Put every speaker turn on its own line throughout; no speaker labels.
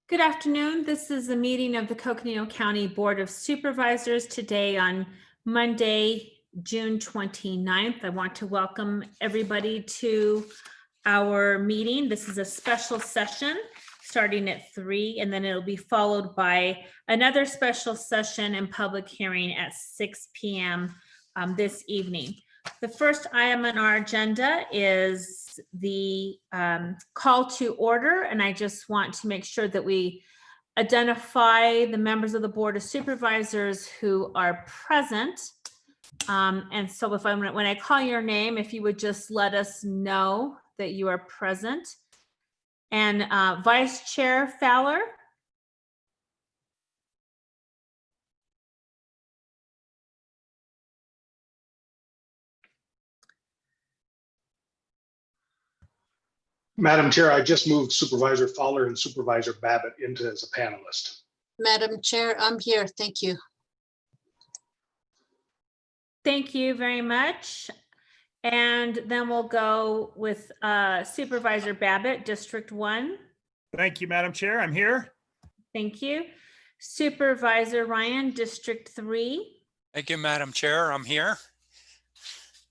Good afternoon. This is a meeting of the Coconino County Board of Supervisors today on Monday, June 29th. I want to welcome everybody to our meeting. This is a special session starting at 3, and then it'll be followed by another special session and public hearing at 6 p.m. This evening. The first item on our agenda is the call to order, and I just want to make sure that we identify the members of the Board of Supervisors who are present. And so when I call your name, if you would just let us know that you are present. And Vice Chair Fowler.
Madam Chair, I just moved Supervisor Fowler and Supervisor Babbitt into as a panelist.
Madam Chair, I'm here. Thank you.
Thank you very much. And then we'll go with Supervisor Babbitt, District 1.
Thank you, Madam Chair. I'm here.
Thank you. Supervisor Ryan, District 3.
Thank you, Madam Chair. I'm here.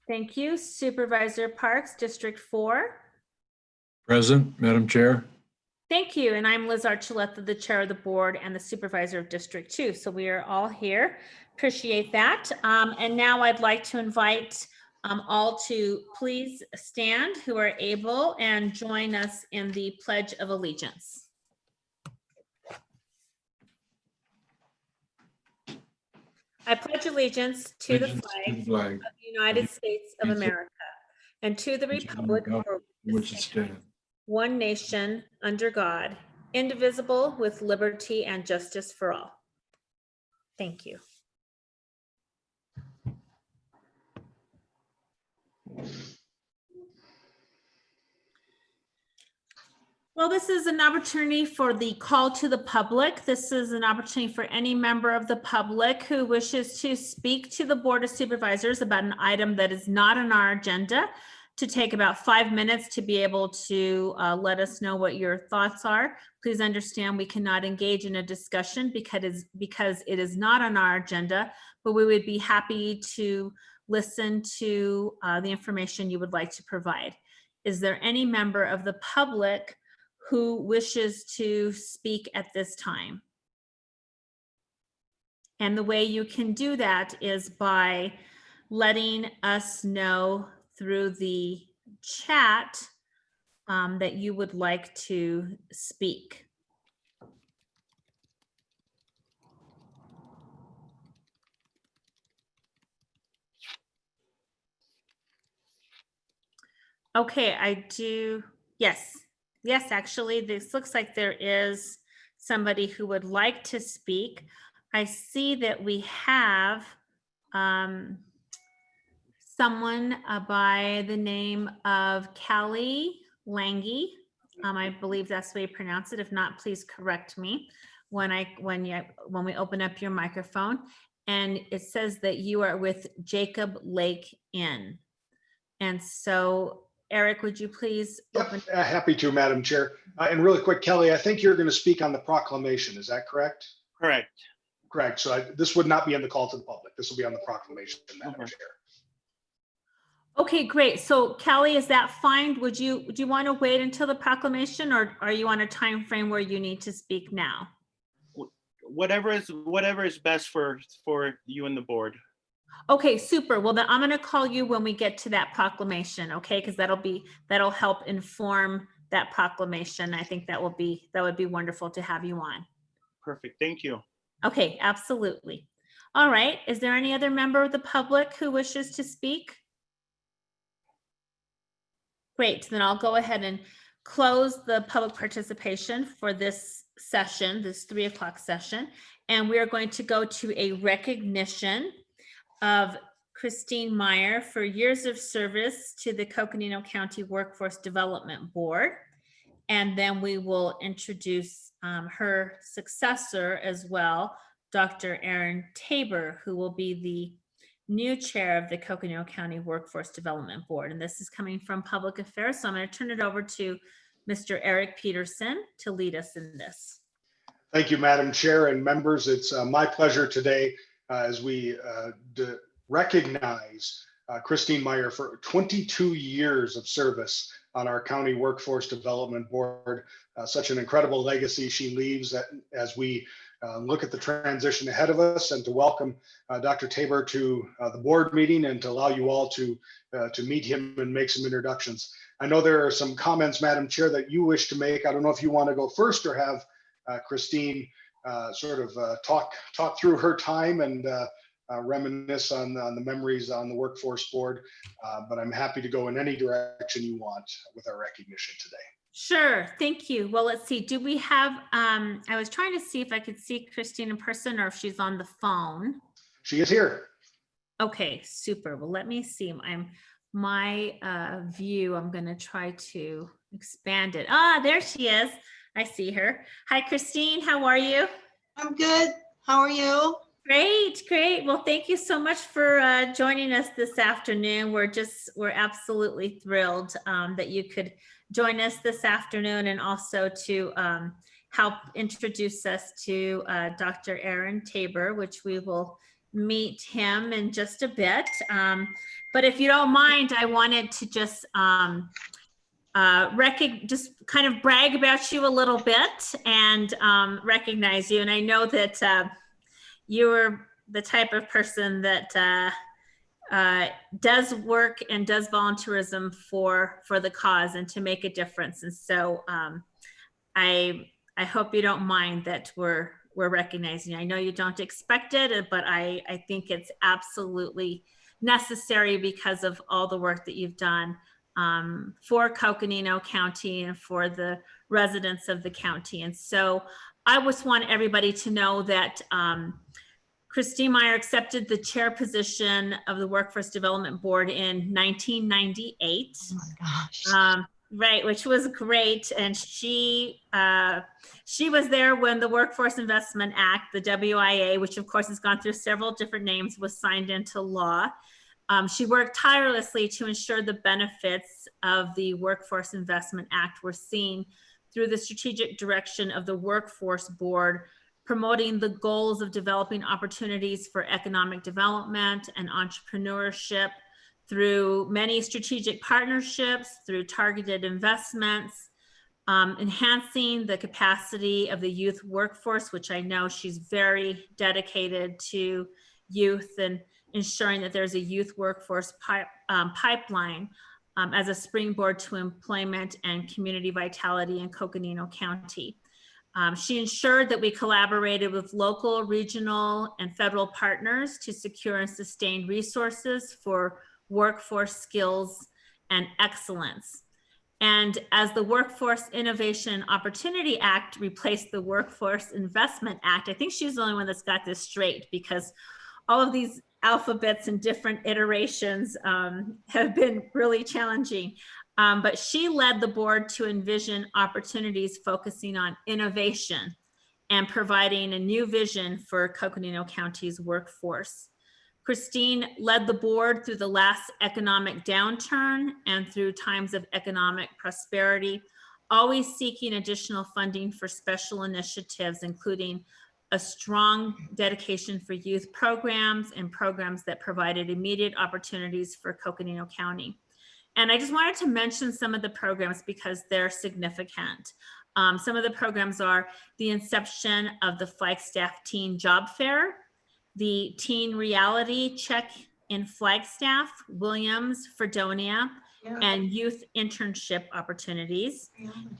Thank you. Supervisor Parks, District 4.
Present, Madam Chair.
Thank you. And I'm Liz Archuleta, the Chair of the Board and the Supervisor of District 2. So we are all here. Appreciate that. And now I'd like to invite all to please stand who are able and join us in the Pledge of Allegiance. I pledge allegiance to the flag of the United States of America and to the republic for which it stands, one nation, under God, indivisible, with liberty and justice for all. Thank you. Well, this is an opportunity for the call to the public. This is an opportunity for any member of the public who wishes to speak to the Board of Supervisors about an item that is not on our agenda to take about 5 minutes to be able to let us know what your thoughts are. Please understand we cannot engage in a discussion because it is not on our agenda, but we would be happy to listen to the information you would like to provide. Is there any member of the public who wishes to speak at this time? And the way you can do that is by letting us know through the chat that you would like to speak. Okay, I do. Yes. Yes, actually, this looks like there is somebody who would like to speak. I see that we have someone by the name of Callie Lange. I believe that's the way you pronounce it. If not, please correct me when we open up your microphone. And it says that you are with Jacob Lake Inn. And so Eric, would you please open?
Yep, happy to, Madam Chair. And really quick, Kelly, I think you're going to speak on the proclamation. Is that correct?
Correct.
Correct. So this would not be in the call to the public. This will be on the proclamation, Madam Chair.
Okay, great. So Kelly, is that fine? Do you want to wait until the proclamation, or are you on a time frame where you need to speak now?
Whatever is best for you and the board.
Okay, super. Well, then I'm going to call you when we get to that proclamation, okay? Because that'll help inform that proclamation. I think that would be wonderful to have you on.
Perfect. Thank you.
Okay, absolutely. All right. Is there any other member of the public who wishes to speak? Great. Then I'll go ahead and close the public participation for this session, this 3 o'clock session. And we are going to go to a recognition of Christine Meyer for years of service to the Coconino County Workforce Development Board. And then we will introduce her successor as well, Dr. Erin Tabor, who will be the new chair of the Coconino County Workforce Development Board. And this is coming from Public Affairs. So I'm going to turn it over to Mr. Eric Peterson to lead us in this.
Thank you, Madam Chair and members. It's my pleasure today as we recognize Christine Meyer for 22 years of service on our County Workforce Development Board. Such an incredible legacy she leaves as we look at the transition ahead of us, and to welcome Dr. Tabor to the board meeting and to allow you all to meet him and make some introductions. I know there are some comments, Madam Chair, that you wish to make. I don't know if you want to go first or have Christine talk through her time and reminisce on the memories on the workforce board. But I'm happy to go in any direction you want with our recognition today.
Sure, thank you. Well, let's see, do we have, I was trying to see if I could see Christine in person or if she's on the phone.
She is here.
Okay, super. Well, let me see. My view, I'm going to try to expand it. Ah, there she is. I see her. Hi, Christine. How are you?
I'm good. How are you?
Great, great. Well, thank you so much for joining us this afternoon. We're absolutely thrilled that you could join us this afternoon, and also to help introduce us to Dr. Aaron Tabor, which we will meet him in just a bit. But if you don't mind, I wanted to just kind of brag about you a little bit and recognize you. And I know that you're the type of person that does work and does volunteerism for the cause and to make a difference. And so I hope you don't mind that we're recognizing you. I know you don't expect it, but I think it's absolutely necessary because of all the work that you've done for Coconino County and for the residents of the county. And so I just want everybody to know that Christine Meyer accepted the chair position of the Workforce Development Board in 1998.
Oh my gosh.
Right, which was great. And she was there when the Workforce Investment Act, the WIA, which of course has gone through several different names, was signed into law. She worked tirelessly to ensure the benefits of the Workforce Investment Act were seen through the strategic direction of the Workforce Board, promoting the goals of developing opportunities for economic development and entrepreneurship through many strategic partnerships, through targeted investments, enhancing the capacity of the youth workforce, which I know she's very dedicated to youth, and ensuring that there's a youth workforce pipeline as a springboard to employment and community vitality in Coconino County. She ensured that we collaborated with local, regional, and federal partners to secure and sustain resources for workforce skills and excellence. And as the Workforce Innovation Opportunity Act replaced the Workforce Investment Act, I think she's the only one that's got this straight, because all of these alphabets and different iterations have been really challenging. But she led the board to envision opportunities focusing on innovation and providing a new vision for Coconino County's workforce. Christine led the board through the last economic downturn and through times of economic prosperity, always seeking additional funding for special initiatives, including a strong dedication for youth programs and programs that provided immediate opportunities for Coconino County. And I just wanted to mention some of the programs because they're significant. Some of the programs are the inception of the Flagstaff Teen Job Fair, the Teen Reality Check in Flagstaff, Williams, Fredonia, and youth internship opportunities.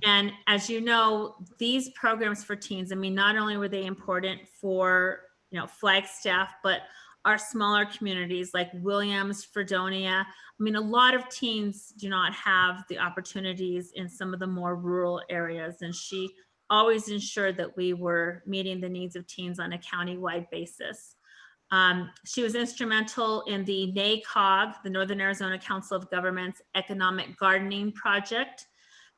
And as you know, these programs for teens, I mean, not only were they important for, Flagstaff, but our smaller communities like Williams, Fredonia. I mean, a lot of teens do not have the opportunities in some of the more rural areas. And she always ensured that we were meeting the needs of teens on a county-wide basis. She was instrumental in the NACOG, the Northern Arizona Council of Governments Economic Gardening Project,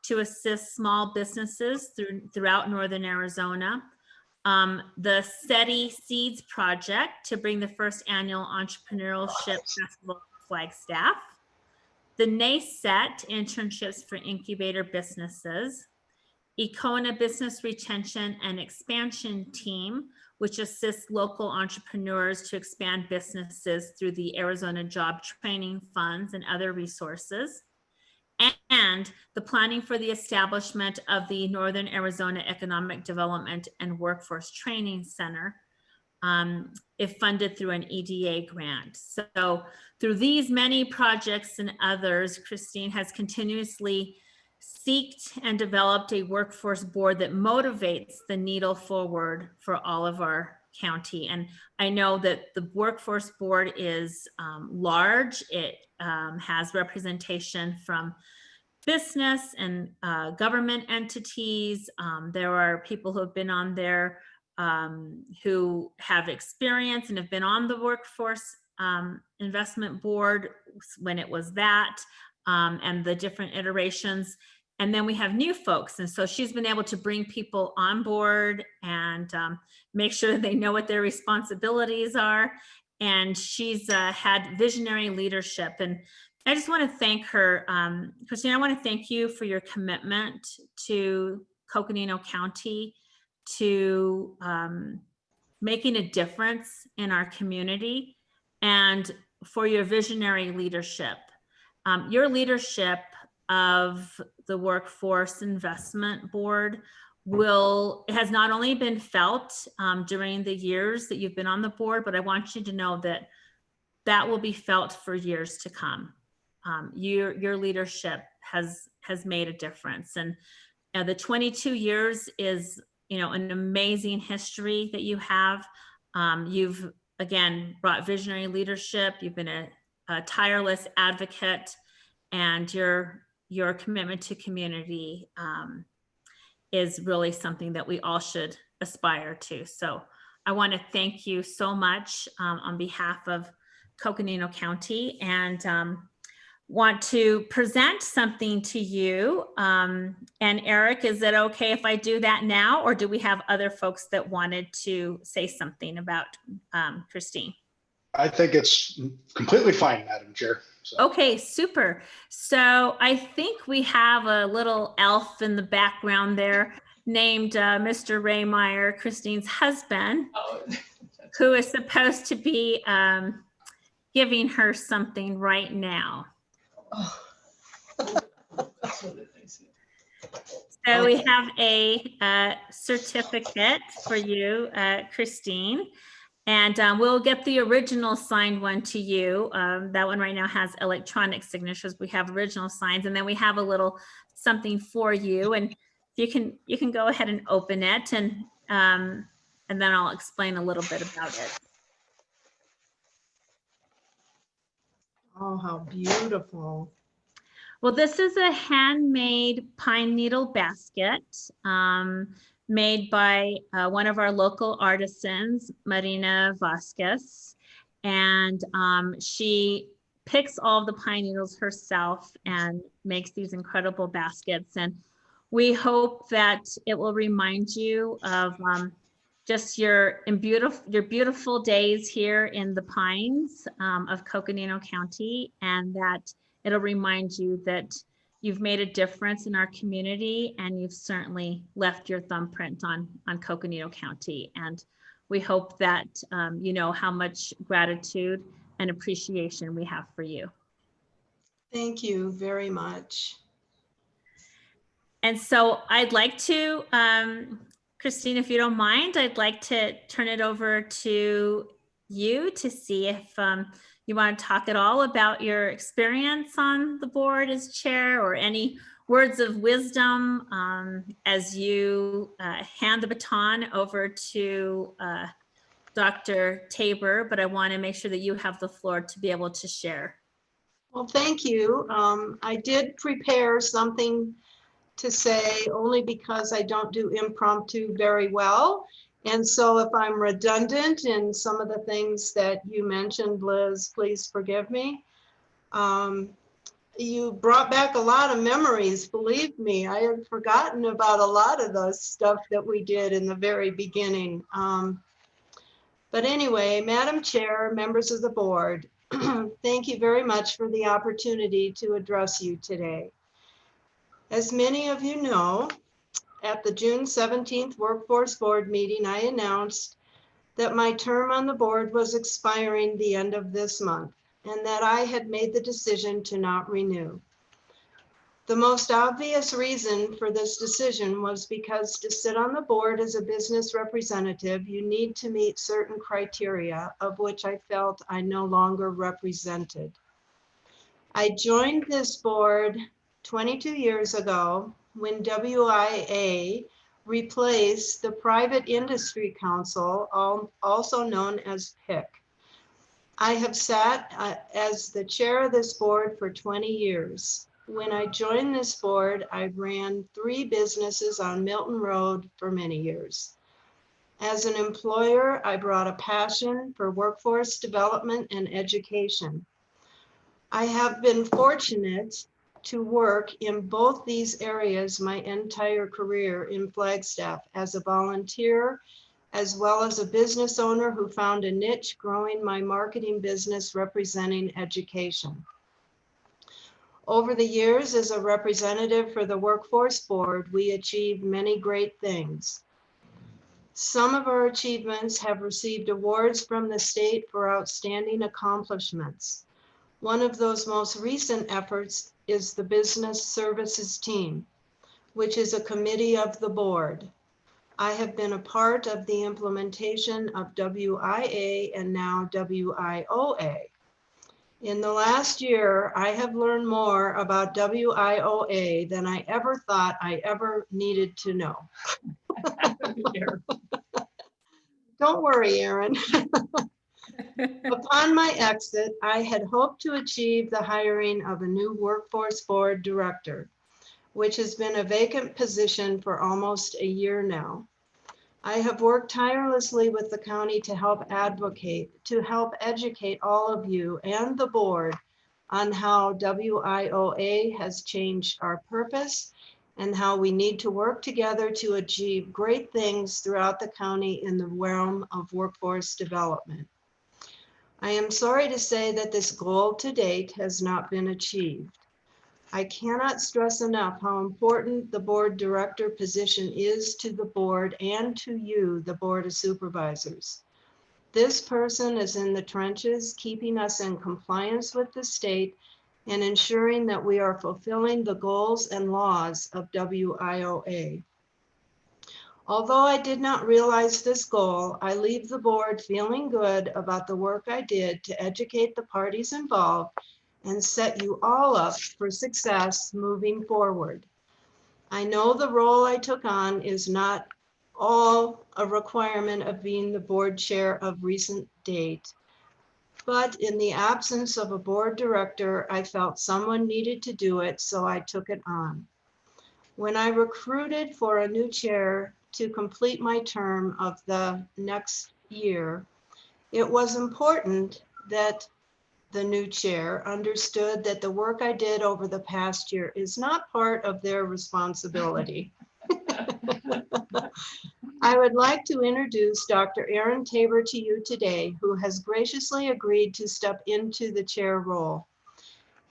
to assist small businesses throughout Northern Arizona. The SETI Seeds Project to bring the first annual Entrepreneurship Festival to Flagstaff. The NACET internships for incubator businesses. Econa Business Retention and Expansion Team, which assists local entrepreneurs to expand businesses through the Arizona Job Training Funds and other resources. And the planning for the establishment of the Northern Arizona Economic Development and Workforce Training Center, if funded through an EDA grant. So through these many projects and others, Christine has continuously sought and developed a workforce board that motivates the needle forward for all of our county. And I know that the workforce board is large. It has representation from business and government entities. There are people who have been on there who have experience and have been on the workforce investment board when it was that, and the different iterations. And then we have new folks. And so she's been able to bring people on board and make sure that they know what their responsibilities are. And she's had visionary leadership. And I just want to thank her. Christine, I want to thank you for your commitment to Coconino County, to making a difference in our community, and for your visionary leadership. Your leadership of the Workforce Investment Board has not only been felt during the years that you've been on the board, but I want you to know that that will be felt for years to come. Your leadership has made a difference, and the 22 years is, an amazing history that you have. You've again brought visionary leadership. You've been a tireless advocate, and your commitment to community is really something that we all should aspire to. So I want to thank you so much on behalf of Coconino County, and want to present something to you. And Eric, is it okay if I do that now, or do we have other folks that wanted to say something about Christine?
I think it's completely fine, Madam Chair. So.
Okay, super. So I think we have a little elf in the background there named Mr. Raymeyer, Christine's husband, who is supposed to be giving her something right now. So we have a certificate for you, Christine. And we'll get the original signed one to you. That one right now has electronic signatures. We have original signs, and then we have a little something for you. And you can go ahead and open it, and then I'll explain a little bit about it.
Oh, how beautiful.
Well, this is a handmade pine needle basket. Made by one of our local artisans, Marina Vasquez. And she picks all the pine needles herself and makes these incredible baskets. And we hope that it will remind you of just your beautiful days here in the pines of Coconino County, and that it'll remind you that you've made a difference in our community, and you've certainly left your thumbprint on Coconino County. And we hope that you know how much gratitude and appreciation we have for you.
Thank you very much.
And so I'd like to, Christine, if you don't mind, I'd like to turn it over to you to see if you want to talk at all about your experience on the board as chair, or any words of wisdom as you hand the baton over to Dr. Tabor, but I want to make sure that you have the floor to be able to share.
Well, thank you. I did prepare something to say, only because I don't do impromptu very well. And so if I'm redundant in some of the things that you mentioned, Liz, please forgive me. You brought back a lot of memories, believe me. I had forgotten about a lot of the stuff that we did in the very beginning. But anyway, Madam Chair, members of the board, thank you very much for the opportunity to address you today. As many of you know, at the June 17th Workforce Board meeting, I announced that my term on the board was expiring the end of this month and that I had made the decision to not renew. The most obvious reason for this decision was because to sit on the board as a business representative, you need to meet certain criteria of which I felt I no longer represented. I joined this board 22 years ago when WIA replaced the Private Industry Council, also known as PIC. I have sat as the chair of this board for 20 years. When I joined this board, I ran 3 businesses on Milton Road for many years. As an employer, I brought a passion for workforce development and education. I have been fortunate to work in both these areas my entire career in Flagstaff as a volunteer, as well as a business owner who found a niche growing my marketing business representing education. Over the years, as a representative for the Workforce Board, we achieved many great things. Some of our achievements have received awards from the state for outstanding accomplishments. One of those most recent efforts is the Business Services Team, which is a committee of the board. I have been a part of the implementation of WIA and now WIOA. In the last year, I have learned more about WIOA than I ever thought I ever needed to know. Don't worry, Aaron. Upon my exit, I had hoped to achieve the hiring of a new workforce board director, which has been a vacant position for almost a year now. I have worked tirelessly with the county to help educate all of you and the board on how WIOA has changed our purpose and how we need to work together to achieve great things throughout the county in the realm of workforce development. I am sorry to say that this goal to date has not been achieved. I cannot stress enough how important the board director position is to the board and to you, the Board of Supervisors. This person is in the trenches, keeping us in compliance with the state and ensuring that we are fulfilling the goals and laws of WIOA. Although I did not realize this goal, I leave the board feeling good about the work I did to educate the parties involved and set you all up for success moving forward. I know the role I took on is not all a requirement of being the board chair of recent date, but in the absence of a board director, I felt someone needed to do it, so I took it on. When I recruited for a new chair to complete my term of the next year, it was important that the new chair understood that the work I did over the past year is not part of their responsibility. I would like to introduce Dr. Aaron Tabor to you today, who has graciously agreed to step into the chair role.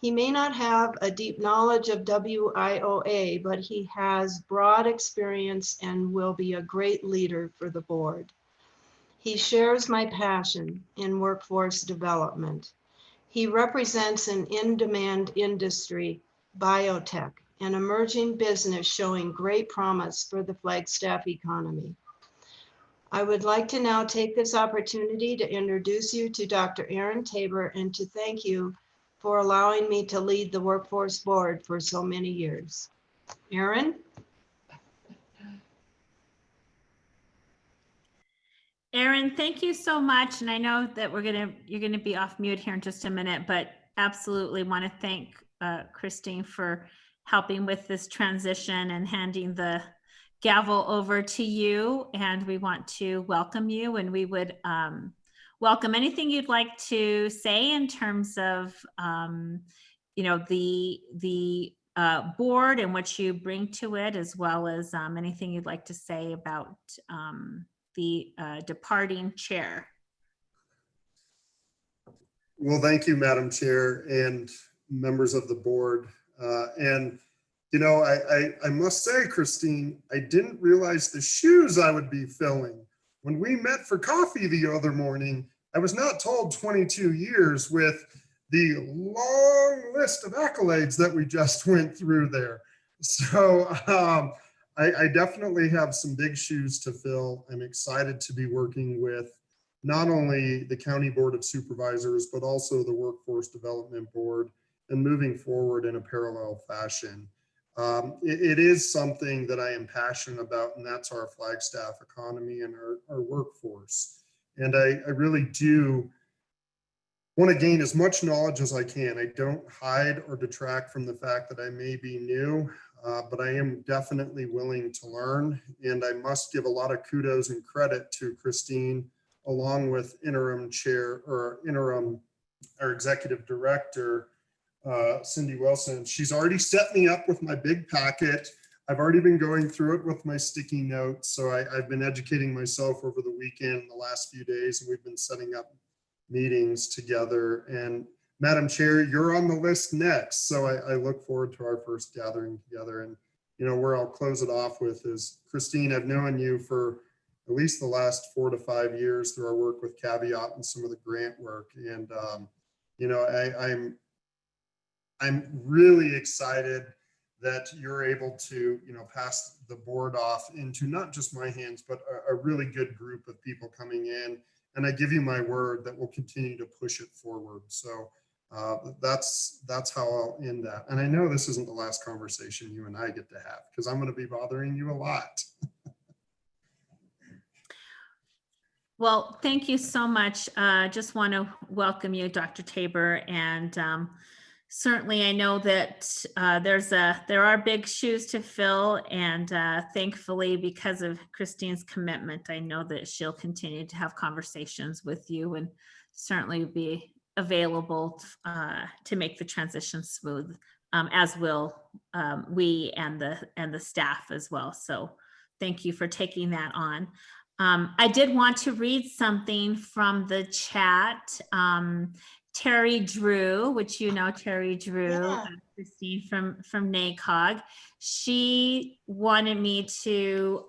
He may not have a deep knowledge of WIOA, but he has broad experience and will be a great leader for the board. He shares my passion in workforce development. He represents an in-demand industry, biotech, an emerging business showing great promise for the Flagstaff economy. I would like to now take this opportunity to introduce you to Dr. Aaron Tabor and to thank you for allowing me to lead the Workforce Board for so many years. Aaron?
Aaron, thank you so much. And I know that you're gonna be off mute here in just a minute, but absolutely want to thank Christine for helping with this transition and handing the gavel over to you. And we want to welcome you, and we would welcome anything you'd like to say in terms of the board and what you bring to it, as well as anything you'd like to say about the departing chair.
Well, thank you, Madam Chair and members of the board. And You know, I must say, Christine, I didn't realize the shoes I would be filling. When we met for coffee the other morning, I was not told 22 years with the long list of accolades that we just went through there. So I definitely have some big shoes to fill. I'm excited to be working with not only the County Board of Supervisors, but also the Workforce Development Board, and moving forward in a parallel fashion. It is something that I am passionate about, and that's our Flagstaff economy and our workforce. And I really do want to gain as much knowledge as I can. I don't hide or detract from the fact that I may be new, but I am definitely willing to learn. And I must give a lot of kudos and credit to Christine, along with interim chair or interim our executive director, Cindy Wilson. She's already set me up with my big packet. I've already been going through it with my sticky notes. So I've been educating myself over the weekend, the last few days, and we've been setting up meetings together. And Madam Chair, you're on the list next. So I look forward to our first gathering together. And, you know, where I'll close it off with is, Christine, I've known you for at least the last 4 to 5 years through our work with Caveat and some of the grant work. And, you know, I'm really excited that you're able to, you know, pass the board off into not just my hands, but a really good group of people coming in. And I give you my word that we'll continue to push it forward. So that's how I'll end that. And I know this isn't the last conversation you and I get to have, because I'm going to be bothering you a lot.
Well, thank you so much. Just want to welcome you, Dr. Tabor, and certainly I know that there are big shoes to fill, and thankfully, because of Christine's commitment, I know that she'll continue to have conversations with you and certainly be available to make the transition smooth, as will we and the staff as well. So thank you for taking that on. I did want to read something from the chat. Terry Drew, which you know, Terry Drew,
Yeah.
Christine from NACOG, she wanted me to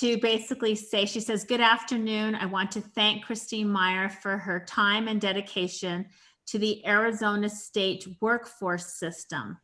basically say, she says, "Good afternoon. I want to thank Christine Meyer for her time and dedication to the Arizona State workforce system.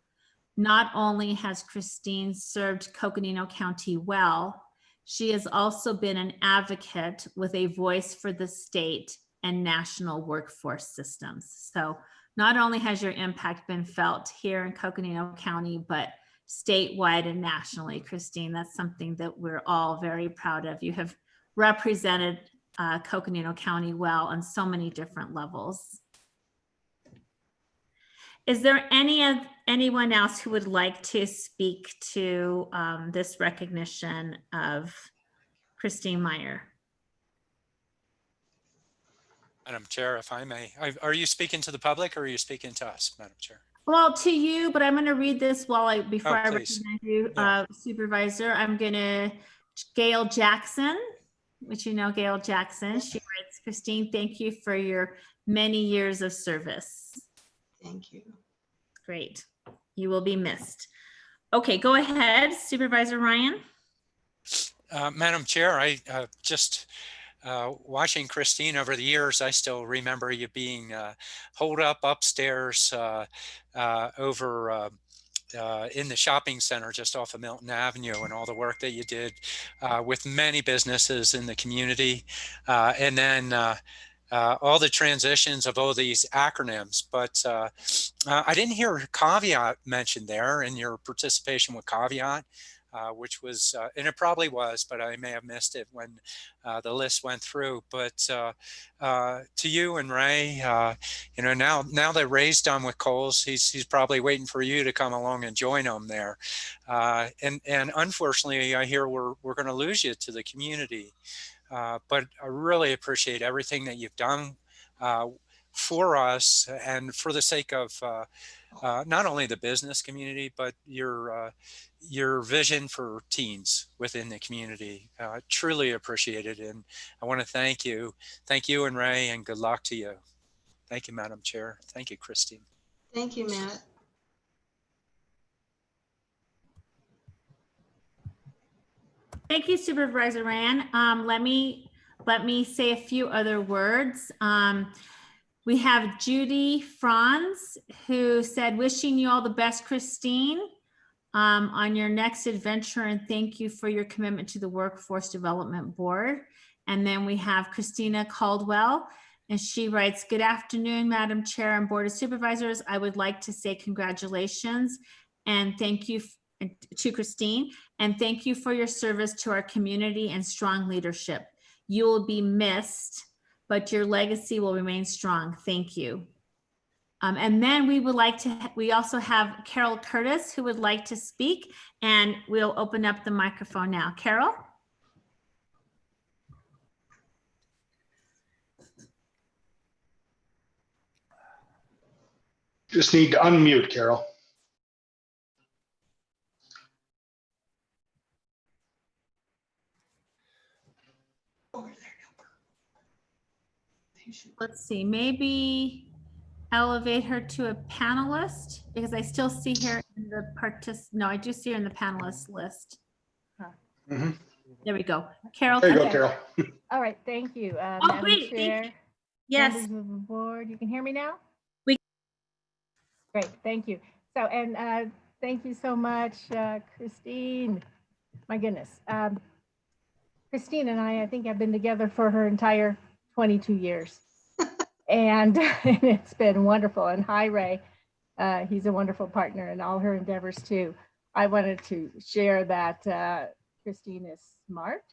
Not only has Christine served Coconino County well, she has also been an advocate with a voice for the state and national workforce systems." So not only has your impact been felt here in Coconino County, but statewide and nationally, Christine. That's something that we're all very proud of. You have represented Coconino County well on so many different levels. Is there anyone else who would like to speak to this recognition of Christine Meyer?
Madam Chair, if I may, are you speaking to the public or are you speaking to us, Madam Chair?
Well, to you, but I'm going to read this before I
please.
recognize you,
Yeah.
Supervisor. I'm going to, Gail Jackson, which you know, Gail Jackson. She writes, "Christine, thank you for your many years of service."
Thank you.
Great. You will be missed. Okay, go ahead, Supervisor Ryan.
Madam Chair, I just watching Christine over the years, I still remember you being holed up upstairs over in the shopping center just off of Milton Avenue, and all the work that you did with many businesses in the community. And then all the transitions of all these acronyms. But I didn't hear Caveat mentioned there in your participation with Caveat. Which was, and it probably was, but I may have missed it when the list went through. But to you and Ray, you know, now that Ray's done with Kohl's, he's probably waiting for you to come along and join him there. And unfortunately, I hear we're going to lose you to the community. But I really appreciate everything that you've done for us and for the sake of not only the business community, but your vision for teens within the community. Truly appreciated. And I want to thank you and Ray, and good luck to you. Thank you, Madam Chair. Thank you, Christine.
Thank you, Matt.
Thank you, Supervisor Ryan. Let me say a few other words. We have Judy Franz, who said, wishing you all the best, Christine, on your next adventure, and thank you for your commitment to the Workforce Development Board. And then we have Christina Caldwell, and she writes, good afternoon, Madam Chair and Board of Supervisors. I would like to say congratulations and thank you to Christine, and thank you for your service to our community and strong leadership. You will be missed, but your legacy will remain strong. Thank you. And then we also have Carol Curtis who would like to speak, and we'll open up the microphone now. Carol?
Just need to unmute, Carol.
Let's see, maybe elevate her to a panelist, because I still see her in the no, I do see her in the panelist list.
Mhm.
There we go. Carol.
There you go,
Okay.
Carol.
All right, thank you.
Oh,
Madam
great, thank
Chair,
you. Yes.
members of the board, you can hear me now?
We-
Great, thank you. So, and thank you so much, Christine. My goodness. Christine and I think have been together for her entire 22 years. And it's been wonderful. And hi, Ray. He's a wonderful partner in all her endeavors too. I wanted to share that Christine is smart,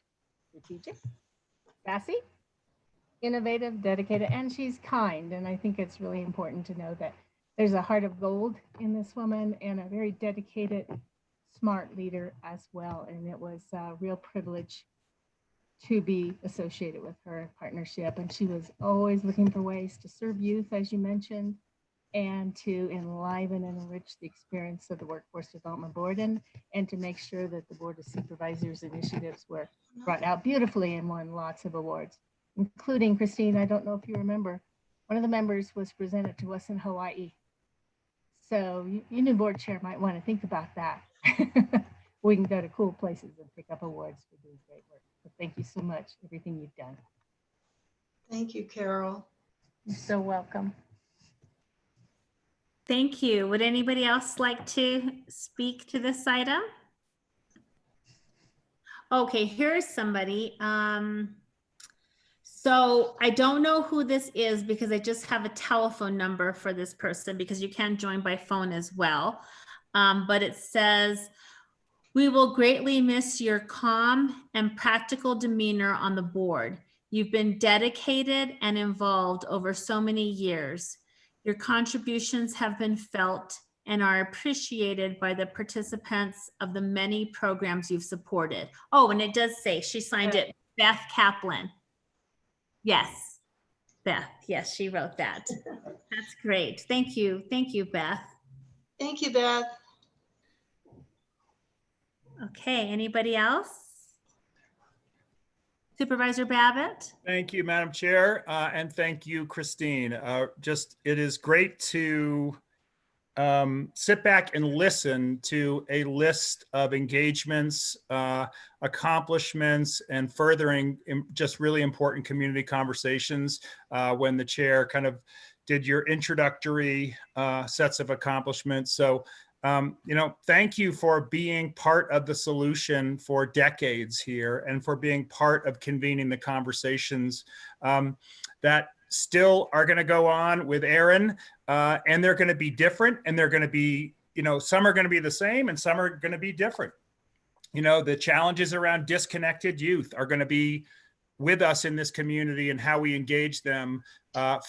strategic, sassy, innovative, dedicated, and she's kind. And I think it's really important to know that there's a heart of gold in this woman and a very dedicated, smart leader as well. And it was a real privilege to be associated with her partnership. And she was always looking for ways to serve youth, as you mentioned, and to enliven and enrich the experience of the Workforce Development Board, and to make sure that the Board of Supervisors initiatives were brought out beautifully and won lots of awards, including, Christine, I don't know if you remember, one of the members was presented to us in Hawaii. So you new board chair might want to think about that. We can go to cool places and pick up awards for doing great work. So thank you so much, everything you've done.
Thank you, Carol.
You're so welcome.
Thank you. Would anybody else like to speak to this item? Okay, here's somebody. So I don't know who this is because I just have a telephone number for this person, because you can join by phone as well. But it says, we will greatly miss your calm and practical demeanor on the board. You've been dedicated and involved over so many years. Your contributions have been felt and are appreciated by the participants of the many programs you've supported. Oh, and it does say, she signed it, Beth Kaplan. Yes, Beth. Yes, she wrote that. That's great. Thank you. Thank you, Beth.
Thank you, Beth.
Okay, anybody else? Supervisor Babbitt?
Thank you, Madam Chair, and thank you, Christine. It is great to sit back and listen to a list of engagements, accomplishments, and furthering just really important community conversations when the chair kind of did your introductory sets of accomplishments. So, thank you for being part of the solution for decades here, and for being part of convening the conversations that still are going to go on with Aaron, and they're going to be different, and they're going to be, some are going to be the same and some are going to be different. The challenges around disconnected youth are going to be with us in this community, and how we engage them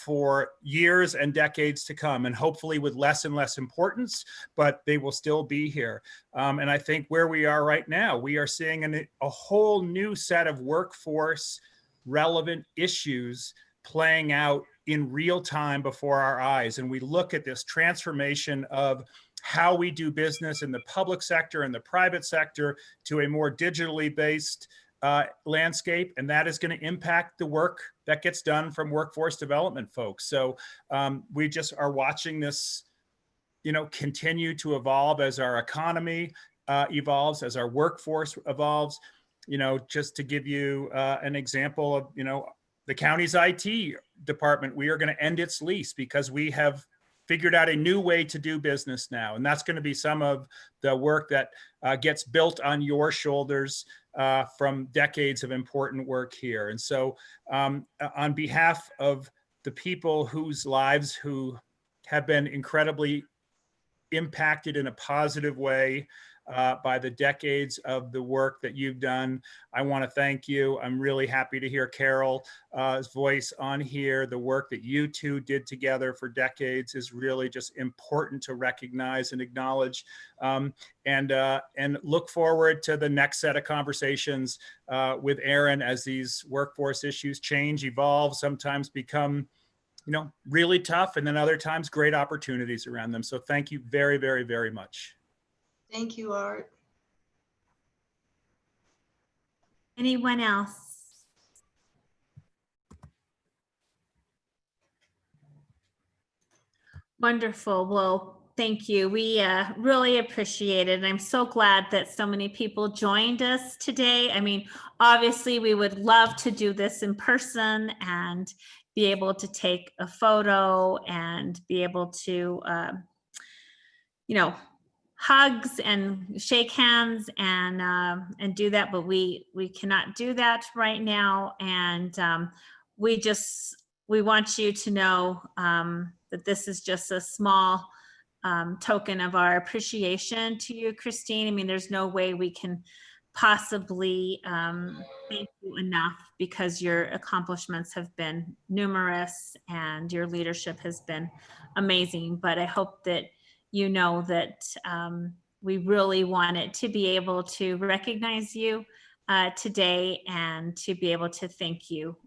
for years and decades to come, and hopefully with less and less importance, but they will still be here. And I think where we are right now, we are seeing a whole new set of workforce relevant issues playing out in real time before our eyes. And we look at this transformation of how we do business in the public sector and the private sector to a more digitally based landscape, and that is going to impact the work that gets done from workforce development folks. So we just are watching this, continue to evolve as our economy evolves, as our workforce evolves. just to give you an example of, the county's IT department, we are going to end its lease because we have figured out a new way to do business now. And that's going to be some of the work that gets built on your shoulders from decades of important work here. And so on behalf of the people whose lives who have been incredibly impacted in a positive way by the decades of the work that you've done, I want to thank you. I'm really happy to hear Carol's voice on here. The work that you two did together for decades is really just important to recognize and acknowledge, and look forward to the next set of conversations with Aaron as these workforce issues change, evolve, sometimes become really tough, and then other times great opportunities around them. So thank you very, very, very much.
Thank you, Art.
Anyone else? Wonderful. Well, thank you. We really appreciate it. And I'm so glad that so many people joined us today. I mean, obviously, we would love to do this in person and be able to take a photo and be able to, hugs and shake hands and do that, but we cannot do that right now. And we want you to know that this is just a small token of our appreciation to you, Christine. I mean, there's no way we can possibly thank you enough, because your accomplishments have been numerous and your leadership has been amazing. But I hope that you know that we really wanted to be able to recognize you today and to be able to thank you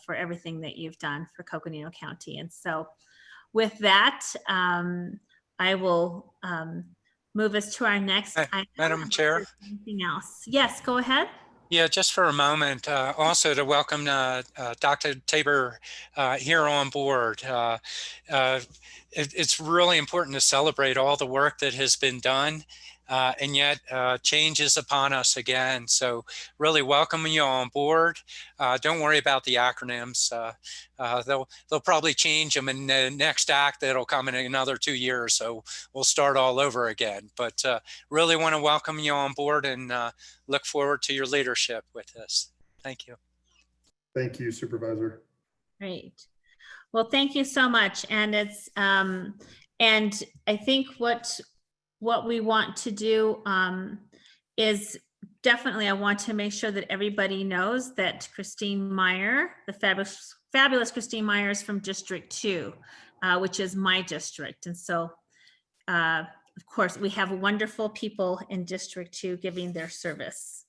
for everything that you've done for Coconino County. And so with that, I will move us to our next item.
Madam Chair.
Anything else? Yes, go ahead.
Yeah, just for a moment, also to welcome Dr. Tabor here on board. It's really important to celebrate all the work that has been done, and yet change is upon us again. So really welcoming you on board. Don't worry about the acronyms. They'll probably change them in the next act that'll come in another 2 years. So we'll start all over again. But really want to welcome you on board and look forward to your leadership with this. Thank you.
Thank you, Supervisor.
Great. Well, thank you so much. And it's and I think what we want to do is definitely, I want to make sure that everybody knows that Christine Meyer, the fabulous Christine Meyer, is from District 2, which is my district. And so, of course, we have wonderful people in District 2 giving their service.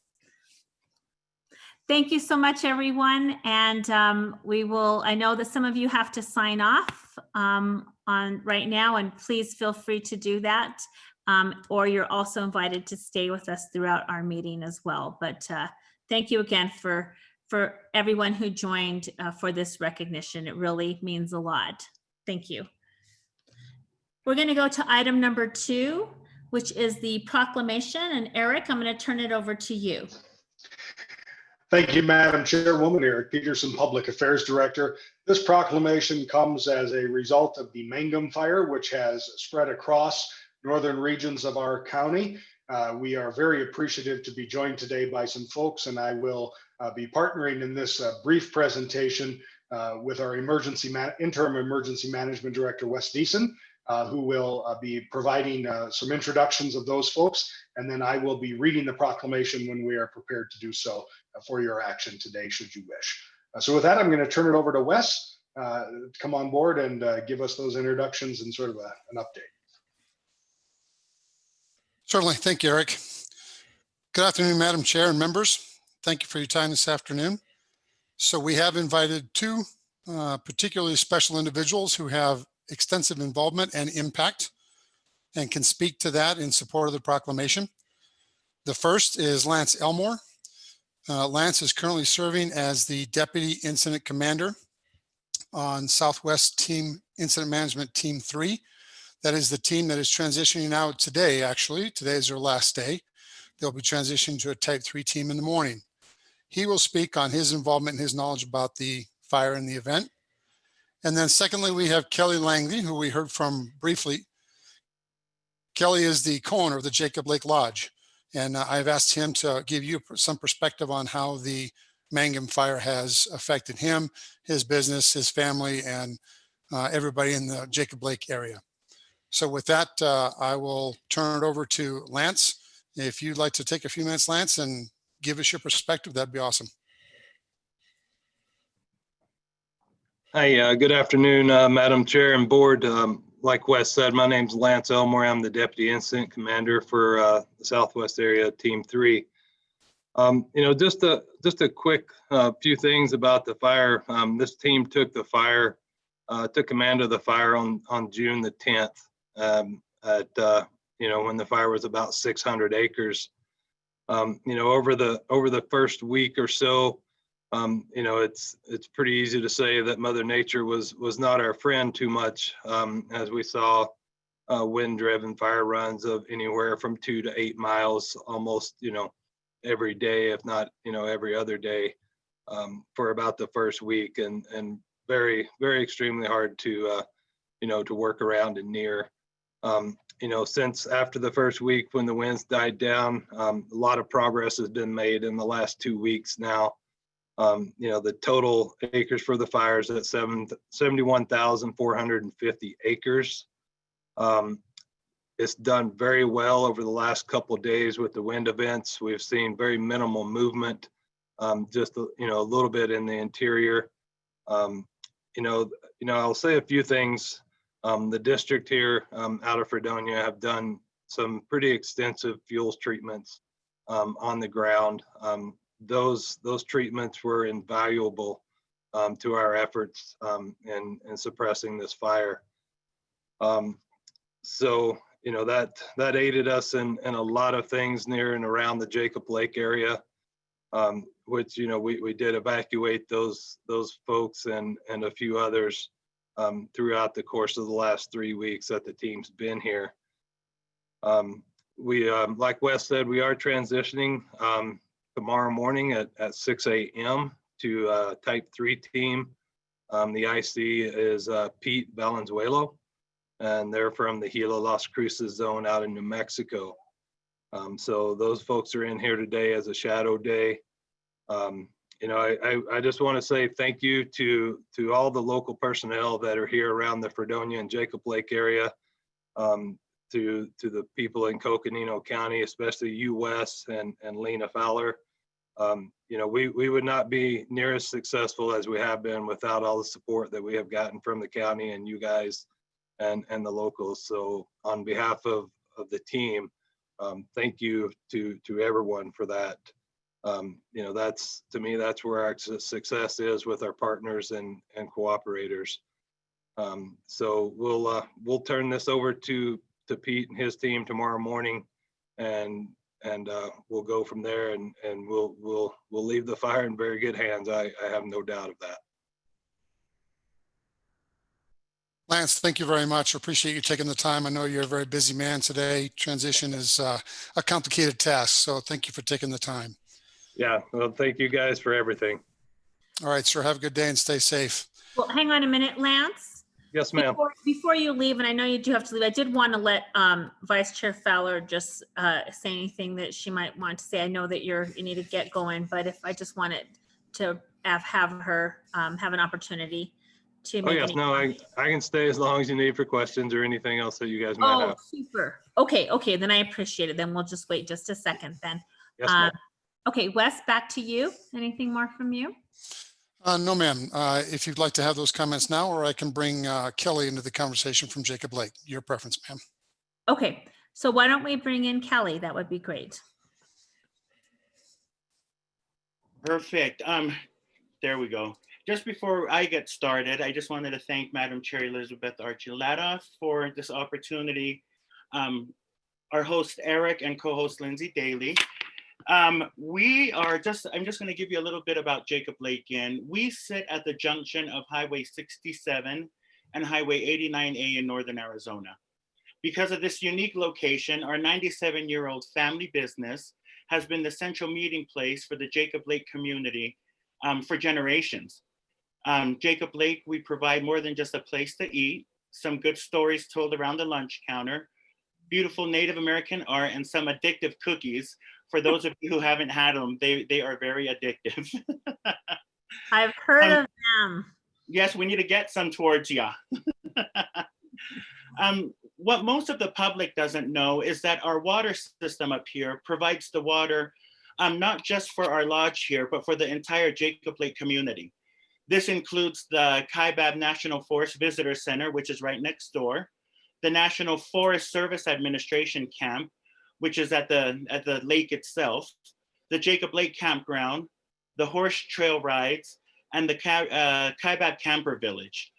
Thank you so much, everyone. And I know that some of you have to sign off on right now, and please feel free to do that. Or you're also invited to stay with us throughout our meeting as well. But thank you again for everyone who joined for this recognition. It really means a lot. Thank you. We're going to go to item number 2, which is the proclamation. And Eric, I'm going to turn it over to you.
Thank you, Madam Chairwoman. Eric Peterson, Public Affairs Director. This proclamation comes as a result of the Mangum fire, which has spread across northern regions of our county. We are very appreciative to be joined today by some folks, and I will be partnering in this brief presentation with our interim emergency management director, Wes Deason, who will be providing some introductions of those folks. And then I will be reading the proclamation when we are prepared to do so for your action today, should you wish. So with that, I'm going to turn it over to Wes to come on board and give us those introductions and sort of an update.
Certainly. Thank you, Eric. Good afternoon, Madam Chair and members. Thank you for your time this afternoon. So we have invited 2 particularly special individuals who have extensive involvement and impact and can speak to that in support of the proclamation. The first is Lance Elmore. Lance is currently serving as the Deputy Incident Commander on Southwest Team Incident Management Team 3. That is the team that is transitioning out today, actually. Today is their last day. They'll be transitioning to a Type 3 team in the morning. He will speak on his involvement and his knowledge about the fire and the event. And then secondly, we have Kelly Langley, who we heard from briefly. Kelly is the co-owner of the Jacob Lake Lodge. And I've asked him to give you some perspective on how the Mangum fire has affected him, his business, his family, and everybody in the Jacob Lake area. So with that, I will turn it over to Lance. If you'd like to take a few minutes, Lance, and give us your perspective, that'd be awesome.
Hi, good afternoon, Madam Chair and Board. Like Wes said, my name's Lance Elmore. I'm the Deputy Incident Commander for the Southwest Area Team 3. Just a quick few things about the fire. This team took command of the fire on June the 10th when the fire was about 600 acres. Over the first week or so, it's pretty easy to say that Mother Nature was not our friend too much, as we saw wind-driven fire runs of anywhere from 2 to 8 miles, almost every day, if not every other day, for about the first week, and very, very extremely hard to work around and near. Since after the first week when the winds died down, a lot of progress has been made in the last 2 weeks now. The total acres for the fires at 71,450 acres. It's done very well over the last couple of days with the wind events. We've seen very minimal movement, just a little bit in the interior. I'll say a few things. The district here out of Fredonia have done some pretty extensive fuels treatments on the ground. Those treatments were invaluable to our efforts in suppressing this fire. That aided us in a lot of things near and around the Jacob Lake area, which we did evacuate those folks and a few others throughout the course of the last 3 weeks that the team's been here. We, like Wes said, we are transitioning tomorrow morning at 6 a.m. to Type 3 team. The IC is Pete Valenzuela, and they're from the Gila Las Cruces zone out in New Mexico. So those folks are in here today as a shadow day. I just want to say thank you to all the local personnel that are here around the Fredonia and Jacob Lake area, to the people in Coconino County, especially you, Wes, and Lena Fowler. We would not be near as successful as we have been without all the support that we have gotten from the county and you guys and the locals. So on behalf of the team, thank you to everyone for that. That's, to me, that's where our success is with our partners and cooperators. So we'll turn this over to Pete and his team tomorrow morning, and we'll go from there, and we'll leave the fire in very good hands. I have no doubt of that.
Lance, thank you very much. I appreciate you taking the time. I know you're a very busy man today. Transition is a complicated task, so thank you for taking the time.
Yeah, well, thank you guys for everything.
All right, sir. Have a good day and stay safe.
Well, hang on a minute, Lance.
Yes, ma'am.
Before you leave, and I know you do have to leave, I did want to let Vice Chair Fowler just say anything that she might want to say. I know that you need to get going, but if I just wanted to have her have an opportunity to make
yes, no, I can stay as long as you need for questions or anything else that you guys might have.
Super. Okay, then I appreciate it. Then we'll just wait just a second then.
Yes, ma'am.
Okay, Wes, back to you. Anything more from you?
No, ma'am. If you'd like to have those comments now, or I can bring Kelly into the conversation from Jacob Lake. Your preference, ma'am.
Okay, so why don't we bring in Kelly? That would be great.
Perfect. There we go. Just before I get started, I just wanted to thank Madam Chair Elizabeth Archuleta for this opportunity. Our host Eric and co-host Lindsay Daly. I'm just going to give you a little bit about Jacob Lake Inn. We sit at the junction of Highway 67 and Highway 89A in Northern Arizona. Because of this unique location, our 97-year-old family business has been the central meeting place for the Jacob Lake community for generations. Jacob Lake, we provide more than just a place to eat, some good stories told around the lunch counter, beautiful Native American art, and some addictive cookies. For those of you who haven't had them, they are very addictive.
I've heard of them.
Yes, we need to get some towards you. What most of the public doesn't know is that our water system up here provides the water not just for our lodge here, but for the entire Jacob Lake community. This includes the Kaibab National Forest Visitor Center, which is right next door, the National Forest Service Administration Camp, which is at the lake itself, the Jacob Lake Campground, the horse trail rides, and the Kaibab Camper Village.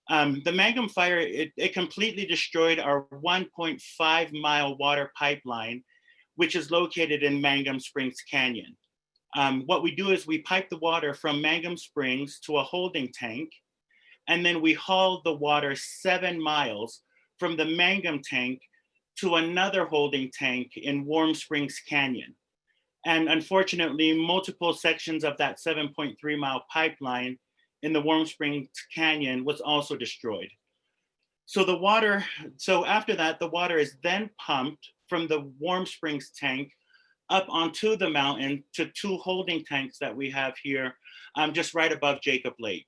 The Mangum fire, it completely destroyed our 1.5-mile water pipeline, which is located in Mangum Springs Canyon. What we do is we pipe the water from Mangum Springs to a holding tank, and then we haul the water 7 miles from the Mangum tank to another holding tank in Warm Springs Canyon. And unfortunately, multiple sections of that 7.3-mile pipeline in the Warm Springs Canyon was also destroyed. So after that, the water is then pumped from the Warm Springs tank up onto the mountain to 2 holding tanks that we have here just right above Jacob Lake.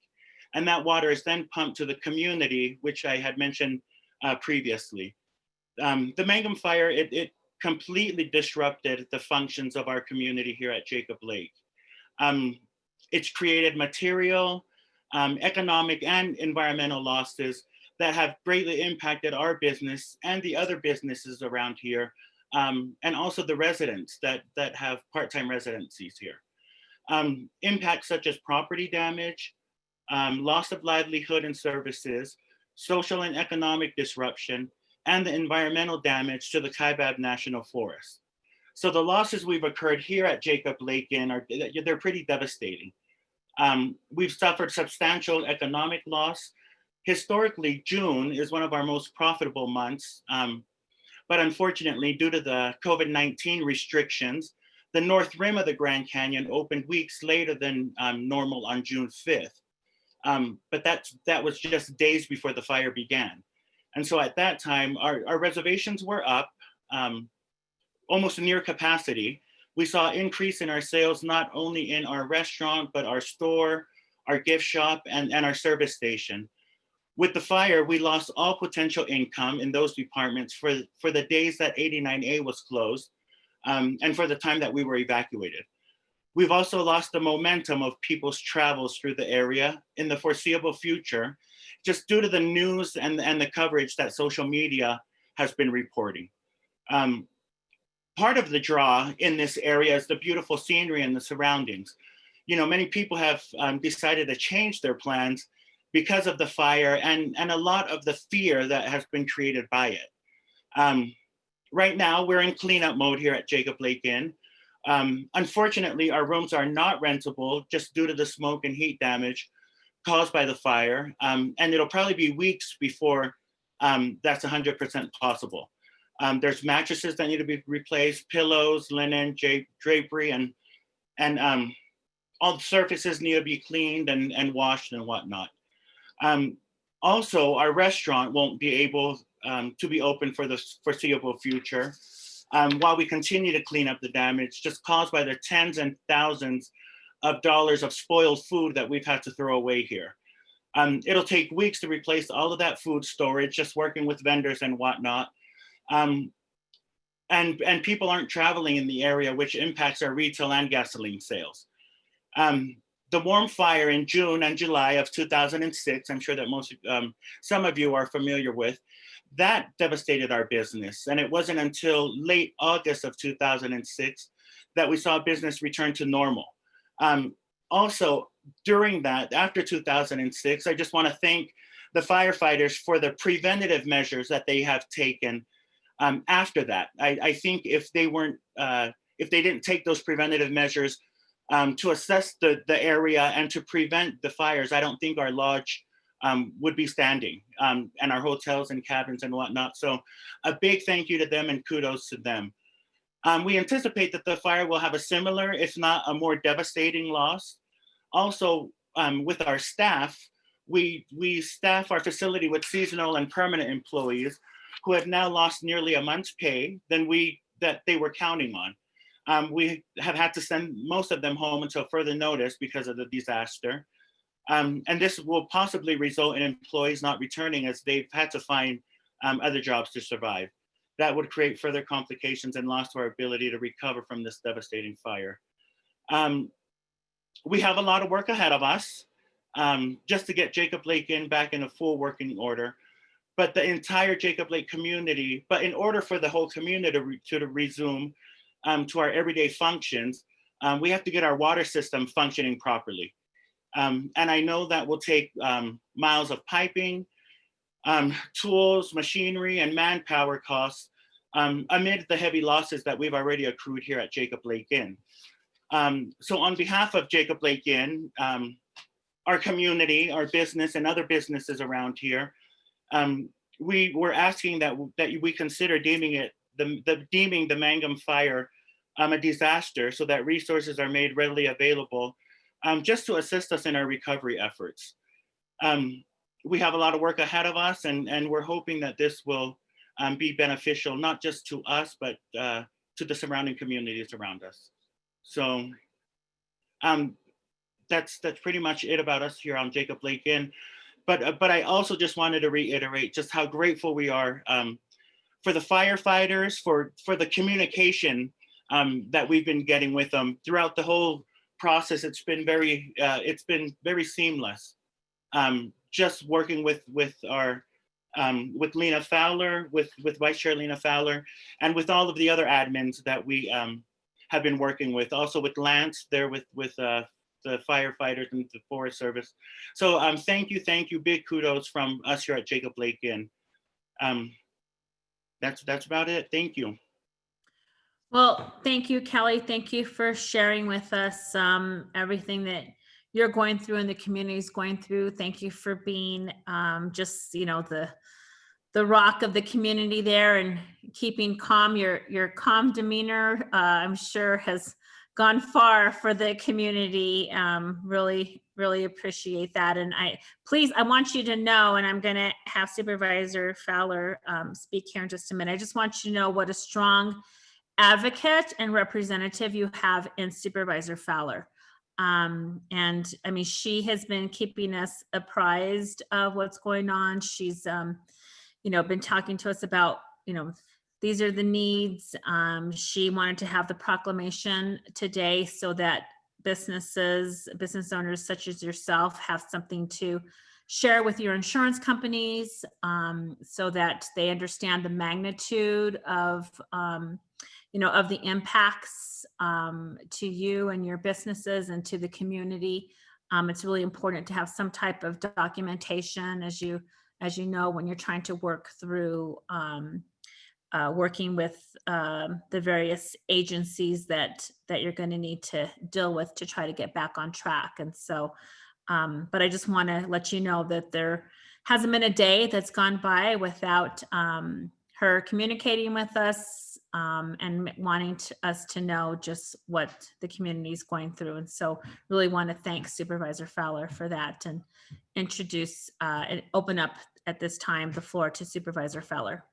And that water is then pumped to the community, which I had mentioned previously. The Mangum fire, it completely disrupted the functions of our community here at Jacob Lake. It's created material, economic, and environmental losses that have greatly impacted our business and the other businesses around here, and also the residents that have part-time residencies here. Impacts such as property damage, loss of livelihood and services, social and economic disruption, and the environmental damage to the Kaibab National Forest. So the losses we've occurred here at Jacob Lake they're pretty devastating. We've suffered substantial economic loss. Historically, June is one of our most profitable months, but unfortunately, due to the COVID-19 restrictions, the north rim of the Grand Canyon opened weeks later than normal on June 5th. But that was just days before the fire began. And so at that time, our reservations were up almost near capacity. We saw an increase in our sales, not only in our restaurant, but our store, our gift shop, and our service station. With the fire, we lost all potential income in those departments for the days that 89A was closed, and for the time that we were evacuated. We've also lost the momentum of people's travels through the area in the foreseeable future, just due to the news and the coverage that social media has been reporting. Part of the draw in this area is the beautiful scenery and the surroundings. You know, many people have decided to change their plans because of the fire and a lot of the fear that has been created by it. Right now, we're in cleanup mode here at Jacob Lake Inn. Unfortunately, our rooms are not rentable just due to the smoke and heat damage caused by the fire. And it'll probably be weeks before that's 100% possible. There's mattresses that need to be replaced, pillows, linen, drapery, and all the surfaces need to be cleaned and washed and whatnot. Also, our restaurant won't be able to be open for the foreseeable future while we continue to clean up the damage just caused by the tens and thousands of dollars of spoiled food that we've had to throw away here. It'll take weeks to replace all of that food storage, just working with vendors and whatnot. And people aren't traveling in the area, which impacts our retail and gasoline sales. The warm fire in June and July of 2006, I'm sure that some of you are familiar with, that devastated our business. And it wasn't until late August of 2006 that we saw business return to normal. Also, during that, after 2006, I just want to thank the firefighters for the preventative measures that they have taken after that. I think if they didn't take those preventative measures to assess the area and to prevent the fires, I don't think our lodge would be standing, and our hotels and cabins and whatnot. So a big thank you to them and kudos to them. We anticipate that the fire will have a similar, if not a more devastating loss. Also, with our staff, we staff our facility with seasonal and permanent employees who have now lost nearly a month's pay that they were counting on. We have had to send most of them home until further notice because of the disaster. And this will possibly result in employees not returning as they've had to find other jobs to survive. That would create further complications and loss to our ability to recover from this devastating fire. We have a lot of work ahead of us just to get Jacob Lake Inn back in a full working order. But the entire Jacob Lake community, but in order for the whole community to resume to our everyday functions, we have to get our water system functioning properly. And I know that will take miles of piping, tools, machinery, and manpower costs amid the heavy losses that we've already accrued here at Jacob Lake Inn. So on behalf of Jacob Lake Inn, our community, our business, and other businesses around here, we were asking that we consider deeming the Mangum fire a disaster so that resources are made readily available just to assist us in our recovery efforts. We have a lot of work ahead of us, and we're hoping that this will be beneficial, not just to us, but to the surrounding communities around us. So that's pretty much it about us here on Jacob Lake Inn. But I also just wanted to reiterate just how grateful we are for the firefighters, for the communication that we've been getting with them throughout the whole process. It's been very seamless. Just working with our with Lena Fowler, with Vice Chair Lena Fowler, and with all of the other admins that we have been working with. Also with Lance there with the firefighters and the Forest Service. So thank you, big kudos from us here at Jacob Lake Inn. That's about it. Thank you.
Well, thank you, Kelly. Thank you for sharing with us everything that you're going through and the community is going through. Thank you for being just, the rock of the community there and keeping calm. Your calm demeanor, I'm sure, has gone far for the community. Really, really appreciate that. And I want you to know, and I'm going to have Supervisor Fowler speak here in just a minute. I just want you to know what a strong advocate and representative you have in Supervisor Fowler. And I mean, she has been keeping us apprised of what's going on. She's, been talking to us about, these are the needs. She wanted to have the proclamation today so that business owners such as yourself have something to share with your insurance companies so that they understand the magnitude of the impacts to you and your businesses and to the community. It's really important to have some type of documentation, as you know, when you're trying to work through working with the various agencies that you're going to need to deal with to try to get back on track. And so, but I just want to let you know that there hasn't been a day that's gone by without her communicating with us and wanting us to know just what the community is going through. And so really want to thank Supervisor Fowler for that and introduce and open up at this time the floor to Supervisor Fowler.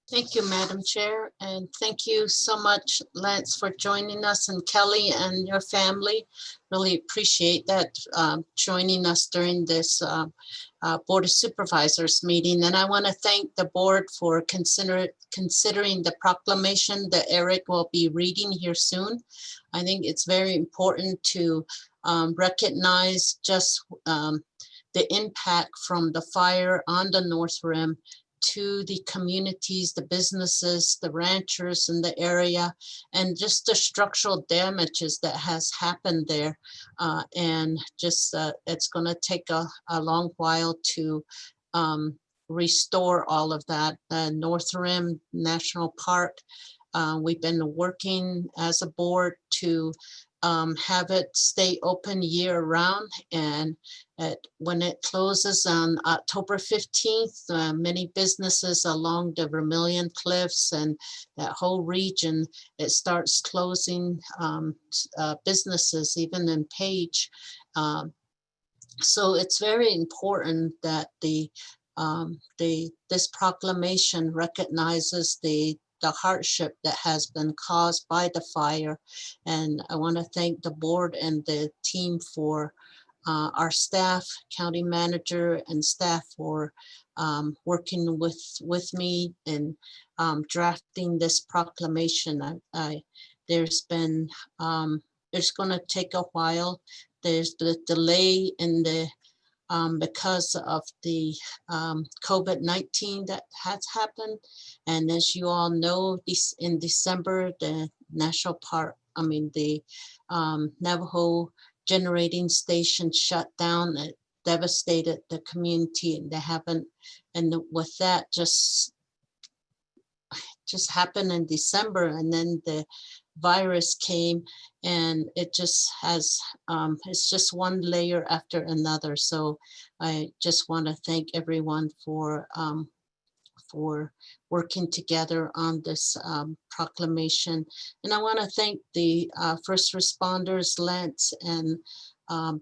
Thank you, Madam Chair, and thank you so much, Lance, for joining us, and Kelly and your family. Really appreciate that joining us during this Board of Supervisors meeting. And I want to thank the board for considering the proclamation that Eric will be reading here soon. I think it's very important to recognize just the impact from the fire on the North Rim to the communities, the businesses, the ranchers in the area, and just the structural damages that has happened there. And just it's going to take a long while to restore all of that. North Rim National Park, we've been working as a board to have it stay open year round. And when it closes on October 15th, many businesses along the Vermilion Cliffs and that whole region, it starts closing businesses, even in Page. So it's very important that this proclamation recognizes the hardship that has been caused by the fire. And I want to thank the board and the team for our staff, county manager and staff for working with me in drafting this proclamation. There's been, it's going to take a while. There's the delay in the because of the COVID-19 that has happened. And as you all know, in December, the the Navajo generating station shut down. It devastated the community, and they haven't, and with that just happened in December, and then the virus came, and it just has it's just one layer after another. So I just want to thank everyone for working together on this proclamation. And I want to thank the first responders, Lance and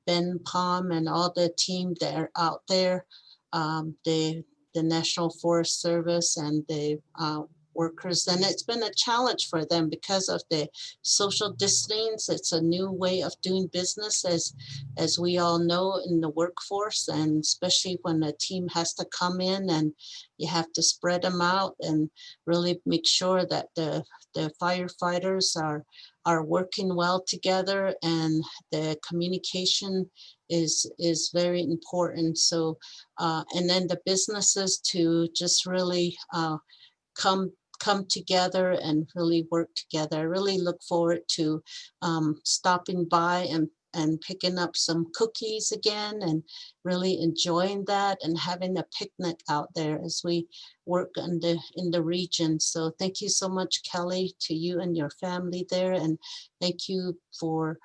Ben Palm, and all the team that are out there, the National Forest Service and the workers. And it's been a challenge for them because of the social distance. It's a new way of doing business, as we all know, in the workforce, and especially when a team has to come in and you have to spread them out and really make sure that the firefighters are working well together, and the communication is very important. So and then the businesses to just really come together and really work together. I really look forward to stopping by and picking up some cookies again, and really enjoying that and having a picnic out there as we work in the region. So thank you so much, Kelly, to you and your family there. And thank you for,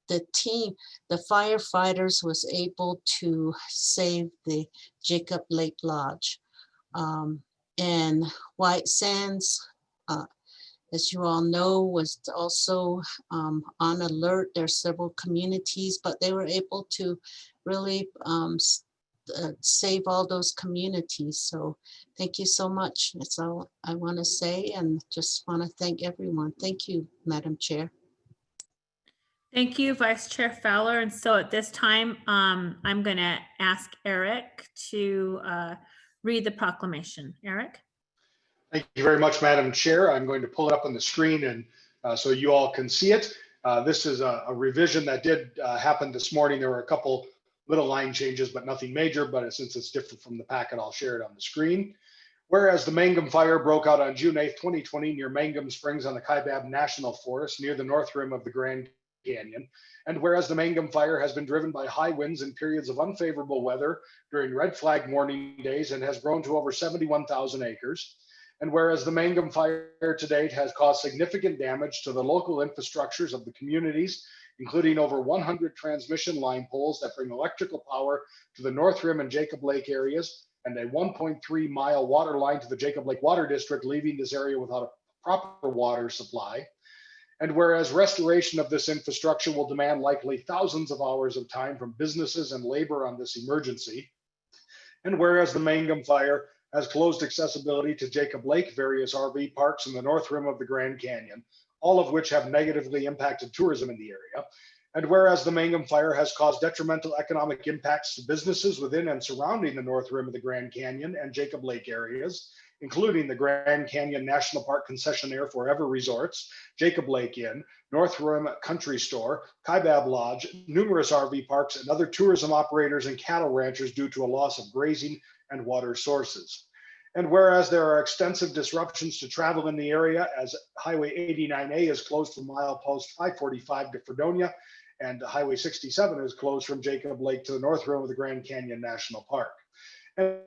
the team, the firefighters was able to save the Jacob Lake Lodge. And White Sands, as you all know, was also on alert. There's several communities, but they were able to really save all those communities. So thank you so much. That's all I want to say, and just want to thank everyone. Thank you, Madam Chair.
Thank you, Vice Chair Fowler. And so at this time, I'm going to ask Eric to read the proclamation. Eric?
Thank you very much, Madam Chair. I'm going to pull it up on the screen and so you all can see it. This is a revision that did happen this morning. There were a couple little line changes, but nothing major. But since it's different from the packet, I'll share it on the screen. Whereas the Mangum Fire broke out on June 8th, 2020 near Mangum Springs on the Kaibab National Forest near the north rim of the Grand Canyon. And whereas the Mangum Fire has been driven by high winds and periods of unfavorable weather during red flag warning days and has grown to over 71,000 acres. And whereas the Mangum Fire to date has caused significant damage to the local infrastructures of the communities, including over 100 transmission line poles that bring electrical power to the North Rim and Jacob Lake areas, and a 1.3-mile water line to the Jacob Lake Water District, leaving this area without a proper water supply. And whereas restoration of this infrastructure will demand likely thousands of hours of time from businesses and labor on this emergency. And whereas the Mangum Fire has closed accessibility to Jacob Lake, various RV parks in the north rim of the Grand Canyon, all of which have negatively impacted tourism in the area. And whereas the Mangum Fire has caused detrimental economic impacts to businesses within and surrounding the north rim of the Grand Canyon and Jacob Lake areas, including the Grand Canyon National Park concessionaire Forever Resorts, Jacob Lake Inn, North Rim Country Store, Kaibab Lodge, numerous RV parks, and other tourism operators and cattle ranchers due to a loss of grazing and water sources. And whereas there are extensive disruptions to travel in the area, as Highway 89A is closed from milepost 545 to Fredonia, and Highway 67 is closed from Jacob Lake to the north rim of the Grand Canyon National Park. And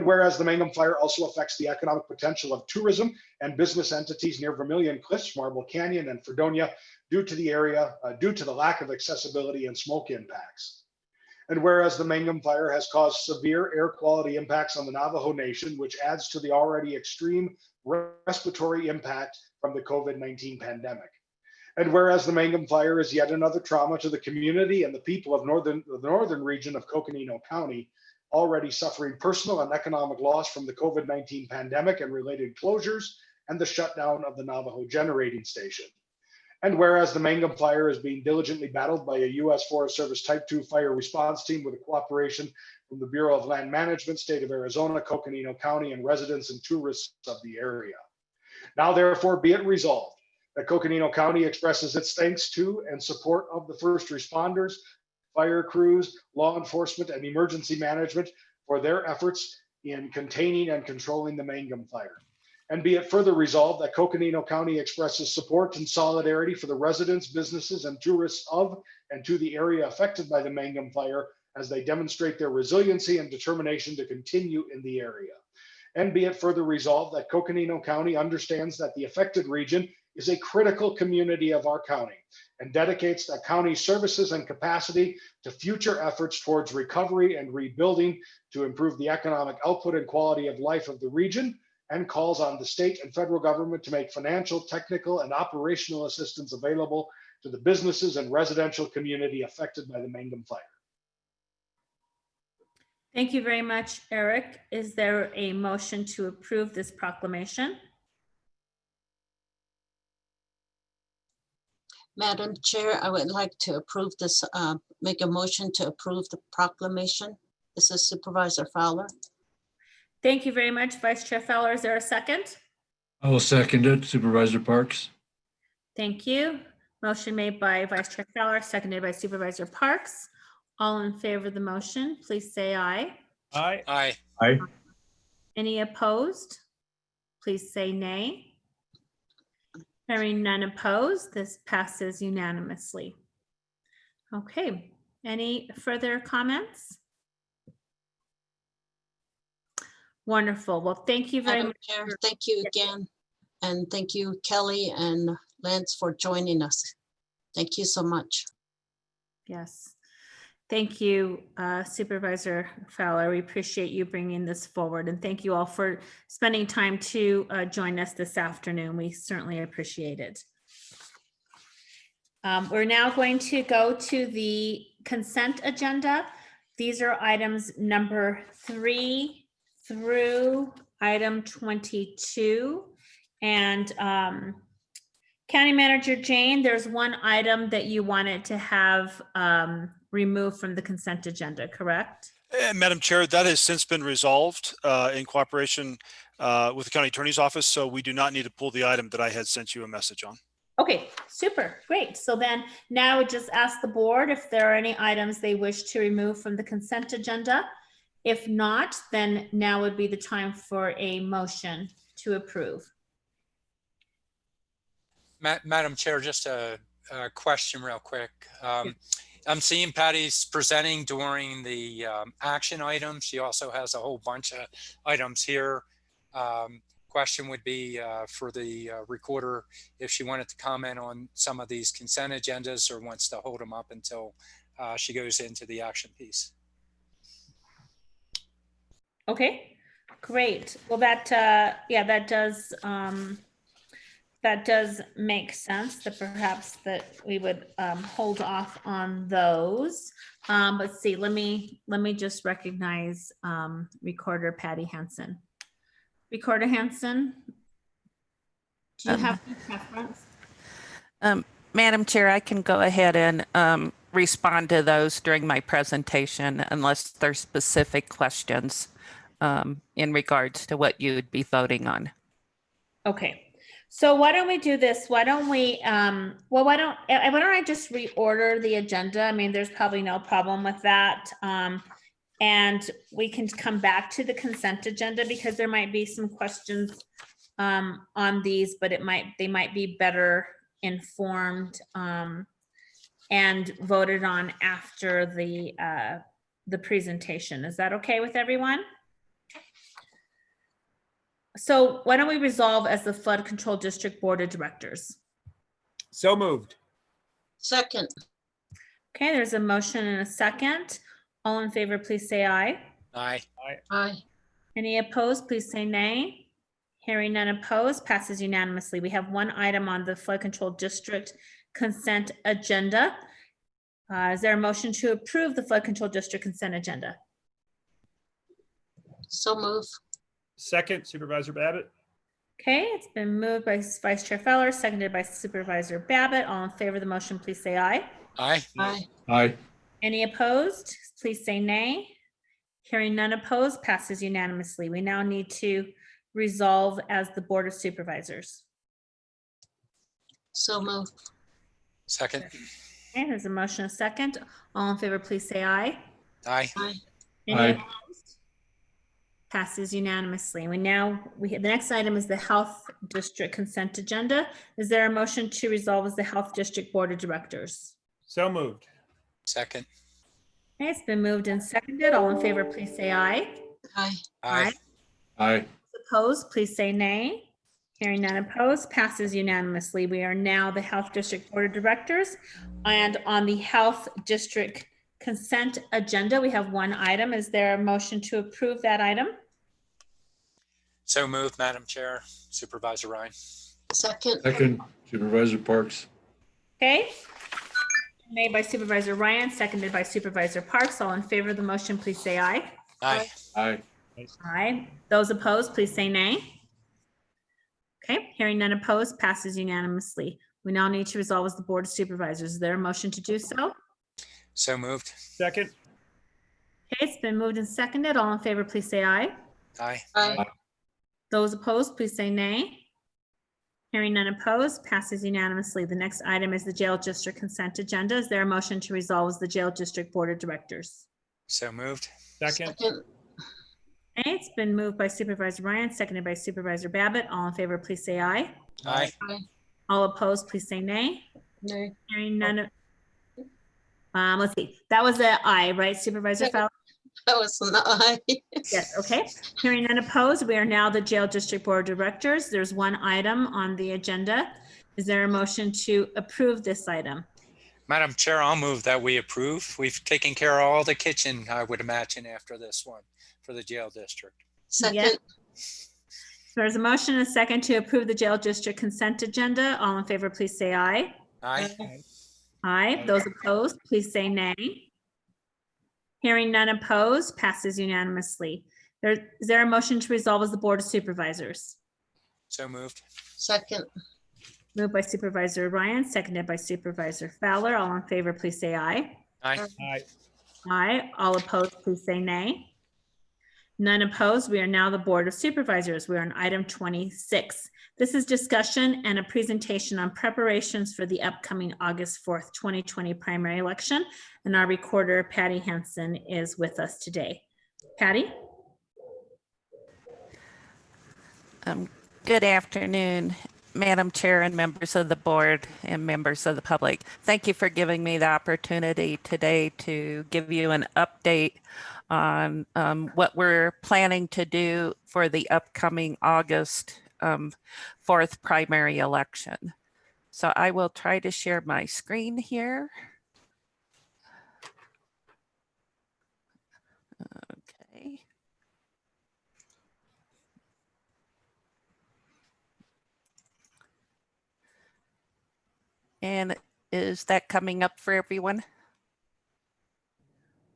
whereas the Mangum Fire also affects the economic potential of tourism and business entities near Vermilion Cliffs, Marble Canyon, and Fredonia due to the lack of accessibility and smoke impacts. And whereas the Mangum Fire has caused severe air quality impacts on the Navajo Nation, which adds to the already extreme respiratory impact from the COVID-19 pandemic. And whereas the Mangum Fire is yet another trauma to the community and the people of the northern region of Coconino County, already suffering personal and economic loss from the COVID-19 pandemic and related closures and the shutdown of the Navajo generating station. And whereas the Mangum Fire is being diligently battled by a U.S. Forest Service Type 2 fire response team with a cooperation from the Bureau of Land Management, State of Arizona, Coconino County, and residents and tourists of the area. Now, therefore, be it resolved that Coconino County expresses its thanks to and support of the first responders, fire crews, law enforcement, and emergency management for their efforts in containing and controlling the Mangum Fire. And be it further resolved that Coconino County expresses support and solidarity for the residents, businesses, and tourists of and to the area affected by the Mangum Fire as they demonstrate their resiliency and determination to continue in the area. And be it further resolved that Coconino County understands that the affected region is a critical community of our county and dedicates the county's services and capacity to future efforts towards recovery and rebuilding to improve the economic output and quality of life of the region, and calls on the state and federal government to make financial, technical, and operational assistance available to the businesses and residential community affected by the Mangum Fire.
Thank you very much, Eric. Is there a motion to approve this proclamation?
Madam Chair, I would like to approve this, make a motion to approve the proclamation. This is Supervisor Fowler.
Thank you very much, Vice Chair Fowler. Is there a second?
I will second it, Supervisor Parks.
Thank you. Motion made by Vice Chair Fowler, seconded by Supervisor Parks. All in favor of the motion, please say aye.
Aye.
Aye.
Aye.
Any opposed? Please say nay. Hearing none opposed, this passes unanimously. Okay, any further comments? Wonderful. Well, thank you very
Madam
much.
Chair, thank you again. And thank you, Kelly and Lance, for joining us. Thank you so much.
Yes. Thank you, Supervisor Fowler. We appreciate you bringing this forward. And thank you all for spending time to join us this afternoon. We certainly appreciate it. We're now going to go to the consent agenda. These are items number 3 through item 22. And County Manager Jane, there's one item that you wanted to have removed from the consent agenda, correct?
Madam Chair, that has since been resolved in cooperation with the County Attorney's Office, so we do not need to pull the item that I had sent you a message on.
Okay, super, great. So then now I would just ask the board if there are any items they wish to remove from the consent agenda. If not, then now would be the time for a motion to approve.
Madam Chair, just a question real quick. I'm seeing Patty's presenting during the action item. She also has a whole bunch of items here. Question would be for the recorder if she wanted to comment on some of these consent agendas or wants to hold them up until she goes into the action piece.
Okay, great. Well, that yeah, that does make sense that perhaps that we would hold off on those. Let's see, let me just recognize Recorder Patty Hansen. Recorder Hansen, do you have a preference?
Madam Chair, I can go ahead and respond to those during my presentation unless there's specific questions in regards to what you would be voting on.
Okay. So why don't we do this? Why don't we, well, why don't I just reorder the agenda? I mean, there's probably no problem with that. And we can come back to the consent agenda because there might be some questions on these, but they might be better informed and voted on after the presentation. Is that okay with everyone? So why don't we resolve as the Flood Control District Board of Directors?
So moved.
Second,
Okay, there's a motion and a second. All in favor, please say aye.
Aye.
aye.
Any opposed, please say nay. Hearing none opposed, passes unanimously. We have one item on the Flood Control District consent agenda. Is there a motion to approve the Flood Control District consent agenda?
So move.
Second, Supervisor Babbitt.
Okay, it's been moved by Vice Chair Feller, seconded by Supervisor Babbitt. All in favor of the motion, please say aye.
Aye.
Aye.
Aye.
Any opposed, please say nay. Hearing none opposed, passes unanimously. We now need to resolve as the Board of Supervisors.
So move.
Second.
Okay, there's a motion, a second. All in favor, please say aye.
Aye.
Aye.
Any
Aye.
opposed? Passes unanimously. The next item is the Health District consent agenda. Is there a motion to resolve as the Health District Board of Directors?
So moved.
Second.
Okay, it's been moved and seconded. All in favor, please say aye.
Aye.
Aye.
Aye.
Opposed, please say nay. Hearing none opposed, passes unanimously. We are now the Health District Board of Directors. And on the Health District consent agenda, we have one item. Is there a motion to approve that item?
So moved, Madam Chair. Supervisor Ryan.
Second,
Second, Supervisor Parks.
Okay. Made by Supervisor Ryan, seconded by Supervisor Parks. All in favor of the motion, please say aye.
Aye.
Aye.
Aye. Those opposed, please say nay. Okay, hearing none opposed, passes unanimously. We now need to resolve as the Board of Supervisors. Is there a motion to do so?
So moved.
Second.
Okay, it's been moved and seconded. All in favor, please say aye.
Aye.
aye.
Those opposed, please say nay. Hearing none opposed, passes unanimously. The next item is the Jail District consent agenda. Is there a motion to resolve as the Jail District Board of Directors?
So moved.
Second.
Second,
Okay, it's been moved by Supervisor Ryan, seconded by Supervisor Babbitt. All in favor, please say aye.
Aye.
aye.
All opposed, please say nay.
Nay.
Hearing none. Let's see, that was an aye, right, Supervisor Fowler?
That was an aye.
Yes, okay. Hearing none opposed, we are now the Jail District Board of Directors. There's one item on the agenda. Is there a motion to approve this item?
Madam Chair, I'll move that we approve. We've taken care of all the kitchen, I would imagine, after this one for the jail district.
Second,
There's a motion and a second to approve the Jail District consent agenda. All in favor, please say aye.
Aye.
Aye. Those opposed, please say nay. Hearing none opposed, passes unanimously. Is there a motion to resolve as the Board of Supervisors?
So moved.
second,
Moved by Supervisor Ryan, seconded by Supervisor Fowler. All in favor, please say aye.
Aye.
Aye.
Aye. All opposed, please say nay. None opposed. We are now the Board of Supervisors. We are on item 26. This is discussion and a presentation on preparations for the upcoming August 4th, 2020 primary election. And our recorder, Patty Henson, is with us today. Patty?
Good afternoon, Madam Chair and members of the board and members of the public. Thank you for giving me the opportunity today to give you an update on what we're planning to do for the upcoming August 4th primary election. So I will try to share my screen here. Okay. And is that coming up for everyone?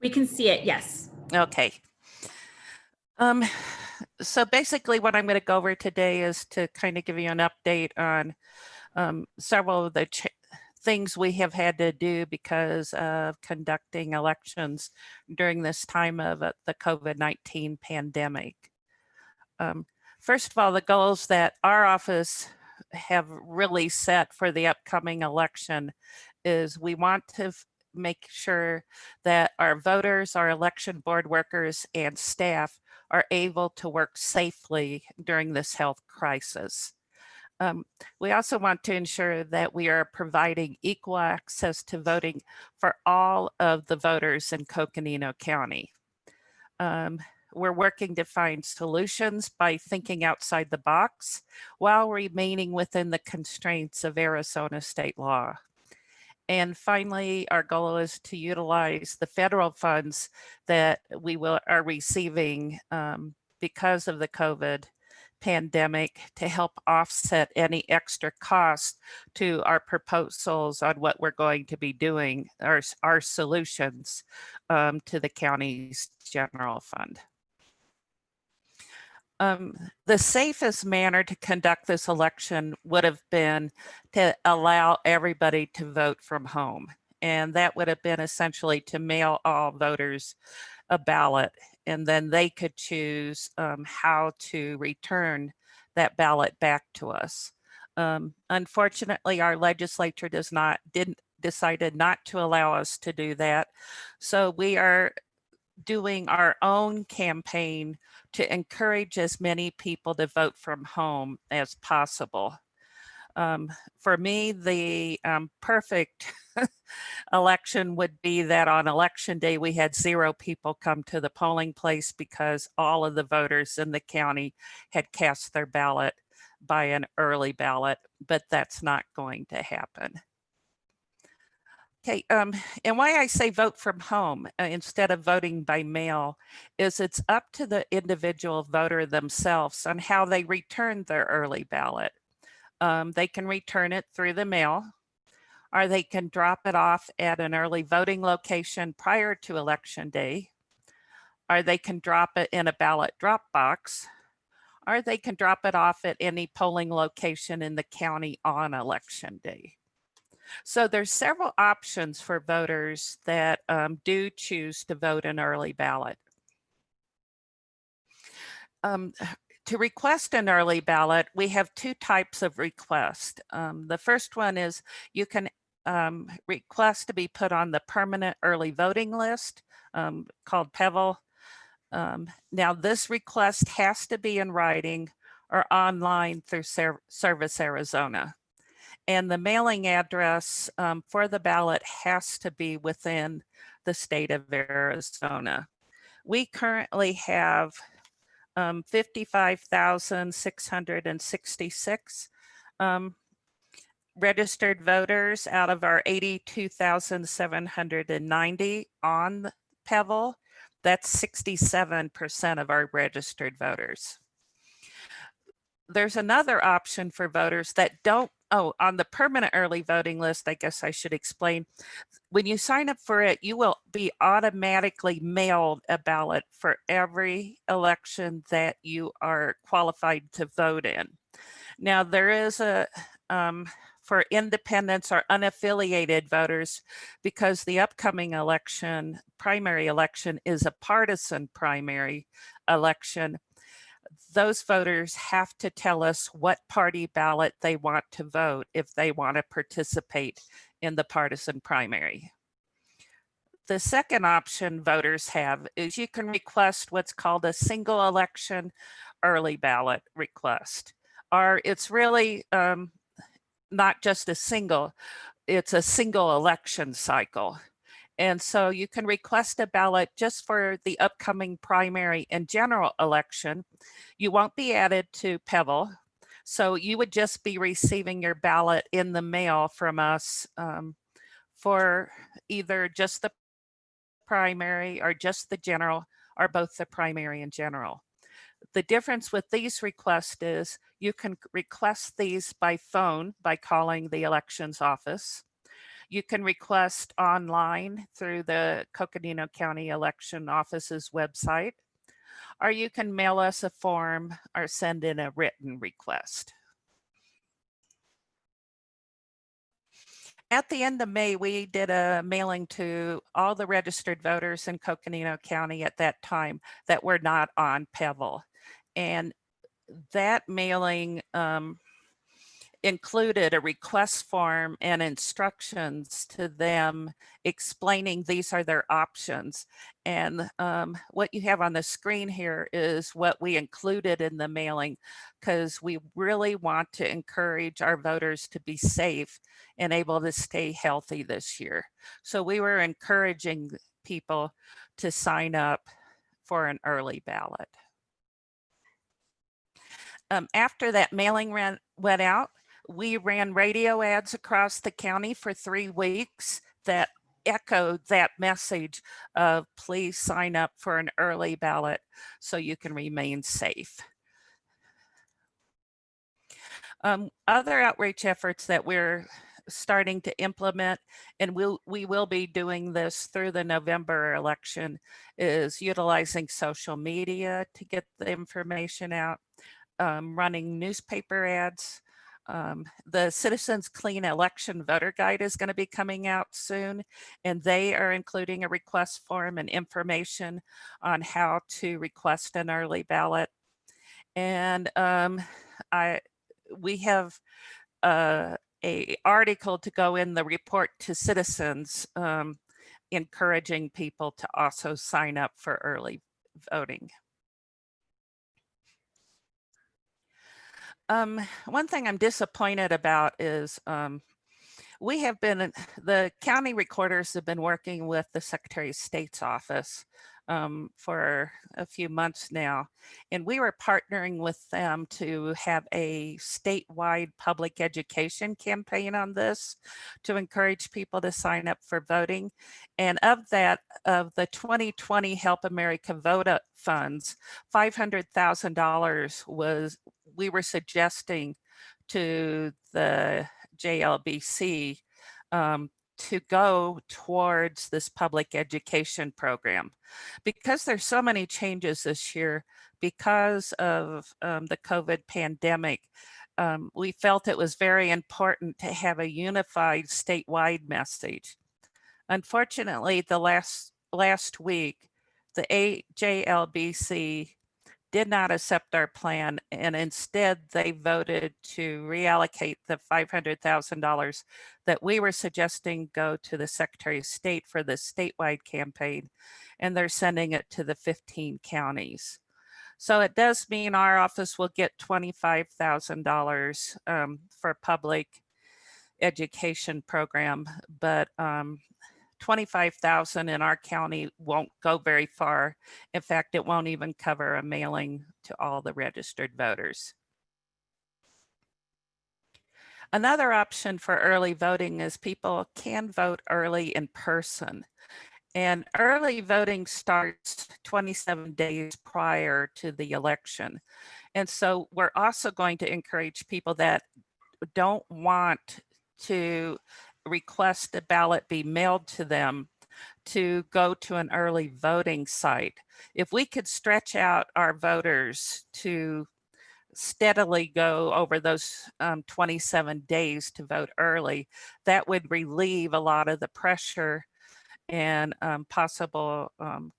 We can see it, yes.
Okay. So basically what I'm going to go over today is to kind of give you an update on several of the things we have had to do because of conducting elections during this time of the COVID-19 pandemic. First of all, the goals that our office have really set for the upcoming election is we want to make sure that our voters, our election board workers, and staff are able to work safely during this health crisis. We also want to ensure that we are providing equal access to voting for all of the voters in Coconino County. we're working to find solutions by thinking outside the box while remaining within the constraints of Arizona state law. And finally, our goal is to utilize the federal funds that we are receiving because of the COVID pandemic to help offset any extra cost to our proposals on what we're going to be doing, our solutions to the county's general fund. The safest manner to conduct this election would have been to allow everybody to vote from home. And that would have been essentially to mail all voters a ballot, and then they could choose how to return that ballot back to us. Unfortunately, our legislature decided not to allow us to do that. So we are doing our own campaign to encourage as many people to vote from home as possible. For me, the perfect election would be that on election day, we had 0 people come to the polling place because all of the voters in the county had cast their ballot by an early ballot, but that's not going to happen. Okay, and why I say vote from home instead of voting by mail is it's up to the individual voter themselves on how they return their early ballot. They can return it through the mail, or they can drop it off at an early voting location prior to election day, or they can drop it in a ballot drop box, or they can drop it off at any polling location in the county on election day. So there's several options for voters that do choose to vote an early ballot. To request an early ballot, we have 2 types of request. The first one is you can request to be put on the permanent early voting list called PEVL. Now this request has to be in writing or online through Service Arizona. And the mailing address for the ballot has to be within the state of Arizona. We currently have 55,666 registered voters out of our 82,790 on PEVL. That's 67% of our registered voters. There's another option for voters that don't, on the permanent early voting list, I guess I should explain. When you sign up for it, you will be automatically mailed a ballot for every election that you are qualified to vote in. Now there is a, for independents or unaffiliated voters, because the upcoming election, primary election, is a partisan primary election, those voters have to tell us what party ballot they want to vote if they want to participate in the partisan primary. The second option voters have is you can request what's called a single election early ballot request, or it's really not just a single, it's a single election cycle. And so you can request a ballot just for the upcoming primary and general election. You won't be added to PEVL. So you would just be receiving your ballot in the mail from us for either just the primary or just the general, or both the primary and general. The difference with these requests is you can request these by phone by calling the elections office. You can request online through the Coconino County Election Office's website, or you can mail us a form or send in a written request. At the end of May, we did a mailing to all the registered voters in Coconino County at that time that were not on PEVL. And that mailing included a request form and instructions to them explaining these are their options. And what you have on the screen here is what we included in the mailing, because we really want to encourage our voters to be safe and able to stay healthy this year. So we were encouraging people to sign up for an early ballot. After that mailing went out, we ran radio ads across the county for 3 weeks that echoed that message of please sign up for an early ballot so you can remain safe. Other outreach efforts that we're starting to implement, and we will be doing this through the November election, is utilizing social media to get the information out, running newspaper ads. The Citizens Clean Election Voter Guide is going to be coming out soon, and they are including a request form and information on how to request an early ballot. And we have a article to go in the report to citizens, encouraging people to also sign up for early voting. One thing I'm disappointed about is the county recorders have been working with the Secretary of State's office for a few months now, and we were partnering with them to have a statewide public education campaign on this to encourage people to sign up for voting. And of the 2020 Help America Vote funds, $500,000 we were suggesting to the JLBC to go towards this public education program. Because there's so many changes this year because of the COVID pandemic, we felt it was very important to have a unified statewide message. Unfortunately, the last week, the JLBC did not accept our plan, and instead they voted to reallocate the $500,000 that we were suggesting go to the Secretary of State for the statewide campaign, and they're sending it to the 15 counties. So it does mean our office will get $25,000 for public education program, but 25,000 in our county won't go very far. In fact, it won't even cover a mailing to all the registered voters. Another option for early voting is people can vote early in person. And early voting starts 27 days prior to the election. And so we're also going to encourage people that don't want to request a ballot be mailed to them to go to an early voting site. If we could stretch out our voters to steadily go over those 27 days to vote early, that would relieve a lot of the pressure and possible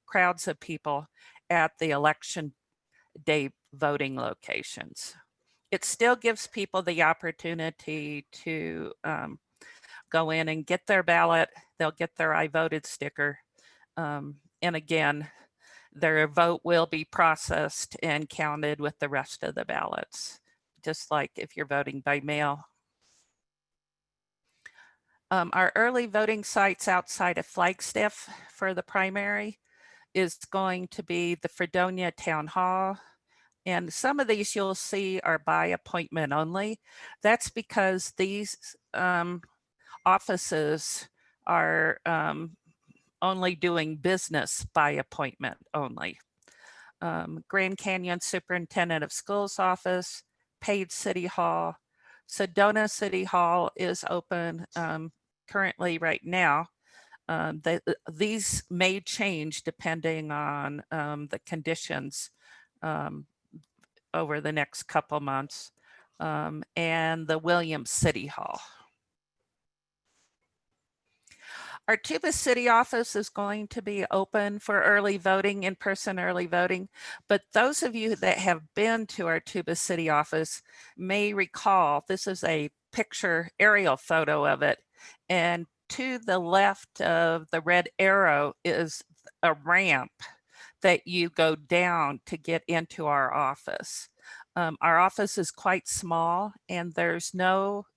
crowds of people at the election day voting locations. It still gives people the opportunity to go in and get their ballot. They'll get their I voted sticker. And again, their vote will be processed and counted with the rest of the ballots, just like if you're voting by mail. Our early voting sites outside of Flagstaff for the primary is going to be the Fredonia Town Hall. And some of these you'll see are by appointment only. That's because these offices are only doing business by appointment only. Grand Canyon Superintendent of Schools office, Page City Hall, Sedona City Hall is open currently right now. These may change depending on the conditions over the next couple months, and the Williams City Hall. Our Tuba City office is going to be open for early voting, in-person early voting, but those of you that have been to our Tuba City office may recall, this is a picture aerial photo of it, and to the left of the red arrow is a ramp that you go down to get into our office. Our office is quite small, and there's no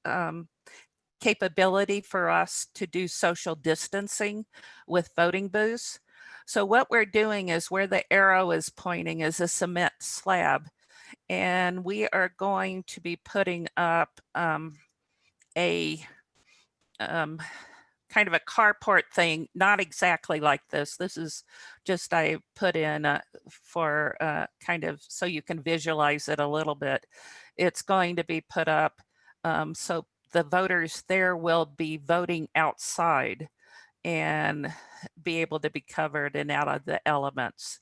capability for us to do social distancing with voting booths. So what we're doing is where the arrow is pointing is a cement slab. And we are going to be putting up a kind of a carport thing, not exactly like this. This is just I put in for kind of so you can visualize it a little bit. It's going to be put up so the voters there will be voting outside and be able to be covered and out of the elements.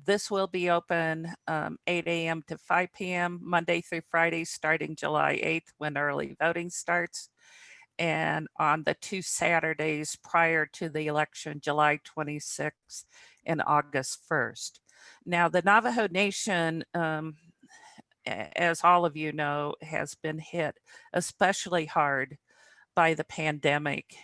This will be open 8 a.m. to 5 p.m. Monday through Friday, starting July 8th when early voting starts, and on the 2 Saturdays prior to the election, July 26th and August 1st. Now, the Navajo Nation, as all of you know, has been hit especially hard by the pandemic.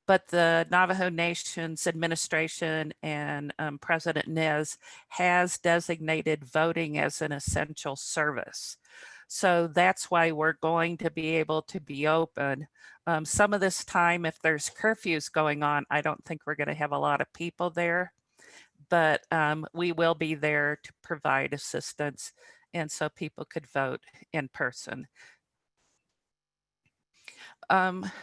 But the Navajo Nation's administration and President Nez has designated voting as an essential service. So that's why we're going to be able to be open. Some of this time, if there's curfews going on, I don't think we're going to have a lot of people there, but we will be there to provide assistance, and so people could vote in person.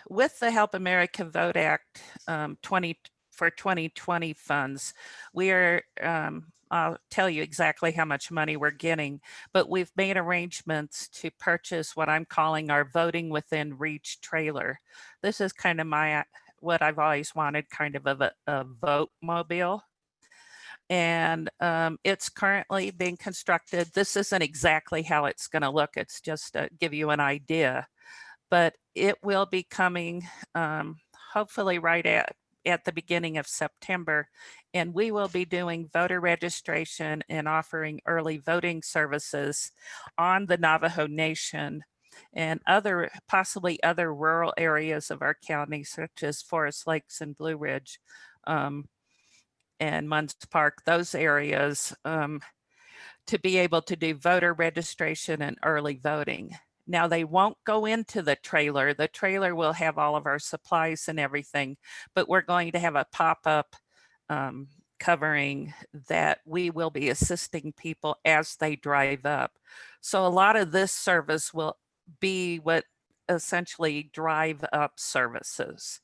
With the Help America Vote Act for 2020 funds, we are, I'll tell you exactly how much money we're getting, but we've made arrangements to purchase what I'm calling our Voting Within Reach trailer. This is kind of what I've always wanted, kind of a vote mobile. And it's currently being constructed. This isn't exactly how it's going to look. It's just to give you an idea. But it will be coming hopefully right at the beginning of September, and we will be doing voter registration and offering early voting services on the Navajo Nation and possibly other rural areas of our county, such as Forest Lakes and Blue Ridge and Munns Park, those areas, to be able to do voter registration and early voting. Now, they won't go into the trailer. The trailer will have all of our supplies and everything, but we're going to have a pop-up covering that we will be assisting people as they drive up. So a lot of this service will be what essentially drive up services.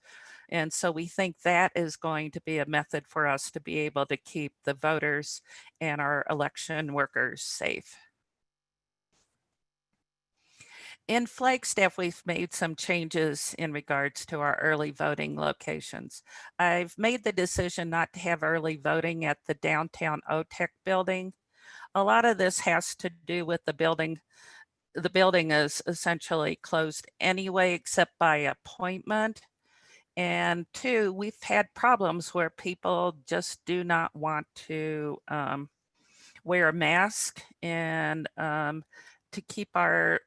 And so we think that is going to be a method for us to be able to keep the voters and our election workers safe. In Flagstaff, we've made some changes in regards to our early voting locations. I've made the decision not to have early voting at the downtown OTEC building. A lot of this has to do with the building. The building is essentially closed anyway, except by appointment. And 2, we've had problems where people just do not want to wear a mask, and to keep our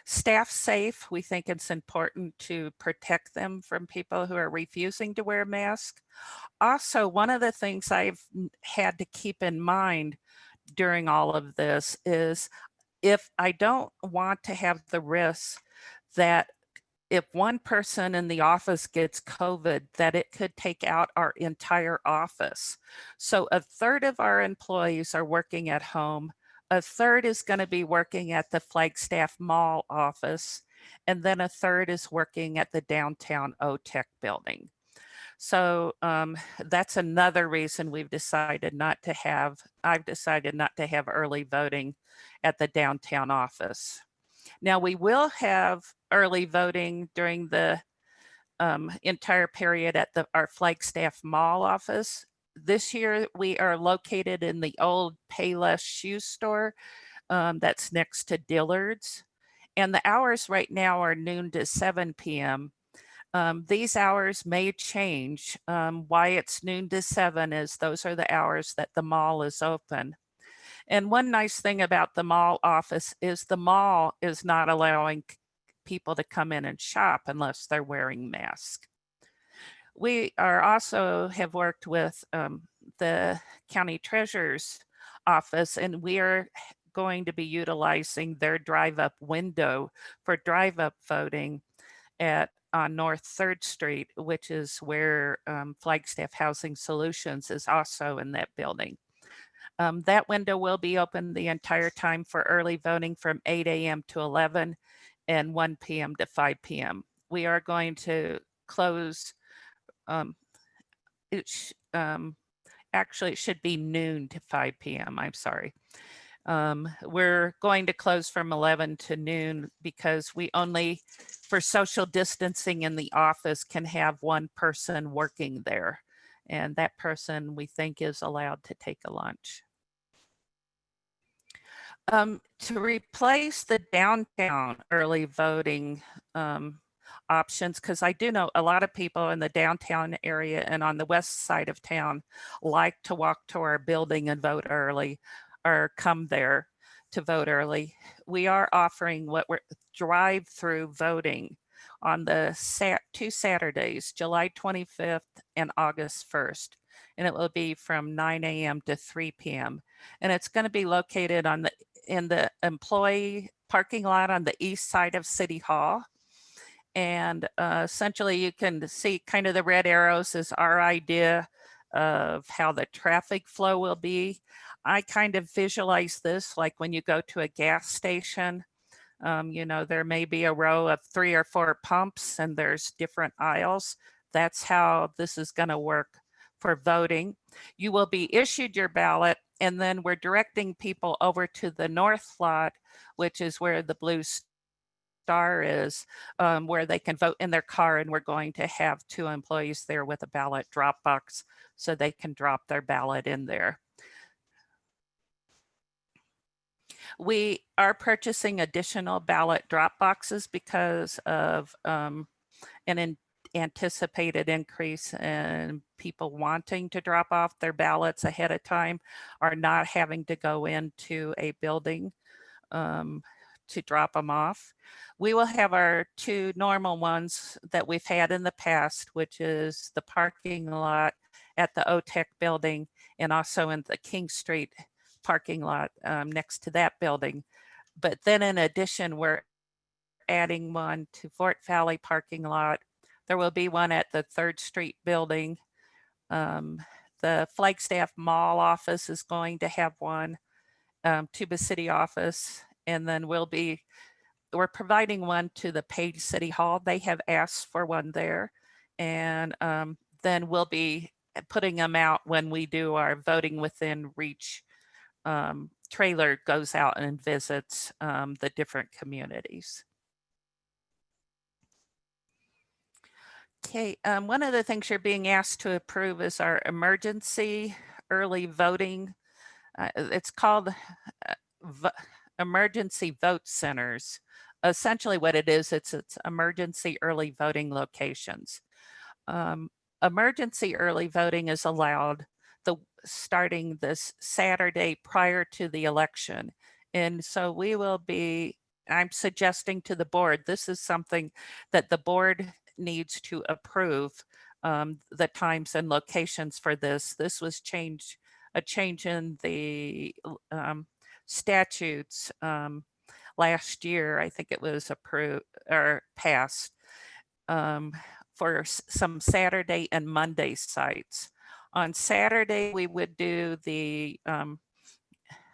staff safe, we think it's important to protect them from people who are refusing to wear masks. Also, one of the things I've had to keep in mind during all of this is if I don't want to have the risk that if one person in the office gets COVID, that it could take out our entire office. So 1/3 of our employees are working at home. 1/3 is going to be working at the Flagstaff Mall office, and then 1/3 is working at the downtown OTEC building. So that's another reason I've decided not to have early voting at the downtown office. Now, we will have early voting during the entire period at our Flagstaff Mall office. This year, we are located in the old Payless shoe store that's next to Dillard's. And the hours right now are noon to 7 p.m. These hours may change. Why it's noon to 7 is those are the hours that the mall is open. And one nice thing about the mall office is the mall is not allowing people to come in and shop unless they're wearing masks. We are also have worked with the county treasurer's office, and we are going to be utilizing their drive-up window for drive-up voting at on North 3rd Street, which is where Flagstaff Housing Solutions is also in that building. That window will be open the entire time for early voting from 8 a.m. to 11 and 1 p.m. to 5 p.m. We are going to close, actually it should be noon to 5 p.m. I'm sorry. We're going to close from 11 to noon because we only, for social distancing in the office, can have one person working there. And that person we think is allowed to take a lunch. To replace the downtown early voting options, because I do know a lot of people in the downtown area and on the west side of town like to walk to our building and vote early or come there to vote early. We are offering what we're drive-through voting on the 2 Saturdays, July 25th and August 1st. And it will be from 9 a.m. to 3 p.m. And it's going to be located in the employee parking lot on the east side of City Hall. And essentially you can see kind of the red arrows is our idea of how the traffic flow will be. I kind of visualize this like when you go to a gas station, you know, there may be a row of 3 or 4 pumps and there's different aisles. That's how this is going to work for voting. You will be issued your ballot, and then we're directing people over to the north lot, which is where the blue star is, where they can vote in their car, and we're going to have 2 employees there with a ballot drop box so they can drop their ballot in there. We are purchasing additional ballot drop boxes because of an anticipated increase in people wanting to drop off their ballots ahead of time or not having to go into a building to drop them off. We will have our 2 normal ones that we've had in the past, which is the parking lot at the OTEC building and also in the King Street parking lot next to that building. But then in addition, we're adding one to Fort Valley parking lot. There will be one at the 3rd Street building. The Flagstaff Mall office is going to have one, Tuba City office, and then we're providing one to the Page City Hall. They have asked for one there, and then we'll be putting them out when we do our voting within reach trailer goes out and visits the different communities. Okay, one of the things you're being asked to approve is our emergency early voting. It's called emergency vote centers. Essentially what it is, it's emergency early voting locations. Emergency early voting is allowed starting this Saturday prior to the election. And so we will be, I'm suggesting to the board, this is something that the board needs to approve the times and locations for this. This was a change in the statutes last year. I think it was approved or passed for some Saturday and Monday sites. On Saturday, we would do the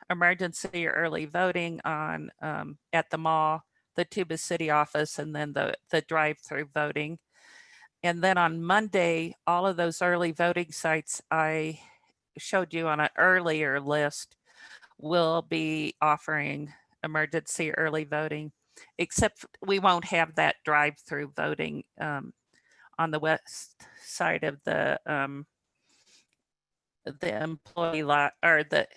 emergency early voting on at the mall, the Tuba City office, and then the drive-through voting. And then on Monday, all of those early voting sites I showed you on an earlier list will be offering emergency early voting, except we won't have that drive-through voting on the west side of the employee lot, or the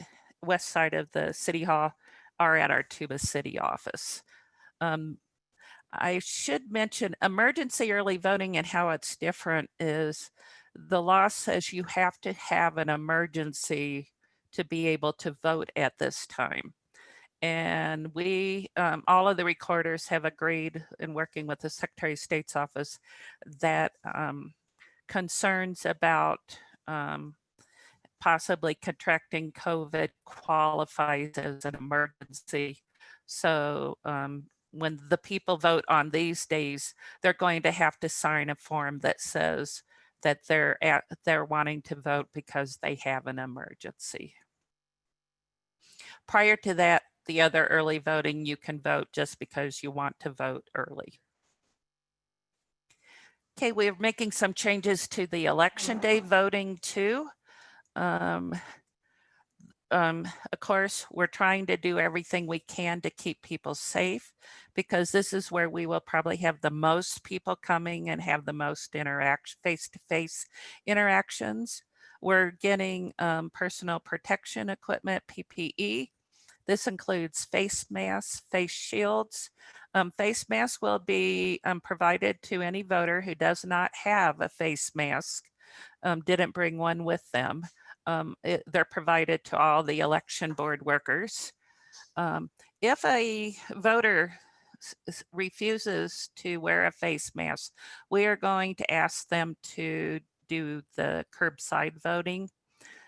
west side of the city hall, are at our Tuba City office. I should mention emergency early voting and how it's different is the law says you have to have an emergency to be able to vote at this time. And we, all of the recorders have agreed in working with the Secretary of State's office that concerns about possibly contracting COVID qualifies as an emergency. So when the people vote on these days, they're going to have to sign a form that says that they're wanting to vote because they have an emergency. Prior to that, the other early voting, you can vote just because you want to vote early. Okay, we're making some changes to the election day voting too. Of course, we're trying to do everything we can to keep people safe, because this is where we will probably have the most people coming and have the most face-to-face interactions. We're getting personal protection equipment, PPE. This includes face masks, face shields. Face masks will be provided to any voter who does not have a face mask, didn't bring one with them. They're provided to all the election board workers. If a voter refuses to wear a face mask, we are going to ask them to do the curbside voting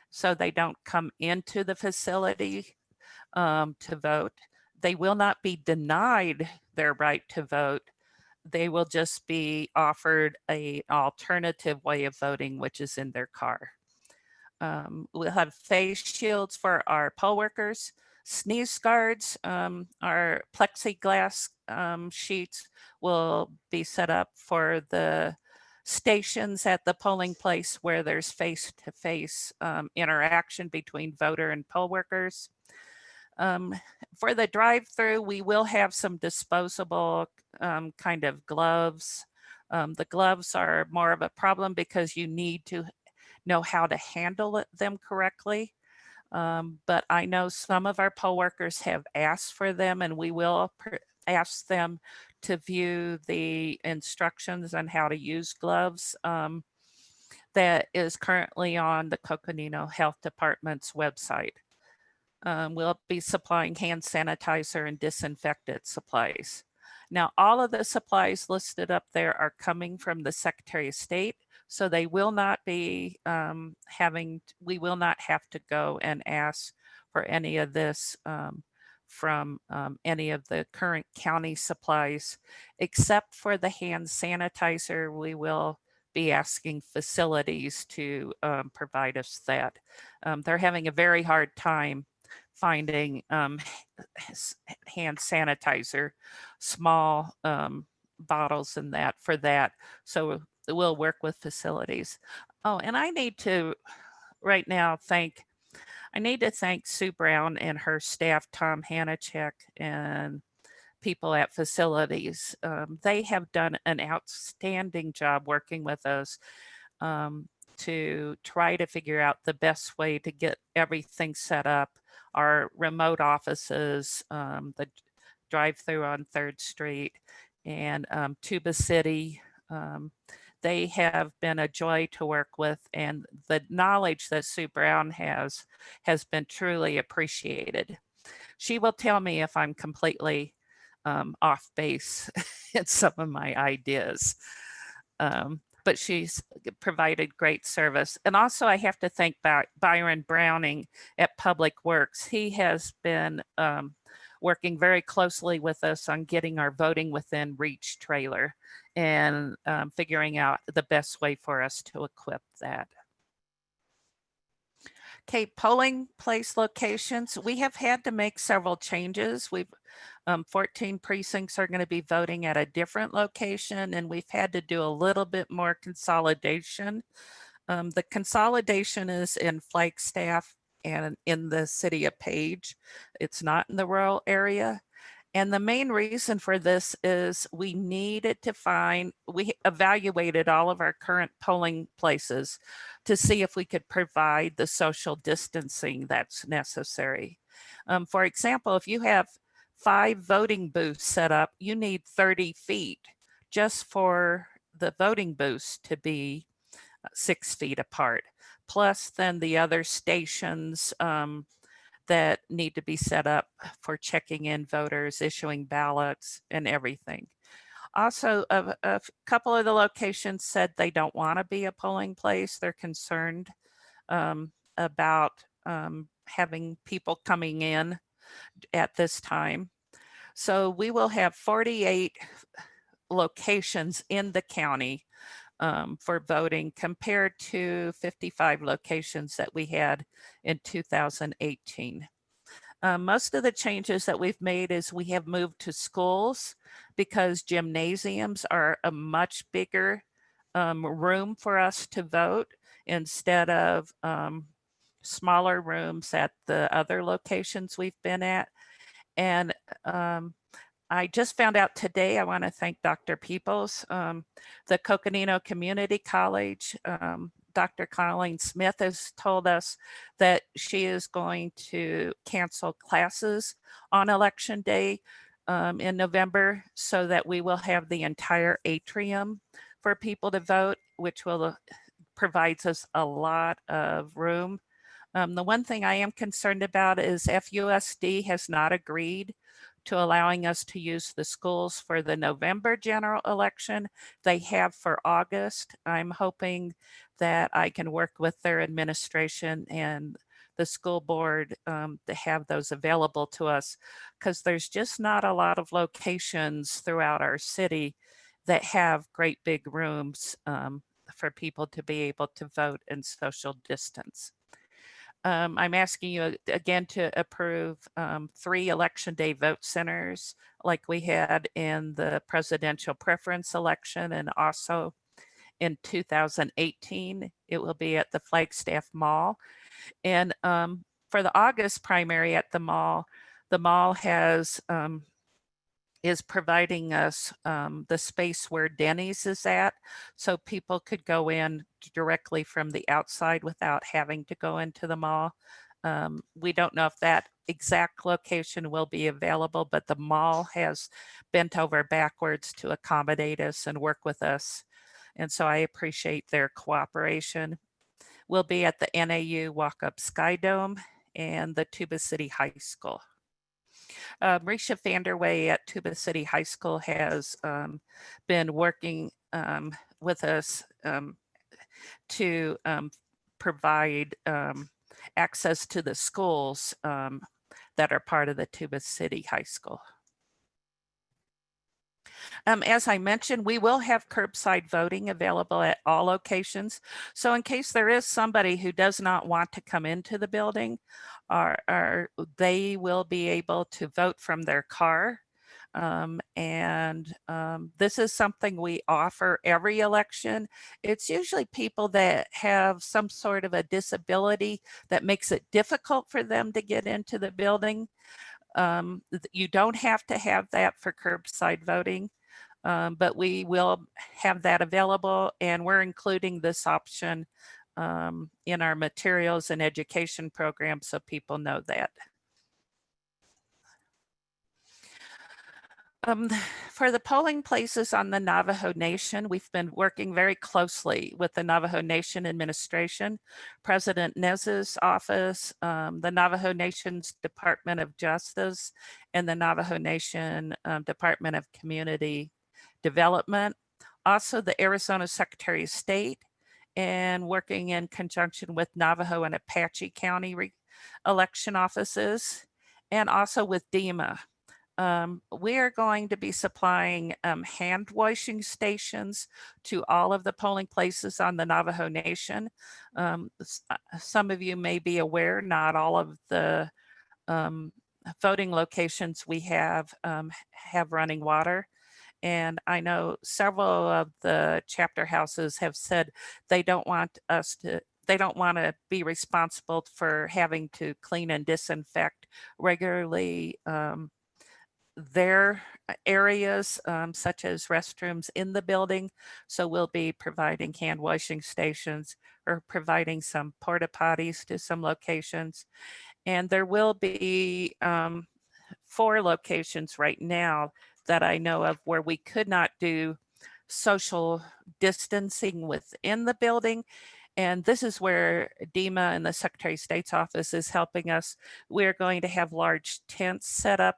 so they don't come into the facility to vote. They will not be denied their right to vote. They will just be offered an alternative way of voting, which is in their car. We'll have face shields for our poll workers, sneeze guards, our plexiglass sheets will be set up for the stations at the polling place where there's face-to-face interaction between voter and poll workers. For the drive-through, we will have some disposable kind of gloves. The gloves are more of a problem because you need to know how to handle them correctly. But I know some of our poll workers have asked for them, and we will ask them to view the instructions on how to use gloves that is currently on the Coconino Health Department's website. We'll be supplying hand sanitizer and disinfectant supplies. Now, all of the supplies listed up there are coming from the Secretary of State, so they will not be we will not have to go and ask for any of this from any of the current county supplies, except for the hand sanitizer. We will be asking facilities to provide us that. They're having a very hard time finding hand sanitizer, small bottles and that for that. So we'll work with facilities. Oh, and I need to right now thank Sue Brown and her staff, Tom Hanachek, and people at facilities. They have done an outstanding job working with us to try to figure out the best way to get everything set up. Our remote offices, the drive-through on 3rd Street, and Tuba City. They have been a joy to work with, and the knowledge that Sue Brown has been truly appreciated. She will tell me if I'm completely off base in some of my ideas. But she's provided great service. And also I have to thank Byron Browning at Public Works. He has been working very closely with us on getting our voting within reach trailer and figuring out the best way for us to equip that. Okay, polling place locations. We have had to make several changes. 14 precincts are going to be voting at a different location, and we've had to do a little bit more consolidation. The consolidation is in Flagstaff and in the city of Page. It's not in the rural area. And the main reason for this is we evaluated all of our current polling places to see if we could provide the social distancing that's necessary. For example, if you have 5 voting booths set up, you need 30 feet just for the voting booths to be 6 feet apart. Plus then the other stations that need to be set up for checking in voters, issuing ballots, and everything. Also, a couple of the locations said they don't want to be a polling place. They're concerned about having people coming in at this time. So we will have 48 locations in the county for voting compared to 55 locations that we had in 2018. Most of the changes that we've made is we have moved to schools because gymnasiums are a much bigger room for us to vote instead of smaller rooms at the other locations we've been at. And I just found out today, I want to thank Dr. Peoples, the Coconino Community College. Dr. Colleen Smith has told us that she is going to cancel classes on election day in November so that we will have the entire atrium for people to vote, which will provides us a lot of room. The one thing I am concerned about is FUSD has not agreed to allowing us to use the schools for the November general election. They have for August. I'm hoping that I can work with their administration and the school board to have those available to us, because there's just not a lot of locations throughout our city that have great big rooms for people to be able to vote and social distance. I'm asking you again to approve 3 election day vote centers like we had in the presidential preference election and also in 2018. It will be at the Flagstaff Mall. And for the August primary at the mall has is providing us the space where Denny's is at, so people could go in directly from the outside without having to go into the mall. We don't know if that exact location will be available, but the mall has bent over backwards to accommodate us and work with us. And so I appreciate their cooperation. We'll be at the NAU Walk-Up Sky Dome and the Tuba City High School. Risha Vanderway at Tuba City High School has been working with us to provide access to the schools that are part of the Tuba City High School. As I mentioned, we will have curbside voting available at all locations. So in case there is somebody who does not want to come into the building, they will be able to vote from their car. This is something we offer every election. It's usually people that have some sort of a disability that makes it difficult for them to get into the building. You don't have to have that for curbside voting. But we will have that available, and we're including this option in our materials and education program so people know that. For the polling places on the Navajo Nation, we've been working very closely with the Navajo Nation administration, President Nez's office, the Navajo Nation's Department of Justice, and the Navajo Nation Department of Community Development, also the Arizona Secretary of State, and working in conjunction with Navajo and Apache County election offices, and also with DEMA. We are going to be supplying hand washing stations to all of the polling places on the Navajo Nation. Some of you may be aware, not all of the voting locations we have running water. And I know several of the chapter houses have said they don't want to be responsible for having to clean and disinfect regularly their areas, such as restrooms in the building. So we'll be providing hand washing stations or providing some porta potties to some locations. And there will be 4 locations right now that I know of where we could not do social distancing within the building. And this is where DEMA and the Secretary of State's office is helping us. We're going to have large tents set up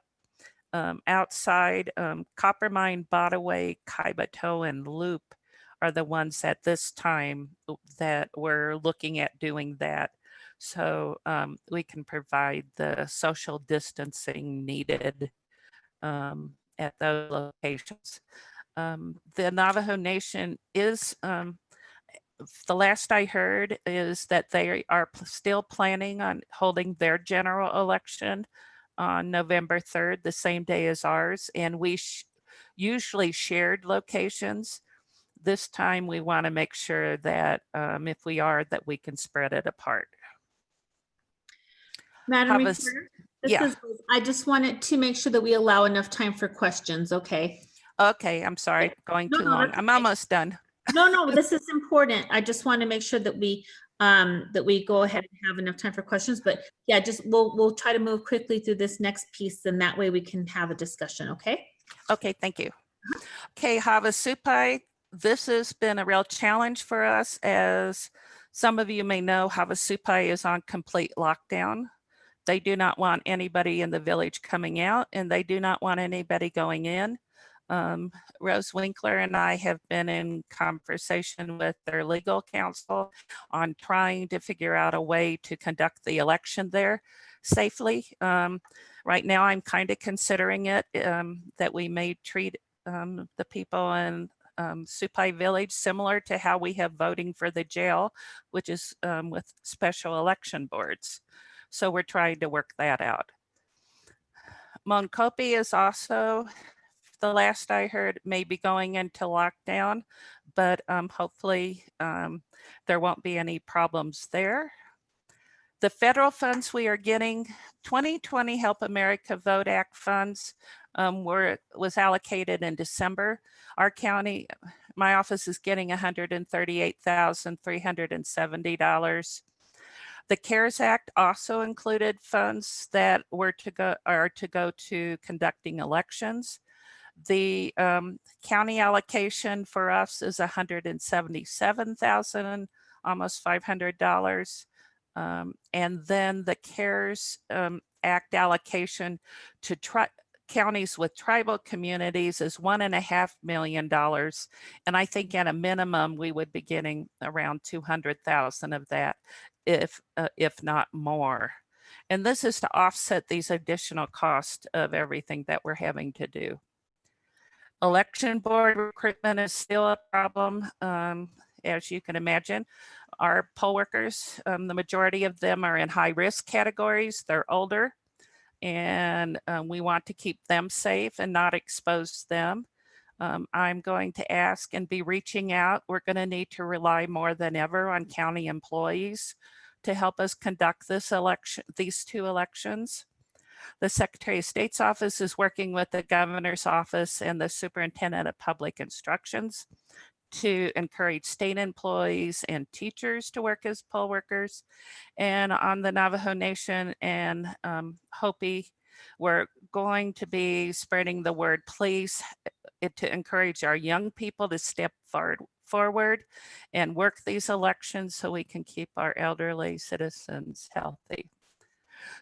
outside. Coppermine, Botaway, Kaibato, and Loop are the ones at this time that we're looking at doing that. So we can provide the social distancing needed at those locations. The Navajo Nation is, the last I heard is that they are still planning on holding their general election on November 3rd, the same day as ours. And we usually shared locations. This time we want to make sure that if we are, that we can spread it apart.
Madam
Have a
Recorder,
yeah.
I just wanted to make sure that we allow enough time for questions, okay?
Okay, I'm sorry, going
No,
too
no,
long.
that's
I'm
okay.
almost done.
No, this is important. I just want to make sure that we go ahead and have enough time for questions. But yeah, just we'll try to move quickly through this next piece, and that way we can have a discussion. Okay.
Okay, thank you. Okay, Havasupai, this has been a real challenge for us. As some of you may know, Havasupai is on complete lockdown. They do not want anybody in the village coming out, and they do not want anybody going in. Rose Winkler and I have been in conversation with their legal counsel on trying to figure out a way to conduct the election there safely. Right now, I'm kind of considering it that we may treat the people in Supai Village similar to how we have voting for the jail, which is with special election boards. So we're trying to work that out. Monkopi is also, the last I heard, maybe going into lockdown, but hopefully there won't be any problems there. The federal funds we are getting, 2020 Help America Vote Act funds was allocated in December. Our county, my office is getting $138,370. The CARES Act also included funds that are to go to conducting elections. The county allocation for us is $177,000, almost $500. And then the CARES Act allocation to counties with tribal communities is $1.5 million. And I think at a minimum, we would be getting around 200,000 of that, if not more. And this is to offset these additional costs of everything that we're having to do. Election board recruitment is still a problem, as you can imagine. Our poll workers, the majority of them are in high risk categories. They're older, and we want to keep them safe and not expose them. I'm going to ask and be reaching out. We're going to need to rely more than ever on county employees to help us conduct these two elections. The Secretary of State's office is working with the governor's office and the superintendent of public instructions to encourage state employees and teachers to work as poll workers. And on the Navajo Nation and Hopi, we're going to be spreading the word, please, to encourage our young people to step forward and work these elections so we can keep our elderly citizens healthy.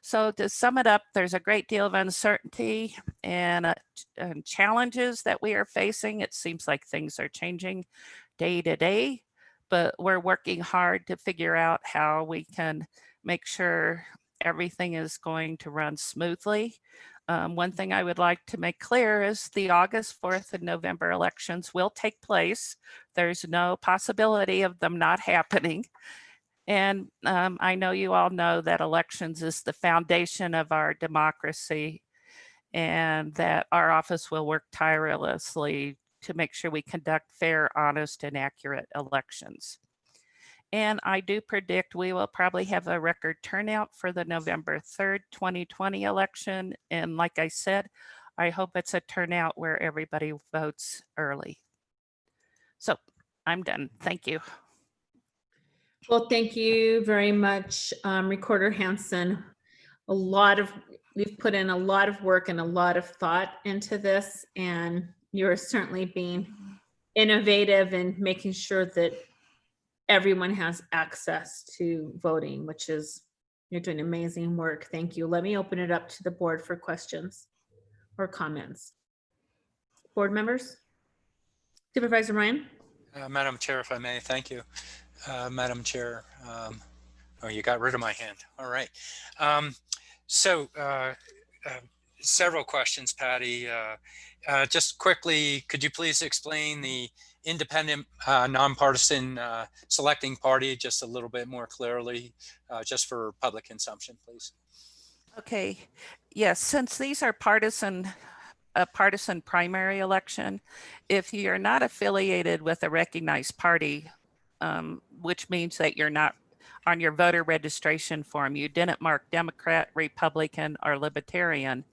So to sum it up, there's a great deal of uncertainty and challenges that we are facing. It seems like things are changing day to day, but we're working hard to figure out how we can make sure everything is going to run smoothly. One thing I would like to make clear is the August 4th and November elections will take place. There's no possibility of them not happening. And I know you all know that elections is the foundation of our democracy, and that our office will work tirelessly to make sure we conduct fair, honest, and accurate elections. And I do predict we will probably have a record turnout for the November 3rd, 2020 election. And like I said, I hope it's a turnout where everybody votes early. So I'm done. Thank you.
Well, thank you very much, Recorder Hanson. We've put in a lot of work and a lot of thought into this, and you're certainly being innovative and making sure that everyone has access to voting, you're doing amazing work. Thank you. Let me open it up to the board for questions or comments. Board members? Supervisor Ryan?
Madam Chair, if I may, thank you. Madam Chair, oh, you got rid of my hand. All right. Several questions, Patty. Just quickly, could you please explain the independent, nonpartisan selecting party just a little bit more clearly, just for public consumption, please?
Okay, yes, since these are a partisan primary election, if you're not affiliated with a recognized party, which means that you're not on your voter registration form, you didn't mark Democrat, Republican, or Libertarian,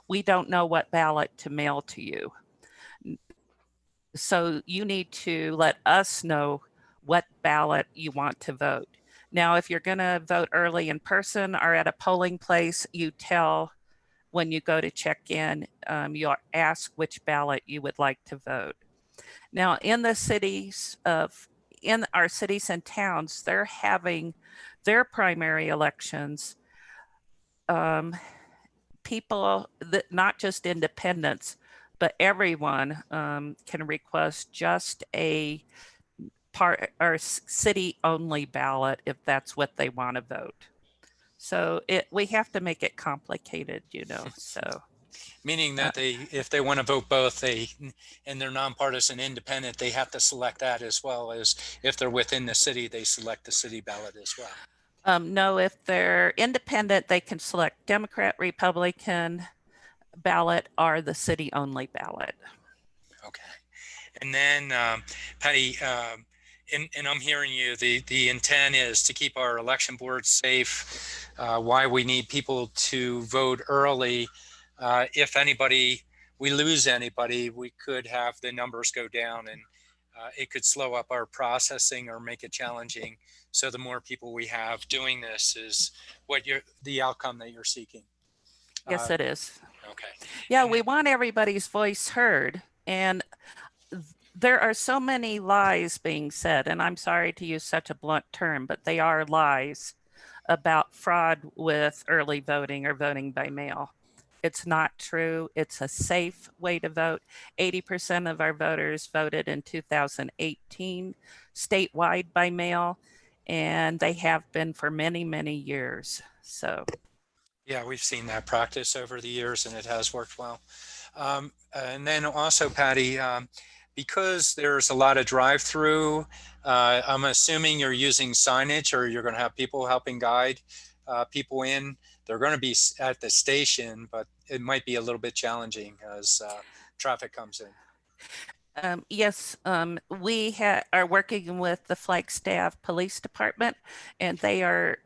we don't know what ballot to mail to you. So you need to let us know what ballot you want to vote. Now, if you're going to vote early in person or at a polling place, you tell when you go to check in, you'll ask which ballot you would like to vote. Now, in our cities and towns, they're having their primary elections. People that not just independents, but everyone can request just a part or city only ballot if that's what they want to vote. So we have to make it complicated, so.
Meaning that if they want to vote both, and they're nonpartisan independent, they have to select that, as well as if they're within the city, they select the city ballot as well.
No, if they're independent, they can select Democrat, Republican ballot or the city only ballot.
Okay. And then, Patty, and I'm hearing you, the intent is to keep our election board safe, why we need people to vote early. If we lose anybody, we could have the numbers go down, and it could slow up our processing or make it challenging. So the more people we have doing this is the outcome that you're seeking.
Yes, it is.
Okay.
Yeah, we want everybody's voice heard. And there are so many lies being said, and I'm sorry to use such a blunt term, but they are lies about fraud with early voting or voting by mail. It's not true. It's a safe way to vote. 80% of our voters voted in 2018 statewide by mail, and they have been for many, many years. So.
Yeah, we've seen that practice over the years, and it has worked well. And then also, Patty, because there's a lot of drive-through, I'm assuming you're using signage, or you're going to have people helping guide people in. They're going to be at the station, but it might be a little bit challenging as traffic comes in.
Yes, we are working with the Flagstaff Police Department, and we're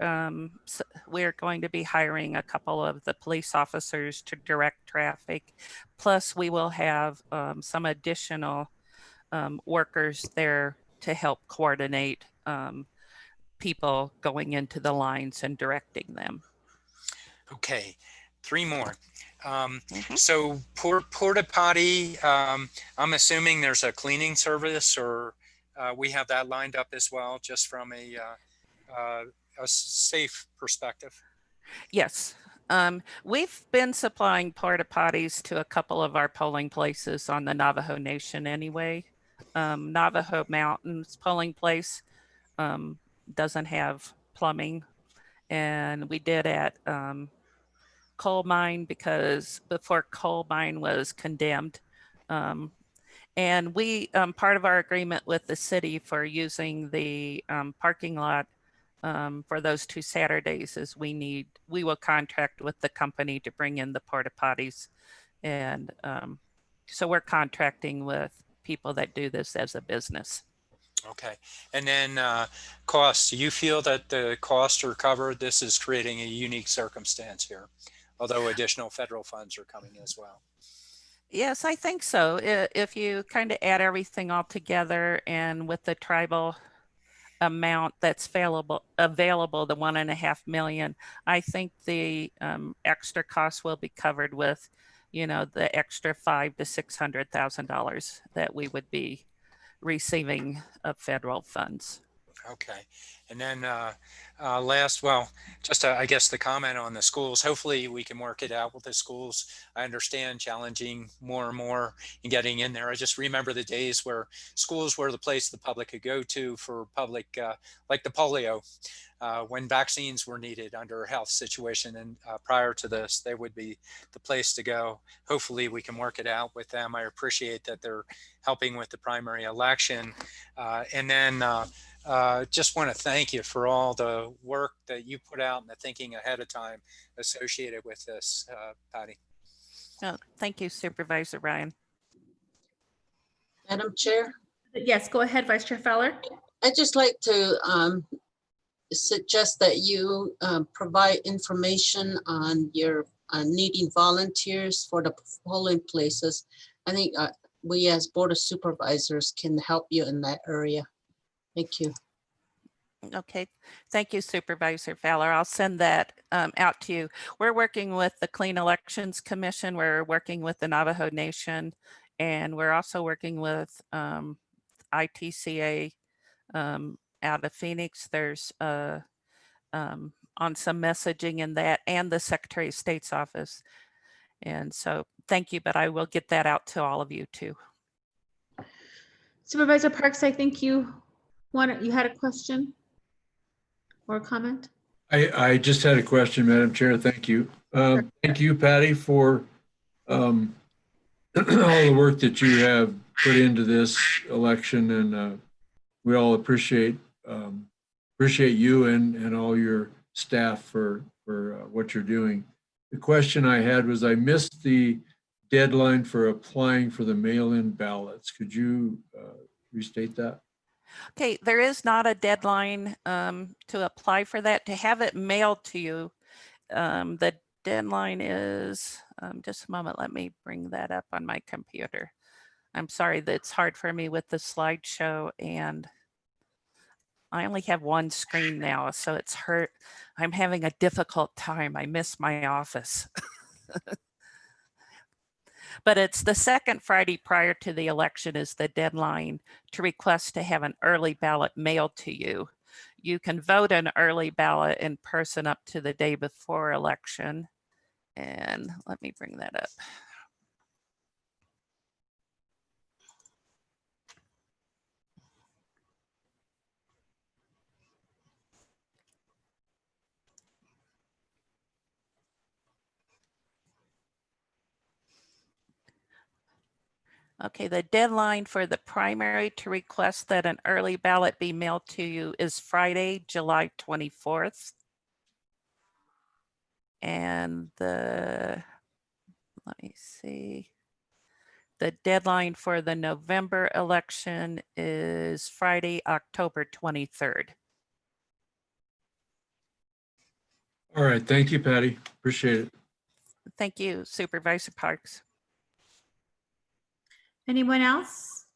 going to be hiring a couple of the police officers to direct traffic. Plus, we will have some additional workers there to help coordinate people going into the lines and directing them.
Okay, 3 more. So porta potty, I'm assuming there's a cleaning service, or we have that lined up as well, just from a safe perspective.
Yes. We've been supplying porta potties to a couple of our polling places on the Navajo Nation anyway. Navajo Mountains polling place doesn't have plumbing, and we did at coal mine because before coal mine was condemned. And we, part of our agreement with the city for using the parking lot for those 2 Saturdays is we will contract with the company to bring in the porta potties. And so we're contracting with people that do this as a business.
Okay. And then costs, do you feel that the costs are covered? This is creating a unique circumstance here, although additional federal funds are coming as well.
Yes, I think so. If you kind of add everything all together, and with the tribal amount that's available, the 1.5 million, I think the extra costs will be covered with, the extra $500,000 to $600,000 that we would be receiving of federal funds.
Okay. And then last, well, just I guess the comment on the schools. Hopefully we can work it out with the schools. I understand challenging more and more and getting in there. I just remember the days where schools were the place the public could go to for public, like the polio, when vaccines were needed under a health situation. And prior to this, they would be the place to go. Hopefully we can work it out with them. I appreciate that they're helping with the primary election. And then just want to thank you for all the work that you put out and the thinking ahead of time associated with this, Patty.
Oh, thank you, Supervisor Ryan.
Madam Chair,
Yes, go ahead, Vice Chair Fowler.
I'd just like to suggest that you provide information on your needing volunteers for the polling places. I think we as Board of Supervisors can help you in that area. Thank you.
Okay, thank you, Supervisor Fowler. I'll send that out to you. We're working with the Clean Elections Commission. We're working with the Navajo Nation, and we're also working with ITCA out of Phoenix. There's on some messaging in that, and the Secretary of State's office. And so thank you, but I will get that out to all of you too.
Supervisor Parks, I think you had a question or a comment?
I just had a question, Madam Chair. Thank you. Thank you, Patty, for all the work that you have put into this election, and we all appreciate you and all your staff for what you're doing. The question I had was, I missed the deadline for applying for the mail-in ballots. Could you restate that?
Okay, there is not a deadline to apply for that. To have it mailed to you, the deadline is, just a moment, let me bring that up on my computer. I'm sorry, that's hard for me with the slideshow, and I only have one screen now, so it's hurt. I'm having a difficult time. I miss my office. But it's the second Friday prior to the election is the deadline to request to have an early ballot mailed to you. You can vote an early ballot in person up to the day before election. And let me bring that up. Okay, the deadline for the primary to request that an early ballot be mailed to you is Friday, July 24th. And let me see, the deadline for the November election is Friday, October 23rd.
All right. Thank you, Patty. Appreciate it.
Thank you, Supervisor Parks.
Anyone else?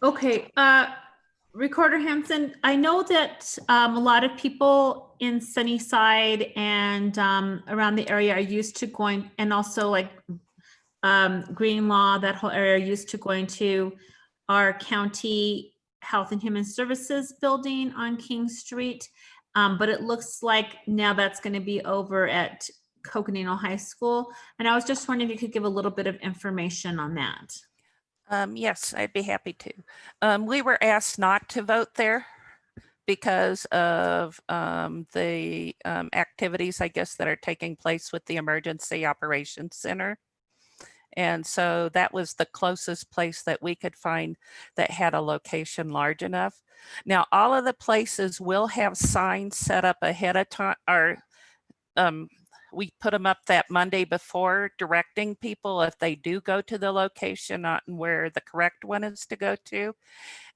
Okay, Recorder Hanson, I know that a lot of people in Sunnyside and around the area are used to going, and also like Greenlaw, that whole area, are used to going to our county Health and Human Services building on King Street. But it looks like now that's going to be over at Coconino High School. And I was just wondering if you could give a little bit of information on that.
Yes, I'd be happy to. We were asked not to vote there because of the activities, I guess, that are taking place with the Emergency Operations Center. And so that was the closest place that we could find that had a location large enough. Now, all of the places will have signs set up ahead of time, or we put them up that Monday before, directing people if they do go to the location on where the correct one is to go to.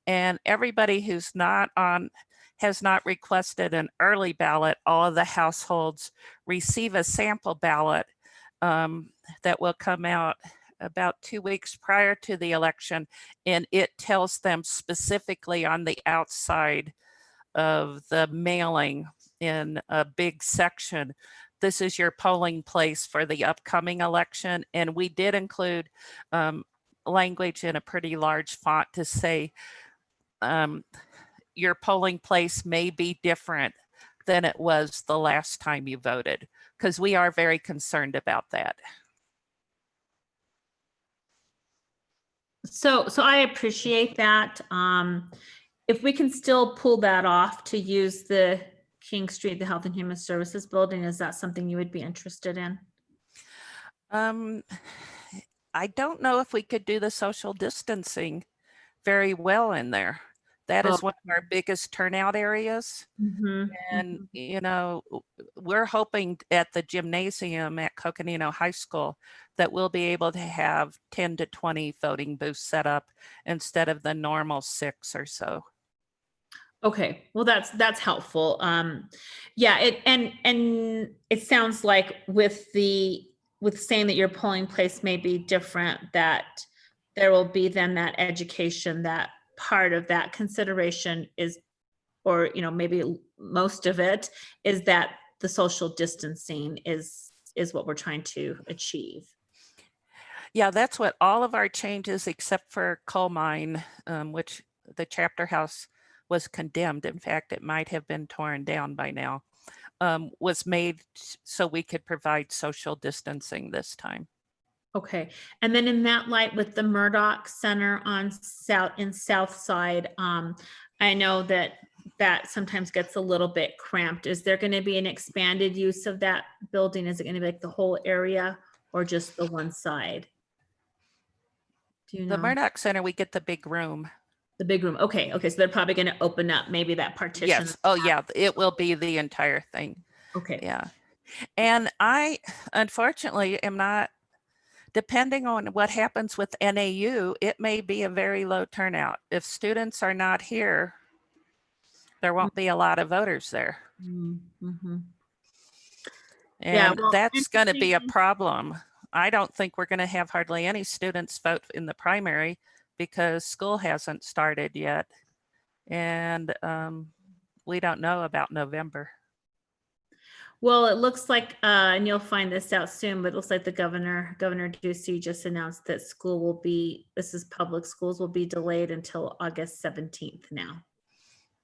And everybody who's not on, has not requested an early ballot, all of the households receive a sample ballot that will come out about 2 weeks prior to the election. And it tells them specifically on the outside of the mailing in a big section, this is your polling place for the upcoming election. And we did include language in a pretty large font to say, your polling place may be different than it was the last time you voted, because we are very concerned about that.
So I appreciate that. If we can still pull that off to use the King Street, the Health and Human Services building, is that something you would be interested in?
I don't know if we could do the social distancing very well in there. That is
Oh.
one of our biggest turnout areas.
Mhm,
And,
mhm.
you know, we're hoping at the gymnasium at Coconino High School that we'll be able to have 10 to 20 voting booths set up instead of the normal 6 or so.
Okay, well, that's helpful. Yeah, and it sounds like with saying that your polling place may be different, that there will be then that education, that part of that consideration is, or maybe most of it is, that the social distancing is what we're trying to achieve.
Yeah, that's what all of our changes except for coal mine, which the chapter house was condemned. In fact, it might have been torn down by now, was made so we could provide social distancing this time.
Okay, and then in that light, with the Murdoch Center on South Side, I know that sometimes gets a little bit cramped. Is there going to be an expanded use of that building? Is it going to be like the whole area or just the one side? Do you know?
The Murdoch Center, we get the big room.
The big room. Okay, so they're probably going to open up maybe that partition.
Yes. Oh, yeah. It will be the entire thing.
Okay.
Yeah. And I, unfortunately, am not, depending on what happens with NAU, it may be a very low turnout. If students are not here, there won't be a lot of voters there.
Mm-hmm.
And
Yeah, well,
that's going to be a problem. I don't think we're going to have hardly any students vote in the primary because school hasn't started yet. And we don't know about November.
Well, it looks like, and you'll find this out soon, but it looks like the Governor Ducey just announced that this is public schools will be delayed until August 17th now.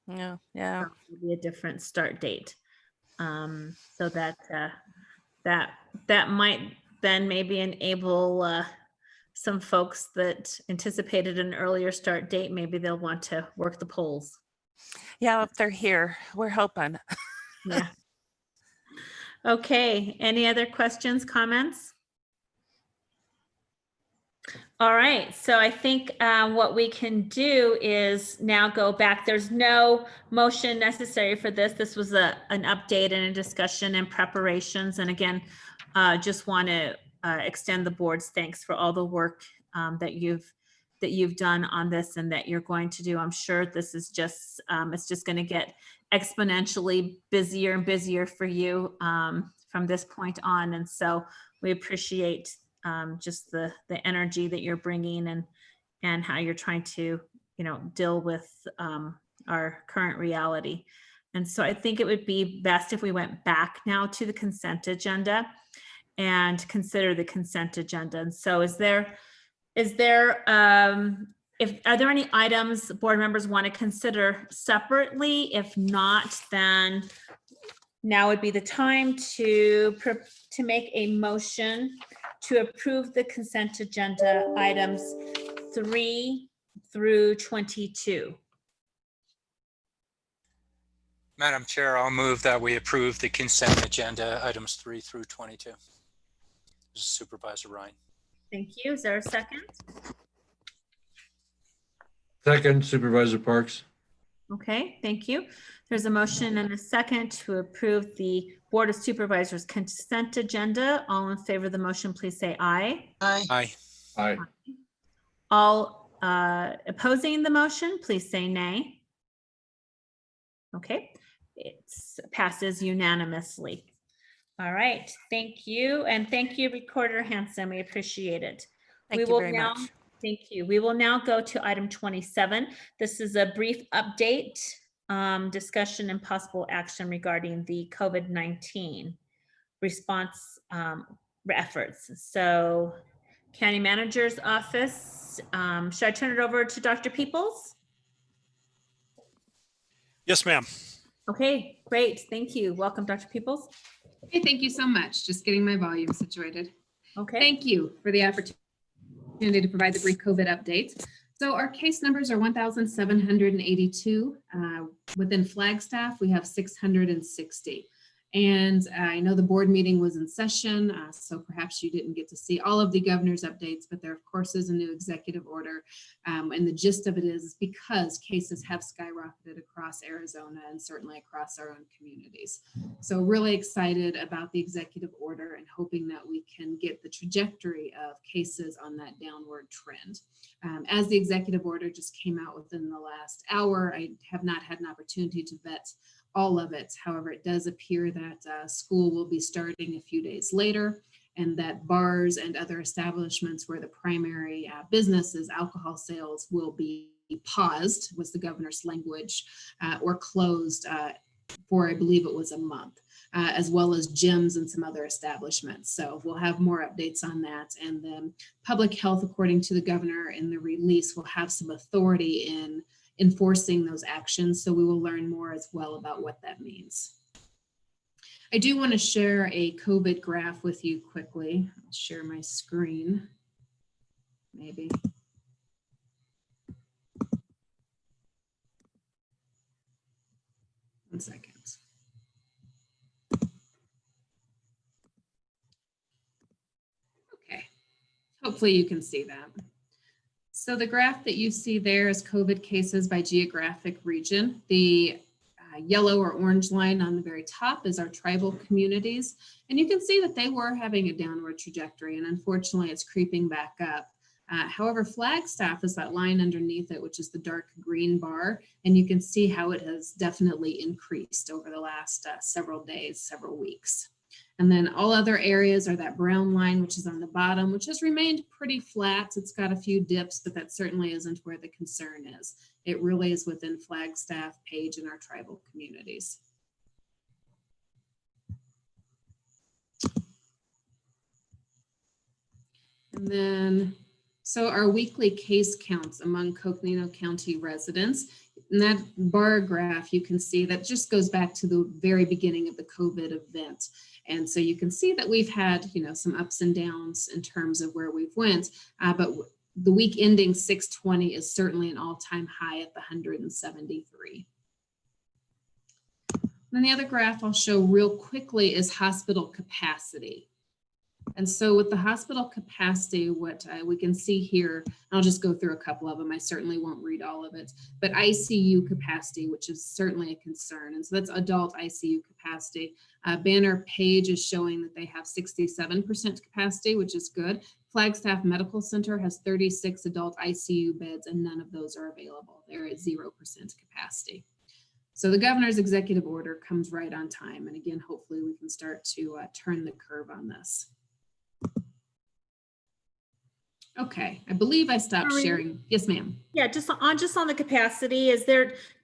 Yeah.
So it'll be a different start date. So that might then maybe enable some folks that anticipated an earlier start date, maybe they'll want to work the polls.
Yeah, if they're here, we're hoping.
Yeah. Okay, any other questions, comments? All right, so I think what we can do is now go back. There's no motion necessary for this. This was an update and a discussion and preparations. And again, just want to extend the board's thanks for all the work that you've done on this and that you're going to do. I'm sure this is just, it's just going to get exponentially busier and busier for you from this point on. And so we appreciate just the energy that you're bringing and how you're trying to, deal with our current reality. And so I think it would be best if we went back now to the consent agenda and consider the consent agenda. And so are there any items board members want to consider separately? If not, then now would be the time to make a motion to approve the consent agenda items 3 through 22.
Madam Chair, I'll move that we approve the consent agenda items 3 through 22. This is Supervisor Ryan.
Thank you. Is there a second?
Second, Supervisor Parks.
Okay, thank you. There's a motion and a second to approve the Board of Supervisors consent agenda. All in favor of the motion, please say aye.
Aye.
Aye.
Aye.
All opposing the motion, please say nay. Okay, it passes unanimously. All right, thank you. And thank you, Recorder Hanson. We appreciate it.
Thank you very much.
Thank you. We will now go to item 27. This is a brief update, discussion and possible action regarding the COVID-19 response efforts. So County Manager's Office, should I turn it over to Dr. Peoples?
Yes, ma'am.
Okay, great. Thank you. Welcome, Dr. Peoples.
Hey, thank you so much. Just getting my volume situated.
Okay.
Thank you for the opportunity to provide the brief COVID update. So our case numbers are 1,782. Within Flagstaff, we have 660. And I know the board meeting was in session, so perhaps you didn't get to see all of the governor's updates, but there of course is a new executive order. And the gist of it is because cases have skyrocketed across Arizona and certainly across our own communities. So really excited about the executive order and hoping that we can get the trajectory of cases on that downward trend. As the executive order just came out within the last hour, I have not had an opportunity to vet all of it. However, it does appear that school will be starting a few days later, and that bars and other establishments where the primary business is alcohol sales will be paused, was the governor's language, or closed for, I believe it was a month, as well as gyms and some other establishments. So we'll have more updates on that. And then public health, according to the governor in the release, will have some authority in enforcing those actions. So we will learn more as well about what that means. I do want to share a COVID graph with you quickly. I'll share my screen, maybe. One second. Okay, hopefully you can see that. So the graph that you see there is COVID cases by geographic region. The yellow or orange line on the very top is our tribal communities. And you can see that they were having a downward trajectory, and unfortunately it's creeping back up. However, Flagstaff is that line underneath it, which is the dark green bar. And you can see how it has definitely increased over the last several days, several weeks. And then all other areas are that brown line, which is on the bottom, which has remained pretty flat. It's got a few dips, but that certainly isn't where the concern is. It really is within Flagstaff, Page, and our tribal communities. And then, so our weekly case counts among Coconino County residents. In that bar graph, you can see that just goes back to the very beginning of the COVID event. And so you can see that we've had, some ups and downs in terms of where we've went, but the week ending 6/20 is certainly an all-time high at the 173. Then the other graph I'll show real quickly is hospital capacity. And so with the hospital capacity, what we can see here, I'll just go through a couple of them. I certainly won't read all of it, but ICU capacity, which is certainly a concern. And so that's adult ICU capacity. Banner Page is showing that they have 67% capacity, which is good. Flagstaff Medical Center has 36 adult ICU beds, and none of those are available. They're at 0% capacity. So the governor's executive order comes right on time. And again, hopefully we can start to turn the curve on this. Okay, I believe I stopped sharing. Yes, ma'am.
Yeah, just on the capacity,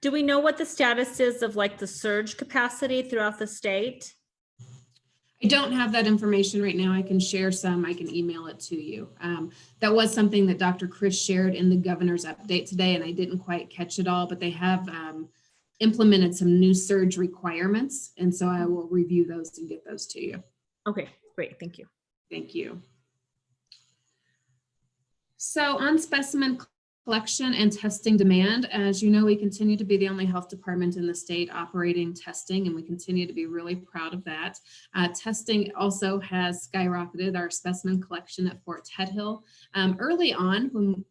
do we know what the status is of like the surge capacity throughout the state?
I don't have that information right now. I can share some. I can email it to you. That was something that Dr. Chris shared in the governor's update today, and I didn't quite catch it all, but they have implemented some new surge requirements. And so I will review those and get those to you.
Okay, great. Thank you.
Thank you. So on specimen collection and testing demand, as you know, we continue to be the only health department in the state operating testing, and we continue to be really proud of that. Testing also has skyrocketed our specimen collection at Fort Ted Hill. Early on, when,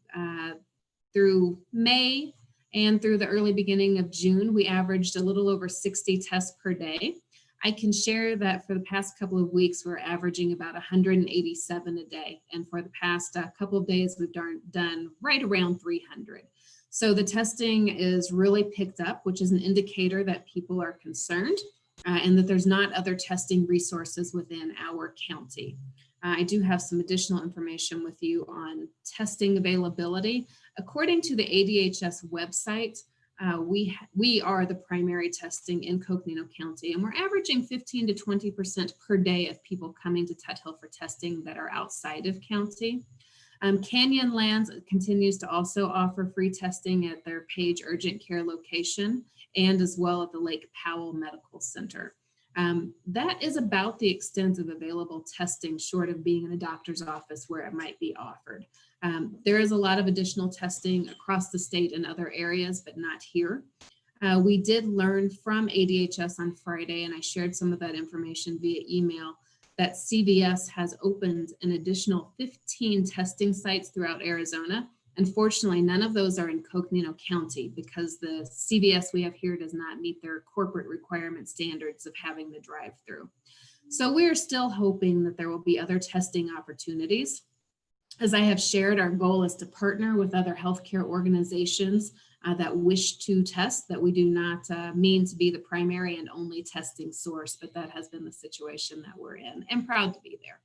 through May and through the early beginning of June, we averaged a little over 60 tests per day. I can share that for the past couple of weeks, we're averaging about 187 a day. And for the past couple of days, we've done right around 300. So the testing is really picked up, which is an indicator that people are concerned and that there's not other testing resources within our county. I do have some additional information with you on testing availability. According to the ADHS website, we are the primary testing in Coconino County, and we're averaging 15 to 20% per day of people coming to Ted Hill for testing that are outside of county. Canyonlands continues to also offer free testing at their Page Urgent Care location and as well at the Lake Powell Medical Center. That is about the extent of available testing, short of being in a doctor's office where it might be offered. There is a lot of additional testing across the state in other areas, but not here. We did learn from ADHS on Friday, and I shared some of that information via email, that CVS has opened an additional 15 testing sites throughout Arizona. Unfortunately, none of those are in Coconino County because the CVS we have here does not meet their corporate requirement standards of having the drive-through. So we are still hoping that there will be other testing opportunities. As I have shared, our goal is to partner with other healthcare organizations that wish to test, that we do not mean to be the primary and only testing source, but that has been the situation that we're in, and proud to be there.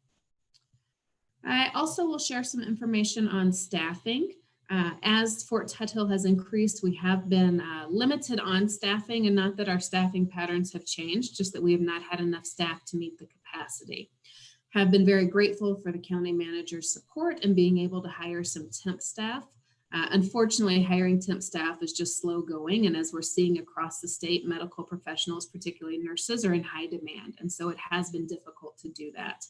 I also will share some information on staffing. As Fort Tuthill has increased, we have been limited on staffing, and not that our staffing patterns have changed, just that we have not had enough staff to meet the capacity. Have been very grateful for the county manager's support and being able to hire some temp staff. Unfortunately, hiring temp staff is just slow going. And as we're seeing across the state, medical professionals, particularly nurses, are in high demand. And so it has been difficult to do that.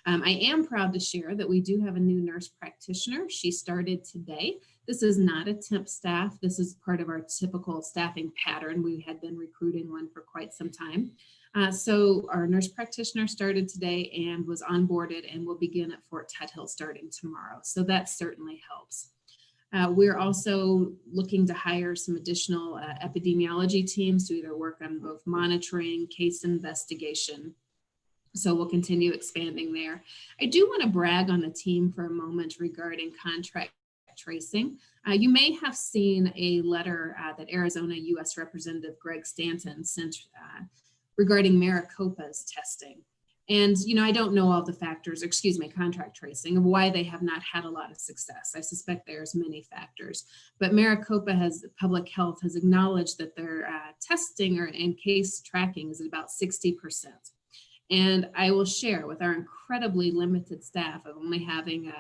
I am proud to share that we do have a new nurse practitioner. She started today. This is not a temp staff. This is part of our typical staffing pattern. We had been recruiting one for quite some time. So our nurse practitioner started today and was onboarded and will begin at Fort Tuthill starting tomorrow. So that certainly helps. We're also looking to hire some additional epidemiology teams to either work on both monitoring, case investigation. So we'll continue expanding there. I do want to brag on the team for a moment regarding contract tracing. You may have seen a letter that Arizona U.S. Representative Greg Stanton sent regarding Maricopa's testing. And, you know, I don't know all the factors, contract tracing, of why they have not had a lot of success. I suspect there's many factors, but Maricopa Public Health has acknowledged that their testing and case tracking is at about 60%. And I will share, with our incredibly limited staff of only having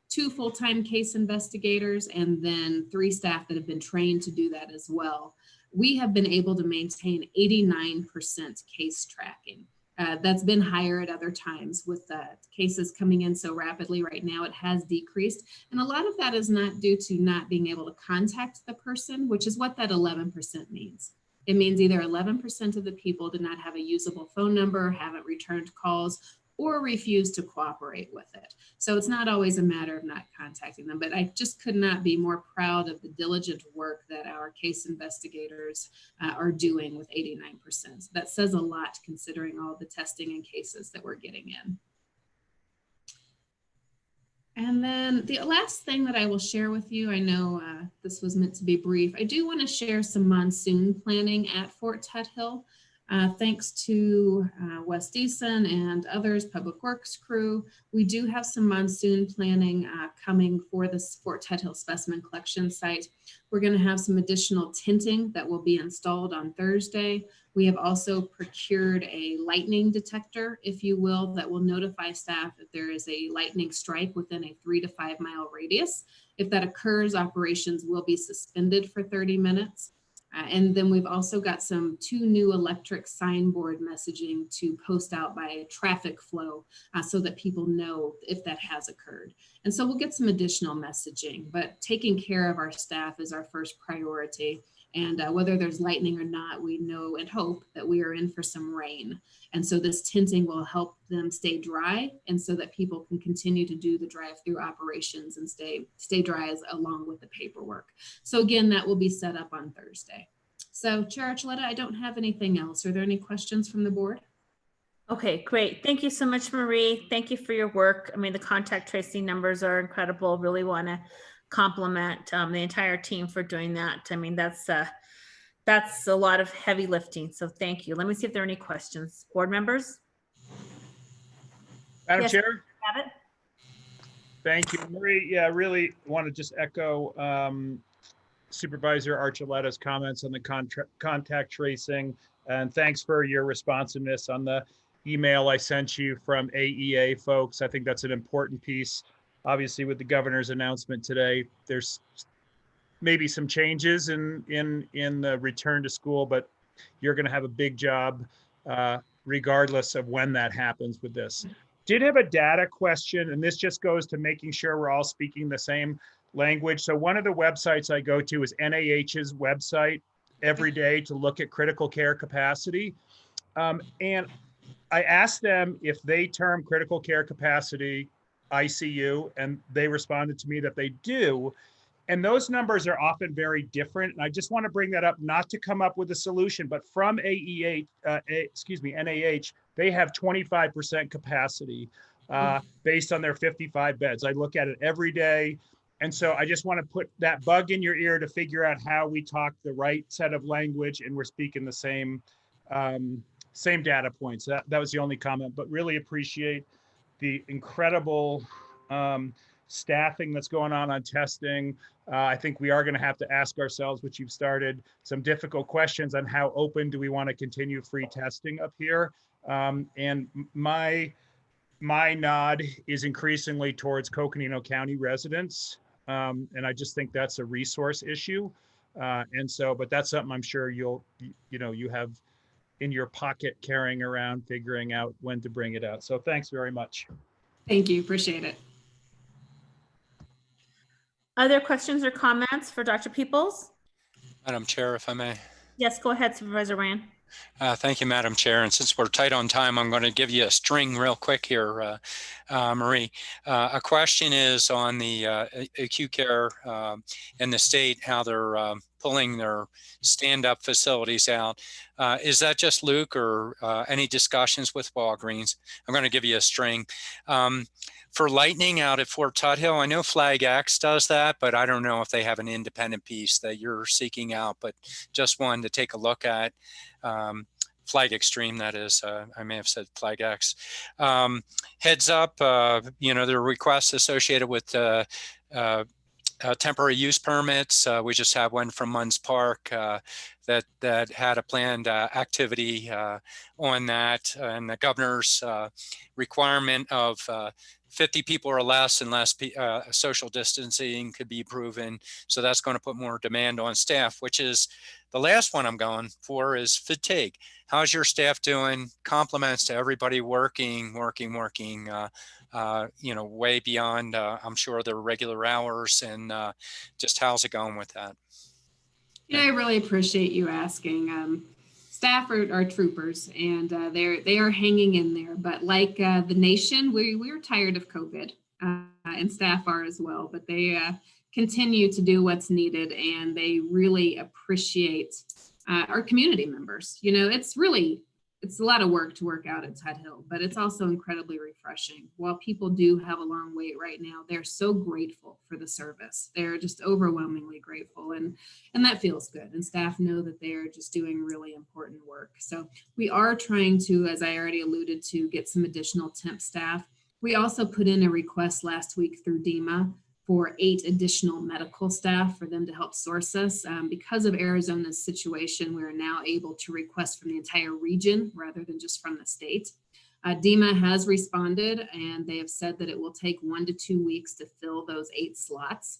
2 full-time case investigators and then 3 staff that have been trained to do that as well, we have been able to maintain 89% case tracking. That's been higher at other times with cases coming in so rapidly. Right now it has decreased. And a lot of that is not due to not being able to contact the person, which is what that 11% means. It means either 11% of the people did not have a usable phone number, haven't returned calls, or refuse to cooperate with it. So it's not always a matter of not contacting them, but I just could not be more proud of the diligent work that our case investigators are doing with 89%. That says a lot considering all the testing and cases that we're getting in. And then the last thing that I will share with you, I know this was meant to be brief. I do want to share some monsoon planning at Fort Tuthill. Thanks to Wes Deason and others, Public Works crew, we do have some monsoon planning coming for this Fort Tuthill specimen collection site. We're going to have some additional tinting that will be installed on Thursday. We have also procured a lightning detector, if you will, that will notify staff if there is a lightning strike within a 3 to 5 mile radius. If that occurs, operations will be suspended for 30 minutes. And then we've also got 2 new electric signboard messaging to post out by traffic flow so that people know if that has occurred. And so we'll get some additional messaging, but taking care of our staff is our first priority. And whether there's lightning or not, we know and hope that we are in for some rain. And so this tinting will help them stay dry, and so that people can continue to do the drive-through operations and stay dry along with the paperwork. So again, that will be set up on Thursday. So Chair Archuleta, I don't have anything else. Are there any questions from the board?
Okay, great. Thank you so much, Marie. Thank you for your work. I mean, the contact tracing numbers are incredible. Really want to compliment the entire team for doing that. I mean, that's a lot of heavy lifting. So thank you. Let me see if there are any questions. Board members?
Madam
Yes,
Chair?
have it?
Thank you, Marie. Yeah, I really want to just echo Supervisor Archuleta's comments on the contact tracing. And thanks for your responsiveness on the email I sent you from AEA folks. I think that's an important piece obviously with the governor's announcement today, there's maybe some changes in the return to school, but you're going to have a big job regardless of when that happens with this. Did have a data question, and this just goes to making sure we're all speaking the same language. So one of the websites I go to is NIH's website every day to look at critical care capacity. And I asked them if they term critical care capacity ICU, and they responded to me that they do. And those numbers are often very different. And I just want to bring that up, not to come up with a solution, but from NIH, they have 25% capacity based on their 55 beds. I look at it every day. And so I just want to put that bug in your ear to figure out how we talk the right set of language and we're speaking the same data points. That was the only comment, but really appreciate the incredible staffing that's going on testing. I think we are going to have to ask ourselves, which you've started, some difficult questions on how open do we want to continue free testing up here. And my nod is increasingly towards Coconino County residents. And I just think that's a resource issue. And so, but that's something I'm sure you have in your pocket carrying around, figuring out when to bring it out. So thanks very much.
Thank you. Appreciate it.
Other questions or comments for Dr. Peoples?
Madam Chair, if I may.
Yes, go ahead, Supervisor Ryan.
Thank you, Madam Chair. And since we're tight on time, I'm going to give you a string real quick here, Marie. A question is on the acute care in the state, how they're pulling their stand-up facilities out. Is that just Luke or any discussions with Walgreens? I'm going to give you a string. For lightning out at Fort Tuthill, I know Flag X does that, but I don't know if they have an independent piece that you're seeking out, but just wanted to take a look at. Flag Extreme, that is, I may have said Flag X. Heads up, there are requests associated with temporary use permits. We just have one from Munns Park that had a planned activity on that, and the governor's requirement of 50 people or less unless social distancing could be proven. So that's going to put more demand on staff, which is the last one I'm going for is fatigue. How's your staff doing? Compliments to everybody working, way beyond, I'm sure, their regular hours, and just how's it going with that?
I really appreciate you asking. Staff are troopers, and they are hanging in there. But like the nation, we're tired of COVID, and staff are as well. But they continue to do what's needed, and they really appreciate our community members. It's a lot of work to work out at Tuthill, but it's also incredibly refreshing. While people do have a long wait right now, they're so grateful for the service. They're just overwhelmingly grateful, and that feels good. And staff know that they're just doing really important work. So we are trying to, as I already alluded to, get some additional temp staff. We also put in a request last week through DEMA for 8 additional medical staff for them to help source us. Because of Arizona's situation, we are now able to request from the entire region rather than just from the state. DEMA has responded, and they have said that it will take 1 to 2 weeks to fill those 8 slots,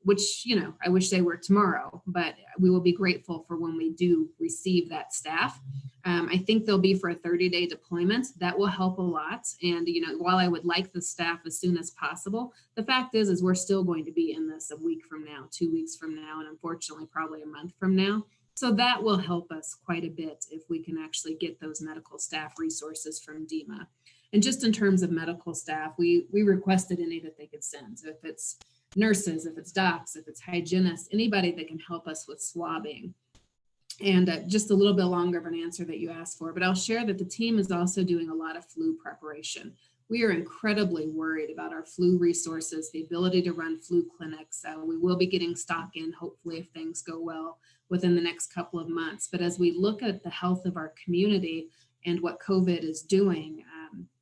which, I wish they were tomorrow, but we will be grateful for when we do receive that staff. I think they'll be for a 30-day deployment. That will help a lot. And, while I would like the staff as soon as possible, the fact is we're still going to be in this a week from now, 2 weeks from now, and unfortunately, probably a month from now. So that will help us quite a bit if we can actually get those medical staff resources from DEMA. And just in terms of medical staff, we requested any that they could send. So if it's nurses, if it's docs, if it's hygienists, anybody that can help us with swabbing. And just a little bit longer of an answer that you asked for, but I'll share that the team is also doing a lot of flu preparation. We are incredibly worried about our flu resources, the ability to run flu clinics. We will be getting stock in, hopefully, if things go well within the next couple of months. But as we look at the health of our community and what COVID is doing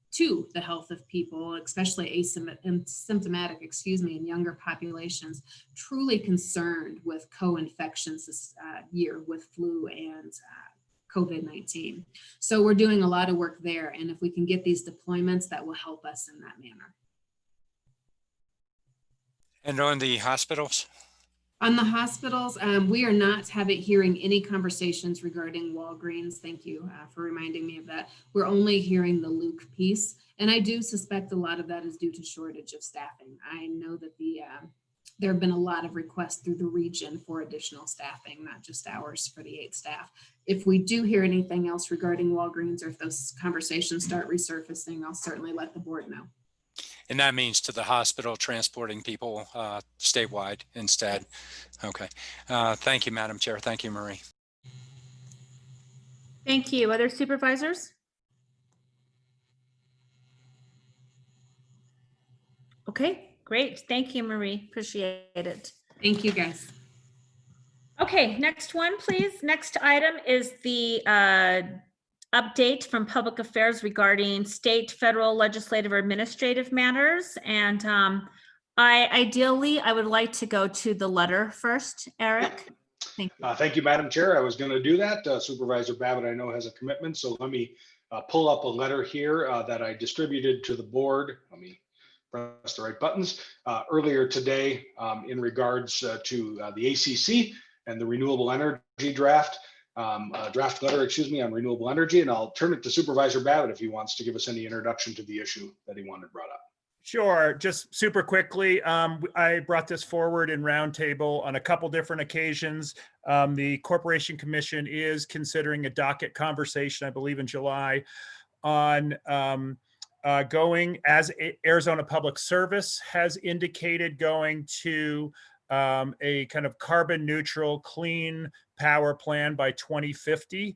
to the health of people, especially asymptomatic, in younger populations, truly concerned with co-infections this year with flu and COVID-19. So we're doing a lot of work there. And if we can get these deployments, that will help us in that manner.
And on the hospitals?
On the hospitals, we are not hearing any conversations regarding Walgreens. Thank you for reminding me of that. We're only hearing the Luke piece. And I do suspect a lot of that is due to shortage of staffing. I know that there have been a lot of requests through the region for additional staffing, not just ours for the 8 staff. If we do hear anything else regarding Walgreens, or if those conversations start resurfacing, I'll certainly let the board know.
And that means to the hospital transporting people statewide instead. Okay. Thank you, Madam Chair. Thank you, Marie.
Thank you. Other supervisors? Okay, great. Thank you, Marie. Appreciate it.
Thank you, guys.
Okay, next one, please. Next item is the update from Public Affairs regarding state, federal, legislative, or administrative matters. And I would like to go to the letter first, Eric. Thank you.
Thank you, Madam Chair. I was going to do that. Supervisor Babbitt, I know, has a commitment, so let me pull up a letter here that I distributed to the board. Let me press the right buttons earlier today in regards to the ACC and the renewable energy draft letter, on renewable energy. And I'll turn it to Supervisor Babbitt if he wants to give us any introduction to the issue that he wanted brought up.
Sure. Just super quickly, I brought this forward in roundtable on a couple different occasions. The Corporation Commission is considering a docket conversation, I believe in July, on going, as Arizona Public Service has indicated, going to a kind of carbon neutral, clean power plan by 2050.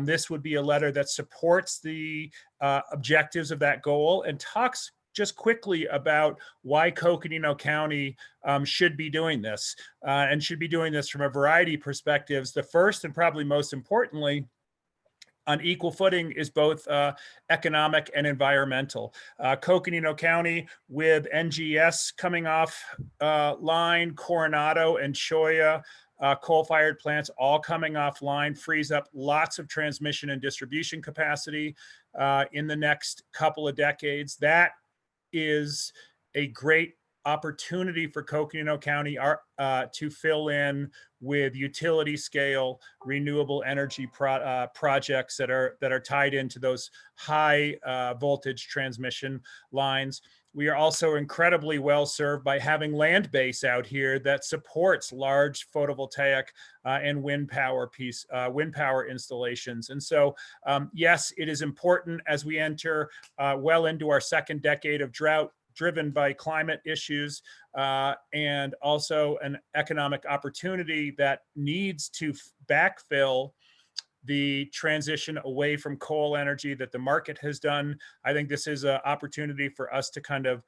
This would be a letter that supports the objectives of that goal and talks just quickly about why Coconino County should be doing this and should be doing this from a variety of perspectives. The first and probably most importantly, on equal footing, is both economic and environmental. Coconino County, with NGS coming off line, Coronado and Cholla coal-fired plants all coming offline, frees up lots of transmission and distribution capacity in the next couple of decades. That is a great opportunity for Coconino County to fill in with utility scale renewable energy projects that are tied into those high voltage transmission lines. We are also incredibly well served by having land base out here that supports large photovoltaic and wind power installations. And so, yes, it is important as we enter well into our second decade of drought, driven by climate issues and also an economic opportunity that needs to backfill the transition away from coal energy that the market has done. I think this is an opportunity for us to kind of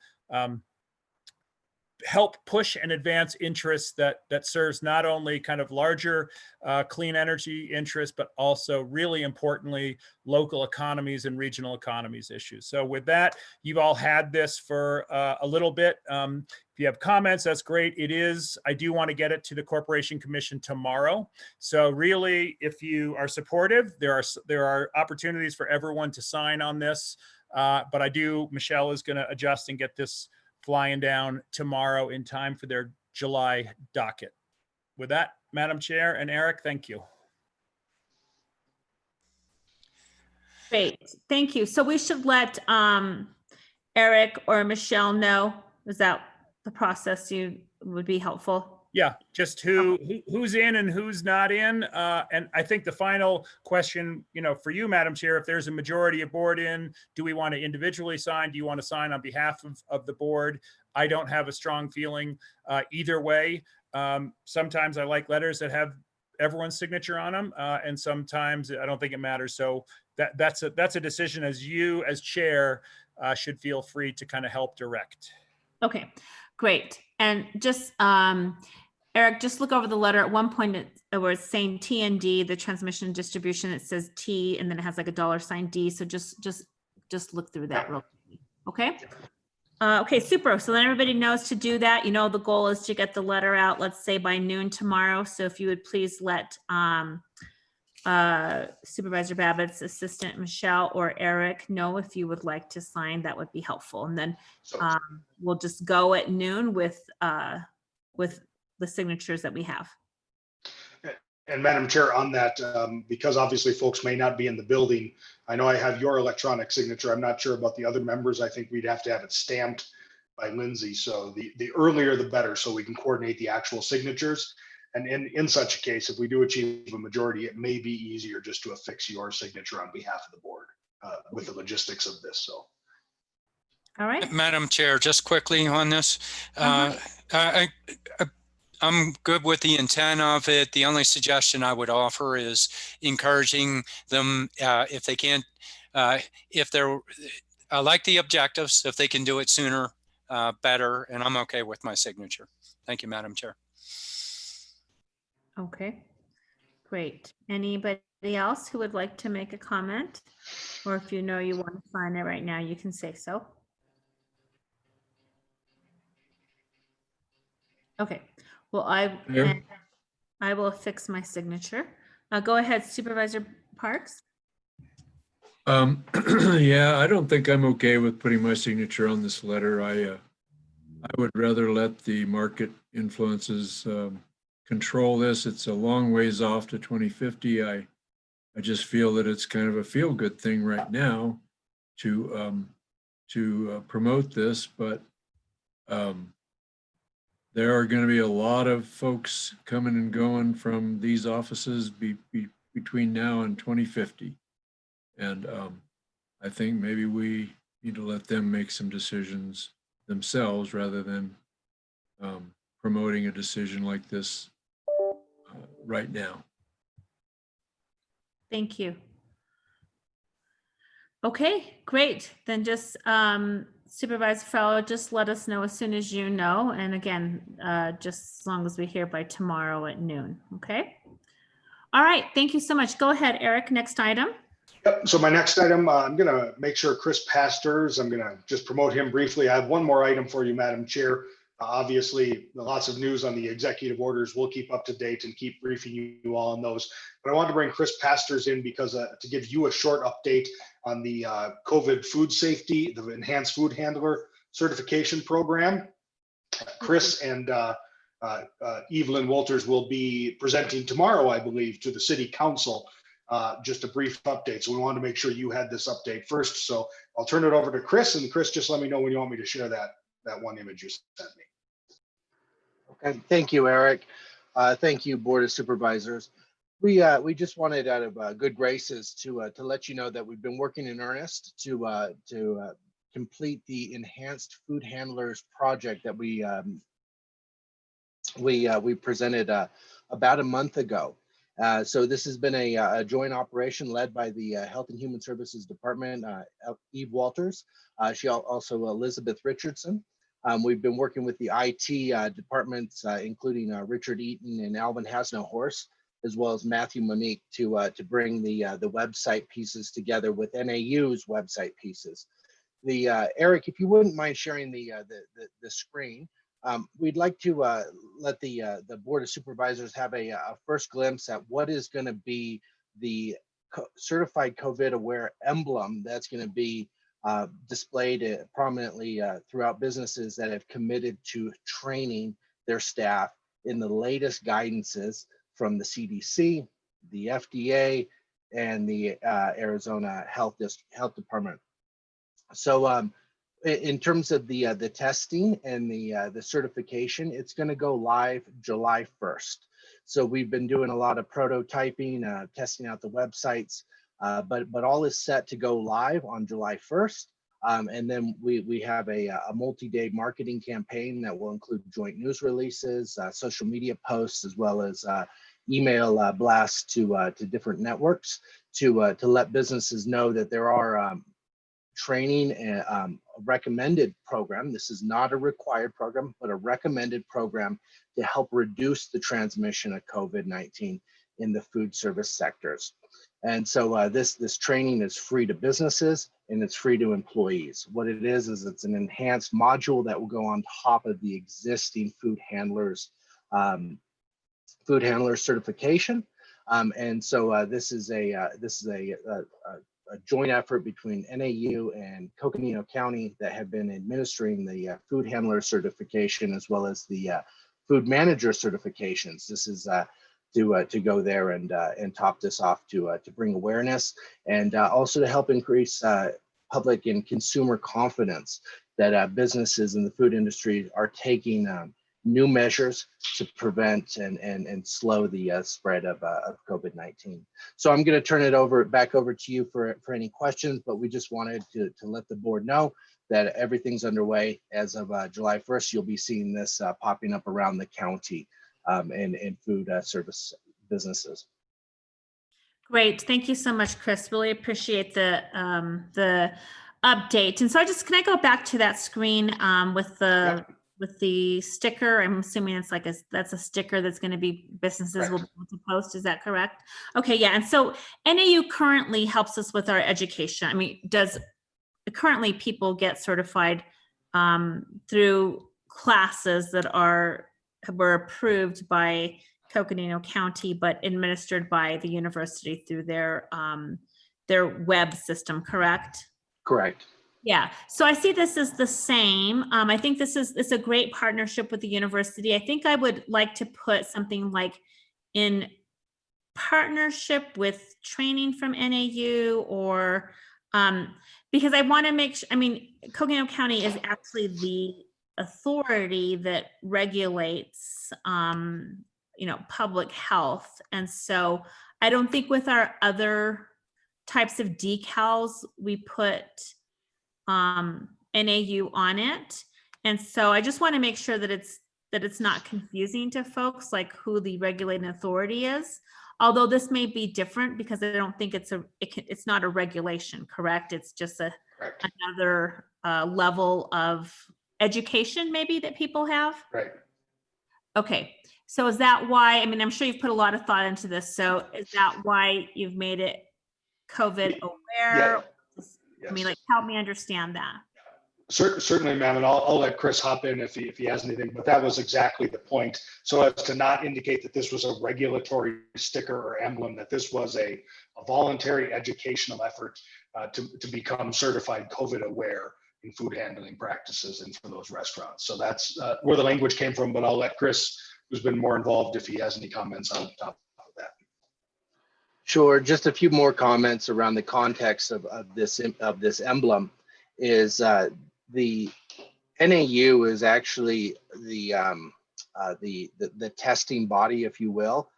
help push and advance interests that serves not only kind of larger clean energy interests, but also really importantly, local economies and regional economies issues. So with that, you've all had this for a little bit. If you have comments, that's great. I do want to get it to the Corporation Commission tomorrow. So really, if you are supportive, there are opportunities for everyone to sign on this. But Michelle is going to adjust and get this flying down tomorrow in time for their July docket. With that, Madam Chair and Eric, thank you.
Great, thank you. So we should let Eric or Michelle know. Is that the process you would be helpful?
Yeah, just who's in and who's not in. And I think the final question, for you, Madam Chair, if there's a majority of board in, do we want to individually sign? Do you want to sign on behalf of the board? I don't have a strong feeling either way. Sometimes I like letters that have everyone's signature on them, and sometimes I don't think it matters. So that's a decision as you, as chair, should feel free to kind of help direct.
Okay, great. And just Eric, just look over the letter. At one point, it was saying T and D, the transmission and distribution. It says T, and then it has like a $D. So just look through that real quickly. Okay. Okay, super. So then everybody knows to do that. The goal is to get the letter out, let's say by noon tomorrow. So if you would please let Supervisor Babbitt's assistant, Michelle or Eric, know if you would like to sign, that would be helpful. And then we'll just go at noon with the signatures that we have.
And Madam Chair, on that, because obviously folks may not be in the building, I know I have your electronic signature. I'm not sure about the other members. I think we'd have to have it stamped by Lindsay. So the earlier the better, so we can coordinate the actual signatures. And in such a case, if we do achieve a majority, it may be easier just to affix your signature on behalf of the board with the logistics of this. So.
All right.
Madam Chair, just quickly on this. I'm good with the intent of it. The only suggestion I would offer is encouraging them if they can't, if they're, I like the objectives, if they can do it sooner, better, and I'm okay with my signature. Thank you, Madam Chair.
Okay, great. Anybody else who would like to make a comment? Or if you know you want to sign it right now, you can say so. Okay, well, I will affix my signature. Go ahead, Supervisor Parks.
Yeah, I don't think I'm okay with putting my signature on this letter. I would rather let the market influences control this. It's a long ways off to 2050. I just feel that it's kind of a feel-good thing right now to promote this, but there are going to be a lot of folks coming and going from these offices between now and 2050. And I think maybe we need to let them make some decisions themselves rather than promoting a decision like this right now.
Thank you. Okay, great. Then just Supervisor Fellow, just let us know as soon as you know. And again, just as long as we hear by tomorrow at noon. Okay. All right. Thank you so much. Go ahead, Eric. Next item.
Yep. So my next item, I'm going to make sure Chris Pastors, I'm going to just promote him briefly. I have one more item for you, Madam Chair. Obviously, lots of news on the executive orders. We'll keep up to date and keep briefing you all on those. But I wanted to bring Chris Pastors in because to give you a short update on the COVID food safety, the enhanced food handler certification program. Chris and Evelyn Walters will be presenting tomorrow, I believe, to the City Council. Just a brief update. So we wanted to make sure you had this update first. So I'll turn it over to Chris, and Chris, just let me know when you want me to share that one image you sent me.
Okay, thank you, Eric. Thank you, Board of Supervisors. We just wanted, out of good graces, to let you know that we've been working in earnest to complete the enhanced food handlers project that we presented about a month ago. So this has been a joint operation led by the Health and Human Services Department, Eve Walters. She also Elizabeth Richardson. We've been working with the IT departments, including Richard Eaton and Alvin Hasno-Horse, as well as Matthew Monique, to bring the website pieces together with NAU's website pieces. Eric, if you wouldn't mind sharing the screen. We'd like to let the Board of Supervisors have a first glimpse at what is going to be the certified COVID aware emblem that's going to be displayed prominently throughout businesses that have committed to training their staff in the latest guidances from the CDC, the FDA, and the Arizona Health Department. So in terms of the testing and the certification, it's going to go live July 1st. So we've been doing a lot of prototyping, testing out the websites, but all is set to go live on July 1st. And then we have a multi-day marketing campaign that will include joint news releases, social media posts, as well as email blasts to different networks to let businesses know that there are training and recommended program. This is not a required program, but a recommended program to help reduce the transmission of COVID-19 in the food service sectors. And so this training is free to businesses and it's free to employees. What it is it's an enhanced module that will go on top of the existing food handlers certification. And so this is a joint effort between NAU and Coconino County that have been administering the food handler certification as well as the food manager certifications. This is to go there and top this off to bring awareness and also to help increase public and consumer confidence that businesses in the food industry are taking new measures to prevent and slow the spread of COVID-19. So I'm going to turn it back over to you for any questions, but we just wanted to let the board know that everything's underway. As of July 1st, you'll be seeing this popping up around the county and food service businesses.
Great. Thank you so much, Chris. Really appreciate the update. And so can I go back to that screen with the sticker? I'm assuming it's like that's a sticker that's going to be businesses will be able to post. Is that correct? Okay. Yeah. And so NAU currently helps us with our education. I mean, currently people get certified through classes that were approved by Coconino County, but administered by the university through their web system, correct?
Correct.
Yeah, so I see this as the same. I think it's a great partnership with the university. I think I would like to put something like in partnership with training from NAU or because I want to make sure, I mean, Coconino County is actually the authority that regulates public health. And so I don't think with our other types of decals, we put NAU on it. And so I just want to make sure that it's not confusing to folks, like who the regulating authority is. Although this may be different because I don't think it's not a regulation, correct? It's just another level of education maybe that people have.
Right.
Okay. So is that why, I mean, I'm sure you've put a lot of thought into this. So is that why you've made it COVID aware?
Yes.
I mean, like, help me understand that.
Certainly, ma'am, and I'll let Chris hop in if he has anything, but that was exactly the point. So as to not indicate that this was a regulatory sticker or emblem, that this was a voluntary educational effort to become certified COVID aware in food handling practices and for those restaurants. So that's where the language came from, but I'll let Chris, who's been more involved, if he has any comments on top of that.
Sure, just a few more comments around the context of this emblem is the NAU is actually the testing body, if you will,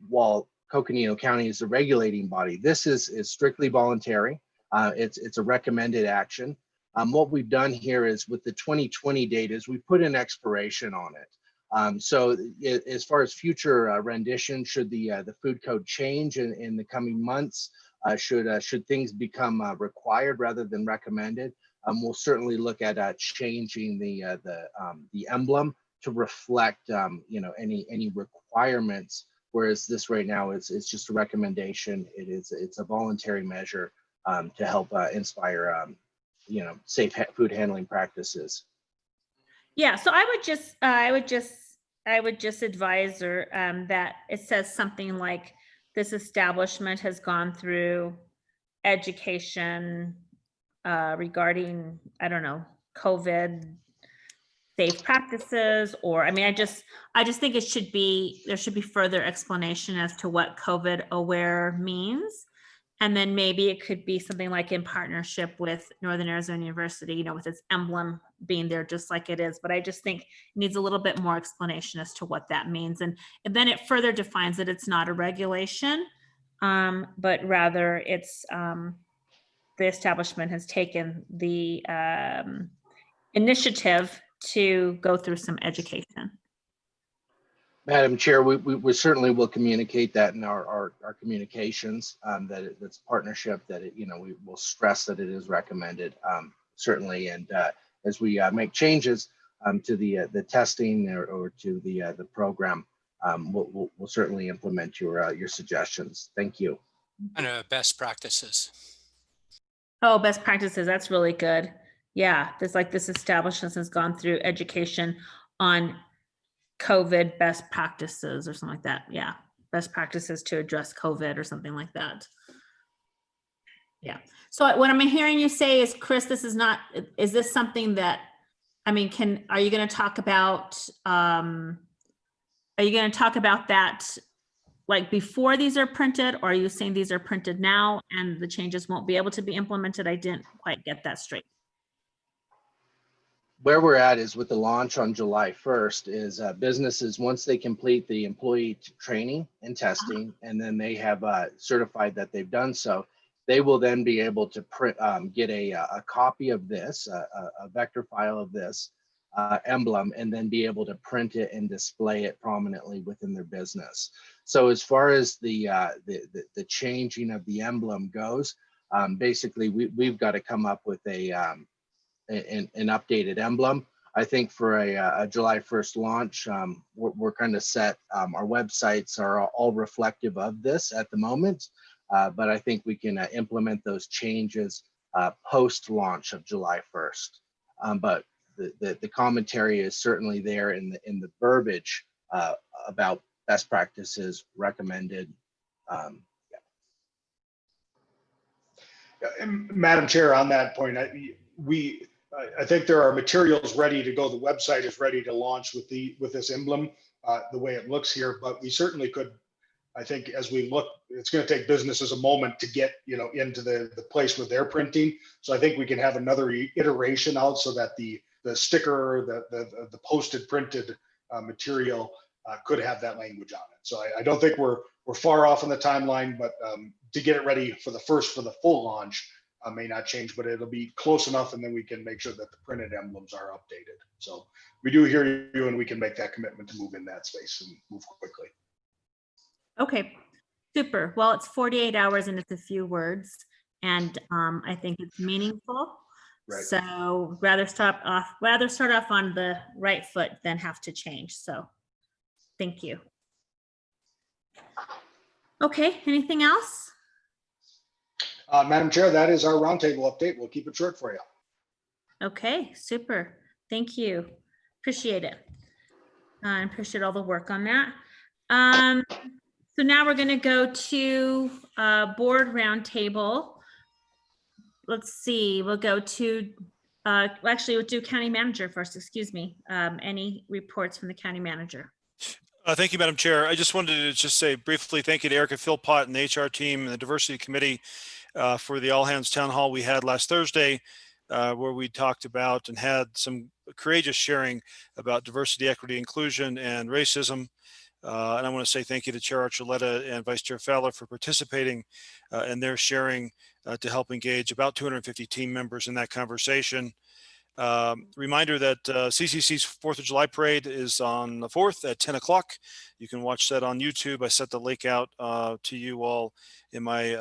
while Coconino County is the regulating body. This is strictly voluntary. It's a recommended action. What we've done here is with the 2020 data is we put an expiration on it. So as far as future rendition, should the food code change in the coming months, should things become required rather than recommended, we'll certainly look at changing the emblem to reflect any requirements. Whereas this right now is just a recommendation. It's a voluntary measure to help inspire safe food handling practices.
Yeah, so I would just advise her that it says something like this establishment has gone through education regarding, I don't know, COVID safe practices, or I mean, I just think there should be further explanation as to what COVID aware means. And then maybe it could be something like in partnership with Northern Arizona University, with its emblem being there just like it is. But I just think it needs a little bit more explanation as to what that means. And then it further defines that it's not a regulation, but rather it's the establishment has taken the initiative to go through some education.
Madam Chair, we certainly will communicate that in our communications, that it's partnership, that we will stress that it is recommended, certainly. And as we make changes to the testing or to the program, we'll certainly implement your suggestions. Thank you.
And best practices.
Oh, best practices. That's really good. Yeah, this establishment has gone through education on COVID best practices or something like that. Yeah. best practices to address COVID or something like that. Yeah. So what I'm hearing you say is, Chris, this is not, is this something that, I mean, are you going to talk about, that like before these are printed, or are you saying these are printed now and the changes won't be able to be implemented? I didn't quite get that straight.
Where we're at is with the launch on July 1st is businesses, once they complete the employee training and testing, and then they have certified that they've done so, they will then be able to print, get a copy of this, a vector file of this emblem, and then be able to print it and display it prominently within their business. So as far as the changing of the emblem goes, basically we've got to come up with an updated emblem. I think for a July 1st launch, we're kind of set. Our websites are all reflective of this at the moment, but I think we can implement those changes post-launch of July 1st. But the commentary is certainly there in the verbiage about best practices recommended.
And Madam Chair, on that point, I think there are materials ready to go. The website is ready to launch with this emblem, the way it looks here. But we certainly could, I think, as we look, it's going to take businesses a moment to get into the place where they're printing. So I think we can have another iteration out so that the sticker, the posted printed material could have that language on it. So I don't think we're far off on the timeline, but to get it ready for the full launch may not change, but it'll be close enough, and then we can make sure that the printed emblems are updated. So we do hear you, and we can make that commitment to move in that space and move quickly.
Okay, super. Well, it's 48 hours and it's a few words, and I think it's meaningful.
Right.
So rather start off on the right foot than have to change. So thank you. Okay, anything else?
Madam Chair, that is our roundtable update. We'll keep it short for you.
Okay, super. Thank you. Appreciate it. I appreciate all the work on that. So now we're going to go to board roundtable. Let's see, we'll go to, actually we'll do county manager first, excuse me. Any reports from the county manager?
Thank you, Madam Chair. I just wanted to just say briefly thank you to Erica Philpott and the HR team and the diversity committee for the all hands town hall we had last Thursday, where we talked about and had some courageous sharing about diversity, equity, inclusion, and racism. And I want to say thank you to Chair Archuleta and Vice Chair Fowler for participating in their sharing to help engage about 250 team members in that conversation. Reminder that CCC's 4th of July parade is on the 4th at 10 o'clock. You can watch that on YouTube. I set the link out to you all in my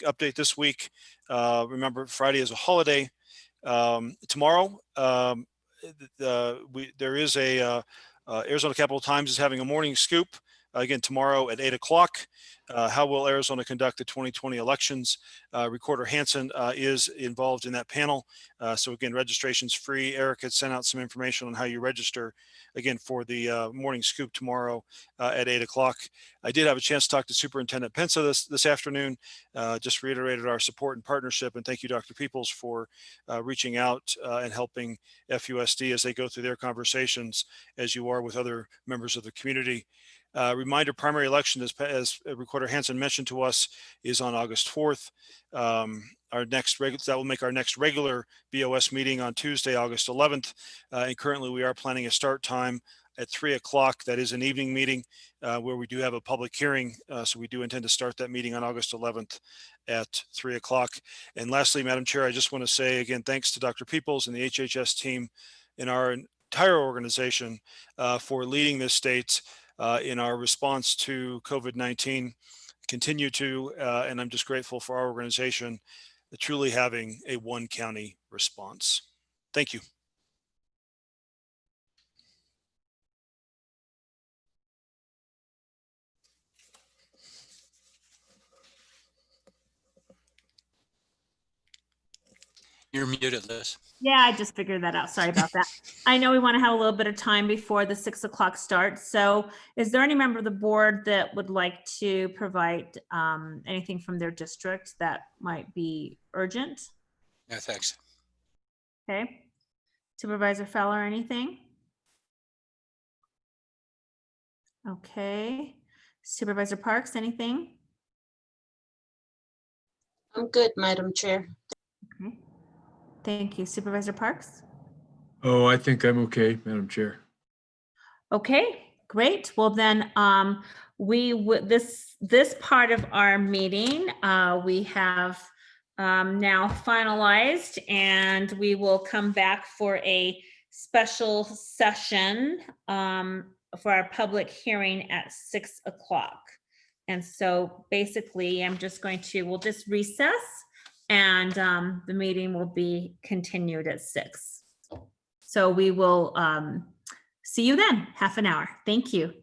update this week. Remember, Friday is a holiday. Tomorrow, there is a Arizona Capitol Times is having a morning scoop again tomorrow at 8 o'clock. How will Arizona conduct the 2020 elections? Recorder Hansen is involved in that panel. So again, registration's free. Eric had sent out some information on how you register again for the morning scoop tomorrow at 8 o'clock. I did have a chance to talk to Superintendent Pensa this afternoon. Just reiterated our support and partnership, and thank you, Dr. Peoples, for reaching out and helping FUSD as they go through their conversations, as you are with other members of the community. Reminder, primary election, as Recorder Hansen mentioned to us, is on August 4th. That will make our next regular BOS meeting on Tuesday, August 11th. And currently we are planning a start time at 3 o'clock. That is an evening meeting where we do have a public hearing. So we do intend to start that meeting on August 11th at 3 o'clock. And lastly, Madam Chair, I just want to say again, thanks to Dr. Peoples and the HHS team and our entire organization for leading this state in our response to COVID-19, continue to, and I'm just grateful for our organization truly having a one county response. Thank you.
You're muted, Liz.
Yeah, I just figured that out. Sorry about that. I know we want to have a little bit of time before the 6 o'clock start. So is there any member of the board that would like to provide anything from their district that might be urgent?
No, thanks.
Okay. Supervisor Feller, anything? Okay. Supervisor Parks, anything?
I'm good, Madam Chair.
Okay. Thank you. Supervisor Parks?
Oh, I think I'm okay, Madam Chair.
Okay, great. Well, then, we would, this part of our meeting, we have now finalized, and we will come back for a special session for our public hearing at 6 o'clock. And so basically, we'll just recess, and the meeting will be continued at 6. So we will see you then, half an hour. Thank you.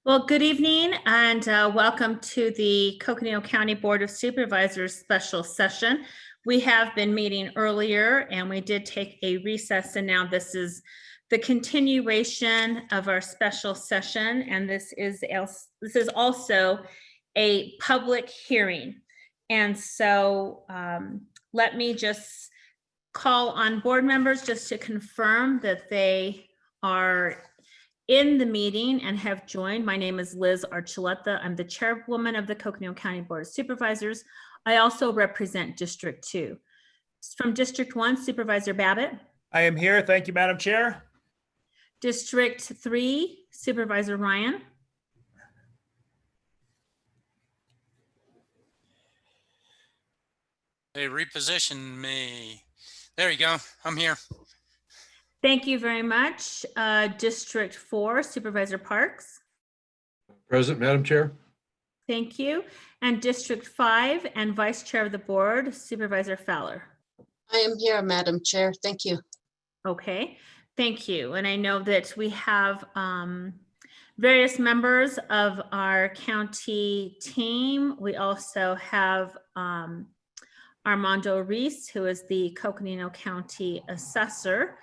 Well, good evening and welcome to the Coconino County Board of Supervisors special session. We have been meeting earlier and we did take a recess, and now this is the continuation of our special session, and this is also a public hearing. And so let me just call on board members just to confirm that they are in the meeting and have joined. My name is Liz Archuleta. I'm the chairwoman of the Coconino County Board of Supervisors. I also represent District 2. From District 1, Supervisor Babbitt.
I am here. Thank you, Madam Chair.
District 3, Supervisor Ryan.
They repositioned me. There you go. I'm here.
Thank you very much. District 4, Supervisor Parks.
Present, Madam Chair.
Thank you. And District 5 and Vice Chair of the Board, Supervisor Fowler.
I am here, Madam Chair. Thank you.
Okay, thank you. And I know that we have various members of our county team. We also have Armando Reese, who is the Coconino County Assessor,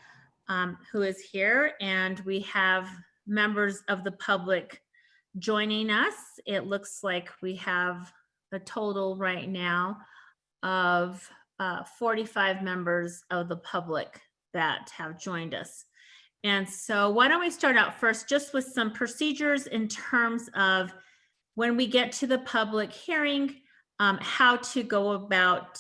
who is here, and we have members of the public joining us. It looks like we have a total right now of 45 members of the public that have joined us. And so why don't we start out first just with some procedures in terms of when we get to the public hearing, how to go about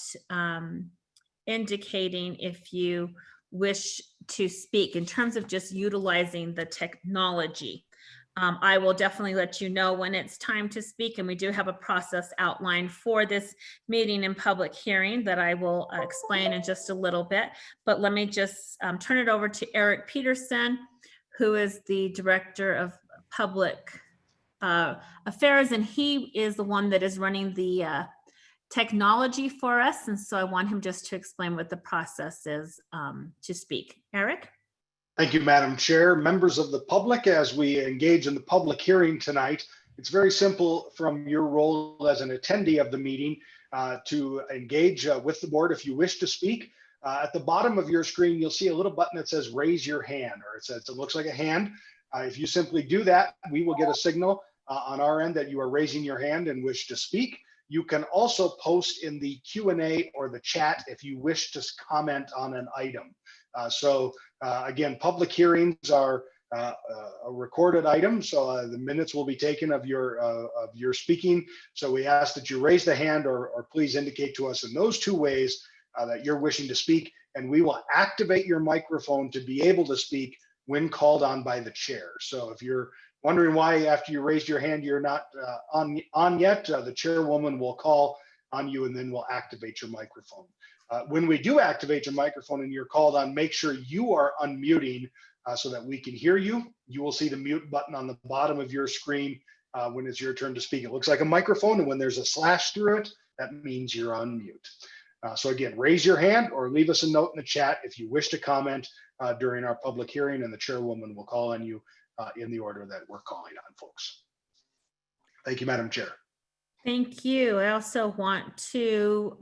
indicating if you wish to speak in terms of just utilizing the technology. I will definitely let you know when it's time to speak, and we do have a process outlined for this meeting and public hearing that I will explain in just a little bit. But let me just turn it over to Eric Peterson, who is the Director of Public Affairs, and he is the one that is running the technology for us. And so I want him just to explain what the process is to speak. Eric?
Thank you, Madam Chair. Members of the public, as we engage in the public hearing tonight, it's very simple from your role as an attendee of the meeting to engage with the board if you wish to speak. At the bottom of your screen, you'll see a little button that says raise your hand, or it looks like a hand. If you simply do that, we will get a signal on our end that you are raising your hand and wish to speak. You can also post in the Q&A or the chat if you wish to comment on an item. Again, public hearings are a recorded item, so the minutes will be taken of your speaking. So we ask that you raise the hand or please indicate to us in those two ways that you're wishing to speak, and we will activate your microphone to be able to speak when called on by the chair. So if you're wondering why after you raised your hand you're not on yet, the chairwoman will call on you and then we'll activate your microphone. When we do activate your microphone and you're called on, make sure you are unmuting so that we can hear you. You will see the mute button on the bottom of your screen when it's your turn to speak. It looks like a microphone, and when there's a slash through it, that means you're on mute. So again, raise your hand or leave us a note in the chat if you wish to comment during our public hearing, and the chairwoman will call on you in the order that we're calling on folks. Thank you, Madam Chair.
Thank you. I also want to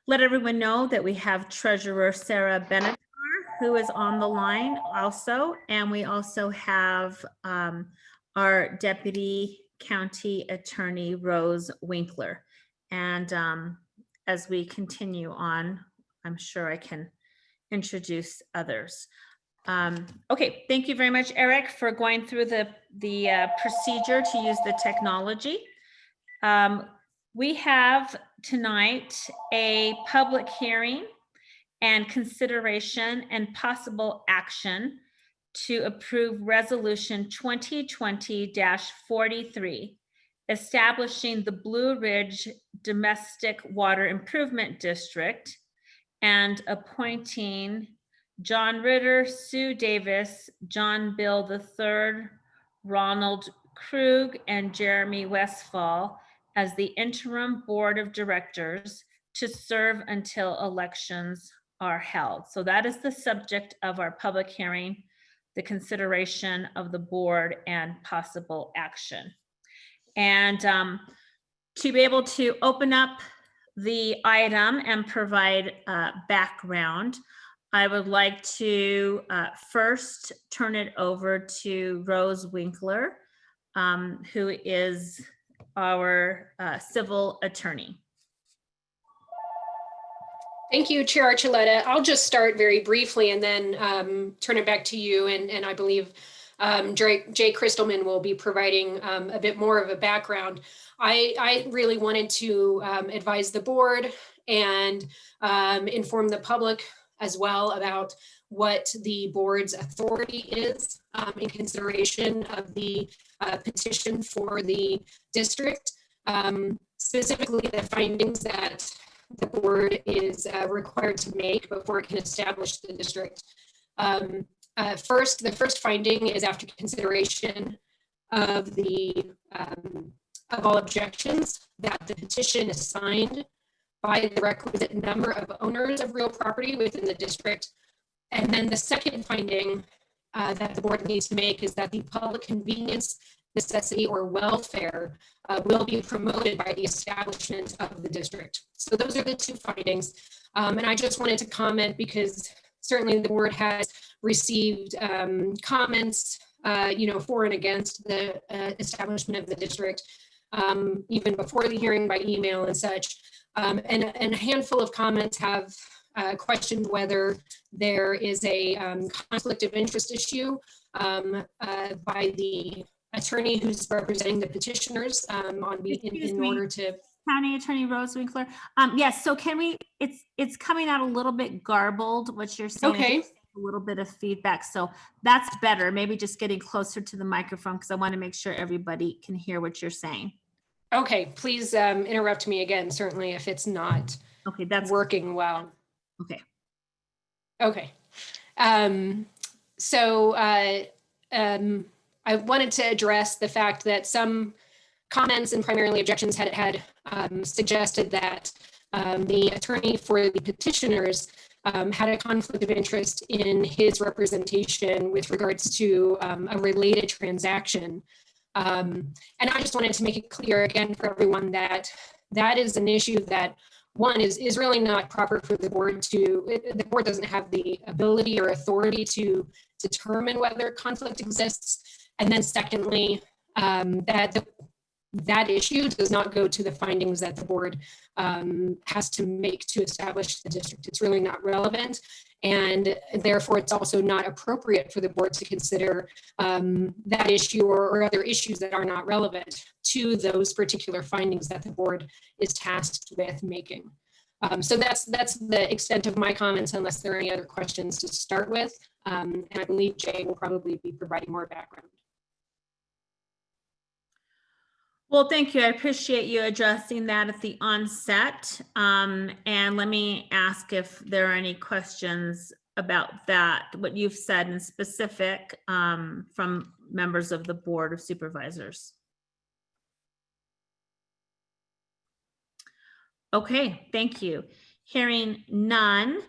let everyone know that we have Treasurer Sarah Benatar, who is on the line also, and we also have our Deputy County Attorney Rose Winkler. And as we continue on, I'm sure I can introduce others. Okay, thank you very much, Eric, for going through the procedure to use the technology. We have tonight a public hearing and consideration and possible action to approve Resolution 2020-43, establishing the Blue Ridge Domestic Water Improvement District and appointing John Ritter, Sue Davis, John Bill III, Ronald Krug, and Jeremy Westfall as the interim board of directors to serve until elections are held. So that is the subject of our public hearing the consideration of the board and possible action. And to be able to open up the item and provide background, I would like to first turn it over to Rose Winkler, who is our civil attorney.
Thank you, Chair Archuleta. I'll just start very briefly and then turn it back to you. And I believe Jay Christelman will be providing a bit more of a background. I really wanted to advise the board and inform the public as well about what the board's authority is in consideration of the petition for the district, specifically the findings that the board is required to make before it can establish the district. The first finding is after consideration of of all objections that the petition is signed by the requisite number of owners of real property within the district. And then the second finding that the board needs to make is that the public convenience, necessity, or welfare will be promoted by the establishment of the district. So those are the two findings. And I just wanted to comment because certainly the board has received comments, for and against the establishment of the district, even before the hearing by email and such. And a handful of comments have questioned whether there is a conflict of interest issue by the attorney who's representing the petitioners in order to.
County Attorney Rose Winkler. Yes, so can we, it's coming out a little bit garbled, what you're saying.
Okay.
A little bit of feedback. So that's better. Maybe just getting closer to the microphone because I want to make sure everybody can hear what you're saying.
Okay, please interrupt me again, certainly if it's not that's working well.
Okay.
Okay. So I wanted to address the fact that some comments and primarily objections had suggested that the attorney for the petitioners had a conflict of interest in his representation with regards to a related transaction. And I just wanted to make it clear again for everyone that that is an issue that one is really not proper for the board the board doesn't have the ability or authority to determine whether conflict exists. And then secondly, that issue does not go to the findings that the board has to make to establish the district. It's really not relevant. And therefore, it's also not appropriate for the board to consider that issue or other issues that are not relevant to those particular findings that the board is tasked with making. So that's the extent of my comments, unless there are any other questions to start with. And I believe Jay will probably be providing more background.
Well, thank you. I appreciate you addressing that at the onset. And let me ask if there are any questions about that, what you've said in specific from members of the Board of Supervisors. Okay, thank you. Hearing none.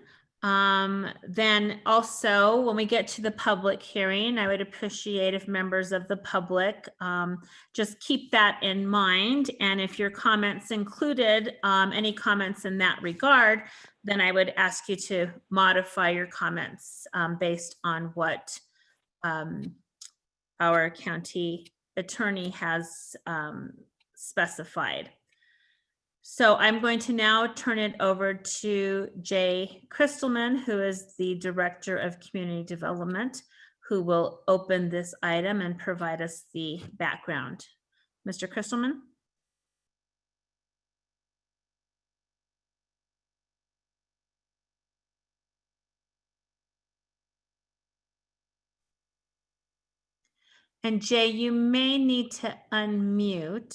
Then also when we get to the public hearing, I would appreciate if members of the public just keep that in mind. And if your comments included any comments in that regard, then I would ask you to modify your comments based on what our county attorney has specified. So I'm going to now turn it over to Jay Christelman, who is the Director of Community Development, who will open this item and provide us the background. Mr. Christelman? And Jay, you may need to unmute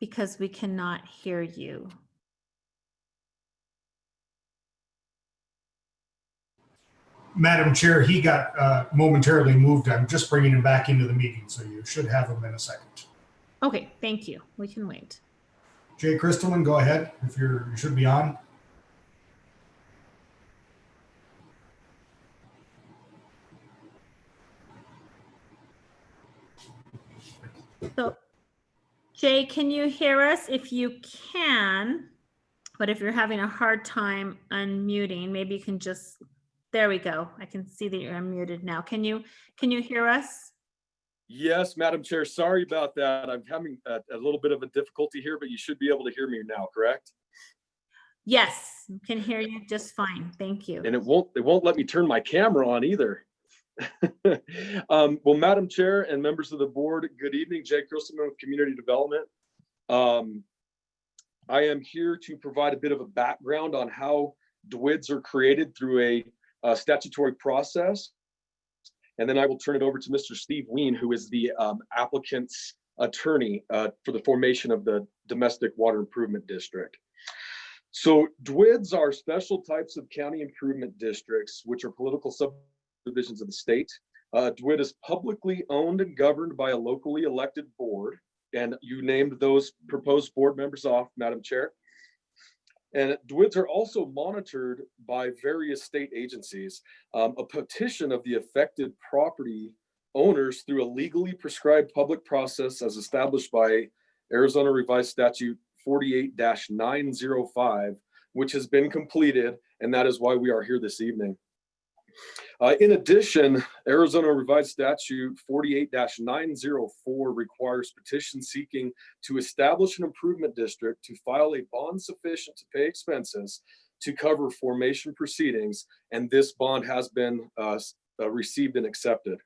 because we cannot hear you.
Madam Chair, he got momentarily moved. I'm just bringing him back into the meeting, so you should have him in a second.
Okay, thank you. We can wait.
Jay Christelman, go ahead. If you should be on.
So, Jay, can you hear us? If you can, but if you're having a hard time unmuting, maybe you can just, there we go. I can see that you're unmuted now. Can you hear us?
Yes, Madam Chair, sorry about that. I'm having a little bit of a difficulty here, but you should be able to hear me now, correct?
Yes, can hear you just fine. Thank you.
And it won't let me turn my camera on either. Well, Madam Chair and members of the board, good evening. Jay Christelman with Community Development. I am here to provide a bit of a background on how DWIDs are created through a statutory process. And then I will turn it over to Mr. Steve Ween, who is the applicant's attorney for the formation of the Domestic Water Improvement District. So DWIDs are special types of county improvement districts, which are political subdivisions of the state. DWID is publicly owned and governed by a locally elected board. And you named those proposed board members off, Madam Chair. And DWIDs are also monitored by various state agencies. A petition of the affected property owners through a legally prescribed public process as established by Arizona Revised Statute 48-905, which has been completed, and that is why we are here this evening. In addition, Arizona Revised Statute 48-904 requires petitions seeking to establish an improvement district to file a bond sufficient to pay expenses to cover formation proceedings, and this bond has been received and accepted.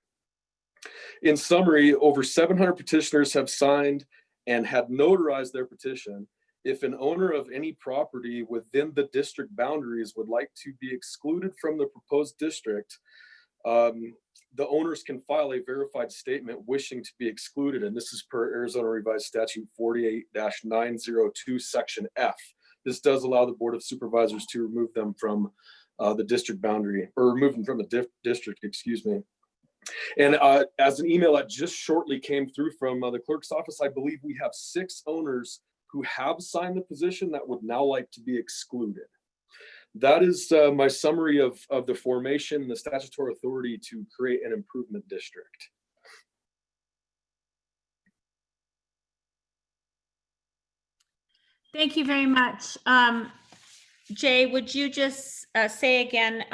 In summary, over 700 petitioners have signed and have notarized their petition. If an owner of any property within the district boundaries would like to be excluded from the proposed district, the owners can file a verified statement wishing to be excluded. And this is per Arizona Revised Statute 48-902, Section F. This does allow the Board of Supervisors to remove them from the district boundary, or remove them from the district, excuse me. And as an email that just shortly came through from the clerk's office, I believe we have 6 owners who have signed the position that would now like to be excluded. That is my summary of the formation and the statutory authority to create an improvement district.
Thank you very much. Jay, would you just say again,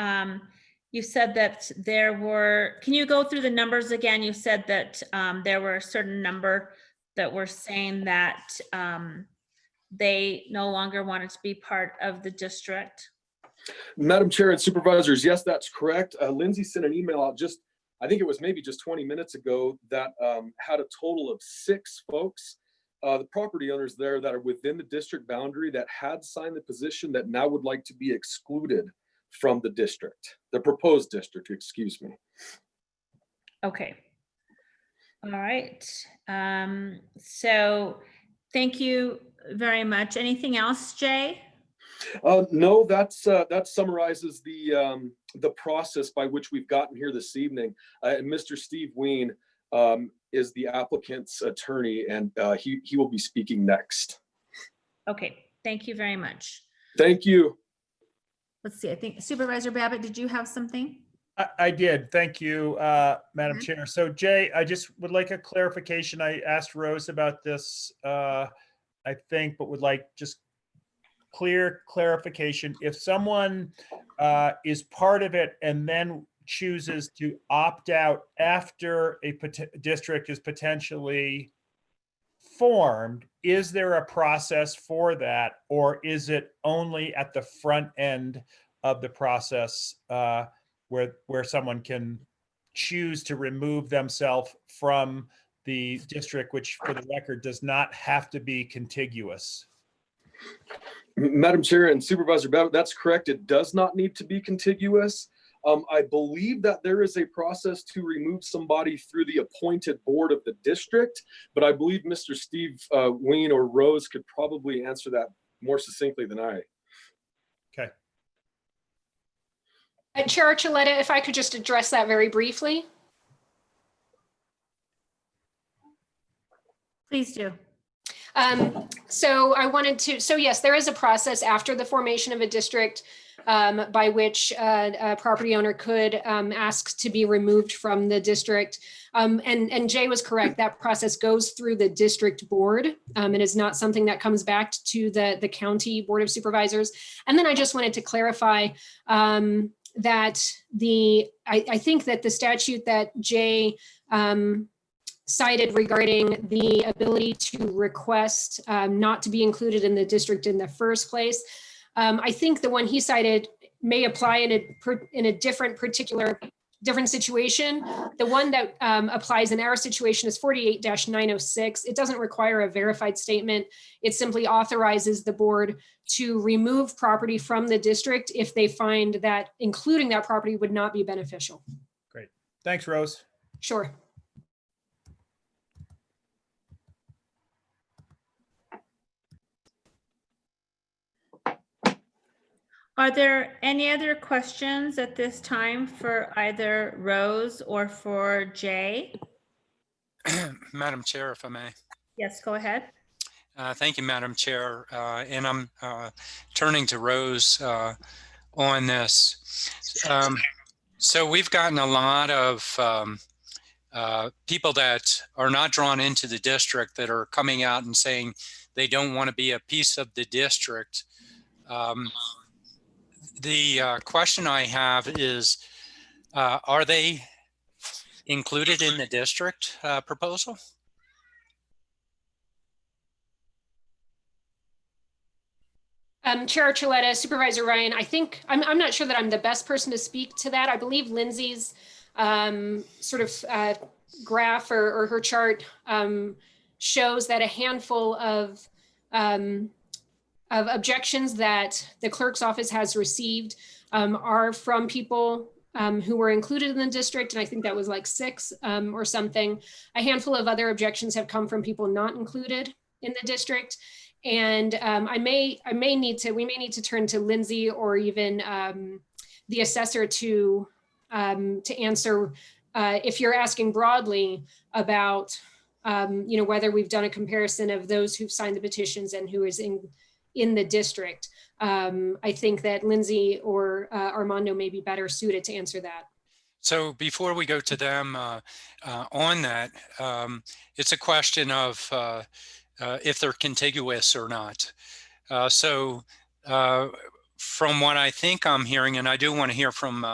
you said that there were, can you go through the numbers again? You said that there were a certain number that were saying that they no longer wanted to be part of the district.
Madam Chair and Supervisors, yes, that's correct. Lindsay sent an email out just, I think it was maybe just 20 minutes ago, that had a total of 6 folks, the property owners there that are within the district boundary that had signed the position that now would like to be excluded from the district, the proposed district, excuse me.
Okay. All right. So thank you very much. Anything else, Jay?
No, that summarizes the process by which we've gotten here this evening. And Mr. Steve Ween is the applicant's attorney, and he will be speaking next.
Okay, thank you very much.
Thank you.
Let's see, I think Supervisor Babbitt, did you have something?
I did. Thank you, Madam Chair. So Jay, I just would like a clarification. I asked Rose about this, I think, but would like just clear clarification. If someone is part of it and then chooses to opt out after a district is potentially formed, is there a process for that, or is it only at the front end of the process where someone can choose to remove themselves from the district, which for the record does not have to be contiguous?
Madam Chair and Supervisor Babbitt, that's correct. It does not need to be contiguous. I believe that there is a process to remove somebody through the appointed board of the district, but I believe Mr. Steve Ween or Rose could probably answer that more succinctly than I.
Okay.
Chair Archuleta, if I could just address that very briefly.
Please do.
So I wanted to, so yes, there is a process after the formation of a district by which a property owner could ask to be removed from the district. And Jay was correct. That process goes through the district board. It is not something that comes back to the county board of supervisors. And then I just wanted to clarify that I think that the statute that Jay cited regarding the ability to request not to be included in the district in the first place, I think the one he cited may apply in a different situation. The one that applies in our situation is 48-906. It doesn't require a verified statement. It simply authorizes the board to remove property from the district if they find that including that property would not be beneficial.
Great. Thanks, Rose.
Sure.
Are there any other questions at this time for either Rose or for Jay?
Madam Chair, if I may.
Yes, go ahead.
Thank you, Madam Chair. And I'm turning to Rose on this. So we've gotten a lot of people that are not drawn into the district that are coming out and saying they don't want to be a piece of the district. The question I have is, are they included in the district proposal?
Chair Archuleta, Supervisor Ryan, I think, I'm not sure that I'm the best person to speak to that. I believe Lindsay's sort of graph or her chart shows that a handful of objections that the clerk's office has received are from people who were included in the district. And I think that was like 6 or something. A handful of other objections have come from people not included in the district. And we may need to turn to Lindsay or even the assessor to answer if you're asking broadly about whether we've done a comparison of those who've signed the petitions and who is in the district. I think that Lindsay or Armando may be better suited to answer that.
So before we go to them on that, it's a question of if they're contiguous or not. From what I think I'm hearing, and I do want to hear from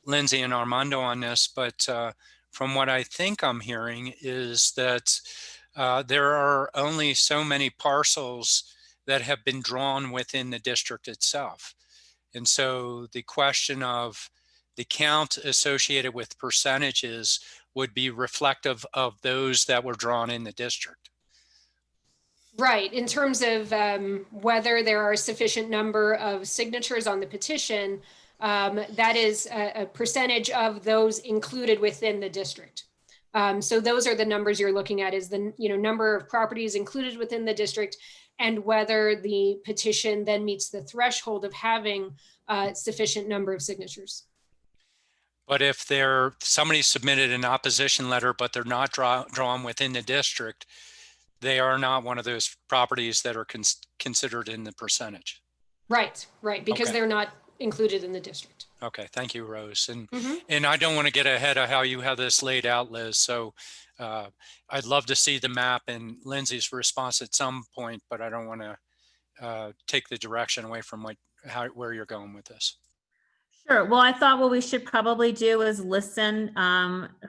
Lindsay and Armando on this, but from what I think I'm hearing is that there are only so many parcels that have been drawn within the district itself. And so the question of the count associated with percentages would be reflective of those that were drawn in the district.
Right. In terms of whether there are a sufficient number of signatures on the petition, that is a percentage of those included within the district. So those are the numbers you're looking at, is the number of properties included within the district and whether the petition then meets the threshold of having a sufficient number of signatures.
But if somebody submitted an opposition letter, but they're not drawn within the district, they are not one of those properties that are considered in the percentage.
Right, because
Okay.
they're not included in the district.
Okay, thank you, Rose. And I don't want to get ahead of how you have this laid out, Liz. So I'd love to see the map and Lindsay's response at some point, but I don't want to take the direction away from where you're going with this.
Sure. Well, I thought what we should probably do is listen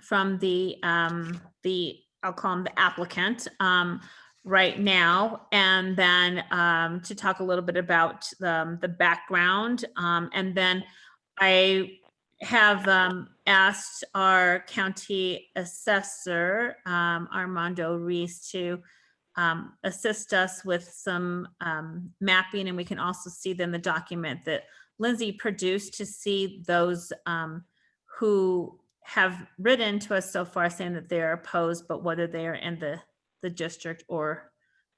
from the I'll call him the applicant right now, and then to talk a little bit about the background. And then I have asked our county assessor, Armando Reese, to assist us with some mapping, and we can also see then the document that Lindsay produced to see those who have written to us so far saying that they're opposed, but whether they are in the district or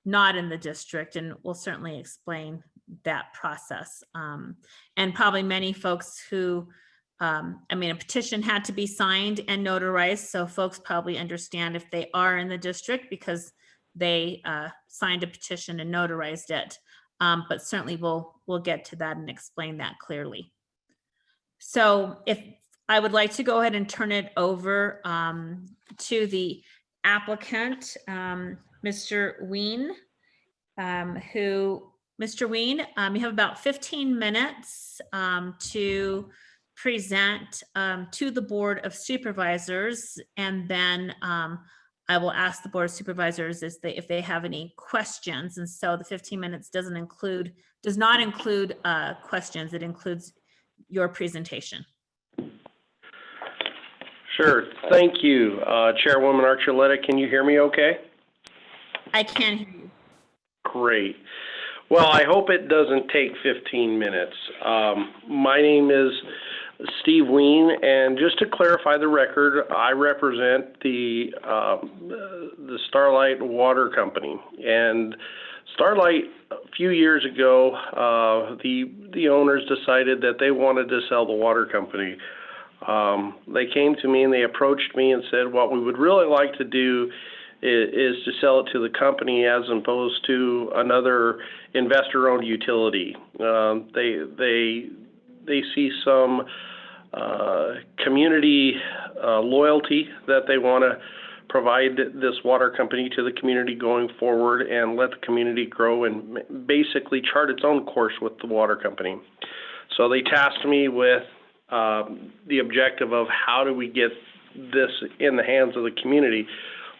not in the district. And we'll certainly explain that process. And probably many folks who, a petition had to be signed and notarized. So folks probably understand if they are in the district because they signed a petition and notarized it. but certainly we'll get to that and explain that clearly. So if I would like to go ahead and turn it over to the applicant, Mr. Ween, Mr. Ween, you have about 15 minutes to present to the Board of Supervisors, and then I will ask the Board of Supervisors if they have any questions. And so the 15 minutes does not include questions. It includes your presentation.
Sure. Thank you. Chairwoman Archuleta, can you hear me okay?
I can hear you.
Great. Well, I hope it doesn't take 15 minutes. My name is Steve Ween, and just to clarify the record, I represent the Starlight Water Company. And Starlight, a few years ago, the owners decided that they wanted to sell the water company. They came to me and they approached me and said, what we would really like to do is to sell it to the company as opposed to another investor-owned utility. They see some community loyalty that they want to provide this water company to the community going forward and let the community grow and basically chart its own course with the water company. So they tasked me with the objective of how do we get this in the hands of the community.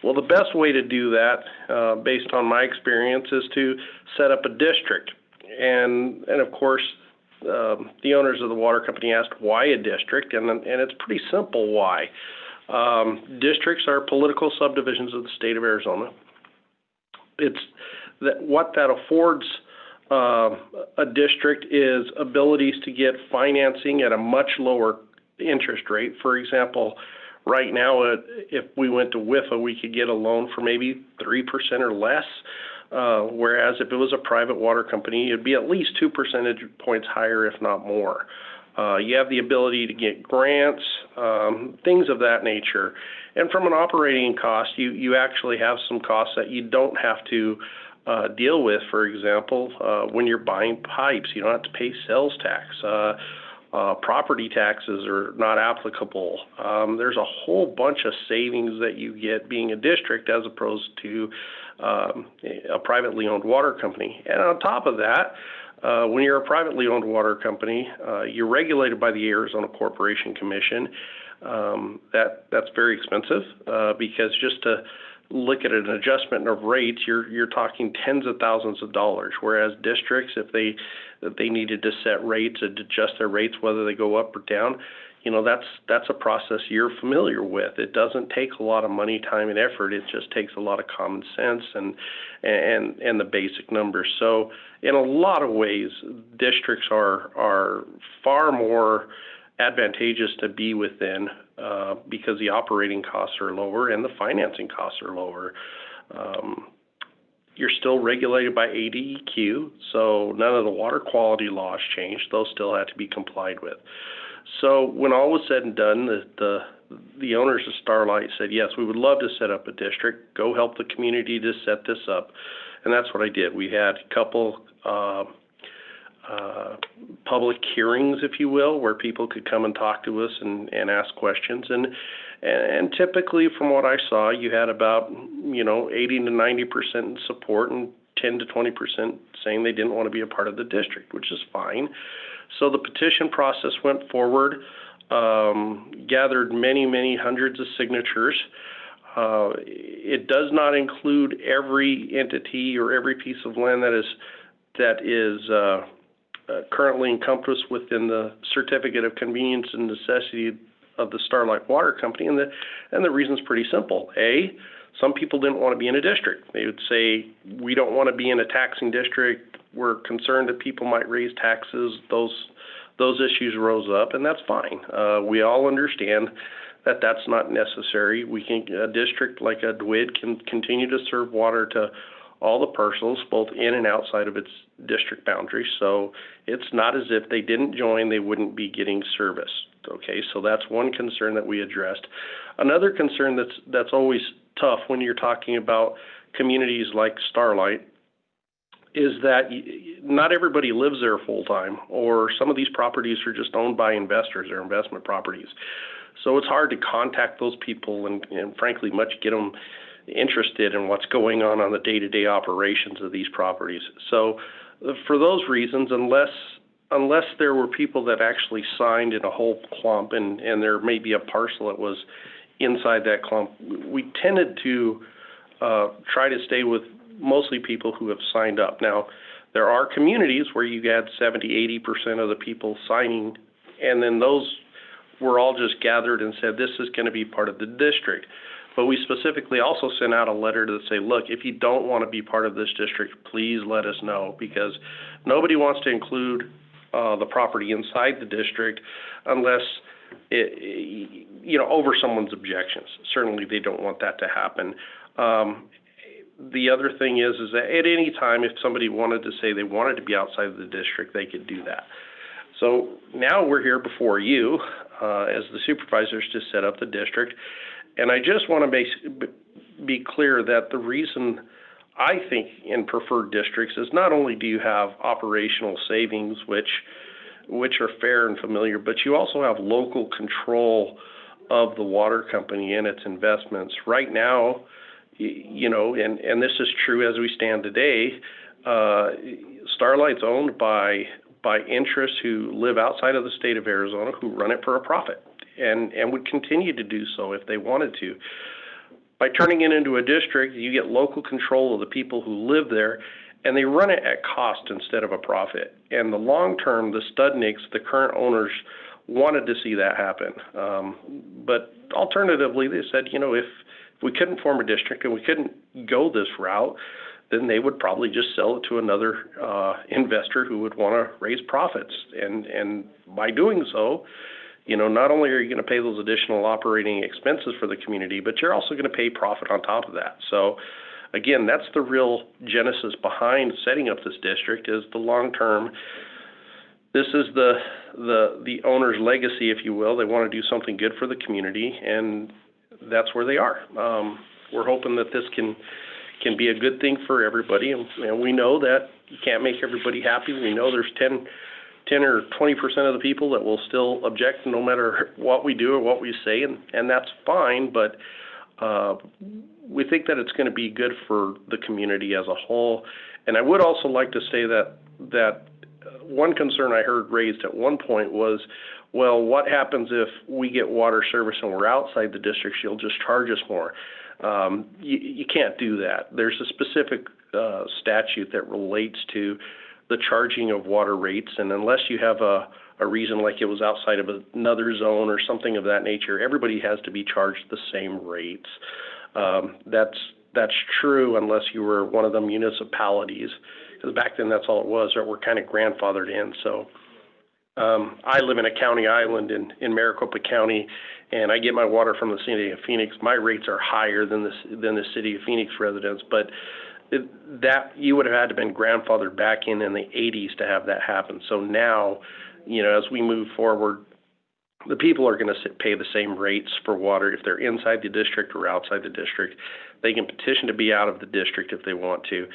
Well, the best way to do that, based on my experience, is to set up a district. And of course, the owners of the water company asked why a district, and it's pretty simple why. Districts are political subdivisions of the state of Arizona. It's what that affords a district is abilities to get financing at a much lower interest rate. For example, right now, if we went to WIFA, we could get a loan for maybe 3% or less, whereas if it was a private water company, it'd be at least 2 percentage points higher, if not more. You have the ability to get grants, things of that nature. And from an operating cost, you actually have some costs that you don't have to deal with. For example, when you're buying pipes, you don't have to pay sales tax. Property taxes are not applicable. There's a whole bunch of savings that you get being a district as opposed to a privately owned water company. And on top of that, when you're a privately owned water company, you're regulated by the Arizona Corporation Commission. That's very expensive because just to look at an adjustment of rates, you're talking tens of thousands of dollars. Whereas districts, if they needed to set rates and adjust their rates, whether they go up or down, that's a process you're familiar with. It doesn't take a lot of money, time, and effort. It just takes a lot of common sense and the basic numbers. So in a lot of ways, districts are far more advantageous to be within because the operating costs are lower and the financing costs are lower. You're still regulated by ADEQ, so none of the water quality laws changed. Those still had to be complied with. So when all was said and done, the owners of Starlight said, yes, we would love to set up a district, go help the community to set this up. And that's what I did. We had a couple public hearings, if you will, where people could come and talk to us and ask questions. And typically, from what I saw, you had about 80 to 90% support and 10 to 20% saying they didn't want to be a part of the district, which is fine. So the petition process went forward, gathered many hundreds of signatures. It does not include every entity or every piece of land that is currently encompassed within the Certificate of Convenience and Necessity of the Starlight Water Company, and the reason's pretty simple. Some people didn't want to be in a district. They would say, we don't want to be in a taxing district. We're concerned that people might raise taxes. Those issues rose up, and that's fine. We all understand that that's not necessary. A district like a DWID can continue to serve water to all the parcels, both in and outside of its district boundaries. So it's not as if they didn't join, they wouldn't be getting service. Okay, so that's one concern that we addressed. Another concern that's always tough when you're talking about communities like Starlight is that not everybody lives there full time, or some of these properties are just owned by investors or investment properties. So it's hard to contact those people and frankly, much get them interested in what's going on the day-to-day operations of these properties. So for those reasons, unless there were people that actually signed in a whole clump and there may be a parcel that was inside that clump, we tended to try to stay with mostly people who have signed up. Now, there are communities where you had 70, 80% of the people signing, and then those were all just gathered and said, this is going to be part of the district. But we specifically also sent out a letter to say, look, if you don't want to be part of this district, please let us know, because nobody wants to include the property inside the district unless it, over someone's objections. Certainly they don't want that to happen. The other thing is that at any time, if somebody wanted to say they wanted to be outside of the district, they could do that. So now we're here before you as the supervisors to set up the district. And I just want to be clear that the reason I think in preferred districts is not only do you have operational savings, which are fair and familiar, but you also have local control of the water company and its investments. Right now, and this is true as we stand today, Starlight's owned by interests who live outside of the state of Arizona who run it for a profit and would continue to do so if they wanted to. By turning it into a district, you get local control of the people who live there, and they run it at cost instead of a profit. And the long term, the Studniks, the current owners, wanted to see that happen. But alternatively, they said, if we couldn't form a district and we couldn't go this route, then they would probably just sell it to another investor who would want to raise profits. And by doing so, not only are you going to pay those additional operating expenses for the community, but you're also going to pay profit on top of that. So again, that's the real genesis behind setting up this district, is the long term. This is the owner's legacy, if you will. They want to do something good for the community, and that's where they are. We're hoping that this can be a good thing for everybody, and we know that you can't make everybody happy. We know there's 10 or 20% of the people that will still object no matter what we do or what we say, and that's fine, but we think that it's going to be good for the community as a whole. And I would also like to say that one concern I heard raised at one point was, well, what happens if we get water service and we're outside the district? You'll just charge us more. You can't do that. There's a specific statute that relates to the charging of water rates, and unless you have a reason like it was outside of another zone or something of that nature, everybody has to be charged the same rates. That's true unless you were one of the municipalities, because back then that's all it was, or we're kind of grandfathered in. So I live in a county island in Maricopa County, and I get my water from the city of Phoenix. My rates are higher than the city of Phoenix residents, but that you would have had to been grandfathered back in the 80s to have that happen. So now, as we move forward, the people are going to pay the same rates for water if they're inside the district or outside the district. They can petition to be out of the district if they want to.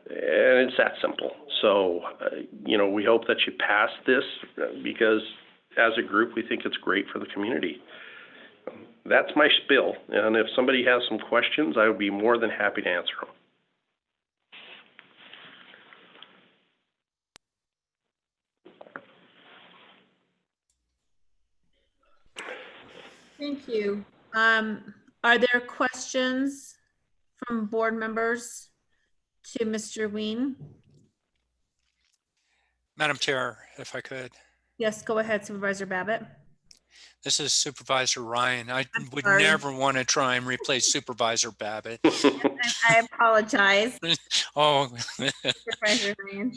And it's that simple. So, we hope that you pass this, because as a group, we think it's great for the community. That's my spiel. And if somebody has some questions, I would be more than happy to answer them.
Thank you. Are there questions from board members to Mr. Ween?
Madam Chair, if I could.
Yes, go ahead, Supervisor Babbitt.
This is Supervisor Ryan. I would
sorry.
never want to try and replace Supervisor Babbitt.
I apologize.
Oh.
Supervisor Ryan.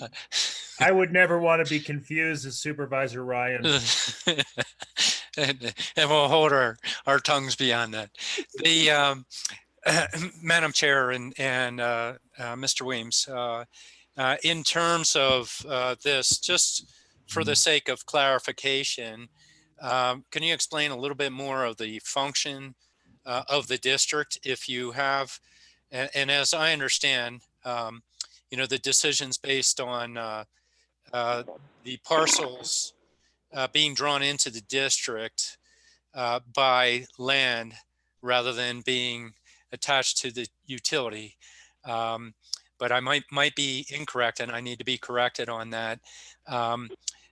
I would never want to be confused as Supervisor Ryan.
And we'll hold our tongues beyond that. The Madam Chair and Mr. Weems, in terms of this, just for the sake of clarification, can you explain a little bit more of the function of the district if you have, and as I understand, the decisions based on the parcels being drawn into the district by land rather than being attached to the utility. But I might be incorrect, and I need to be corrected on that.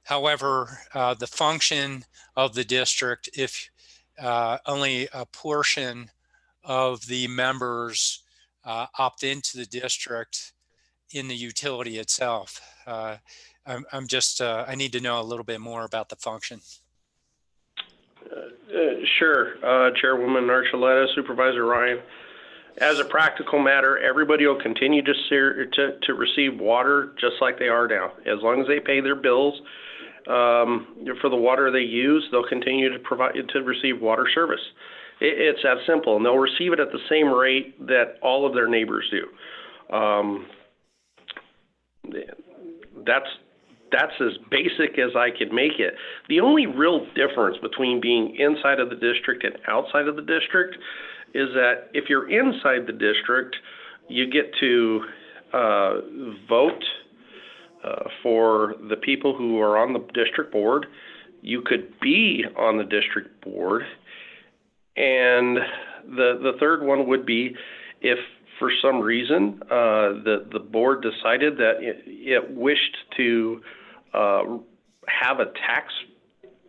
However, the function of the district, if only a portion of the members opt into the district in the utility itself. I'm just, I need to know a little bit more about the function.
Sure, Chairwoman Archuleta, Supervisor Ryan. As a practical matter, everybody will continue to receive water just like they are now. As long as they pay their bills for the water they use, they'll continue to receive water service. It's that simple, and they'll receive it at the same rate that all of their neighbors do. That's as basic as I could make it. The only real difference between being inside of the district and outside of the district is that if you're inside the district, you get to vote for the people who are on the district board. You could be on the district board. And the third one would be if for some reason the board decided that it wished to have a tax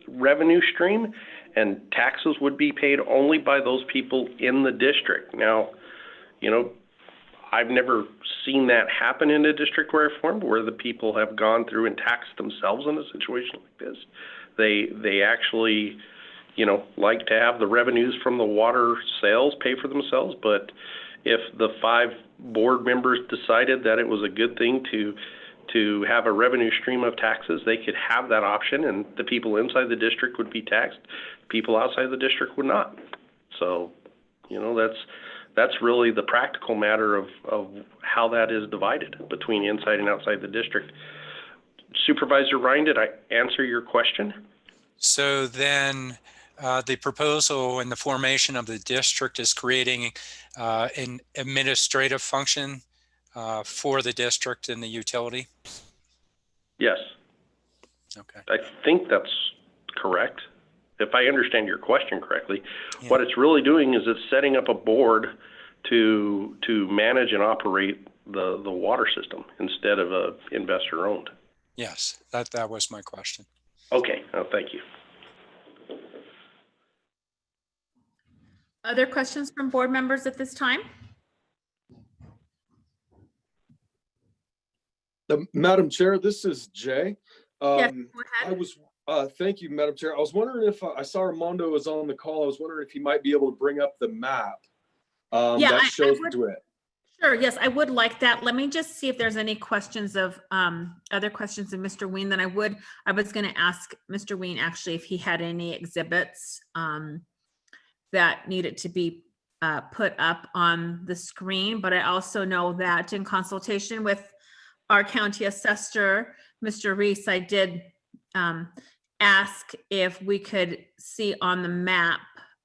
revenue stream, and taxes would be paid only by those people in the district. Now, I've never seen that happen in a district where I formed, where the people have gone through and taxed themselves in a situation like this. They actually, like to have the revenues from the water sales pay for themselves. But if the 5 board members decided that it was a good thing to have a revenue stream of taxes, they could have that option, and the people inside the district would be taxed. People outside the district would not. So, that's really the practical matter of how that is divided between inside and outside the district. Supervisor Ryan, did I answer your question?
So then the proposal and the formation of the district is creating an administrative function for the district and the utility?
Yes.
Okay.
I think that's correct. If I understand your question correctly, what it's really doing is it's setting up a board to manage and operate the water system instead of investor owned.
Yes, that was my question.
Okay, thank you.
Other questions from board members at this time?
Madam Chair, this is Jay.
Yes, go ahead.
Thank you, Madam Chair. I was wondering if I saw Armando was on the call. I was wondering if he might be able to bring up the map that shows the duet.
Sure, yes, I would like that. Let me just see if there's any questions of other questions of Mr. Ween. Then I was going to ask Mr. Ween actually if he had any exhibits that needed to be put up on the screen. But I also know that in consultation with our county assessor, Mr. Reese, I did ask if we could see on the map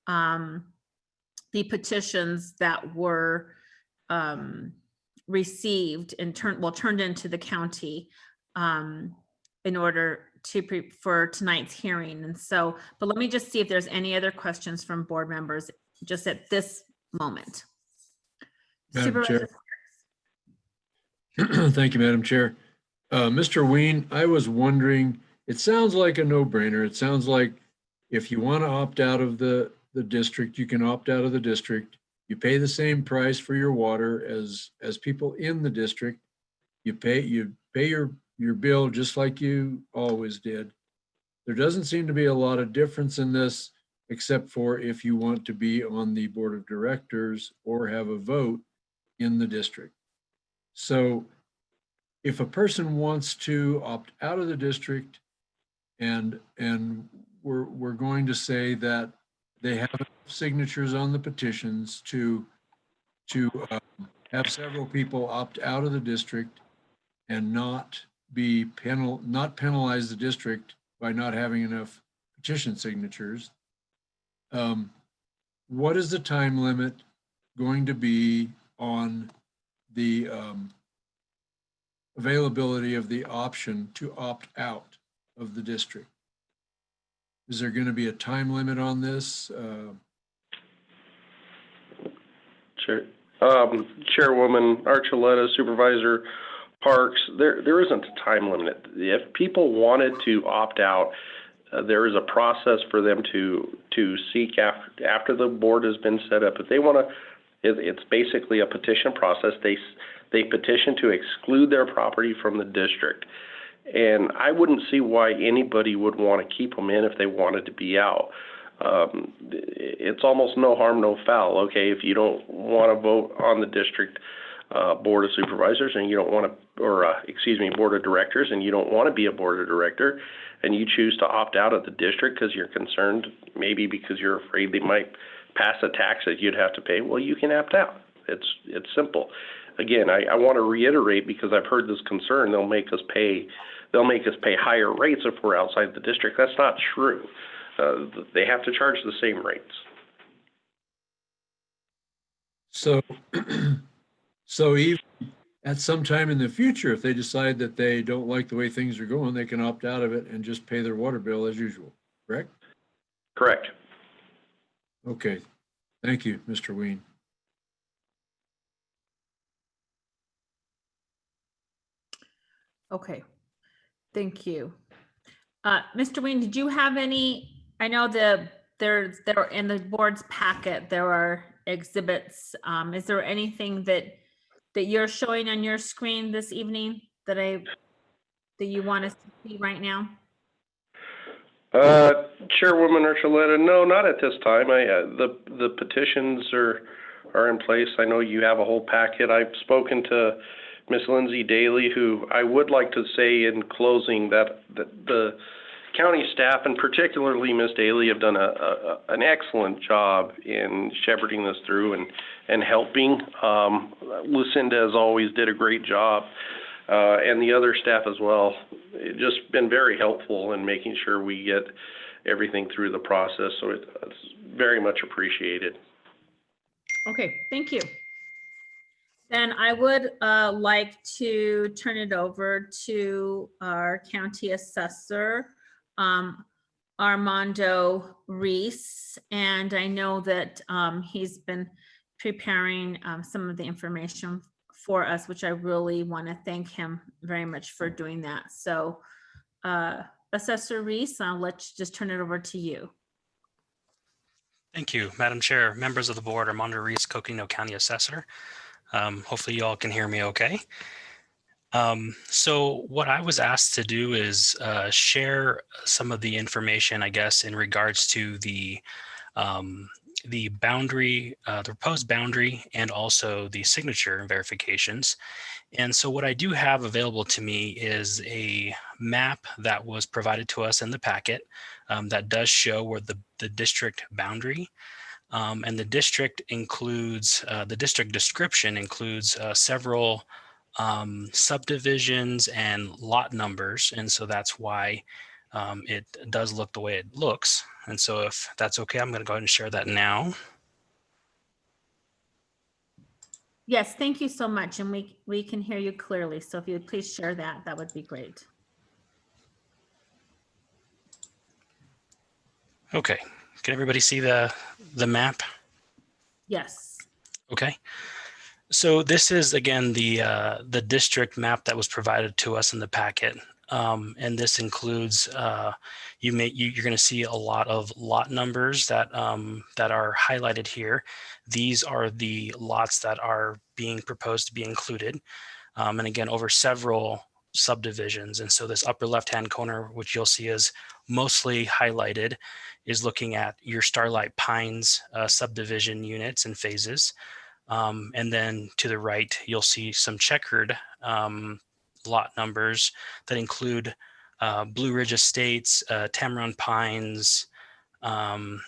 the petitions that were received and turned into the county in order to for tonight's hearing. And so, but let me just see if there's any other questions from board members just at this moment.
Madam Chair. Thank you, Madam Chair. Mr. Ween, I was wondering, it sounds like a no-brainer. It sounds like if you want to opt out of the district, you can opt out of the district. You pay the same price for your water as people in the district. You pay your bill just like you always did. There doesn't seem to be a lot of difference in this, except for if you want to be on the board of directors or have a vote in the district. So if a person wants to opt out of the district and we're going to say that they have signatures on the petitions to have several people opt out of the district and not penalize the district by not having enough petition signatures. What is the time limit going to be on the availability of the option to opt out of the district? Is there going to be a time limit on this?
Chairwoman Archuleta, Supervisor Parks, there isn't a time limit. If people wanted to opt out, there is a process for them to seek after the board has been set up. If they want to, it's basically a petition process. They petition to exclude their property from the district. And I wouldn't see why anybody would want to keep them in if they wanted to be out. It's almost no harm, no foul. Okay, if you don't want to vote on the district board of supervisors and you don't want to, or board of directors, and you don't want to be a board of director, and you choose to opt out of the district because you're concerned, maybe because you're afraid they might pass a tax that you'd have to pay, well, you can opt out. It's simple. Again, I want to reiterate, because I've heard this concern, they'll make us pay higher rates if we're outside the district. That's not true. They have to charge the same rates.
So, so even at some time in the future, if they decide that they don't like the way things are going, they can opt out of it and just pay their water bill as usual, correct?
Correct.
Okay. Thank you, Mr. Ween.
Okay, thank you. Mr. Ween, did you have any, I know there in the board's packet, there are exhibits. Is there anything that you're showing on your screen this evening that you want us to see right now?
Chairwoman Archuleta, no, not at this time. The petitions are in place. I know you have a whole packet. I've spoken to Miss Lindsay Daly, who I would like to say in closing that the county staff, and particularly Miss Daly, have done an excellent job in shepherding this through and helping. Lucinda, as always, did a great job, and the other staff as well. It's just been very helpful in making sure we get everything through the process, so it's very much appreciated.
Okay, thank you. Then I would like to turn it over to our county assessor, Armando Reese. And I know that he's been preparing some of the information for us, which I really want to thank him very much for doing that. So Assessor Reese, let's just turn it over to you.
Thank you, Madam Chair, members of the board. Armando Reese, Coconino County Assessor. Hopefully you all can hear me okay. So what I was asked to do is share some of the information, I guess, in regards to the boundary, the proposed boundary, and also the signature verifications. And so what I do have available to me is a map that was provided to us in the packet that does show where the district boundary. And the district includes, the district description includes several subdivisions and lot numbers. And so that's why it does look the way it looks. And so if that's okay, I'm going to go ahead and share that now.
Yes, thank you so much. And we can hear you clearly. So if you would please share that, that would be great.
Okay. Can everybody see the map?
Yes.
Okay. So this is, again, the district map that was provided to us in the packet. And this includes, you're going to see a lot of lot numbers that are highlighted here. These are the lots that are being proposed to be included. And again, over several subdivisions. And so this upper left-hand corner, which you'll see is mostly highlighted, is looking at your Starlight Pines subdivision units and phases. And then to the right, you'll see some checkered lot numbers that include Blue Ridge Estates, Tamarack Pines, and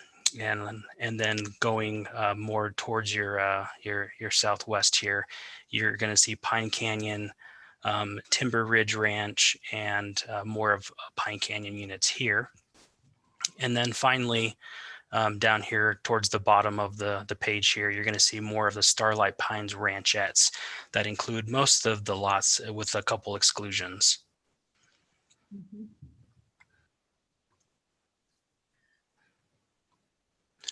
then going more towards your southwest here, you're going to see Pine Canyon, Timber Ridge Ranch, and more of Pine Canyon units here. And then finally, down here towards the bottom of the page here, you're going to see more of the Starlight Pines ranchettes that include most of the lots with a couple exclusions.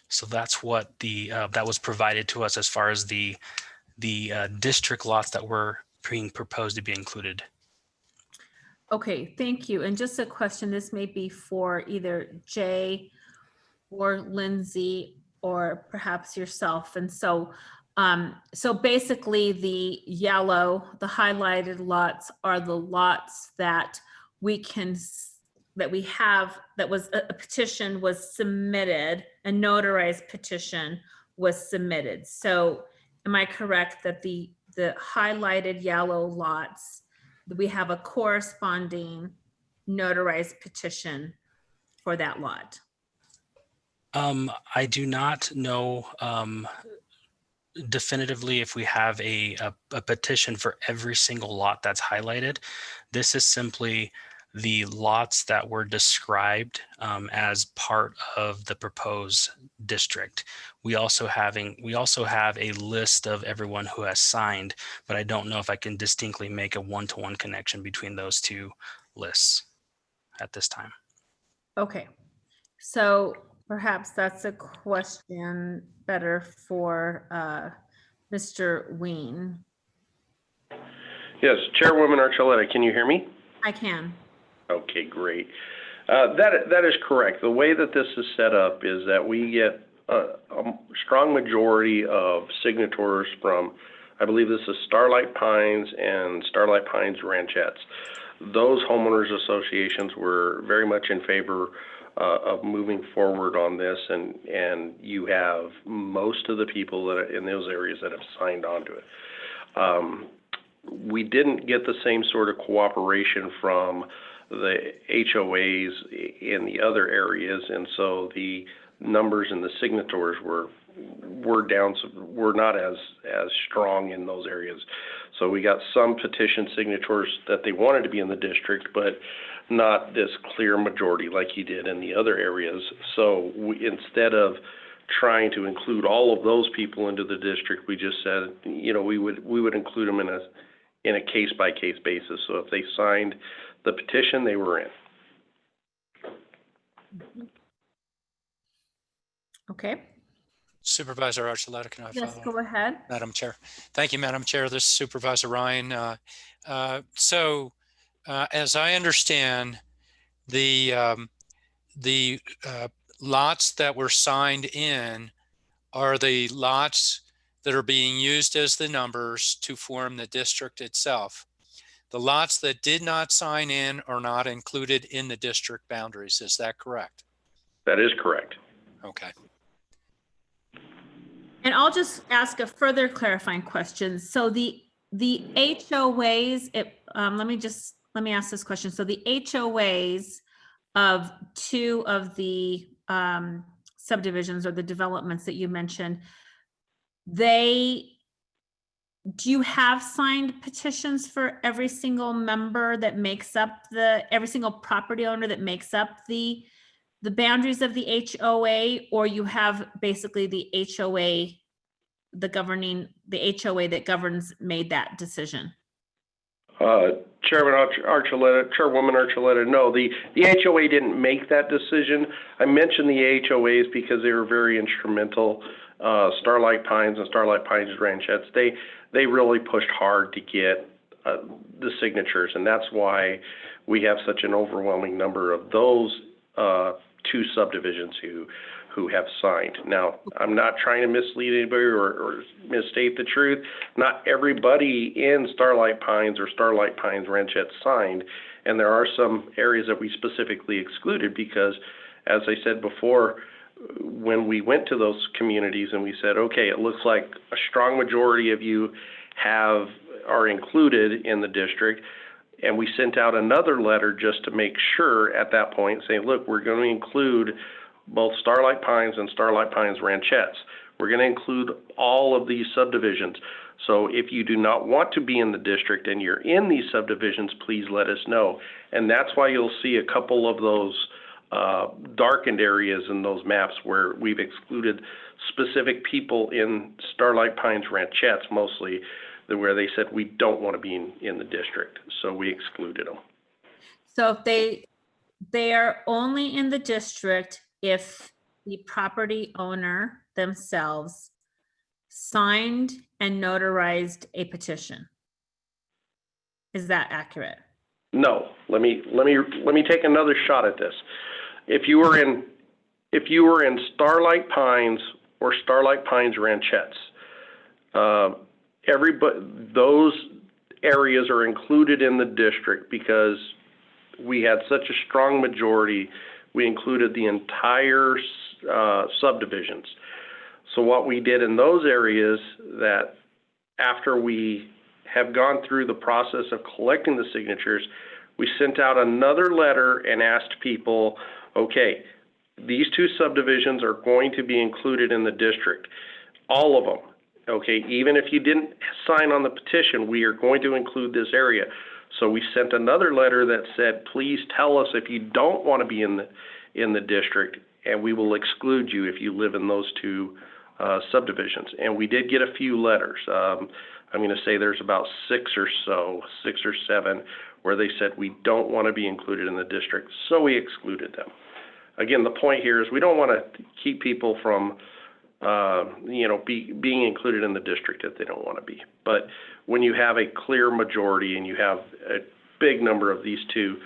So that's what that was provided to us as far as the district lots that were being proposed to be included.
Okay, thank you. And just a question, this may be for either Jay or Lindsay or perhaps yourself. And so, so basically the yellow, the highlighted lots are the lots that we can, that we have, that was a petition was submitted, a notarized petition was submitted. So am I correct that the highlighted yellow lots, we have a corresponding notarized petition for that lot?
I do not know definitively if we have a petition for every single lot that's highlighted. This is simply the lots that were described as part of the proposed district. We also have a list of everyone who has signed, but I don't know if I can distinctly make a one-to-one connection between those two lists at this time.
Okay, so perhaps that's a question better for Mr. Ween.
Yes, Chairwoman Archuleta, can you hear me?
I can.
Okay, great. That is correct. The way that this is set up is that we get a strong majority of signatories from, I believe this is Starlight Pines and Starlight Pines Ranchettes. Those homeowners associations were very much in favor of moving forward on this, and you have most of the people that are in those areas that have signed on to it. We didn't get the same sort of cooperation from the HOAs in the other areas, and so the numbers and the signatories were down, were not as strong in those areas. So we got some petition signatures that they wanted to be in the district, but not this clear majority like you did in the other areas. So instead of trying to include all of those people into the district, we just said, you know, we would include them in a case-by-case basis. So if they signed the petition, they were in.
Okay.
Supervisor Archuleta, can I follow?
Yes, go ahead.
Madam Chair. Thank you, Madam Chair. This is Supervisor Ryan. As I understand, the lots that were signed in are the lots that are being used as the numbers to form the district itself. The lots that did not sign in are not included in the district boundaries. Is that correct?
That is correct.
Okay.
And I'll just ask a further clarifying question. So the HOAs, let me ask this question. So the HOAs of two of the subdivisions or the developments that you mentioned, do you have signed petitions for every single member that makes up every single property owner that makes up the boundaries of the HOA, or you have basically the HOA, the HOA that governs made that decision?
Chairwoman Archuleta, no, the HOA didn't make that decision. I mentioned the HOAs because they were very instrumental. Starlight Pines and Starlight Pines Ranchettes, they really pushed hard to get the signatures, and that's why we have such an overwhelming number of those two subdivisions who have signed. Now, I'm not trying to mislead anybody or misstate the truth. Not everybody in Starlight Pines or Starlight Pines Ranchettes signed, and there are some areas that we specifically excluded because, as I said before, when we went to those communities and we said, okay, it looks like a strong majority of you are included in the district, and we sent out another letter just to make sure at that point, saying, look, we're going to include both Starlight Pines and Starlight Pines Ranchettes. We're going to include all of these subdivisions. So if you do not want to be in the district and you're in these subdivisions, please let us know. And that's why you'll see a couple of those darkened areas in those maps where we've excluded specific people in Starlight Pines Ranchettes mostly, where they said we don't want to be in the district, so we excluded them.
So if they are only in the district if the property owner themselves signed and notarized a petition. Is that accurate?
No, let me take another shot at this. If you were in Starlight Pines or Starlight Pines Ranchettes, those areas are included in the district because we had such a strong majority. We included the entire subdivisions. So what we did in those areas, that after we have gone through the process of collecting the signatures, we sent out another letter and asked people, okay, these two subdivisions are going to be included in the district, all of them. Okay, even if you didn't sign on the petition, we are going to include this area. So we sent another letter that said, please tell us if you don't want to be in the district, and we will exclude you if you live in those two subdivisions. And we did get a few letters. I'm going to say there's about 6 or 7, where they said we don't want to be included in the district, so we excluded them. Again, the point here is we don't want to keep people from being included in the district if they don't want to be. But when you have a clear majority and you have a big number of these two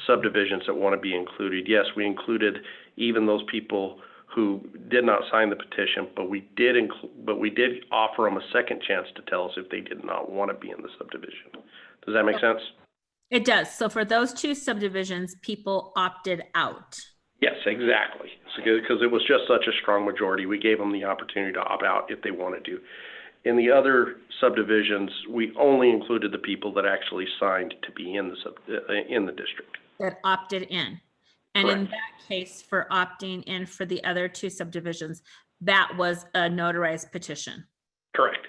subdivisions that want to be included, yes, we included even those people who did not sign the petition, but we did offer them a second chance to tell us if they did not want to be in the subdivision. Does that make sense?
It does. So for those two subdivisions, people opted out.
Yes, exactly. Because it was just such a strong majority, we gave them the opportunity to opt out if they wanted to. In the other subdivisions, we only included the people that actually signed to be in the district.
That opted in. And
Correct.
in that case, for opting in for the other two subdivisions, that was a notarized petition.
Correct.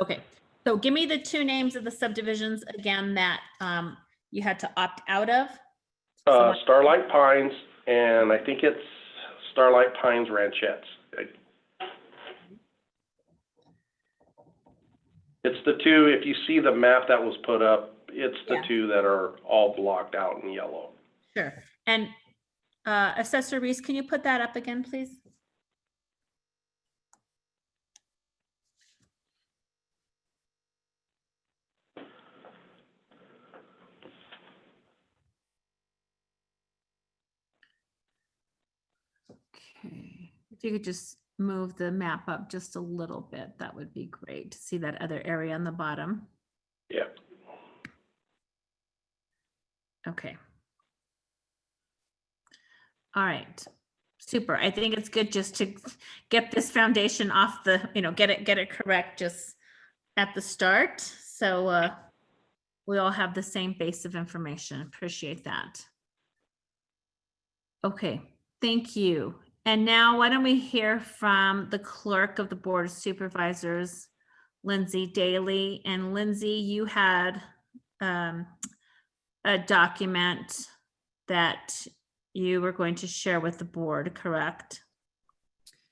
Okay. So give me the two names of the subdivisions again that you had to opt out of.
Starlight Pines, and I think it's Starlight Pines Ranchettes. It's the two, if you see the map that was put up, it's the two that are all blocked out in yellow.
Sure. And Assessor Reese, can you put that up again, please? Okay. If you could just move the map up just a little bit, that would be great to see that other area on the bottom.
Yeah.
Okay. All right. Super. I think it's good just to get this foundation off the, get it correct just at the start. So we all have the same base of information. Appreciate that. Okay. Thank you. And now why don't we hear from the clerk of the Board of Supervisors, Lindsay Daly. And Lindsay, you had a document that you were going to share with the board, correct?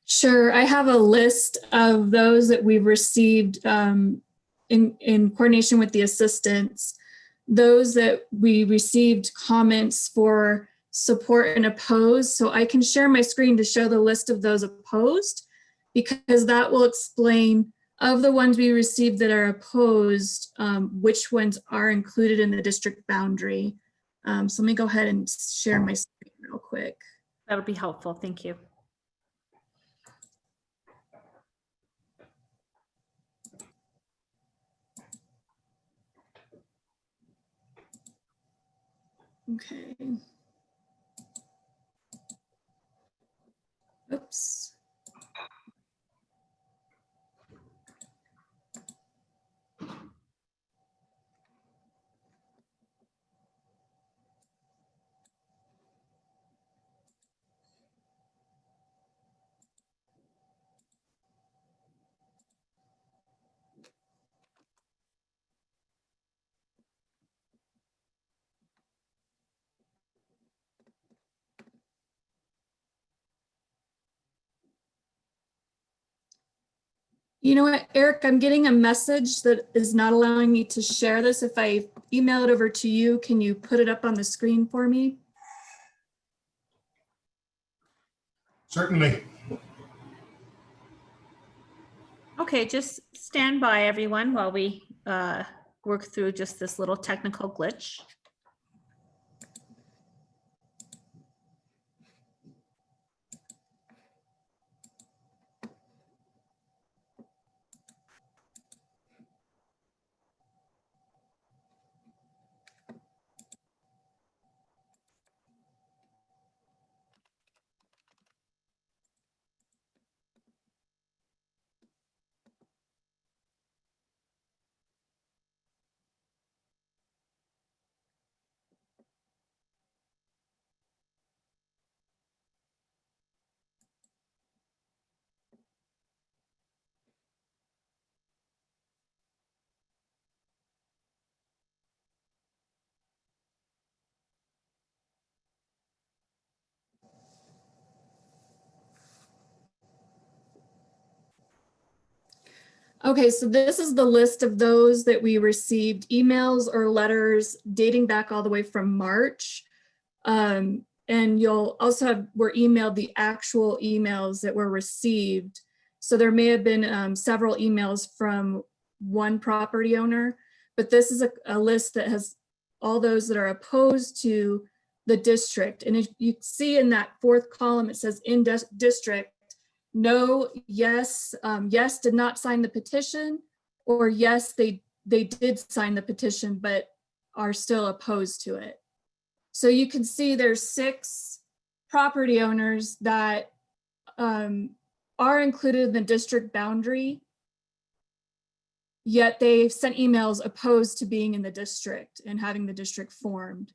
Sure. I have a list of those that we've received in coordination with the assistants. Those that we received comments for support and oppose. So I can share my screen to show the list of those opposed, because that will explain of the ones we received that are opposed, which ones are included in the district boundary. So let me go ahead and share my screen real quick.
That'll be helpful. Thank you.
Okay. Oops. You know what, Eric, I'm getting a message that is not allowing me to share this. If I email it over to you, can you put it up on the screen for me?
Certainly.
Okay, just stand by, everyone, while we work through just this little technical glitch.
Okay, so this is the list of those that we received emails or letters dating back all the way from March. And you'll also have, were emailed the actual emails that were received. So there may have been several emails from one property owner, but this is a list that has all those that are opposed to the district. And if you see in that fourth column, it says in district, no, yes, yes, did not sign the petition, or yes, they did sign the petition, but are still opposed to it. So you can see there's 6 property owners that are included in the district boundary, yet they've sent emails opposed to being in the district and having the district formed.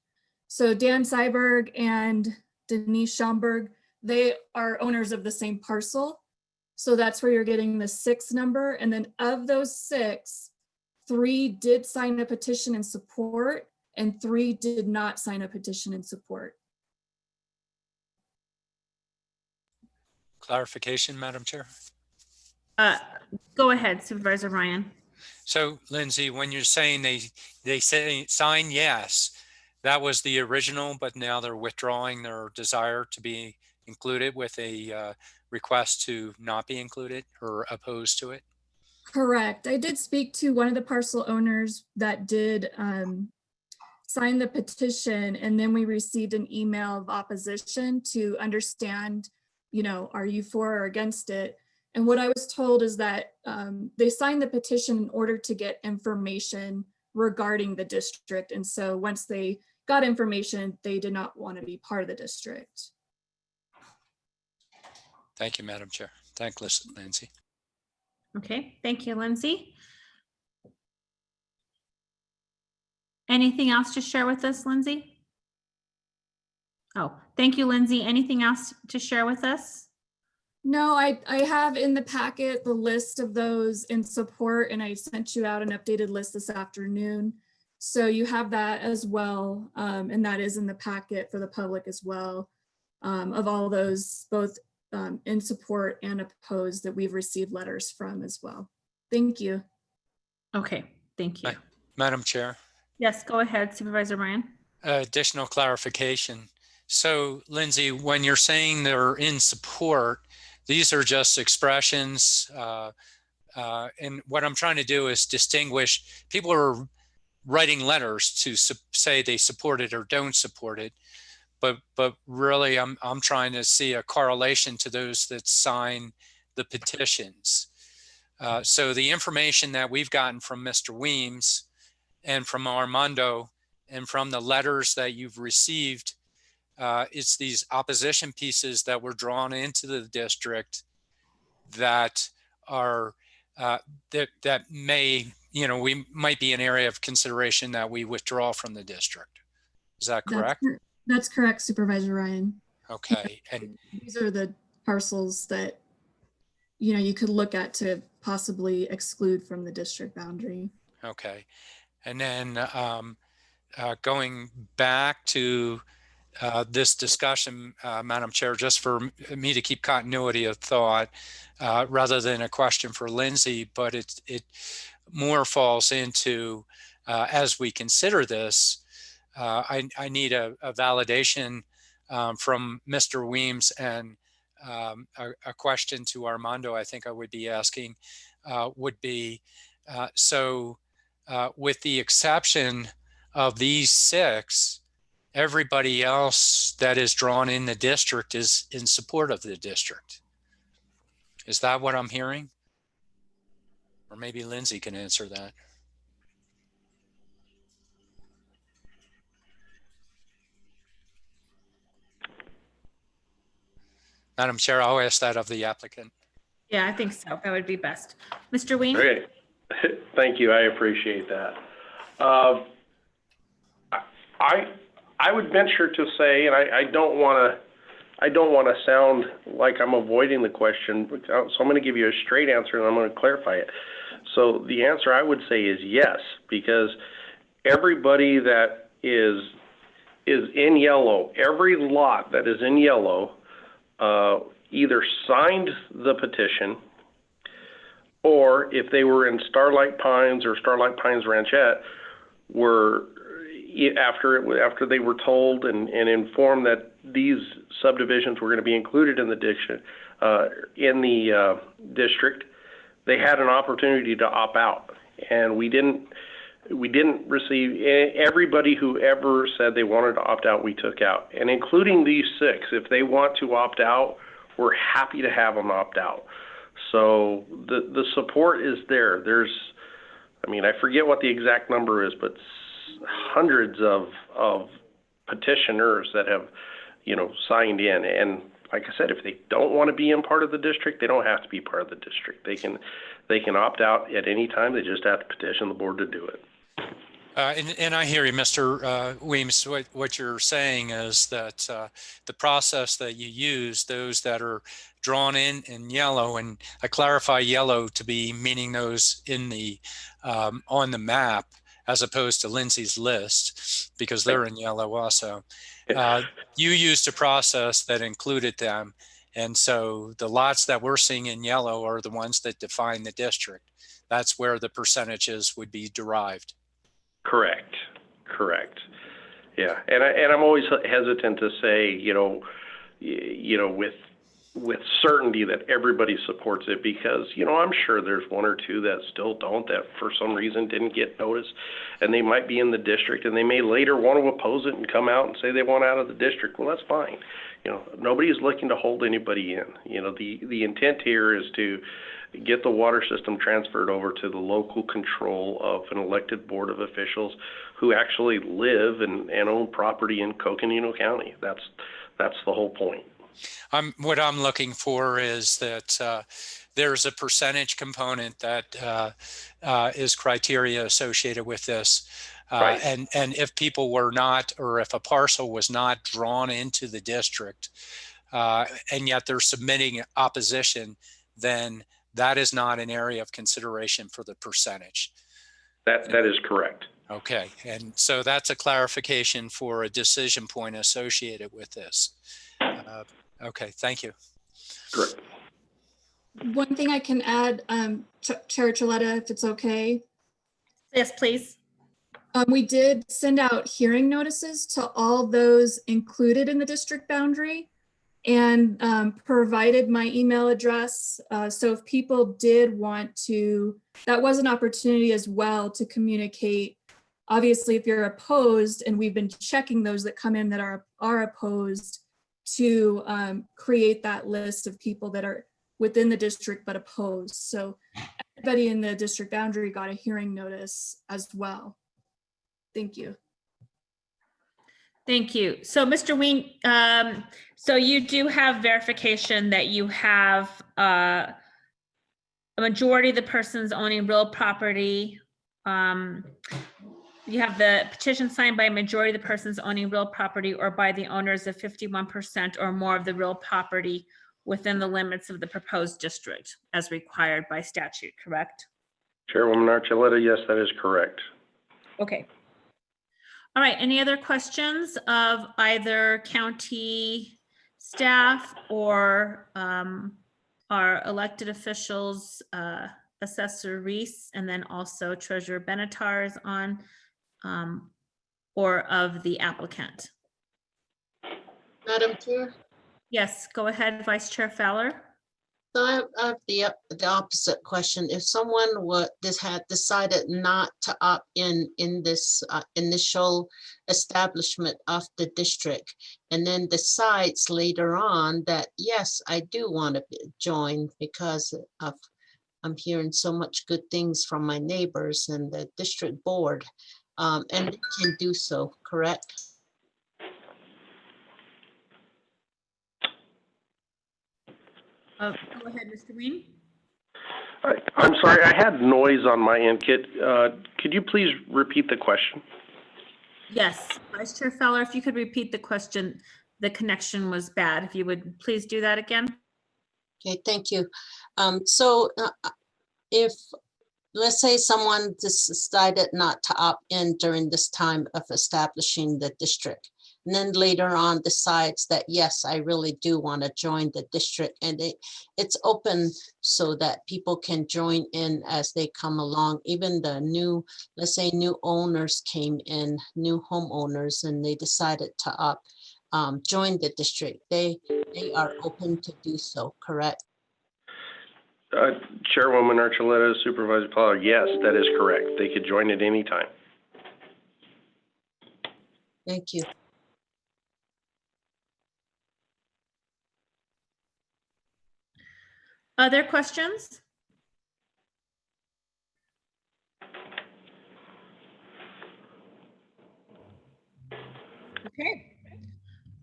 So Dan Seiberg and Denise Schomburg, they are owners of the same parcel. So that's where you're getting the 6 number. And then of those 6, 3 did sign a petition in support and 3 did not sign a petition in support.
Clarification, Madam Chair.
Go ahead, Supervisor Ryan.
So Lindsay, when you're saying they say sign yes, that was the original, but now they're withdrawing their desire to be included with a request to not be included or opposed to it?
Correct. I did speak to one of the parcel owners that did sign the petition, and then we received an email of opposition to understand, you know, are you for or against it? And what I was told is that they signed the petition in order to get information regarding the district. And so once they got information, they did not want to be part of the district.
Thank you, Madam Chair. Thank Lindsay.
Okay, thank you, Lindsay. Anything else to share with us, Lindsay? Oh, thank you, Lindsay. Anything else to share with us?
No, I have in the packet the list of those in support, and I sent you out an updated list this afternoon. So you have that as well, and that is in the packet for the public as well, of all those both in support and opposed that we've received letters from as well. Thank you.
Okay, thank you.
Madam Chair.
Yes, go ahead, Supervisor Ryan.
Additional clarification. So Lindsay, when you're saying they're in support, these are just expressions. And what I'm trying to do is distinguish, people are writing letters to say they support it or don't support it. But really, I'm trying to see a correlation to those that sign the petitions. So the information that we've gotten from Mr. Weems and from Armando and from the letters that you've received, it's these opposition pieces that were drawn into the district that are that may, you know, we might be an area of consideration that we withdraw from the district. Is that correct?
That's correct, Supervisor Ryan.
Okay. And
these are the parcels that, you know, you could look at to possibly exclude from the district boundary.
okay. And then going back to this discussion, Madam Chair, just for me to keep continuity of thought, rather than a question for Lindsay, but it more falls into, as we consider this, I need a validation from Mr. Weems, and a question to Armando I think I would be asking would be, with the exception of these 6, everybody else that is drawn in the district is in support of the district. Is that what I'm hearing? Or maybe Lindsay can answer that. Madam Chair, I'll ask that of the applicant.
Yeah, I think so. That would be best. Mr. Weems?
Great. Thank you. I appreciate that. I would venture to say, and I don't want to sound like I'm avoiding the question, so I'm going to give you a straight answer and I'm going to clarify it. So the answer I would say is yes, because everybody that is in yellow, every lot that is in yellow, either signed the petition, or if they were in Starlight Pines or Starlight Pines Ranchette, were after they were told and informed that these subdivisions were going to be included in the district, they had an opportunity to opt out, and we didn't receive everybody who ever said they wanted to opt out. We took out, and including these 6, if they want to opt out, we're happy to have them opt out. So the support is there. I forget what the exact number is, but hundreds of petitioners that have, signed in. And like I said, if they don't want to be in part of the district, they don't have to be part of the district. They can opt out at any time. They just have to petition the board to do it.
And I hear you, Mr. Weems. What you're saying is that the process that you use, those that are drawn in yellow, and I clarify yellow to be meaning those in the on the map, as opposed to Lindsay's list, because they're in yellow also. You used a process that included them. And so the lots that we're seeing in yellow are the ones that define the district. That's where the percentages would be derived.
Correct. Yeah, and I'm always hesitant to say, with certainty that everybody supports it, because I'm sure there's 1 or 2 that still don't, that for some reason didn't get noticed, and they might be in the district, and they may later want to oppose it and come out and say they want out of the district. Well, that's fine. Nobody's looking to hold anybody in. The intent here is to get the water system transferred over to the local control of an elected board of officials who actually live and own property in Coconino County. That's the whole point.
What I'm looking for is that there's a percentage component that is criteria associated with this.
Right.
And if people were not, or if a parcel was not drawn into the district, and yet they're submitting opposition, then that is not an area of consideration for the percentage.
That is correct.
Okay, and so that's a clarification for a decision point associated with this. Okay, thank you.
Great.
One thing I can add, Chair Chiletta, if it's okay.
Yes, please.
We did send out hearing notices to all those included in the district boundary, and provided my email address. So if people did want to, that was an opportunity as well to communicate. Obviously, if you're opposed, and we've been checking those that come in that are opposed, to create that list of people that are within the district but opposed. So everybody in the district boundary got a hearing notice as well. Thank you.
Thank you. So Mr. Ween, so you do have verification that you have a majority of the persons owning real property. You have the petition signed by a majority of the persons owning real property or by the owners of 51% or more of the real property within the limits of the proposed district as required by statute, correct?
Chairwoman Archuleta, yes, that is correct.
Okay. All right, any other questions of either county staff or our elected officials, Assessor Reese, and then also Treasurer Benatar is on, or of the applicant?
Madam Chair?
Yes, go ahead, Vice Chair Fowler.
So I have the opposite question. If someone had decided not to opt in this initial establishment of the district, and then decides later on that, yes, I do want to join because of I'm hearing so much good things from my neighbors and the district board, and they can do so, correct?
Go ahead, Mr. Ween.
I'm sorry, I had noise on my end. Could you please repeat the question?
Yes, Vice Chair Fowler, if you could repeat the question, the connection was bad. If you would please do that again.
Okay, thank you. If, let's say someone decided not to opt in during this time of establishing the district, and then later on decides that, yes, I really do want to join the district, and it's open so that people can join in as they come along. Even the new, let's say new owners came in, new homeowners, and they decided to join the district. They are open to do so, correct?
Chairwoman Archuleta, Supervisor Pollard, yes, that is correct. They could join at any time.
Thank you.
Other questions? Okay.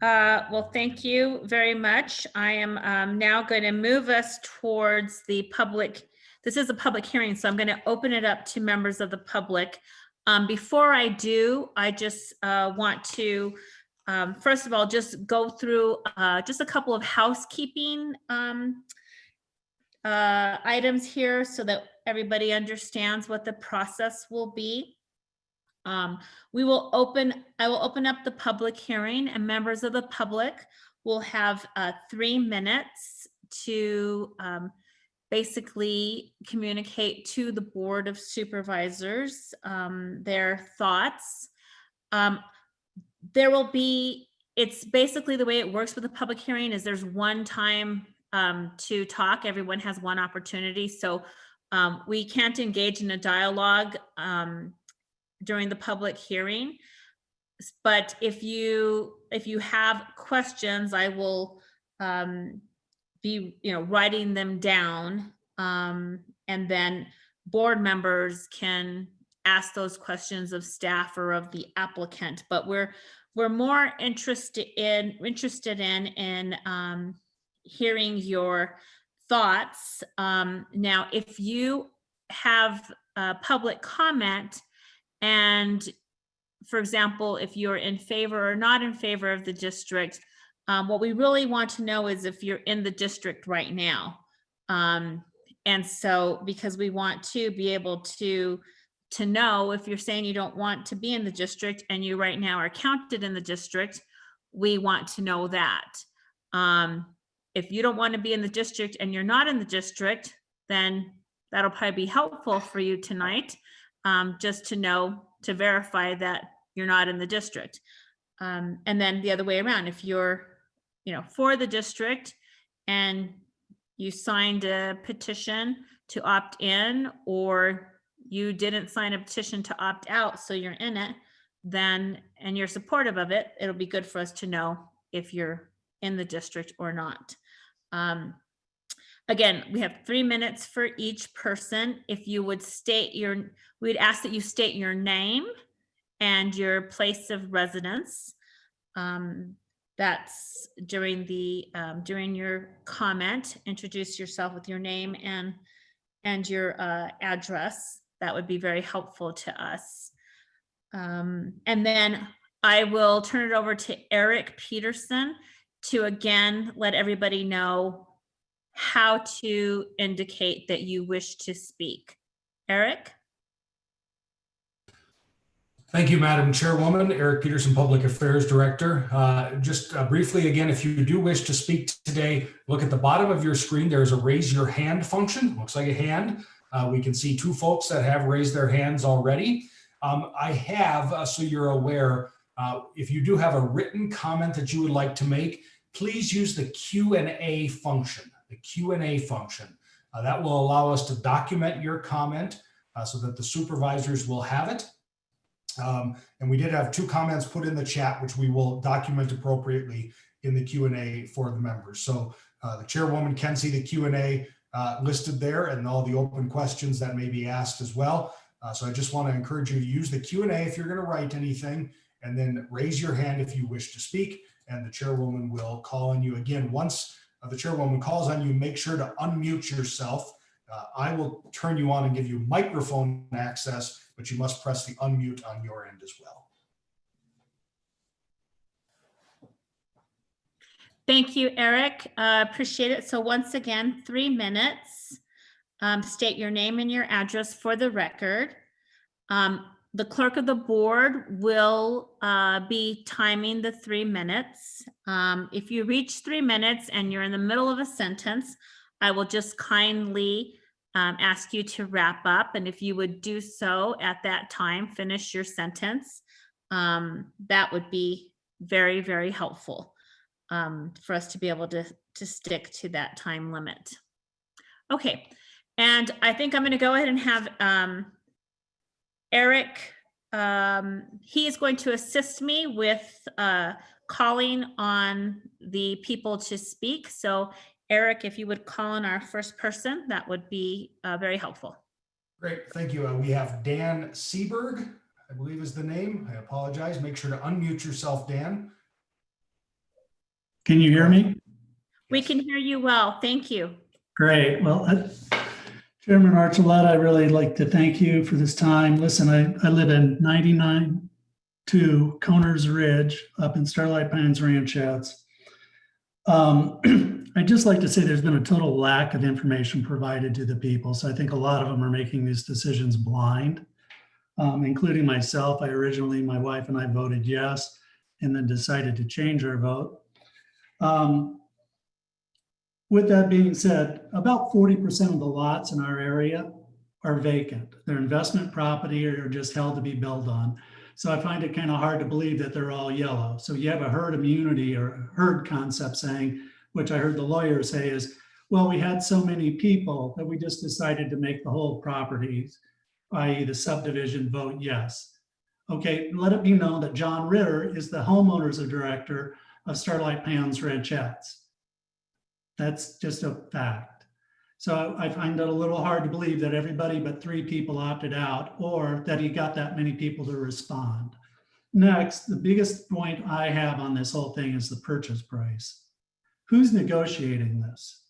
Well, thank you very much. I am now going to move us towards the public. This is a public hearing, so I'm going to open it up to members of the public. Before I do, I just want to, first of all, just go through just a couple of housekeeping items here so that everybody understands what the process will be. I will open up the public hearing, and members of the public will have 3 minutes to basically communicate to the Board of Supervisors their thoughts. It's basically the way it works with a public hearing is there's one time to talk. Everyone has one opportunity. So we can't engage in a dialogue during the public hearing, but if you have questions, I will be writing them down, and then board members can ask those questions of staff or of the applicant. But we're more interested in hearing your thoughts. Now, if you have public comment, and for example, if you're in favor or not in favor of the district, what we really want to know is if you're in the district right now. And so, because we want to be able to know if you're saying you don't want to be in the district and you right now are counted in the district, we want to know that. If you don't want to be in the district and you're not in the district, then that'll probably be helpful for you tonight. Just to know, to verify that you're not in the district. And then the other way around, if you're, for the district and you signed a petition to opt in, or you didn't sign a petition to opt out, so you're in it, then, and you're supportive of it, it'll be good for us to know if you're in the district or not. Again, we have 3 minutes for each person. If you would we'd ask that you state your name and your place of residence. That's during your comment, introduce yourself with your name and your address. That would be very helpful to us. And then I will turn it over to Eric Peterson to again let everybody know how to indicate that you wish to speak. Eric?
Thank you, Madam Chairwoman. Eric Peterson, Public Affairs Director. Just briefly, again, if you do wish to speak today, look at the bottom of your screen. There's a raise your hand function. Looks like a hand. We can see 2 folks that have raised their hands already. I have, so you're aware, if you do have a written comment that you would like to make, please use the Q&A function. The Q&A function. That will allow us to document your comment so that the supervisors will have it. And we did have 2 comments put in the chat, which we will document appropriately in the Q&A for the members. So the chairwoman can see the Q&A listed there and all the open questions that may be asked as well. So I just want to encourage you to use the Q&A if you're going to write anything, and then raise your hand if you wish to speak, and the chairwoman will call on you. Again, once the chairwoman calls on you, make sure to unmute yourself. I will turn you on and give you microphone access, but you must press the unmute on your end as well.
Thank you, Eric. Appreciate it. So once again, 3 minutes. State your name and your address for the record. The clerk of the board will be timing the 3 minutes. If you reach 3 minutes and you're in the middle of a sentence, I will just kindly ask you to wrap up. And if you would do so at that time, finish your sentence, that would be very, very helpful for us to be able to stick to that time limit. Okay, and I think I'm going to go ahead and have Eric, he is going to assist me with calling on the people to speak. So Eric, if you would call on our first person, that would be very helpful.
Great, thank you. We have Dan Seberg, I believe is the name. I apologize. Make sure to unmute yourself, Dan.
Can you hear me?
We can hear you well. Thank you.
Great. Well, Chairman Archuleta, I really like to thank you for this time. Listen, I live in 99-2 Coners Ridge up in Starlight Pines Ranchettes. I'd just like to say there's been a total lack of information provided to the people. So I think a lot of them are making these decisions blind, including myself. My wife and I voted yes, and then decided to change our vote. With that being said, about 40% of the lots in our area are vacant. They're investment property or just held to be built on. So I find it kind of hard to believe that they're all yellow. So you have a herd immunity or a herd concept saying, which I heard the lawyer say is, well, we had so many people that we just decided to make the whole properties, i.e. the subdivision, vote yes. Okay, let it be known that John Ritter is the homeowners director of Starlight Pines Ranchettes. That's just a fact. So I find it a little hard to believe that everybody but 3 people opted out, or that he got that many people to respond. Next, the biggest point I have on this whole thing is the purchase price. Who's negotiating this?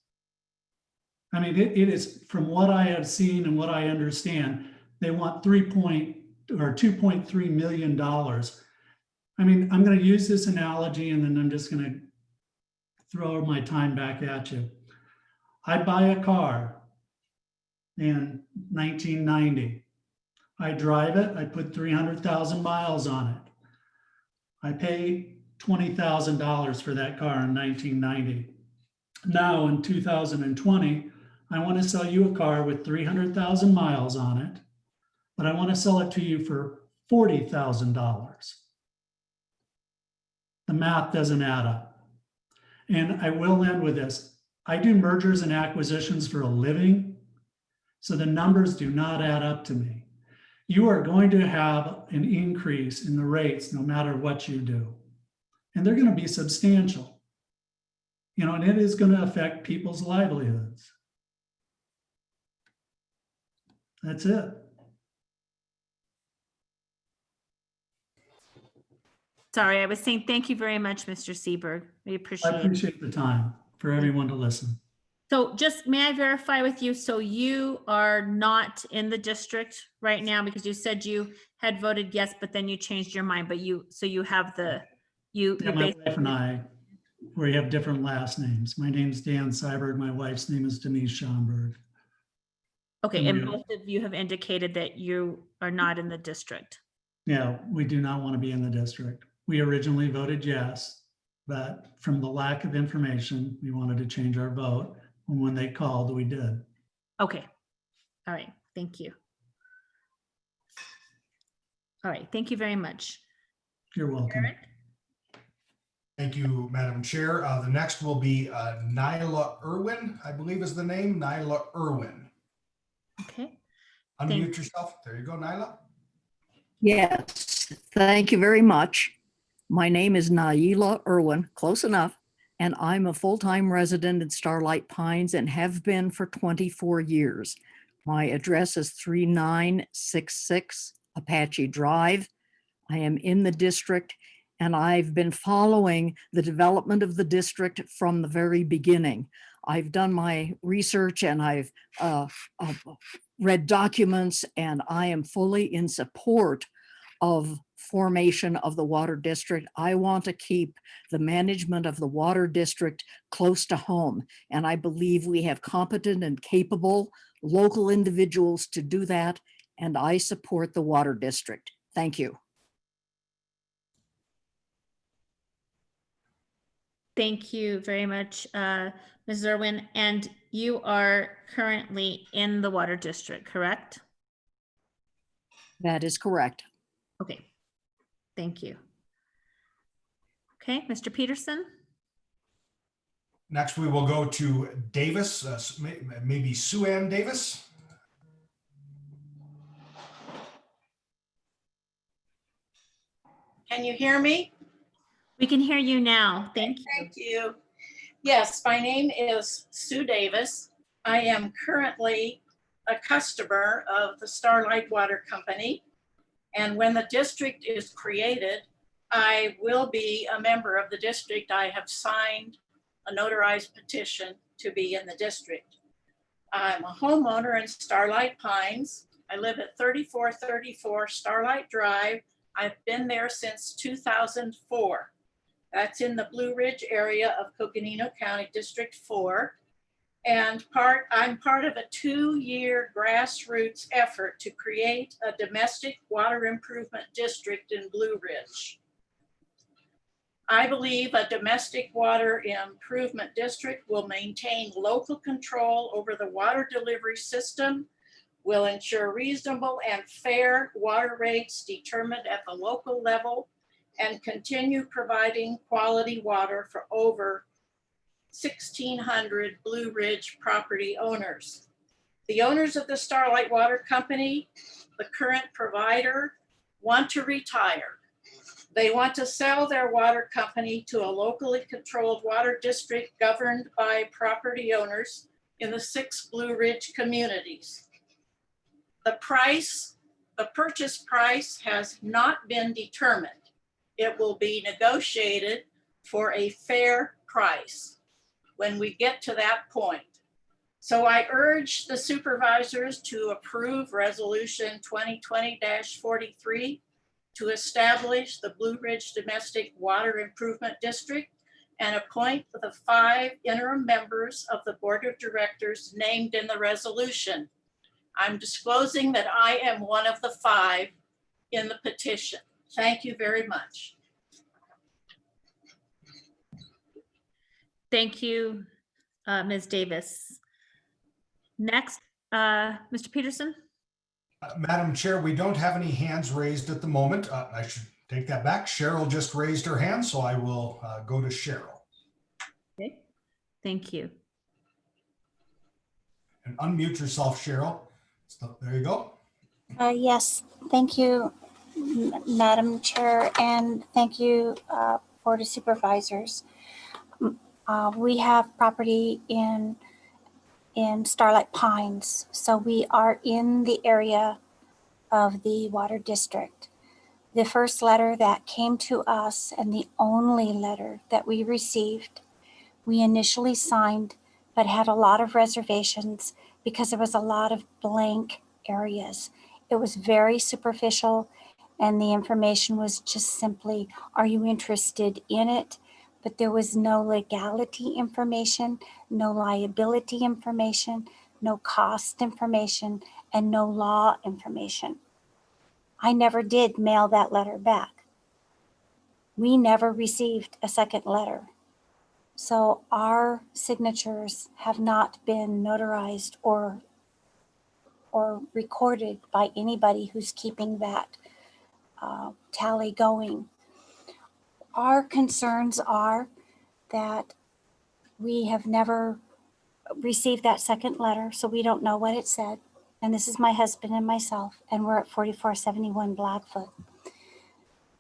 I mean, it is, from what I have seen and what I understand, they want $2.3 million. I mean, I'm going to use this analogy and then I'm just going to throw my time back at you. I buy a car in 1990. I drive it, I put 300,000 miles on it. I pay $20,000 for that car in 1990. Now in 2020, I want to sell you a car with 300,000 miles on it, but I want to sell it to you for $40,000. The math doesn't add up. And I will end with this. I do mergers and acquisitions for a living, so the numbers do not add up to me. You are going to have an increase in the rates no matter what you do. And they're going to be substantial. You know, and it is going to affect people's livelihoods. That's it.
Sorry, I was saying thank you very much, Mr. Seberg. We appreciate it.
I appreciate the time for everyone to listen.
So just, may I verify with you, so you are not in the district right now, because you said you had voted yes, but then you changed your mind, but you have the,
Yeah, my wife and I, we have different last names. My name's Dan Seberg. My wife's name is Denise Schomburg.
Okay, and both of you have indicated that you are not in the district.
Yeah, we do not want to be in the district. We originally voted yes, but from the lack of information, we wanted to change our vote. And when they called, we did.
Okay. All right. Thank you. All right. Thank you very much.
You're welcome.
Eric?
Thank you, Madam Chair. The next will be Nyla Irwin, I believe is the name, Nyla Irwin.
Okay.
Unmute yourself. There you go, Nyla.
Yes, thank you very much. My name is Naila Irwin, close enough, and I'm a full-time resident in Starlight Pines and have been for 24 years. My address is 3966 Apache Drive. I am in the district, and I've been following the development of the district from the very beginning. I've done my research and I've read documents, and I am fully in support of formation of the water district. I want to keep the management of the water district close to home, and I believe we have competent and capable local individuals to do that, and I support the water district. Thank you.
Thank you very much, Ms. Irwin. And you are currently in the water district, correct?
That is correct.
Okay. Thank you. Okay, Mr. Peterson?
Next, we will go to Davis, maybe Sue Ann Davis.
Can you hear me?
We can hear you now. Thank you.
Thank you. Yes, my name is Sue Davis. I am currently a customer of the Starlight Water Company. And when the district is created, I will be a member of the district. I have signed a notarized petition to be in the district. I'm a homeowner in Starlight Pines. I live at 3434 Starlight Drive. I've been there since 2004. That's in the Blue Ridge area of Coconino County, District 4. And I'm part of a 2-year grassroots effort to create a domestic water improvement district in Blue Ridge. I believe a domestic water improvement district will maintain local control over the water delivery system, will ensure reasonable and fair water rates determined at the local level, and continue providing quality water for over 1,600 Blue Ridge property owners. The owners of the Starlight Water Company, the current provider, want to retire. They want to sell their water company to a locally controlled water district governed by property owners in the 6 Blue Ridge communities. The purchase price has not been determined. It will be negotiated for a fair price when we get to that point. So I urge the supervisors to approve Resolution 2020-43 to establish the Blue Ridge Domestic Water Improvement District and appoint the 5 interim members of the Board of Directors named in the resolution. I'm disclosing that I am one of the 5 in the petition. Thank you very much.
Thank you, Ms. Davis. Next, Mr. Peterson?
Madam Chair, we don't have any hands raised at the moment. I should take that back. Cheryl just raised her hand, so I will go to Cheryl.
Okay, thank you.
And unmute yourself, Cheryl. So, there you go.
Yes, thank you, Madam Chair, and thank you, Board of Supervisors. We have property in Starlight Pines, so we are in the area of the water district. The first letter that came to us and the only letter that we received, we initially signed, but had a lot of reservations because there was a lot of blank areas. It was very superficial, and the information was just simply, are you interested in it? But there was no legality information, no liability information, no cost information, and no law information. I never did mail that letter back. We never received a second letter. So our signatures have not been notarized or recorded by anybody who's keeping that tally going. Our concerns are that we have never received that second letter, so we don't know what it said. And this is my husband and myself, and we're at 4471 Blackfoot.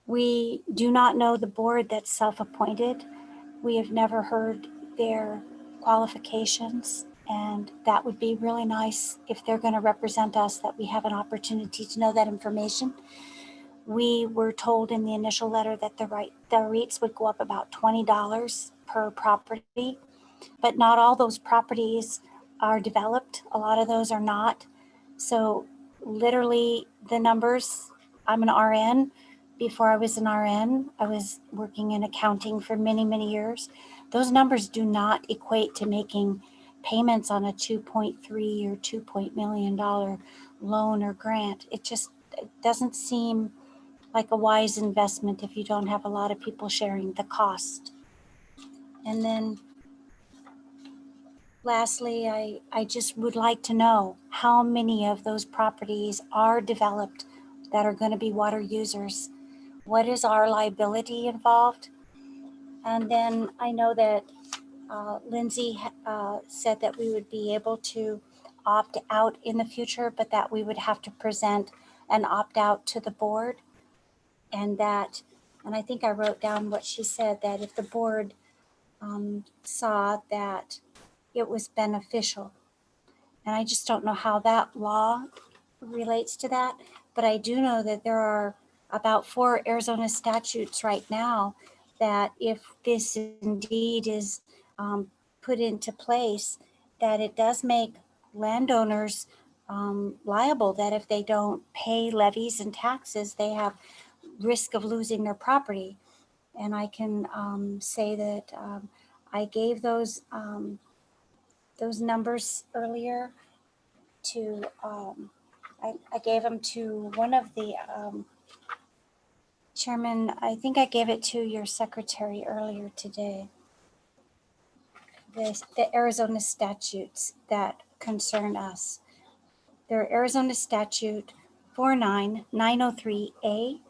We do not know the board that's self-appointed. We have never heard their qualifications, and that would be really nice if they're going to represent us, that we have an opportunity to know that information. We were told in the initial letter that the rates would go up about $20 per property, but not all those properties are developed. A lot of those are not. So literally the numbers, I'm an RN. Before I was an RN, I was working in accounting for many, many years. Those numbers do not equate to making payments on a $2.3 or $2 million loan or grant. It doesn't seem like a wise investment if you don't have a lot of people sharing the cost. And then lastly, I just would like to know how many of those properties are developed that are going to be water users. What is our liability involved? And then I know that Lindsay said that we would be able to opt out in the future, but that we would have to present an opt out to the board. And I think I wrote down what she said, that if the board saw that it was beneficial. And I just don't know how that law relates to that. But I do know that there are about 4 Arizona statutes right now that if this indeed is put into place, that it does make landowners liable, that if they don't pay levies and taxes, they have risk of losing their property. And I can say that I gave those numbers earlier to, I gave them to one of the chairman. I think I gave it to your secretary earlier today. The Arizona statutes that concern us. They're Arizona statute 49903A,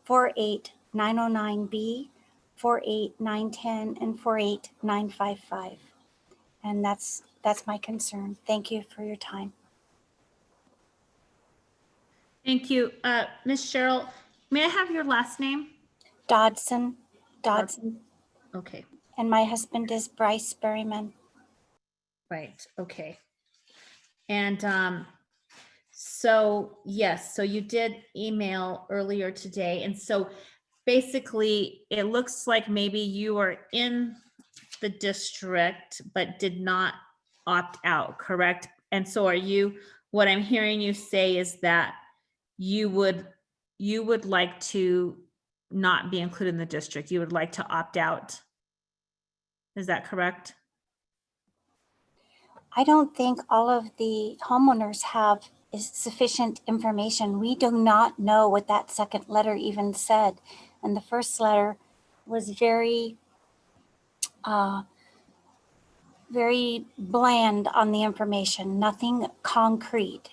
48909B, 48910, and 48955. And that's my concern. Thank you for your time.
Thank you. Ms. Cheryl, may I have your last name?
Dodson.
Okay.
And my husband is Bryce Berryman.
Right. Okay. And so, yes, so you did email earlier today. And so basically it looks like maybe you are in the district, but did not opt out, correct? And so what I'm hearing you say is that you would like to not be included in the district. You would like to opt out. Is that correct?
I don't think all of the homeowners have sufficient information. We do not know what that second letter even said. And the first letter was very, very bland on the information, nothing concrete.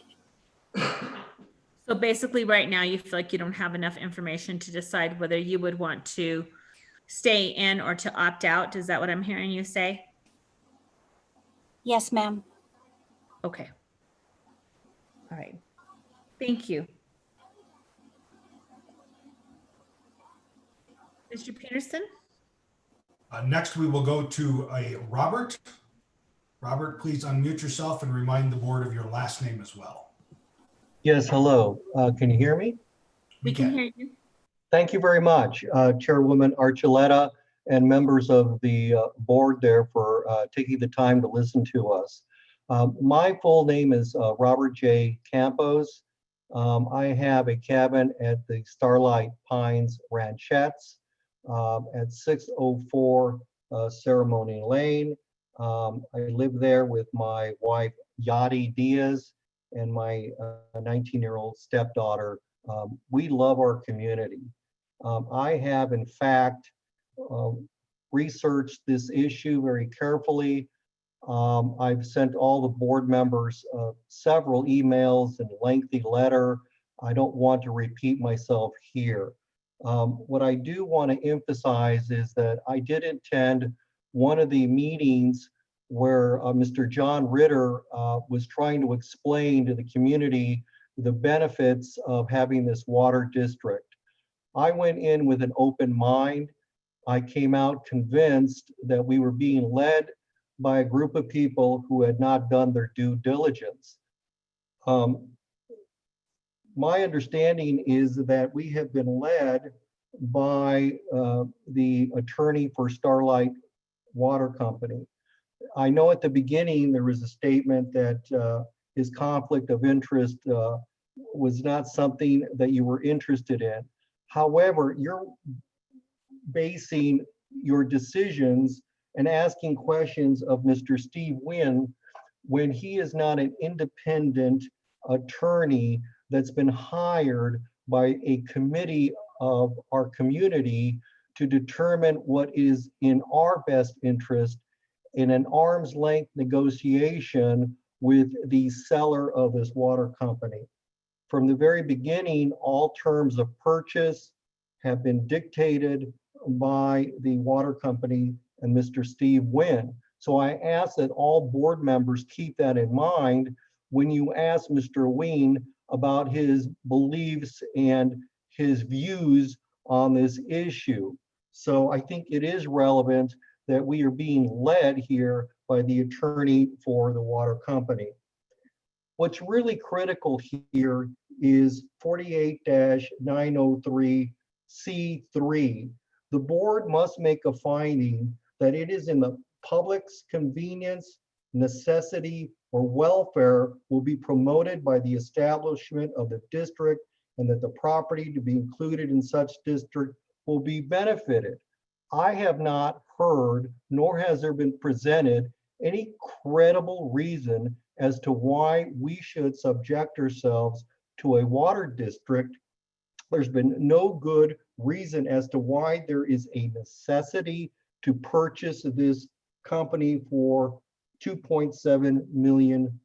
So basically right now you feel like you don't have enough information to decide whether you would want to stay in or to opt out. Is that what I'm hearing you say?
Yes, ma'am.
Okay. All right. Thank you. Mr. Peterson?
Next, we will go to Robert. Robert, please unmute yourself and remind the board of your last name as well.
Yes, hello. Can you hear me?
We can hear you.
Thank you very much, Chairwoman Archuleta and members of the board there for taking the time to listen to us. My full name is Robert J. Campos. I have a cabin at the Starlight Pines Ranchettes at 604 Ceremony Lane. I live there with my wife, Yadi Diaz, and my 19-year-old stepdaughter, We love our community. I have, in fact, researched this issue very carefully. I've sent all the board members several emails and a lengthy letter. I don't want to repeat myself here. What I do want to emphasize is that I did attend one of the meetings where Mr. John Ritter was trying to explain to the community the benefits of having this water district. I went in with an open mind. I came out convinced that we were being led by a group of people who had not done their due diligence. My understanding is that we have been led by the attorney for Starlight Water Company. I know at the beginning there was a statement that his conflict of interest was not something that you were interested in. However, you're basing your decisions and asking questions of Mr. Steve Wynn when he is not an independent attorney that's been hired by a committee of our community to determine what is in our best interest in an arm's length negotiation with the seller of this water company. From the very beginning, all terms of purchase have been dictated by the water company and Mr. Steve Wynn. So I ask that all board members keep that in mind when you ask Mr. Wynn about his beliefs and his views on this issue. So I think it is relevant that we are being led here by the attorney for the water company. What's really critical here is 48-903C3. The board must make a finding that it is in the public's convenience, necessity, or welfare will be promoted by the establishment of the district, and that the property to be included in such district will be benefited. I have not heard, nor has there been presented any credible reason as to why we should subject ourselves to a water district. There's been no good reason as to why there is a necessity to purchase this company for $2.7 million.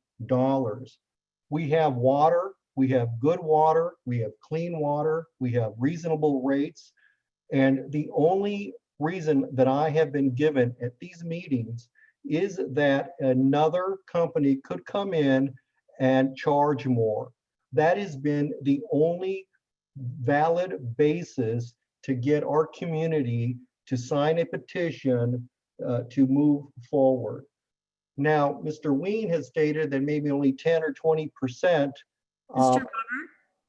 We have water, we have good water, we have clean water, we have reasonable rates. And the only reason that I have been given at these meetings is that another company could come in and charge more. That has been the only valid basis to get our community to sign a petition to move forward. Now, Mr. Ween has stated that maybe only 10 or 20%.
Mr. Robert,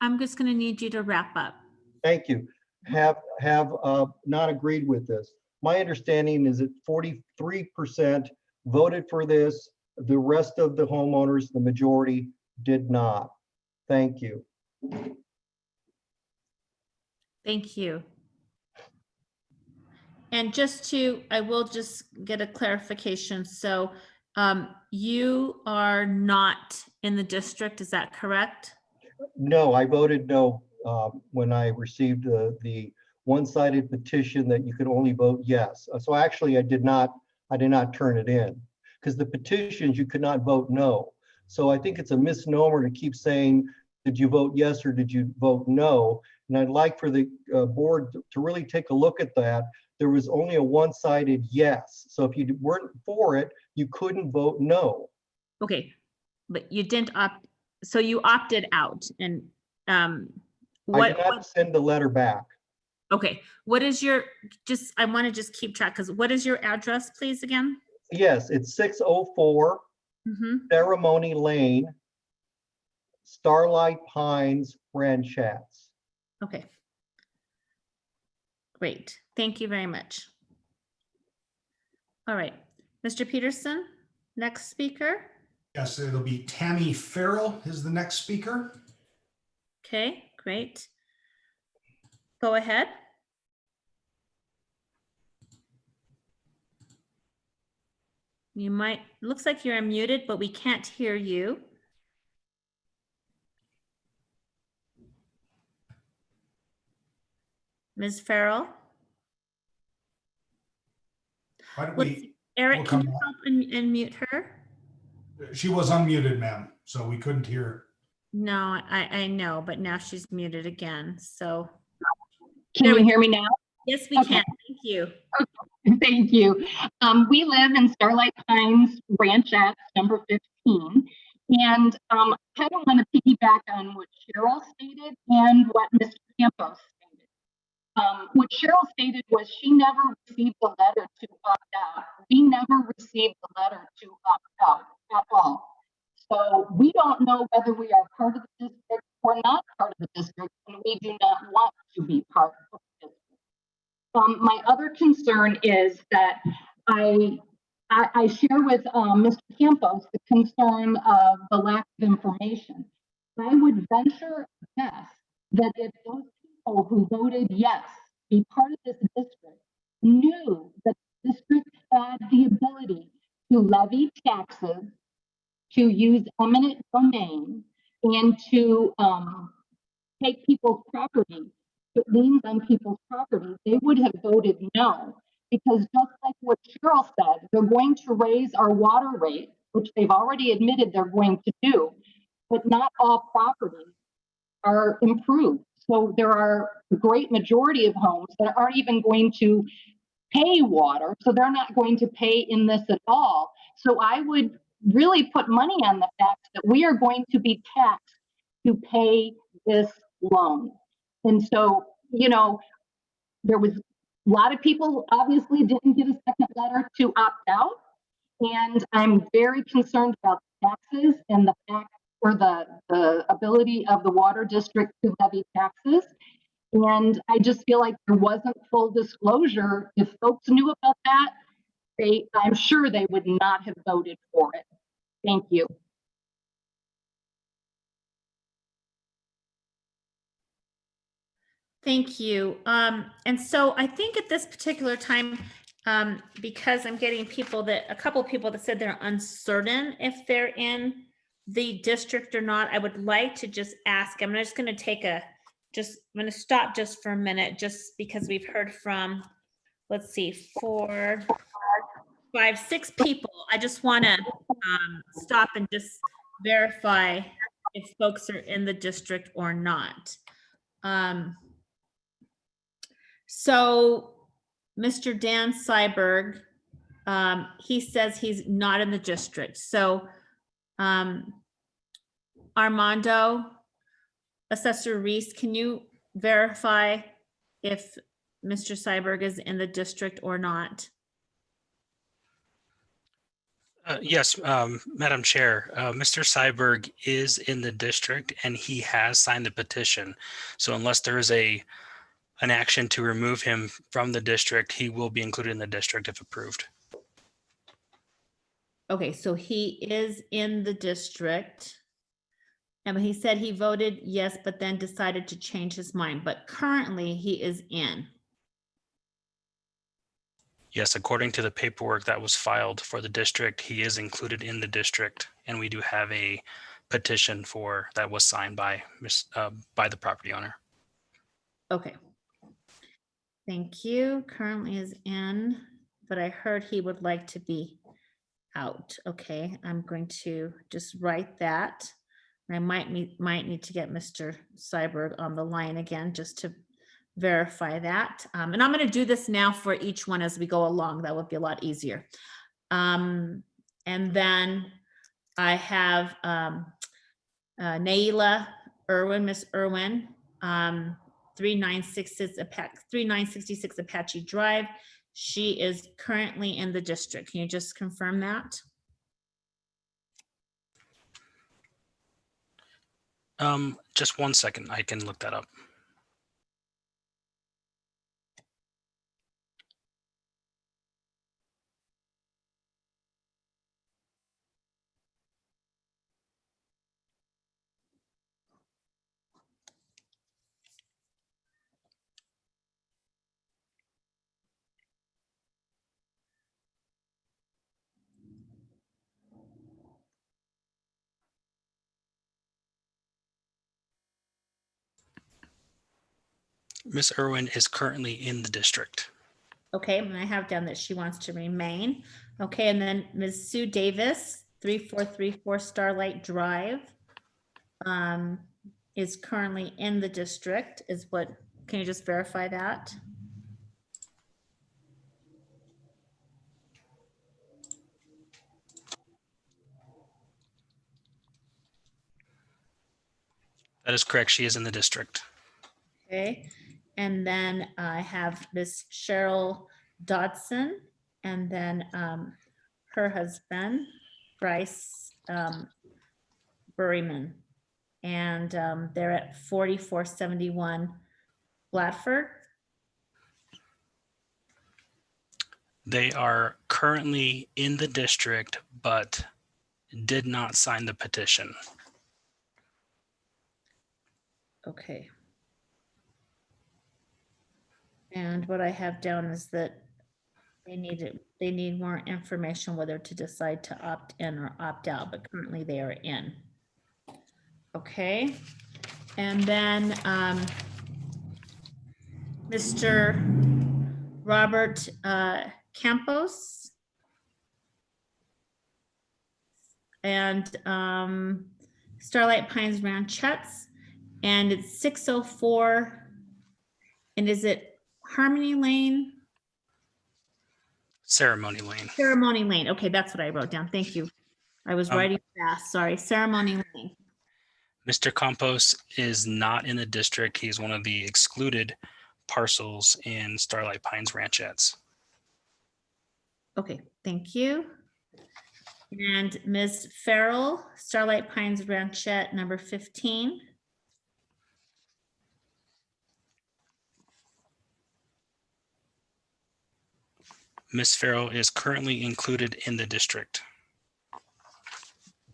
I'm just going to need you to wrap up.
Thank you. Have not agreed with this. My understanding is that 43% voted for this. The rest of the homeowners, the majority, did not. Thank you.
Thank you. And I will just get a clarification. So you are not in the district, is that correct?
No, I voted no when I received the one-sided petition that you could only vote yes. So actually I did not turn it in because the petitions you could not vote no. So I think it's a misnomer to keep saying, did you vote yes or did you vote no? And I'd like for the board to really take a look at that. There was only a one-sided yes. So if you weren't for it, you couldn't vote no.
Okay, but you didn't opt, so you opted out. And
I did not send the letter back.
Okay, what is your, I want to just keep track, because what is your address, please, again?
Yes, it's 604 Ceremony Lane, Starlight Pines, Ranchats.
Okay. Great, thank you very much. All right, Mr. Peterson, next speaker.
Yes, it'll be Tammy Farrell is the next speaker.
Okay, great. Go ahead. You might, looks like you're unmuted, but we can't hear you. Ms. Farrell?
Why don't
Let's-
we,
Eric,
we'll
can
come
you
back.
help unmute her?
She was unmuted, ma'am, so we couldn't hear her.
No, I know, but now she's muted again, so.
Can
There
you
we
hear me now?
Yes, we
Okay.
can. Thank you.
Thank you. We live in Starlight Pines Ranchettes, number 15. And I kind of want to piggyback on what Cheryl stated and what Mr. Campos stated. What Cheryl stated was she never received the letter to opt out. We never received the letter to opt out at all. So we don't know whether we are part of the district or not part of the district, and we do not want to be part of the district. My other concern is that I share with Mr. Campos the concern of the lack of information. I would venture a guess that if those people who voted yes, be part of this district, knew that the district had the ability to levy taxes, to use eminent domain, and to take people's property, put liens on people's property, they would have voted no. Because just like what Cheryl said, they're going to raise our water rate, which they've already admitted they're going to do, but not all properties are improved. So there are a great majority of homes that aren't even going to pay water, so they're not going to pay in this at all. So I would really put money on the fact that we are going to be taxed to pay this loan. And so, you know, there was a lot of people obviously didn't get a second letter to opt out. And I'm very concerned about taxes and the fact or the ability of the water district to levy taxes. And I just feel like there wasn't full disclosure. If folks knew about that, I'm sure they would not have voted for it. Thank you.
Thank you. And so I think at this particular time, because I'm getting a couple people that said they're uncertain if they're in the district or not, I would like to just ask, I'm just going to stop just for a minute, just because we've heard from, let's see, 4, 5, 6 people. I just want to stop and just verify if folks are in the district or not. So Mr. Dan Seiberg, he says he's not in the district. So Armando, Assessor Reese, can you verify if Mr. Seiberg is in the district or not?
Yes, Madam Chair, Mr. Seiberg is in the district and he has signed the petition. So unless there is an action to remove him from the district, he will be included in the district if approved.
Okay, so he is in the district. And he said he voted yes, but then decided to change his mind. But currently he is in.
Yes, according to the paperwork that was filed for the district, he is included in the district, and we do have a petition that was signed by the property owner.
Okay. Thank you. Currently is in, but I heard he would like to be out. Okay, I'm going to just write that. I might need to get Mr. Seiberg on the line again just to verify that. And I'm going to do this now for each one as we go along. That would be a lot easier. And then I have Naila Irwin, Miss Irwin, 3966 Apache Drive. She is currently in the district. Can you just confirm that?
Just 1 second, I can look that up. Miss Irwin is currently in the district.
Okay, and I have down that she wants to remain. Okay, and then Ms. Sue Davis, 3434 Starlight Drive, is currently in the district, is what, can you just verify that?
That is correct. She is in the district.
Okay, and then I have Miss Cheryl Dodson, and then her husband, Bryce Burryman. And they're at 4471 Blatford.
They are currently in the district, but did not sign the petition.
Okay. And what I have down is that they need more information whether to decide to opt in or opt out, but currently they are in. Okay. And then Mr. Robert Campos and Starlight Pines Ranchettes, and it's 604. And is it Harmony Lane?
Ceremony Lane.
Ceremony Lane. Okay, that's what I wrote down. Thank you. I was writing fast. Sorry. Ceremony Lane.
Mr. Campos is not in the district. He's one of the excluded parcels in Starlight Pines Ranchettes.
Okay, thank you. And Ms. Farrell, Starlight Pines Ranchette, number 15.
Ms. Farrell is currently included in the district.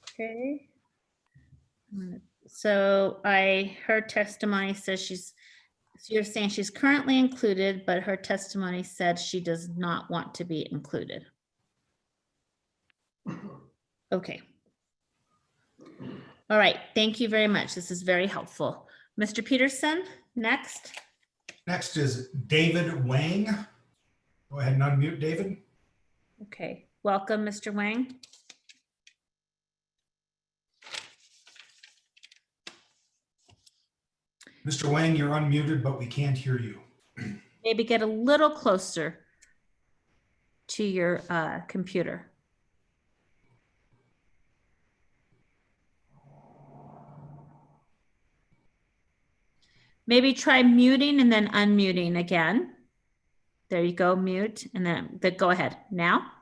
Okay. So her testimony says so you're saying she's currently included, but her testimony said she does not want to be included. Okay. All right, thank you very much. This is very helpful. Mr. Peterson, next.
Next is David Wang. Go ahead and unmute David.
Okay, welcome, Mr. Wang.
Mr. Wang, you're unmuted, but we can't hear you.
Maybe get a little closer to your computer. Maybe try muting and then unmuting again. There you go, mute, and then go ahead now.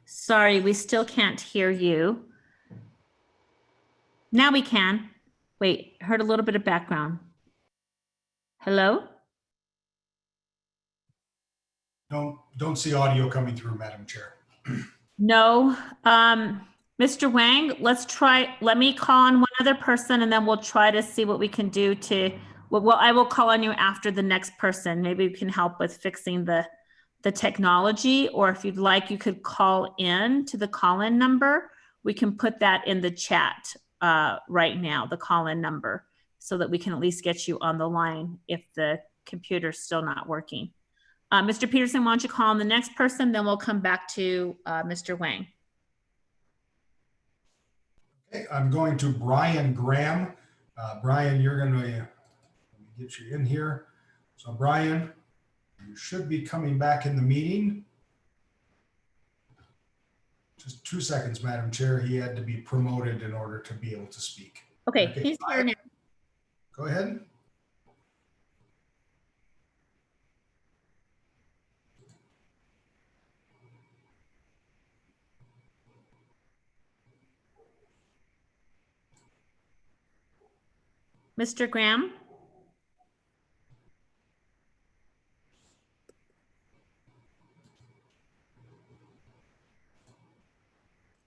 Sorry, we still can't hear you. Now we can. Wait, heard a little bit of background. Hello?
Don't see audio coming through, Madam Chair.
No. Mr. Wang, let me call on one other person and then we'll try to see what we can do well, I will call on you after the next person. Maybe we can help with fixing the technology, or if you'd like, you could call in to the call-in number. We can put that in the chat right now, the call-in number, so that we can at least get you on the line if the computer's still not working. Mr. Peterson, why don't you call on the next person, then we'll come back to Mr. Wang.
Okay, I'm going to Brian Graham. Brian, you're going to, let me get you in here. So Brian, you should be coming back in the meeting. Just 2 seconds, Madam Chair. He had to be promoted in order to be able to speak.
Okay, he's here now.
Go ahead.
Mr. Graham?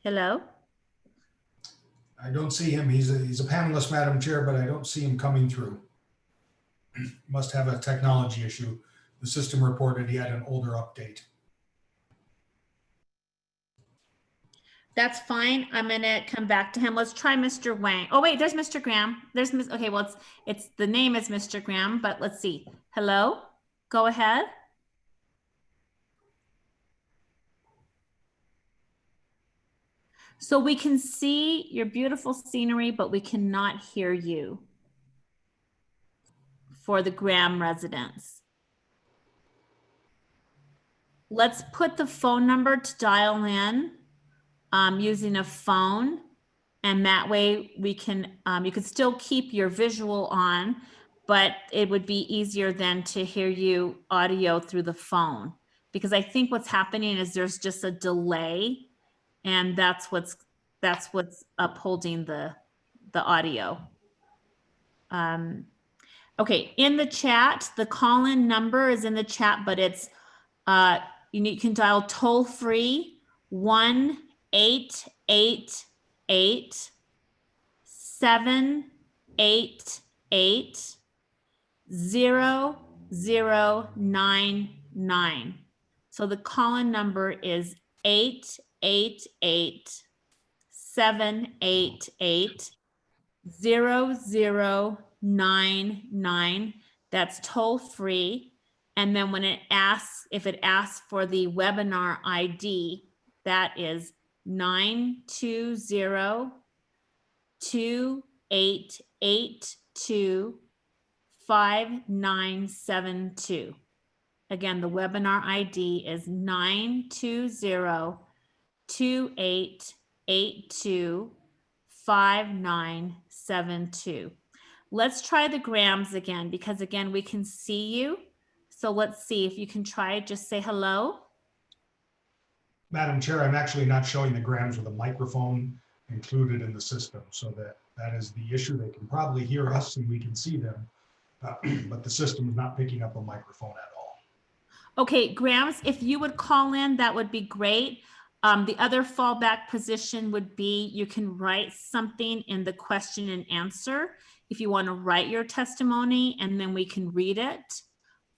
Hello?
I don't see him. He's a panelist, Madam Chair, but I don't see him coming through. Must have a technology issue. The system reported he had an older update.
That's fine. I'm gonna come back to him. Let's try Mr. Wang. Oh wait, there's Mr. Graham. Okay, well, it's the name is Mr. Graham, but let's see. Hello, go ahead. So we can see your beautiful scenery, but we cannot hear you for the Graham residents. Let's put the phone number to dial in using a phone. And that way we can, you could still keep your visual on, but it would be easier then to hear you audio through the phone. Because I think what's happening is there's just a delay, and that's what's upholding the audio. Okay, in the chat, the call-in number is in the chat, but it's you can dial toll free 1-888-788-0099. So the call-in number is 888-788-0099. That's toll free. And then when it asks, if it asks for the webinar ID, that is 920-2882-5972. Again, the webinar ID is 920-2882-5972. Let's try the Grahams again, because again, we can see you. So let's see if you can try, just say hello.
Madam Chair, I'm actually not showing the Grahams with a microphone included in the system, so that is the issue. They can probably hear us and we can see them, but the system is not picking up a microphone at all.
Okay, Grahams, if you would call in, that would be great. The other fallback position would be you can write something in the question and answer if you want to write your testimony, and then we can read it.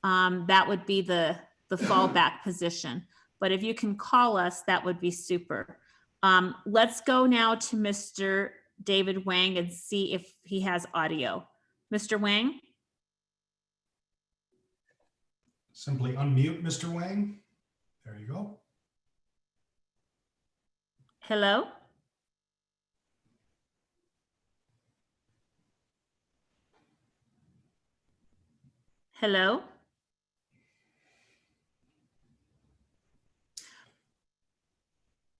That would be the fallback position. But if you can call us, that would be super. Let's go now to Mr. David Wang and see if he has audio. Mr. Wang?
Simply unmute Mr. Wang. There you go.
Hello? Hello?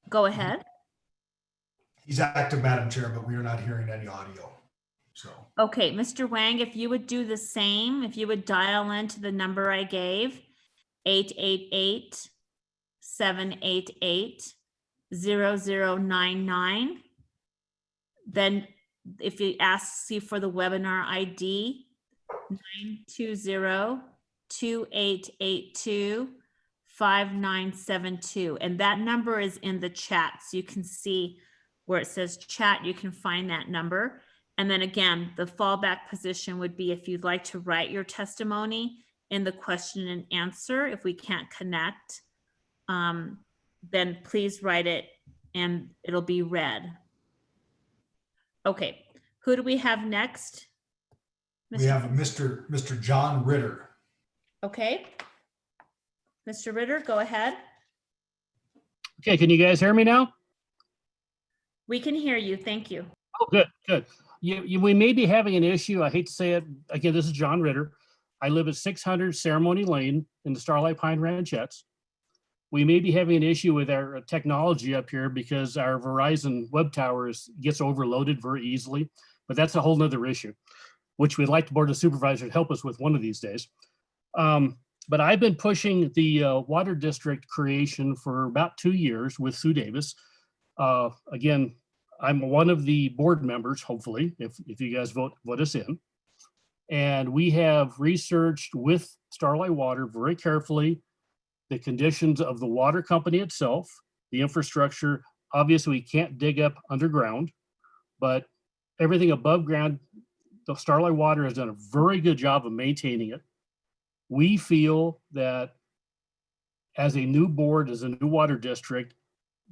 Go ahead.
He's active, Madam Chair, but we are not hearing any audio. So.
Okay, Mr. Wang, if you would do the same, if you would dial into the number I gave, 888-788-0099. Then if it asks you for the webinar ID, 920-2882-5972. And that number is in the chat. So you can see where it says chat, you can find that number. And then again, the fallback position would be if you'd like to write your testimony in the question and answer. If we can't connect, then please write it and it'll be read. Okay, who do we have next?
We have Mr. John Ritter.
Okay. Mr. Ritter, go ahead.
Okay, can you guys hear me now?
We can hear you, thank you.
Oh, good, good. We may be having an issue. I hate to say it. Again, this is John Ritter. I live at 600 Ceremony Lane in the Starlight Pine Ranchettes. We may be having an issue with our technology up here because our Verizon web towers gets overloaded very easily, but that's a whole nother issue, which we'd like the Board of Supervisors to help us with one of these days. But I've been pushing the water district creation for about 2 years with Sue Davis. Again, I'm one of the board members, hopefully, if you guys vote us in. And we have researched with Starlight Water very carefully the conditions of the water company itself, the infrastructure. Obviously, we can't dig up underground, but everything above ground, the Starlight Water has done a very good job of maintaining it. We feel that as a new board, as a new water district,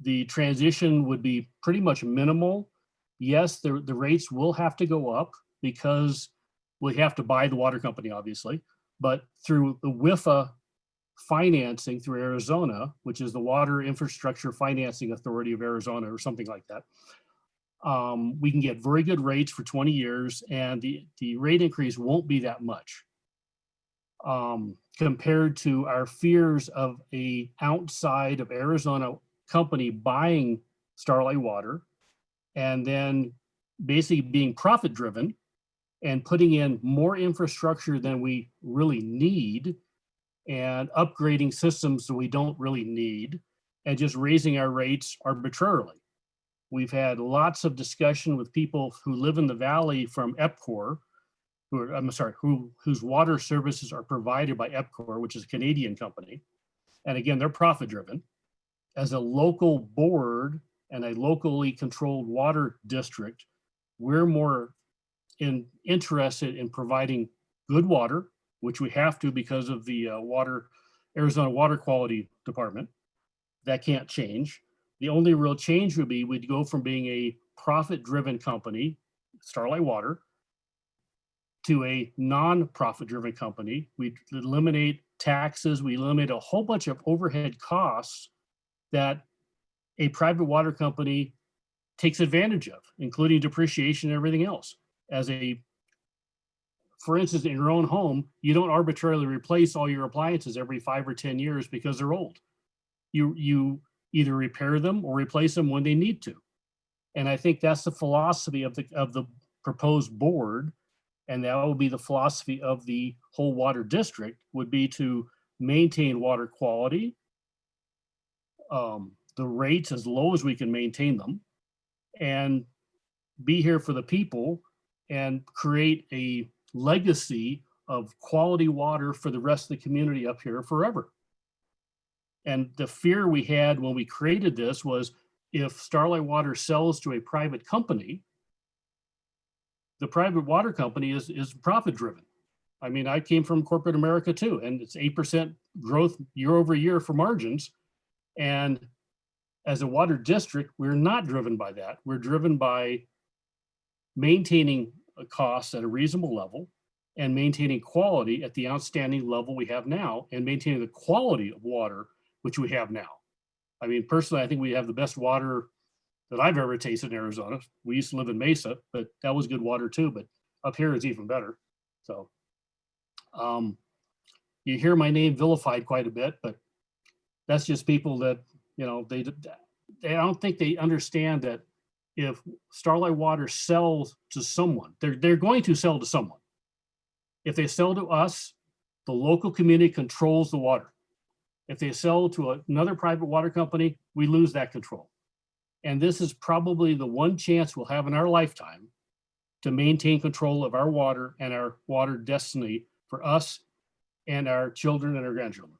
The transition would be pretty much minimal. Yes, the rates will have to go up because we have to buy the water company, obviously, but through the WIFA financing through Arizona, which is the Water Infrastructure Financing Authority of Arizona or something like that, we can get very good rates for 20 years and the rate increase won't be that much compared to our fears of a outside of Arizona company buying Starlight Water and then basically being profit driven and putting in more infrastructure than we really need and upgrading systems that we don't really need and just raising our rates arbitrarily. We've had lots of discussion with people who live in the valley from EPCOR, whose water services are provided by EPCOR, which is a Canadian company. And again, they're profit driven. As a local board and a locally controlled water district, we're more interested in providing good water, which we have to because of the Arizona Water Quality Department. That can't change. The only real change would be we'd go from being a profit-driven company, Starlight Water, to a non-profit driven company. We eliminate taxes, we eliminate a whole bunch of overhead costs that a private water company takes advantage of, including depreciation and everything else. For instance, in your own home, you don't arbitrarily replace all your appliances every 5 or 10 years because they're old. You either repair them or replace them when they need to. And I think that's the philosophy of the proposed board. And that will be the philosophy of the whole water district, would be to maintain water quality, the rates as low as we can maintain them, and be here for the people and create a legacy of quality water for the rest of the community up here forever. And the fear we had when we created this was if Starlight Water sells to a private company, the private water company is profit driven. I mean, I came from corporate America too, and it's 8% growth year over year for margins. And as a water district, we're not driven by that. We're driven by maintaining costs at a reasonable level and maintaining quality at the outstanding level we have now and maintaining the quality of water, which we have now. I mean, personally, I think we have the best water that I've ever tasted in Arizona. We used to live in Mesa, but that was good water too, but up here it's even better. So you hear my name vilified quite a bit, but that's just people that, you know, I don't think they understand that if Starlight Water sells to someone, they're going to sell to someone. If they sell to us, the local community controls the water. If they sell to another private water company, we lose that control. And this is probably the one chance we'll have in our lifetime to maintain control of our water and our water destiny for us and our children and our grandchildren.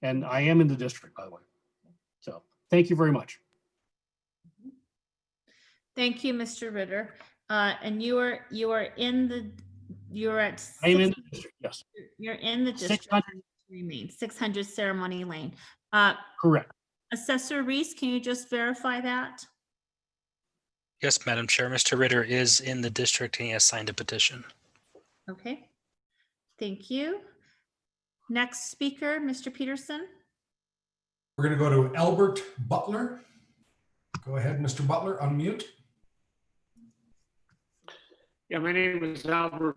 And I am in the district, by the way. So thank you very much.
Thank you, Mr. Ritter. And you're at.
I'm in the district, yes.
You're in the district. 600 Ceremony Lane.
Correct.
Assessor Reese, can you just verify that?
Yes, Madam Chair. Mr. Ritter is in the district and he has signed a petition.
Okay. Thank you. Next speaker, Mr. Peterson.
We're going to go to Albert Butler. Go ahead, Mr. Butler, unmute.
Yeah, my name is Albert.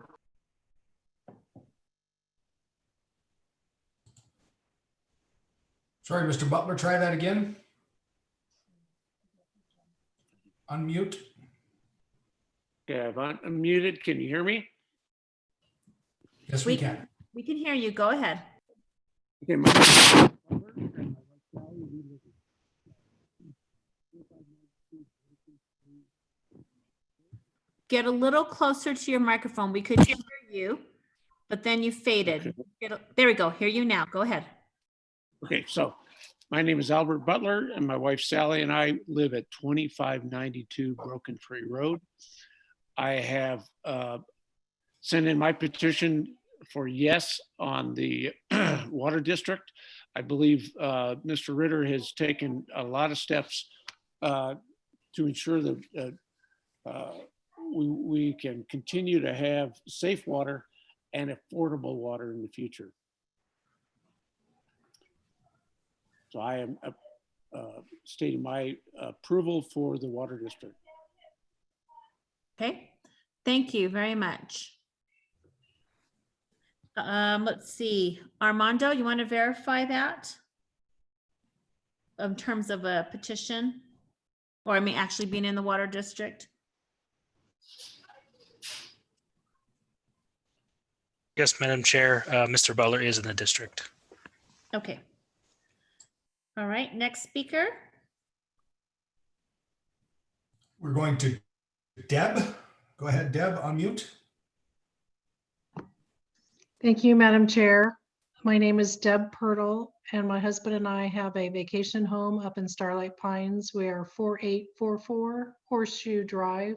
Sorry, Mr. Butler, try that again. Unmute.
Okay, I've unmuted. Can you hear me?
Yes, we can.
We can hear you. Go ahead.
Okay,
Get a little closer to your microphone. We could hear you, but then you faded. There we go. Hear you now. Go ahead.
Okay, so my name is Albert Butler and my wife Sally and I live at 2592 Broken Tree Road. I have sent in my petition for yes on the water district. I believe Mr. Ritter has taken a lot of steps to ensure that we can continue to have safe water and affordable water in the future. So I am stating my approval for the water district.
Okay, thank you very much. Let's see, Armando, you want to verify that? In terms of a petition? Or I mean, actually being in the water district?
Yes, Madam Chair, Mr. Butler is in the district.
Okay. All right, next speaker.
We're going to Deb. Go ahead, Deb, unmute.
Thank you, Madam Chair. My name is Deb Pirtle, and my husband and I have a vacation home up in Starlight Pines. We are 4844 Horseshoe Drive.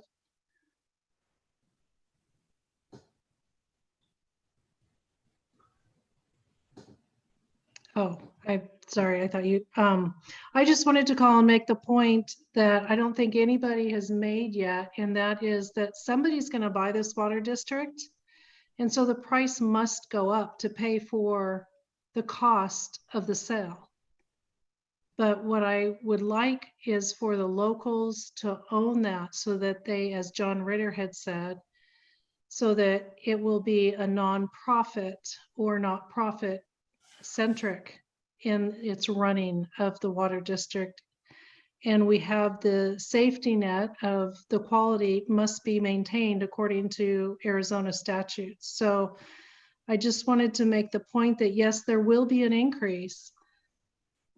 Oh, I'm sorry, I thought you, I just wanted to call and make the point that I don't think anybody has made yet, and that is that somebody's going to buy this water district. And so the price must go up to pay for the cost of the sale. But what I would like is for the locals to own that so that they, as John Ritter had said, so that it will be a nonprofit or not profit centric in its running of the water district. And we have the safety net of the quality must be maintained according to Arizona statutes. So I just wanted to make the point that yes, there will be an increase,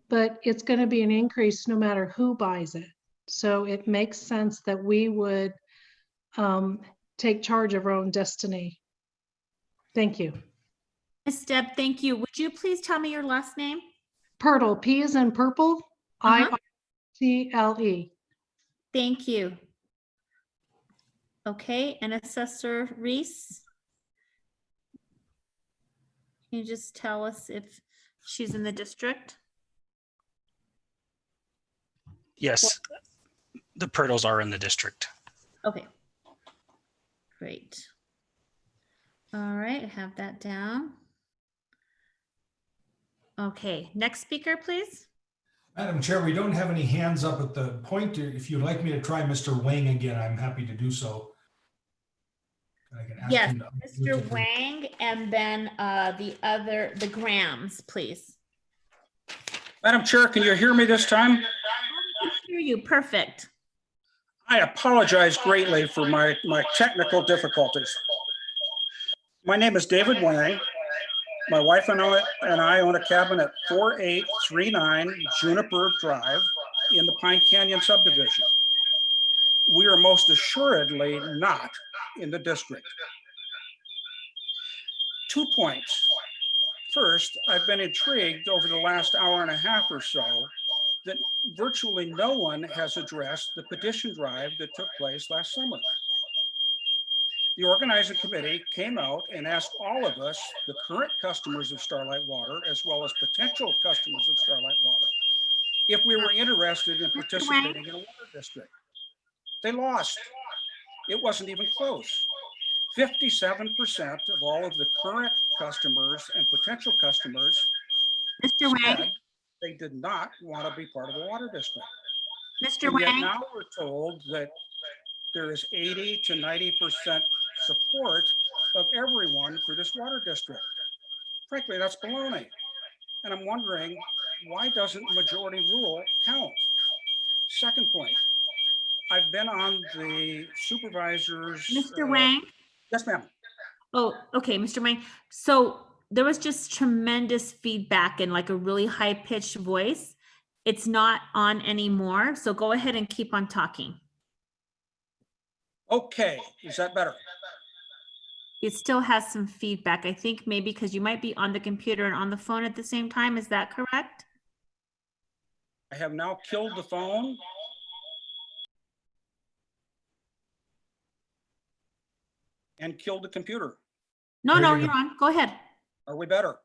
but it's going to be an increase no matter who buys it. So it makes sense that we would take charge of our own destiny. Thank you.
Ms. Deb, thank you. Would you please tell me your last name?
Pirtle, P is in purple, I-R-T-L-E.
Thank you. Okay, and Assessor Reese? Can you just tell us if she's in the district?
Yes, the Pirtles are in the district.
Okay, great. All right, I have that down. Okay, next speaker, please.
Madam Chair, we don't have any hands up at the point. If you'd like me to try Mr. Wang again, I'm happy to do so. I can ask
Yes,
him to
Mr.
unmute.
Wang, and then the Grahams, please.
Madam Chair, can you hear me this time?
I can hear you, perfect.
I apologize greatly for my technical difficulties. My name is David Wang. My wife and I own a cabin at 4839 Juniper Drive in the Pine Canyon subdivision. We are most assuredly not in the district. 2 points. First, I've been intrigued over the last hour and a half or so that virtually no one has addressed the petition drive that took place last summer. The organizing committee came out and asked all of us, the current customers of Starlight Water, as well as potential customers of Starlight Water, if we were interested in participating in a water district. They lost. It wasn't even close. 57% of all of the current customers and potential customers
Mr. Wang,
they did not want to be part of the water district.
Mr.
And yet
Wang,
now we're told that there is 80 to 90% support of everyone for this water district. Frankly, that's baloney. And I'm wondering, why doesn't majority rule count? Second point, I've been on the supervisors.
Mr. Wang.
Yes, ma'am.
Oh, okay, Mr. Wang. So there was just tremendous feedback in like a really high pitched voice. It's not on anymore. So go ahead and keep on talking.
Okay, is that better?
It still has some feedback. I think maybe because you might be on the computer and on the phone at the same time. Is that correct?
I have now killed the phone. And killed the computer.
No, you're on. Go ahead.
Are we better?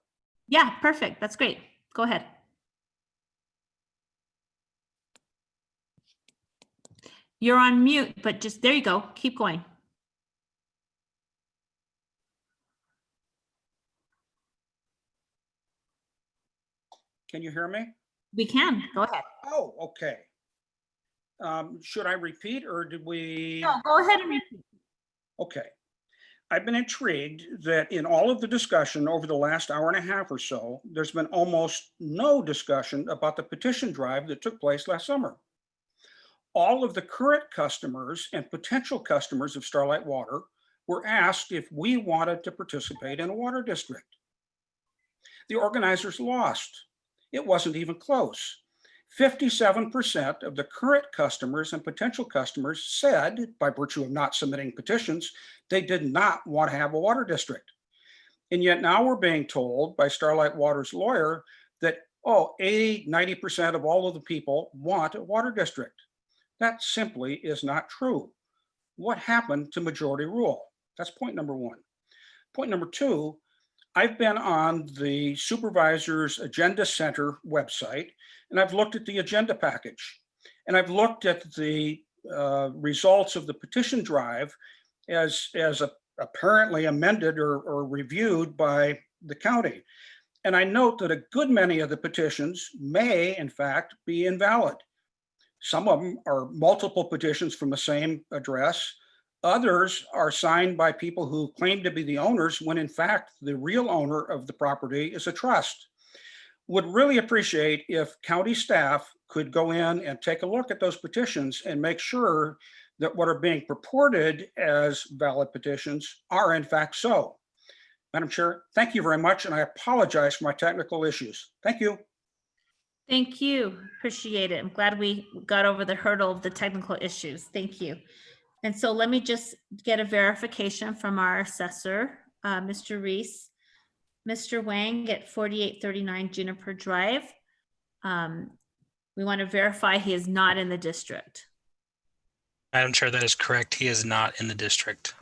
Yeah, perfect. That's great. Go ahead. You're on mute, but just, there you go. Keep going.
Can you hear me?
We can. Go ahead.
Oh, okay. Should I repeat or did we?
No, go ahead and repeat.
Okay. I've been intrigued that in all of the discussion over the last hour and a half or so, there's been almost no discussion about the petition drive that took place last summer. All of the current customers and potential customers of Starlight Water were asked if we wanted to participate in a water district. The organizers lost. It wasn't even close. 57% of the current customers and potential customers said, by virtue of not submitting petitions, they did not want to have a water district. And yet now we're being told by Starlight Water's lawyer that, oh, 80, 90% of all of the people want a water district. That simply is not true. What happened to majority rule? That's point number one. Point number two, I've been on the Supervisors Agenda Center website, and I've looked at the agenda package, and I've looked at the results of the petition drive as apparently amended or reviewed by the county. And I note that a good many of the petitions may, in fact, be invalid. Some of them are multiple petitions from the same address. Others are signed by people who claim to be the owners when in fact the real owner of the property is a trust. Would really appreciate if county staff could go in and take a look at those petitions and make sure that what are being purported as valid petitions are in fact so. Madam Chair, thank you very much, and I apologize for my technical issues. Thank you.
Thank you. Appreciate it. I'm glad we got over the hurdle of the technical issues. Thank you. And so let me just get a verification from our assessor, Mr. Reese. Mr. Wang at 4839 Juniper Drive. We want to verify he is not in the district.
Madam Chair, that is correct. He is not in the district.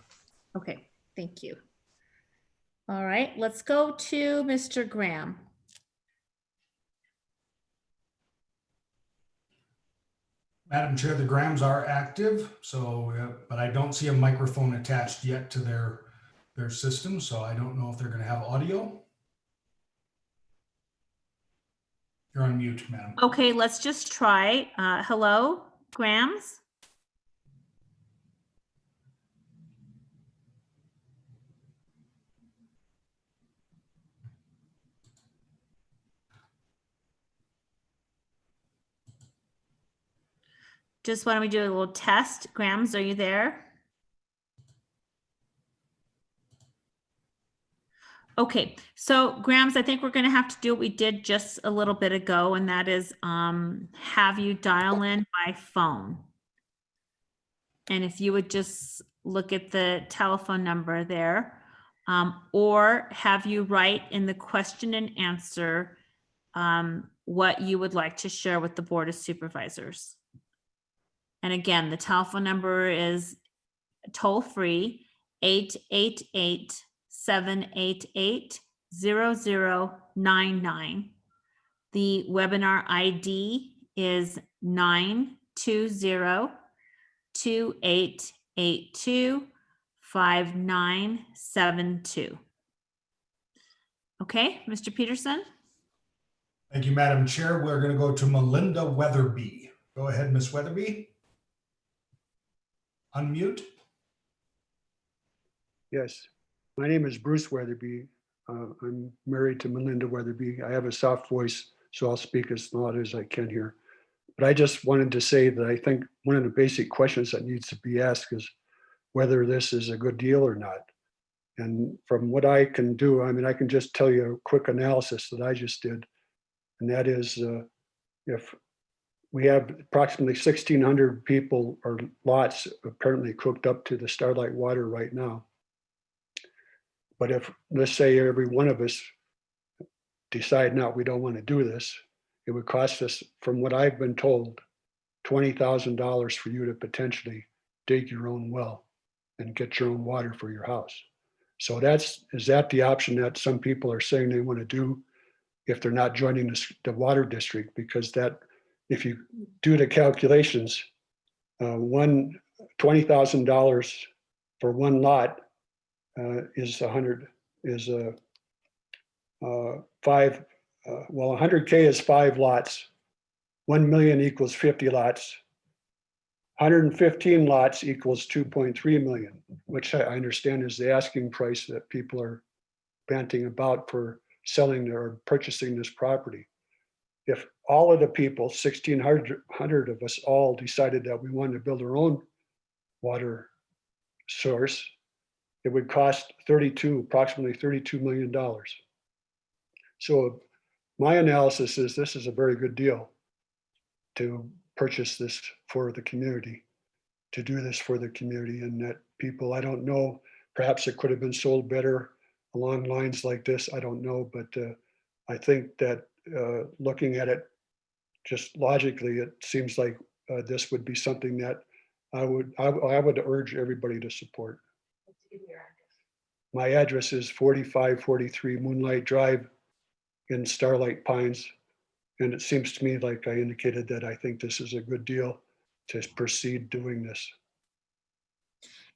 Okay, thank you. All right, let's go to Mr. Graham.
Madam Chair, the Grahams are active, so, but I don't see a microphone attached yet to their system, so I don't know if they're going to have audio. You're on mute, madam.
Okay, let's just try. Hello, Grahams? Just why don't we do a little test? Grahams, are you there? Okay, so Grahams, I think we're going to have to do what we did just a little bit ago, and that is have you dial in by phone. And if you would just look at the telephone number there, or have you write in the question and answer what you would like to share with the Board of Supervisors. And again, the telephone number is toll-free 888-788-0099. The webinar ID is 920-2882-5972. Okay, Mr. Peterson?
Thank you, Madam Chair. We're going to go to Melinda Weatherby. Go ahead, Ms. Weatherby. Unmute.
Yes, my name is Bruce Weatherby. I'm married to Melinda Weatherby. I have a soft voice, so I'll speak as loud as I can here. But I just wanted to say that I think one of the basic questions that needs to be asked is whether this is a good deal or not. And from what I can do, I mean, I can just tell you a quick analysis that I just did. And that is if we have approximately 1,600 people or lots apparently cooked up to the Starlight Water right now. But if, let's say, every one of us decide now we don't want to do this, it would cost us, from what I've been told, $20,000 for you to potentially dig your own well and get your own water for your house. So is that the option that some people are saying they want to do? if they're not joining the water district, because that, if you do the calculations, $20,000 for one lot is 100K is 5 lots. 1 million equals 50 lots. 115 lots equals 2.3 million, which I understand is the asking price that people are banting about for selling or purchasing this property. If all of the people, 1,600 of us all decided that we wanted to build our own water source, it would cost approximately $32 million. So my analysis is this is a very good deal to purchase this for the community, to do this for the community, and that people, I don't know, perhaps it could have been sold better along lines like this, I don't know, but I think that looking at it just logically, it seems like this would be something that I would urge everybody to support. My address is 4543 Moonlight Drive in Starlight Pines. And it seems to me, like I indicated, that I think this is a good deal to proceed doing this.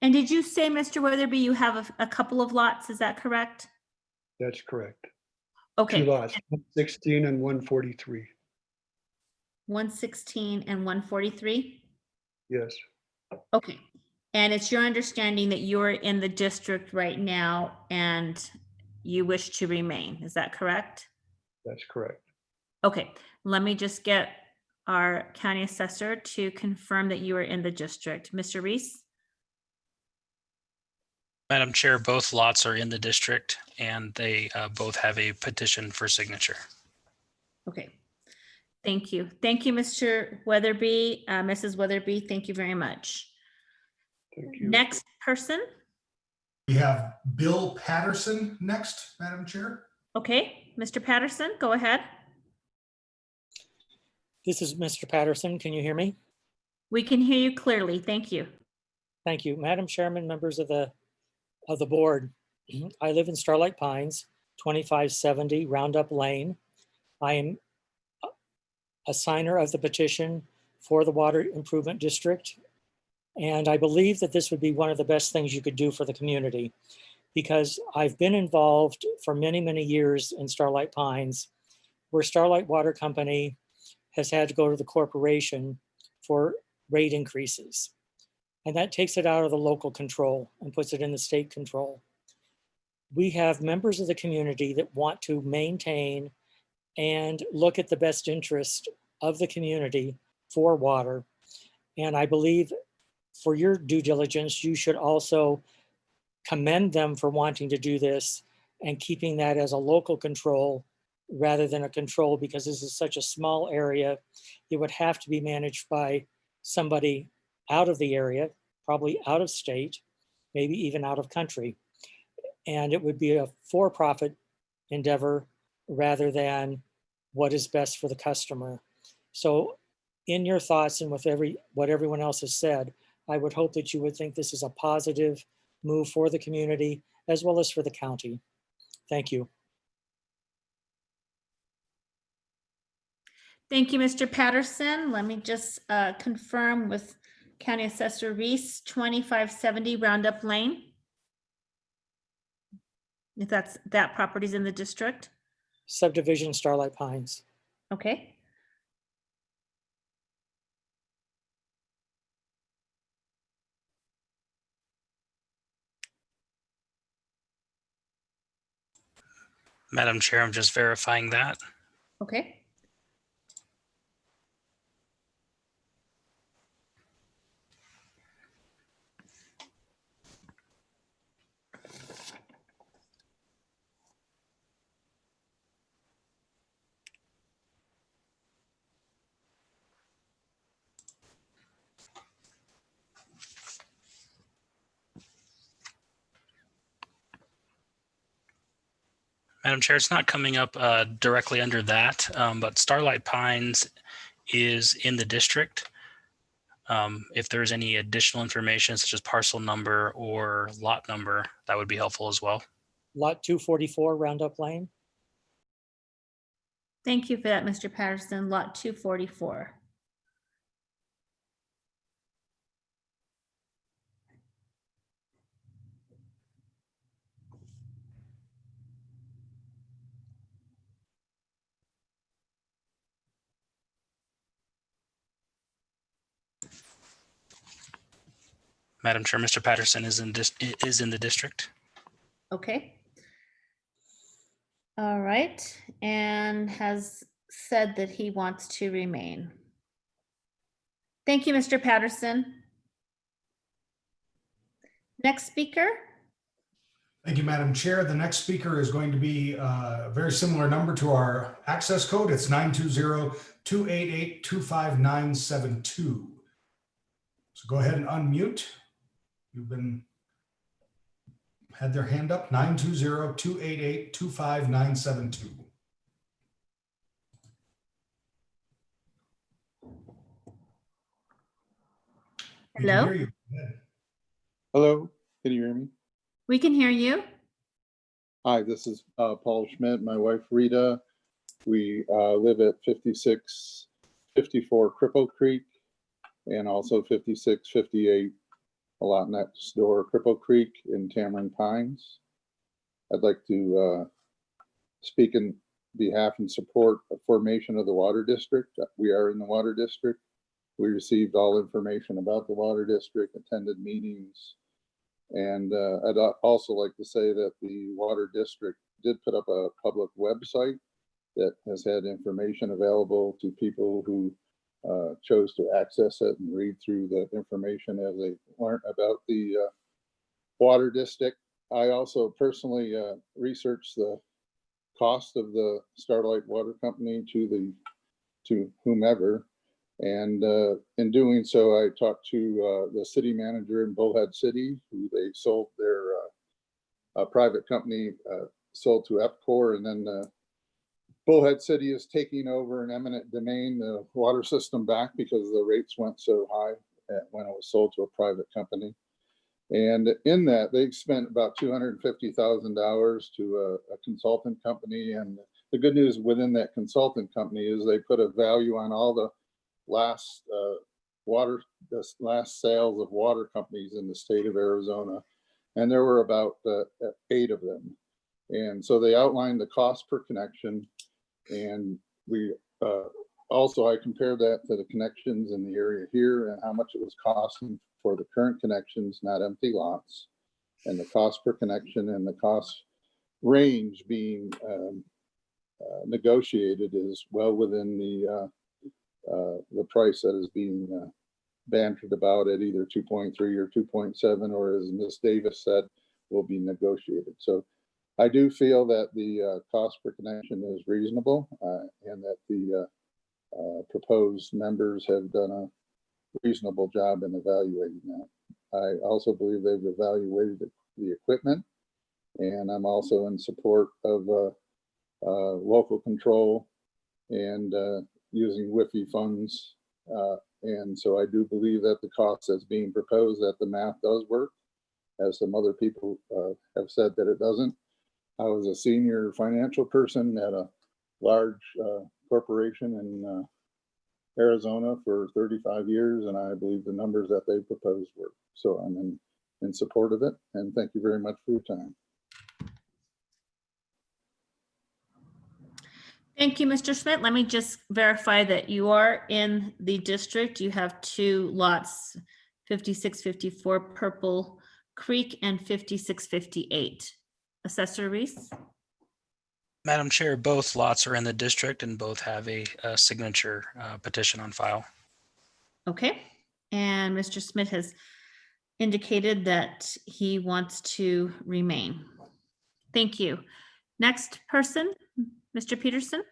And did you say, Mr. Weatherby, you have a couple of lots? Is that correct?
That's correct.
Okay.
2 lots, 116 and 143.
116 and 143?
Yes,
Okay. And it's your understanding that you're in the district right now and you wish to remain. Is that correct?
that's correct.
Okay, let me just get our county assessor to confirm that you are in the district. Mr. Reese?
Madam Chair, both lots are in the district and they both have a petition for signature.
Okay, thank you. Thank you, Mr. Weatherby. Mrs. Weatherby, thank you very much.
Thank you.
Next person.
We have Bill Patterson next, Madam Chair.
Okay, Mr. Patterson, go ahead.
This is Mr. Patterson. Can you hear me?
We can hear you clearly. Thank you.
Thank you. Madam Chairman, members of the board. I live in Starlight Pines, 2570 Roundup Lane. I am a signer of the petition for the Water Improvement District. And I believe that this would be one of the best things you could do for the community, because I've been involved for many, many years in Starlight Pines, where Starlight Water Company has had to go to the corporation for rate increases. And that takes it out of the local control and puts it in the state control. We have members of the community that want to maintain and look at the best interest of the community for water. And I believe for your due diligence, you should also commend them for wanting to do this and keeping that as a local control rather than a control, because this is such a small area. It would have to be managed by somebody out of the area, probably out of state, maybe even out of country. And it would be a for-profit endeavor rather than what is best for the customer. So in your thoughts and with what everyone else has said, I would hope that you would think this is a positive move for the community as well as for the county. Thank you.
Thank you, Mr. Patterson. Let me just confirm with County Assessor Reese, 2570 Roundup Lane. If that property's in the district.
Subdivision Starlight Pines.
Okay.
Madam Chair, I'm just verifying that.
Okay.
Madam Chair, it's not coming up directly under that, but Starlight Pines is in the district. If there's any additional information such as parcel number or lot number, that would be helpful as well.
Lot 244 Roundup Lane.
Thank you for that, Mr. Patterson. Lot 244.
Madam Chair, Mr. Patterson is in the district.
Okay. All right, and has said that he wants to remain. Thank you, Mr. Patterson. Next speaker.
Thank you, Madam Chair. The next speaker is going to be a very similar number to our access code. It's 920-288-25972. So go ahead and unmute. You've had their hand up, 920-288-25972.
Hello?
Hear you.
Hello, can you hear me?
We can hear you.
Hi, this is Paul Schmidt, my wife Rita. We live at 5654 Cripple Creek and also 5658, a lot next door, Cripple Creek in Tamarind Pines. I'd like to speak in behalf and support a formation of the water district. We are in the water district. We received all information about the water district, attended meetings. And I'd also like to say that the water district did put up a public website that has had information available to people who chose to access it and read through the information as they learn about the water district. I also personally researched the cost of the Starlight Water Company to whomever. And in doing so, I talked to the city manager in Bullhead City, who they sold their private company, sold to Epcor, and then Bullhead City is taking over an eminent domain, the water system back because the rates went so high when it was sold to a private company. And in that, they spent about $250,000 to a consultant company. And the good news within that consultant company is they put a value on all the last sales of water companies in the state of Arizona, and there were about 8 of them. And so they outlined the cost per connection, and we also I compared that to the connections in the area here and how much it was costing for the current connections, not empty lots, and the cost per connection and the cost range being negotiated is well within the price that is being bantered about at either 2.3 or 2.7, or as Ms. Davis said, will be negotiated. So I do feel that the cost per connection is reasonable and that the proposed members have done a reasonable job in evaluating that. I also believe they've evaluated the equipment, and I'm also in support of local control and using WIFI funds. And so I do believe that the cost that's being proposed, that the math does work, as some other people have said that it doesn't. I was a senior financial person at a large corporation in Arizona for 35 years, and I believe the numbers that they proposed work. So I'm in support of it, and thank you very much for your time.
Thank you, Mr. Schmidt. Let me just verify that you are in the district. You have 2 lots, 5654 Purple Creek and 5658. Assessor Reese?
Madam Chair, both lots are in the district and both have a signature petition on file.
Okay, and Mr. Schmidt has indicated that he wants to remain. Thank you. Next person, Mr. Peterson.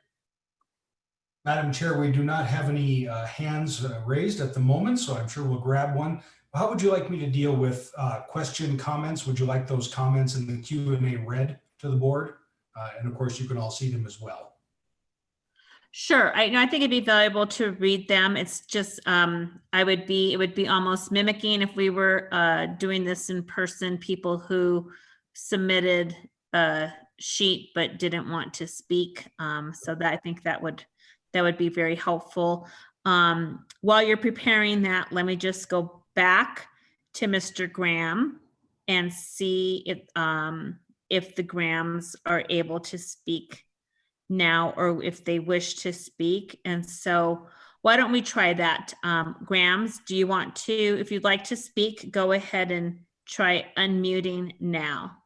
Madam Chair, we do not have any hands raised at the moment, so I'm sure we'll grab one. How would you like me to deal with question comments? Would you like those comments in the Q&A read to the board? And of course, you can all see them as well.
Sure, I think it'd be valuable to read them. It's just, it would be almost mimicking if we were doing this in person, people who submitted sheet but didn't want to speak. So that I think that would be very helpful. While you're preparing that, let me just go back to Mr. Graham and see if the Grahams are able to speak now or if they wish to speak. And so why don't we try that? Grahams, do you want to, if you'd like to speak, go ahead and try unmuting now.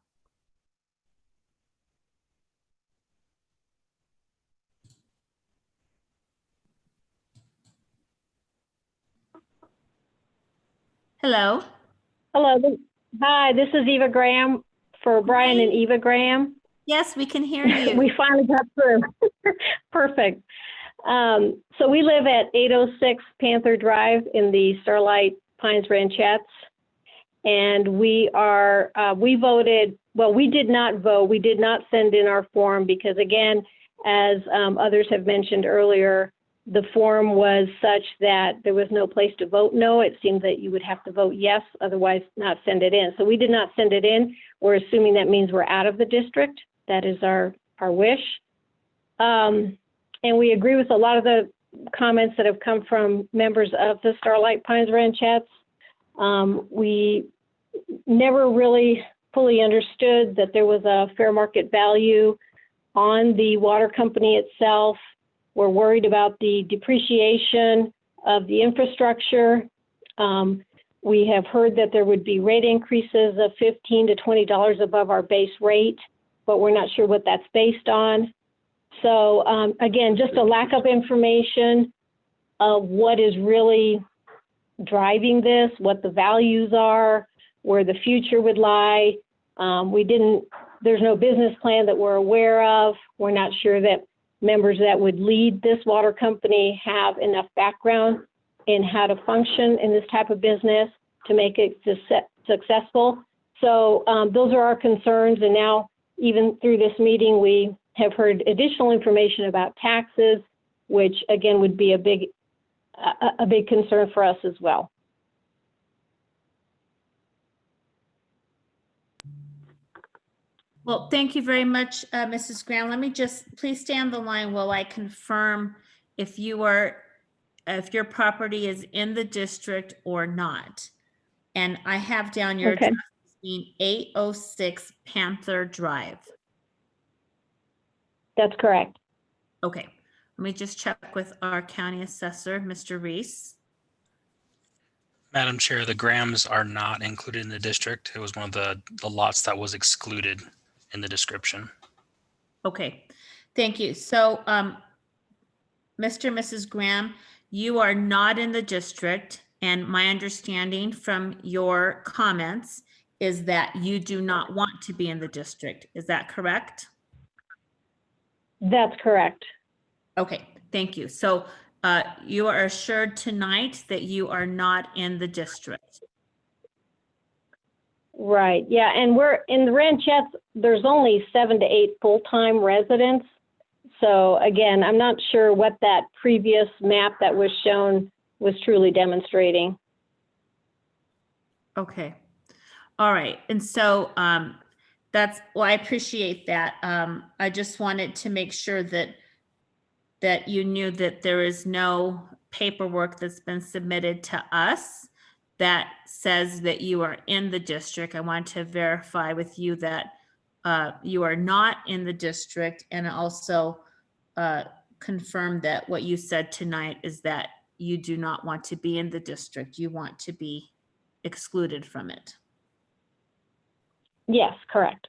Hello.
Hello. Hi, this is Eva Graham for Brian and Eva Graham.
Yes, we can hear you.
We finally got through. Perfect. So we live at 806 Panther Drive in the Starlight Pines Ranchettes. And we voted, well, we did not vote. We did not send in our form because, again, as others have mentioned earlier, the form was such that there was no place to vote no. It seemed that you would have to vote yes, otherwise not send it in. So we did not send it in. We're assuming that means we're out of the district. That is our wish. And we agree with a lot of the comments that have come from members of the Starlight Pines Ranchettes. We never really fully understood that there was a fair market value on the water company itself. We're worried about the depreciation of the infrastructure. We have heard that there would be rate increases of $15 to $20 above our base rate, but we're not sure what that's based on. So again, just a lack of information of what is really driving this, what the values are, where the future would lie. There's no business plan that we're aware of. We're not sure that members that would lead this water company have enough background in how to function in this type of business to make it successful. So those are our concerns. And now, even through this meeting, we have heard additional information about taxes, which again would be a big concern for us as well.
Well, thank you very much, Mrs. Graham. Let me please stay on the line while I confirm if your property is in the district or not. And I have down your address being 806 Panther Drive.
That's correct.
Okay, let me just check with our county assessor, Mr. Reese.
Madam Chair, the Grahams are not included in the district. It was one of the lots that was excluded in the description.
Okay, thank you. So, Mr. and Mrs. Graham, you are not in the district, and my understanding from your comments is that you do not want to be in the district. Is that correct?
That's correct.
Okay, thank you. So you are assured tonight that you are not in the district.
Right, yeah, and we're in the ranchettes, there's only 7 to 8 full-time residents. So again, I'm not sure what that previous map that was shown was truly demonstrating.
Okay, all right, and so well, I appreciate that. I just wanted to make sure that you knew that there is no paperwork that's been submitted to us that says that you are in the district. I want to verify with you that you are not in the district, and also confirm that what you said tonight is that you do not want to be in the district. You want to be excluded from it.
Yes, correct.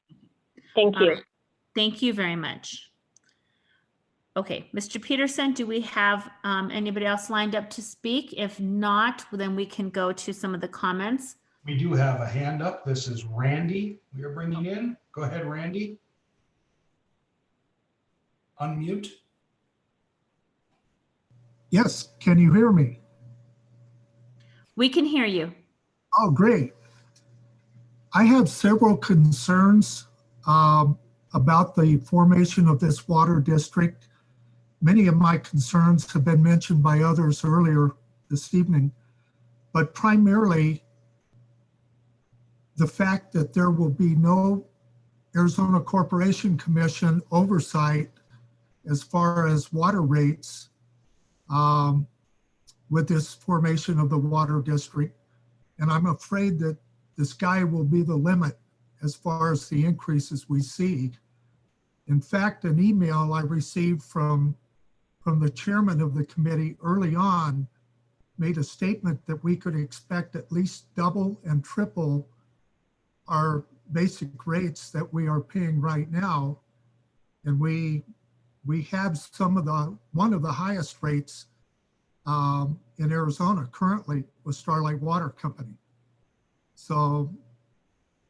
Thank you.
Right. Thank you very much. Okay, Mr. Peterson, do we have anybody else lined up to speak? If not, then we can go to some of the comments.
We do have a hand up. This is Randy we are bringing in. Go ahead, Randy. Unmute.
Yes, can you hear me?
We can hear you.
Oh, great. I have several concerns about the formation of this water district. Many of my concerns have been mentioned by others earlier this evening, but primarily the fact that there will be no Arizona Corporation Commission oversight as far as water rates with this formation of the water district. And I'm afraid that the sky will be the limit as far as the increases we see. In fact, an email I received from the chairman of the committee early on made a statement that we could expect at least double and triple our basic rates that we are paying right now. And we have one of the highest rates in Arizona currently with Starlight Water Company. So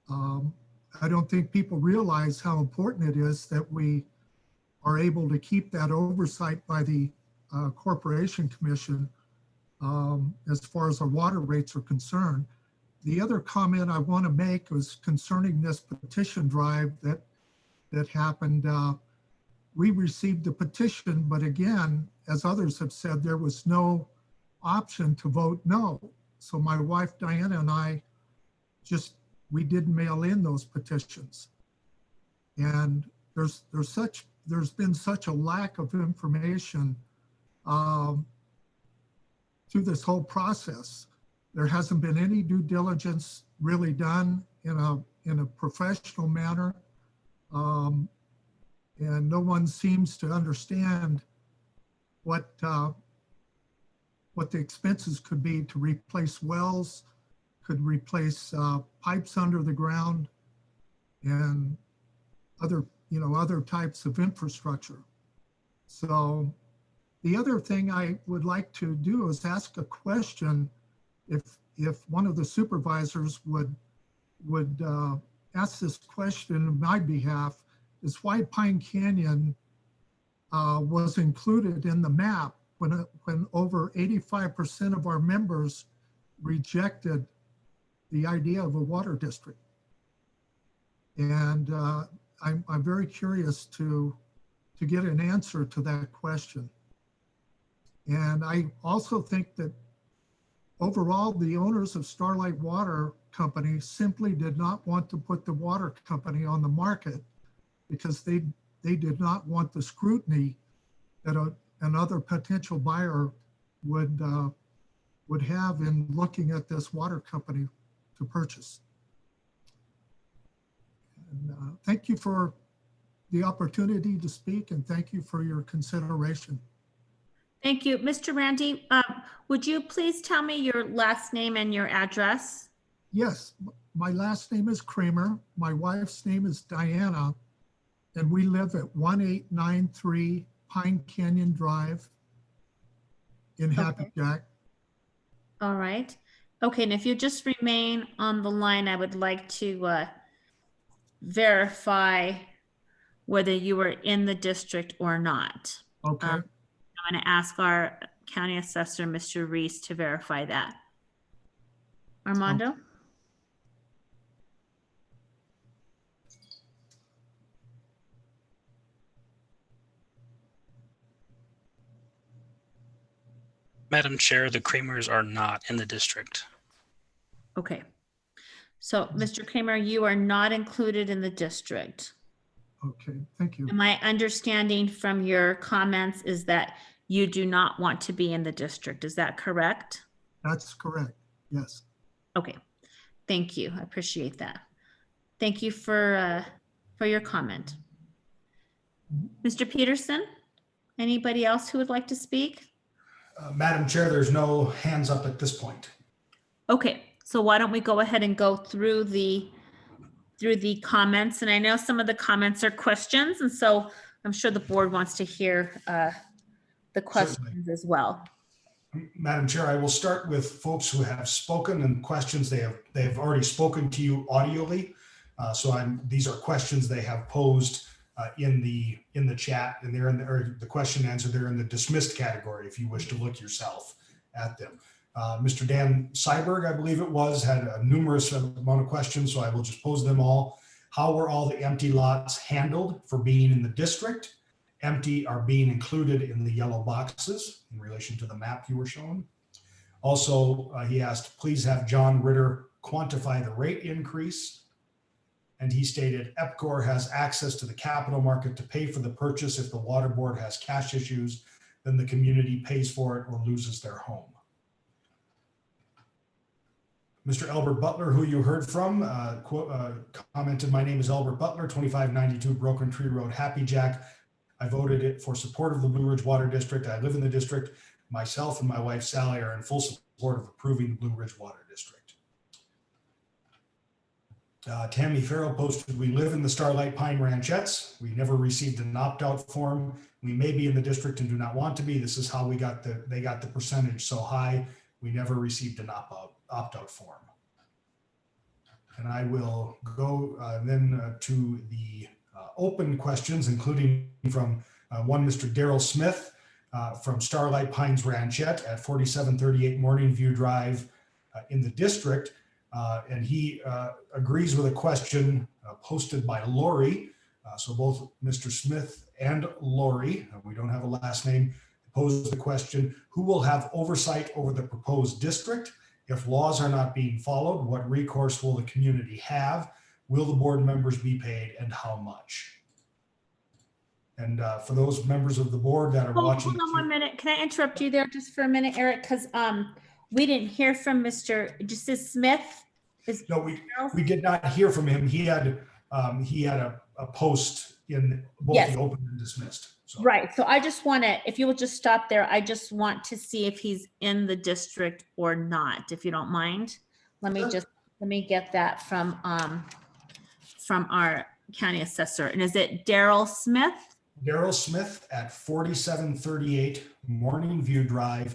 I don't think people realize how important it is that we are able to keep that oversight by the Corporation Commission as far as our water rates are concerned. The other comment I want to make was concerning this petition drive that happened. We received the petition, but again, as others have said, there was no option to vote no. So my wife Diana and I we didn't mail in those petitions. And there's been such a lack of information through this whole process. There hasn't been any due diligence really done in a professional manner. And no one seems to understand what the expenses could be to replace wells, could replace pipes under the ground, and other types of infrastructure. So the other thing I would like to do is ask a question. If one of the supervisors would ask this question on my behalf, is why Pine Canyon was included in the map when over 85% of our members rejected the idea of a water district. And I'm very curious to get an answer to that question. And I also think that overall, the owners of Starlight Water Company simply did not want to put the water company on the market because they did not want the scrutiny that another potential buyer would have in looking at this water company to purchase. And, thank you for the opportunity to speak, and thank you for your consideration.
Thank you. Mr. Randy, would you please tell me your last name and your address?
Yes, my last name is Kramer. My wife's name is Diana, and we live at 1893 Pine Canyon Drive in Happy Jack.
All right. Okay, and if you just remain on the line, I would like to verify whether you were in the district or not.
Okay.
I'm going to ask our county assessor, Mr. Reese, to verify that. Armando?
Okay.
Madam Chair, the Kramers are not in the district.
Okay. So, Mr. Kramer, you are not included in the district.
Okay, thank you.
And my understanding from your comments is that you do not want to be in the district. Is that correct?
That's correct, yes.
Okay, thank you. I appreciate that. Thank you for your comment. Mr. Peterson, anybody else who would like to speak?
Madam Chair, there's no hands up at this point.
Okay, so why don't we go ahead and go through the comments? And I know some of the comments are questions, and so I'm sure the board wants to hear the questions
Certainly.
as well.
Madam Chair, I will start with folks who have spoken and questions they have already spoken to you audially. These are questions they have posed in the chat, and they're in the question and answer. They're in the dismissed category if you wish to look yourself at them. Mr. Dan Seiberg, I believe it was, had a numerous amount of questions, so I will just pose them all. How were all the empty lots handled for being in the district? Empty are being included in the yellow boxes in relation to the map you were shown. Also, he asked, please have John Ritter quantify the rate increase. And he stated, EPCOR has access to the capital market to pay for the purchase. If the water board has cash issues, then the community pays for it or loses their home. Mr. Albert Butler, who you heard from, commented, my name is Albert Butler, 2592 Broken Tree Road, Happy Jack. I voted it for support of the Blue Ridge Water District. I live in the district. Myself and my wife, Sally, are in full support of approving the Blue Ridge Water District. Tammy Farrell posted, we live in the Starlight Pine Ranchettes. We never received an opt-out form. We may be in the district and do not want to be. This is how they got the percentage so high. We never received an opt-out form. And I will go then to the open questions, including from one Mr. Daryl Smith from Starlight Pines Ranchette at 4738 Morning View Drive in the district. And he agrees with a question posted by Lori. So both Mr. Smith and Lori, we don't have a last name, posed the question, who will have oversight over the proposed district? If laws are not being followed, what recourse will the community have? Will the board members be paid and how much? And for those members of the board that are watching.
Hold on 1 minute. Can I interrupt you there just for a minute, Eric? Because we didn't hear from Mr. Justice Smith.
No, we did not hear from him. He had a post in both the open and dismissed. So.
Right. So I just want to, if you will just stop there, I just want to see if he's in the district or not, if you don't mind. Let me get that from our county assessor. And is it Daryl Smith?
Daryl Smith at 4738 Morning View Drive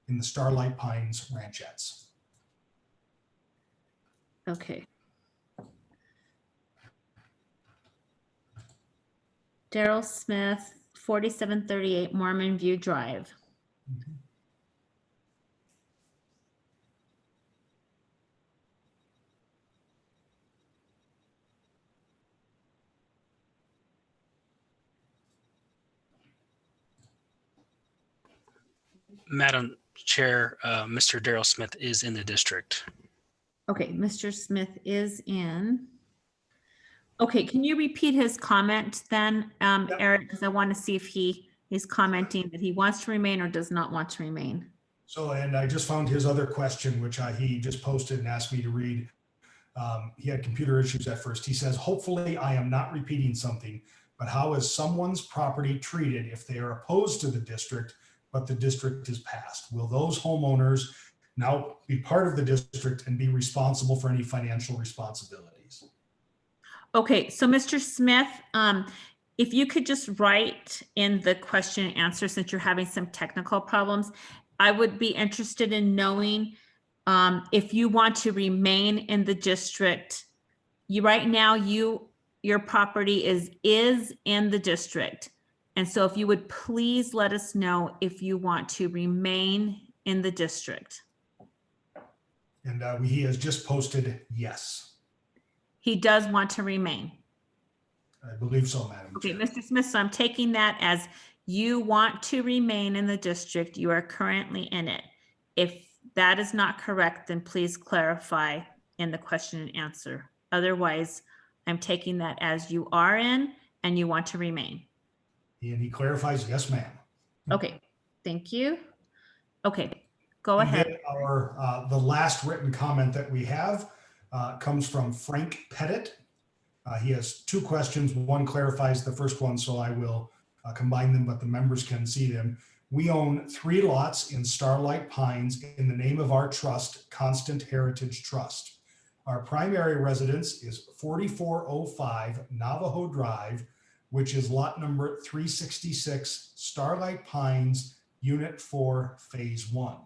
in the Starlight Pines Ranchettes.
Okay. Daryl Smith, 4738 Mormon View Drive.
Mm-hmm.
Madam Chair, Mr. Daryl Smith is in the district.
Okay, Mr. Smith is in. Okay, can you repeat his comment then, Eric? Because I want to see if he is commenting that he wants to remain or does not want to remain.
So, and I just found his other question, which he just posted and asked me to read. He had computer issues at first. He says, hopefully I am not repeating something, but how is someone's property treated if they are opposed to the district, but the district is passed? Will those homeowners now be part of the district and be responsible for any financial responsibilities?
Okay, so Mr. Smith, if you could just write in the question and answer, since you're having some technical problems, I would be interested in knowing if you want to remain in the district. Right now, your property is in the district. And so if you would please let us know if you want to remain in the district.
And he has just posted yes.
He does want to remain.
I believe so, Madam
Okay,
Chair.
Mr. Smith, so I'm taking that as you want to remain in the district. You are currently in it. If that is not correct, then please clarify in the question and answer. Otherwise, I'm taking that as you are in and you want to remain.
And he clarifies, yes, ma'am.
Okay, thank you. Okay, go
And
ahead.
then the last written comment that we have comes from Frank Pettit. He has two questions. One clarifies the first one, so I will combine them, but the members can see them. We own 3 lots in Starlight Pines in the name of our trust, Constant Heritage Trust. Our primary residence is 4405 Navajo Drive, which is lot number 366, Starlight Pines, Unit 4, Phase 1.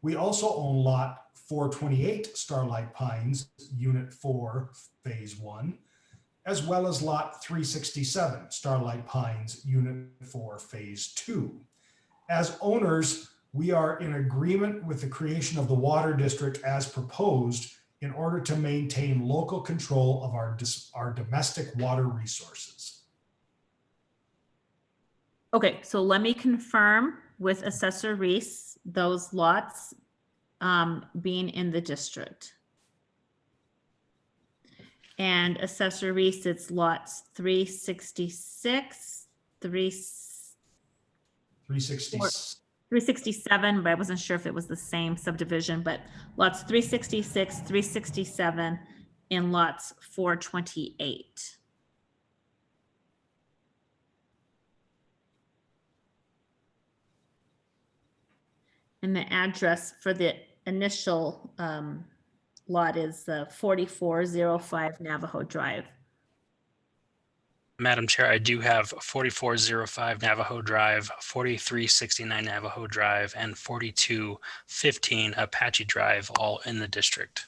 We also own lot 428 Starlight Pines, Unit 4, Phase 1, as well as lot 367 Starlight Pines, Unit 4, Phase 2. As owners, we are in agreement with the creation of the water district as proposed in order to maintain local control of our domestic water resources.
Okay, so let me confirm with Assessor Reese, those lots being in the district. And Assessor Reese, it's lots 366,
360.
367, but I wasn't sure if it was the same subdivision, but lots 366, 367, and lots 428. And the address for the initial lot is 4405 Navajo Drive.
Madam Chair, I do have 4405 Navajo Drive, 4369 Navajo Drive, and 4215 Apache Drive, all in the district.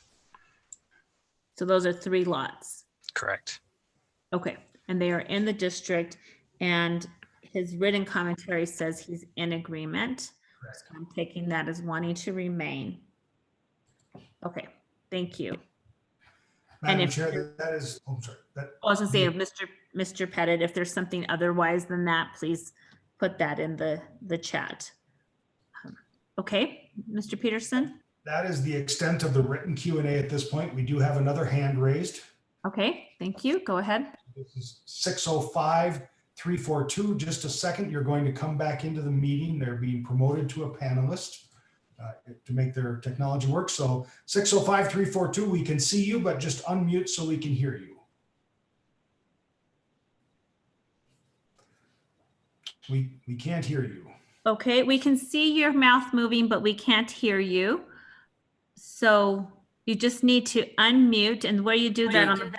So those are 3 lots.
Correct.
Okay, and they are in the district, and his written commentary says he's in agreement.
Correct.
So I'm taking that as wanting to remain. Okay, thank you.
Madam
if-
Chair, that is, oh, sorry.
I was gonna say, if Mr. Pettit, if there's something otherwise than that, please put that in the chat. Okay, Mr. Peterson?
That is the extent of the written Q&A at this point. We do have another hand raised.
Okay, thank you. Go ahead.
This is 605-342. Just a second, you're going to come back into the meeting. They're being promoted to a panelist to make their technology work. So 605-342, we can see you, but just unmute so we can hear you. We can't hear you.
Okay, we can see your mouth moving, but we can't hear you. So you just need to unmute, and where you do that on the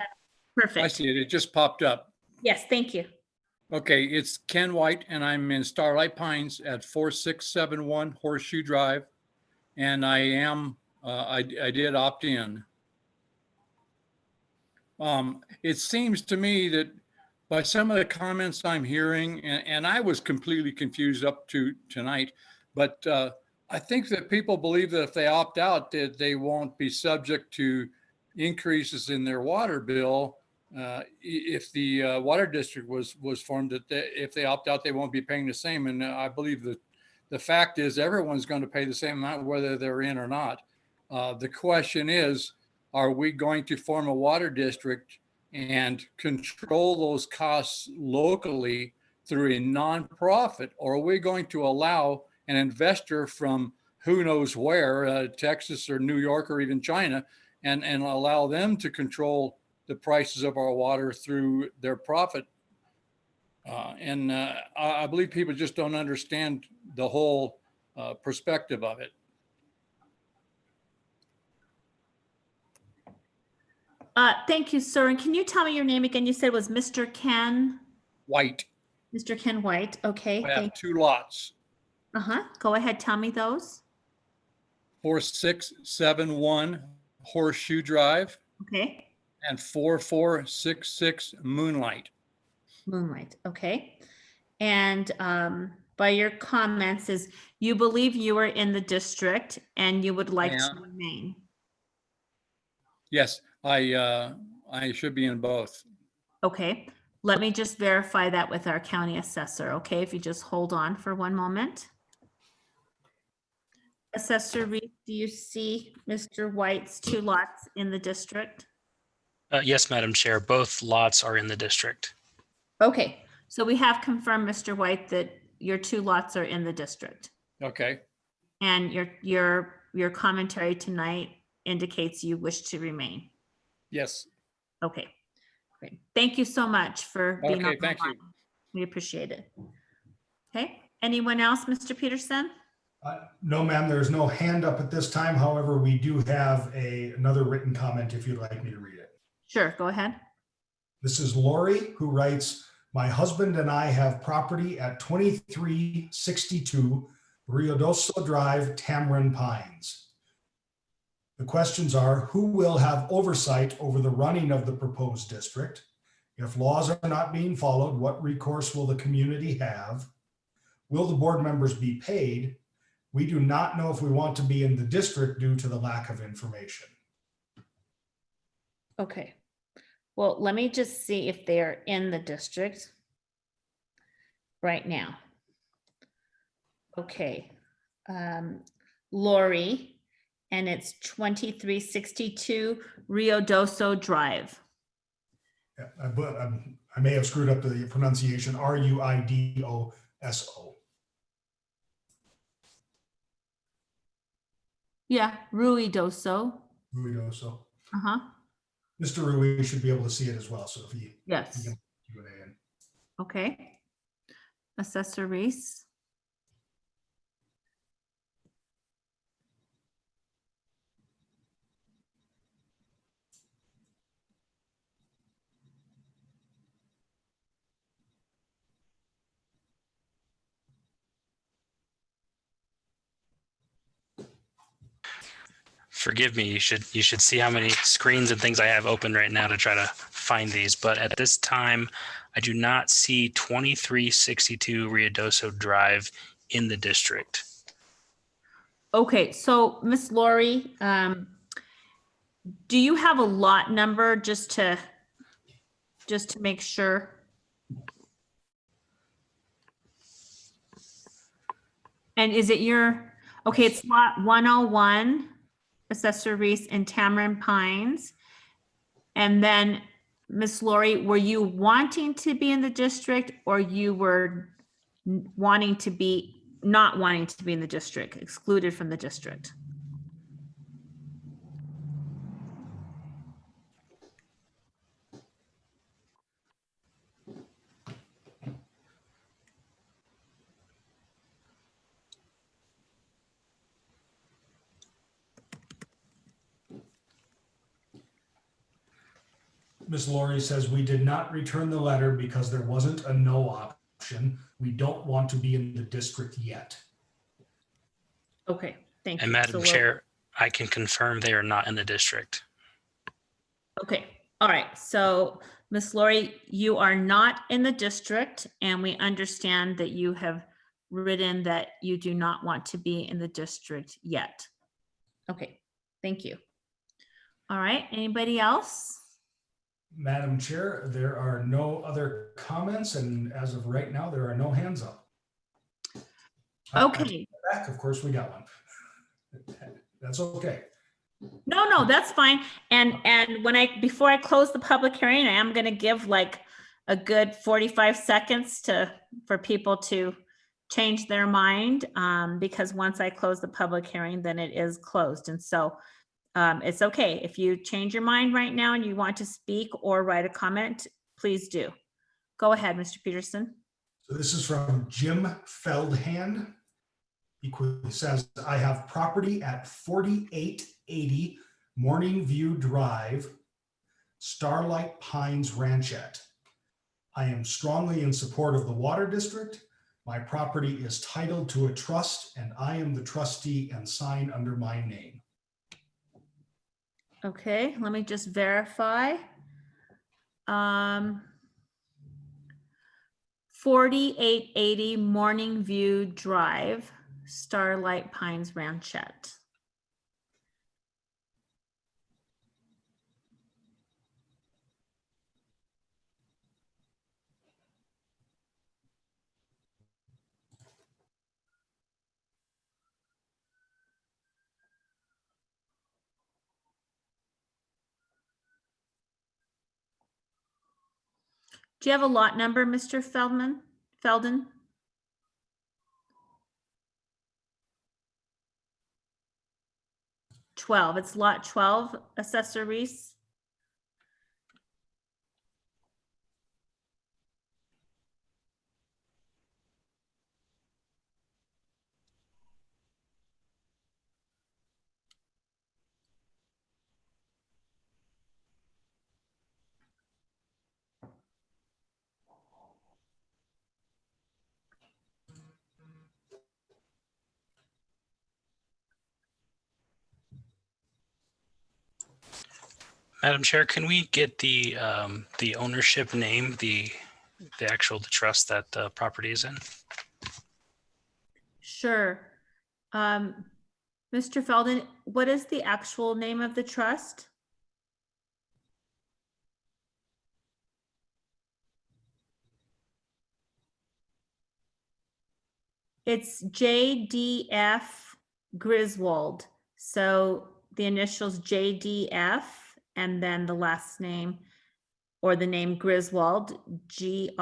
perfect.
I see it. It just popped up.
Yes, thank you.
Okay, it's Ken White, and I'm in Starlight Pines at 4671 Horseshoe Drive. And I am, I did opt in. It seems to me that by some of the comments I'm hearing, and I was completely confused up to tonight, but I think that people believe that if they opt out, that they won't be subject to increases in their water bill. If the water district was formed, that if they opt out, they won't be paying the same. And I believe that the fact is everyone's going to pay the same amount, whether they're in or not. The question is, are we going to form a water district and control those costs locally through a nonprofit, or are we going to allow an investor from who knows where, Texas or New York or even China, and allow them to control the prices of our water through their profit? I believe people just don't understand the whole perspective of it.
Thank you, sir. And can you tell me your name again? You said it was Mr. Ken?
White.
Mr. Ken White. Okay.
I have 2 lots.
Go ahead. Tell me those.
4671 Horseshoe Drive.
Okay.
And 4466 Moonlight.
Moonlight. Okay. And by your comments is you believe you are in the district and you would like to remain.
Yes, I should be in both.
Okay. Let me just verify that with our county assessor. Okay. If you just hold on for one moment. Assessor Reed, do you see Mr. White's 2 lots in the district?
Yes, Madam Chair, both lots are in the district.
Okay, so we have confirmed, Mr. White, that your 2 lots are in the district.
Okay.
And your commentary tonight indicates you wish to remain.
Yes.
Okay, great. Thank you so much for being on
Okay,
the
thank you.
line. We appreciate it. Okay, anyone else, Mr. Peterson?
No, ma'am, there's no hand up at this time. However, we do have another written comment if you'd like me to read it.
Sure, go ahead.
This is Lori, who writes, my husband and I have property at 2362 Riodoso Drive, Tamarin Pines. The questions are, who will have oversight over the running of the proposed district? If laws are not being followed, what recourse will the community have? Will the board members be paid? We do not know if we want to be in the district due to the lack of information.
Okay. Well, let me just see if they're in the district right now. Okay. Lori, and it's 2362 Riodoso Drive.
But I may have screwed up the pronunciation. Ruidoso.
Yeah, ruidoso.
Ruidoso.
Uh-huh.
Mr. Rui should be able to see it as well. So if he
Yes.
can Q&A in.
Okay. Assessor Reese.
Forgive me, you should see how many screens and things I have open right now to try to find these. But at this time, I do not see 2362 Ruidoso Drive in the district.
Okay, so Miss Lori, do you have a lot number just to make sure? And is it your, okay, it's lot 101, Assessor Reese in Tamarind Pines. And then Miss Lori, were you wanting to be in the district, or you were not wanting to be in the district, excluded from the district?
Ms. Laurie says, we did not return the letter because there wasn't a no option. We don't want to be in the district yet.
Okay, thank you.
And Madam
So
Chair, I can confirm they are not in the district.
okay, all right. So Miss Lori, you are not in the district, and we understand that you have written that you do not want to be in the district yet. Okay, thank you. All right, anybody else?
Madam Chair, there are no other comments, and as of right now, there are no hands up.
Okay.
Back, of course, we got one. That's okay.
No, that's fine. And before I close the public hearing, I am going to give like a good 45 seconds for people to change their mind, because once I close the public hearing, then it is closed. And so it's okay. If you change your mind right now and you want to speak or write a comment, please do. Go ahead, Mr. Peterson.
So this is from Jim Feldhand. He says, I have property at 4880 Morning View Drive, Starlight Pines Ranchette. I am strongly in support of the water district. My property is titled to a trust, and I am the trustee and sign under my name.
Okay, let me just verify. 4880 Morning View Drive, Starlight Pines Ranchette. Do you have a lot number, Mr. Felden? It's lot 12, Assessor Reese.
Madam Chair, can we get the ownership name, the trust that the property is in?
Sure. Mr. Felden, what is the actual name of the trust? It's JDF Griswold. So the initials JDF and then the last name or the name Griswold, Griswold.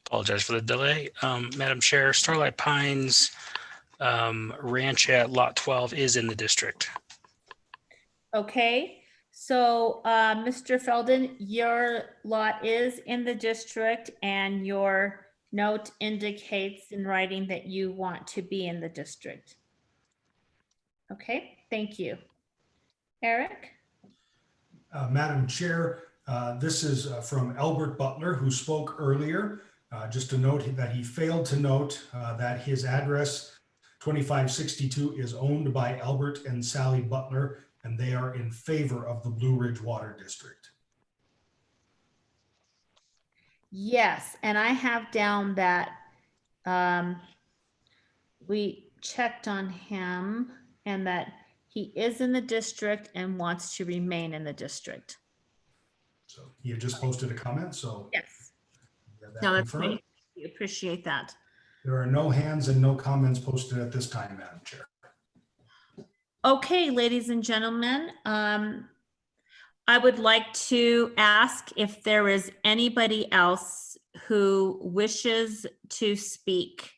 Apologize for the delay. Madam Chair, Starlight Pines Ranch at Lot 12 is in the district.
Okay, so Mr. Felden, your lot is in the district and your note indicates in writing that you want to be in the district. Okay, thank you. Eric?
Madam Chair, this is from Albert Butler, who spoke earlier. Just to note that he failed to note that his address 2562 is owned by Albert and Sally Butler, and they are in favor of the Blue Ridge Water District.
Yes, and I have down that we checked on him and that he is in the district and wants to remain in the district.
So he had just posted a comment, so
yes.
That
No, that's
confirmed.
great. We appreciate that.
There are no hands and no comments posted at this time, Madam Chair.
Okay, ladies and gentlemen, I would like to ask if there is anybody else who wishes to speak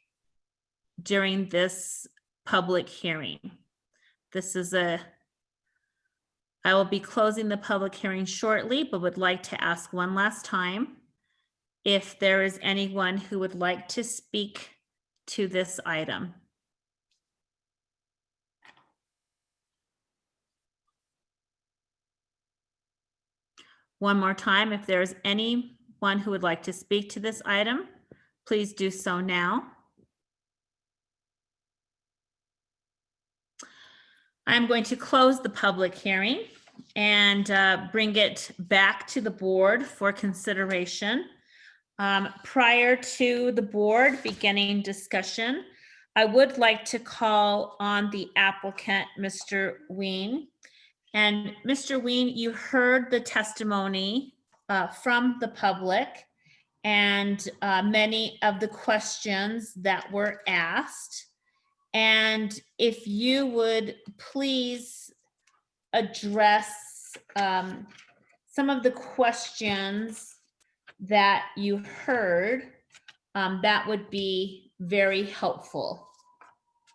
during this public hearing. I will be closing the public hearing shortly, but would like to ask one last time if there is anyone who would like to speak to this item. One more time, if there's anyone who would like to speak to this item, please do so now. I'm going to close the public hearing and bring it back to the board for consideration. Prior to the board beginning discussion, I would like to call on the applicant, Mr. Ween. And Mr. Ween, you heard the testimony from the public and many of the questions that were asked. And if you would please address some of the questions that you heard, that would be very helpful.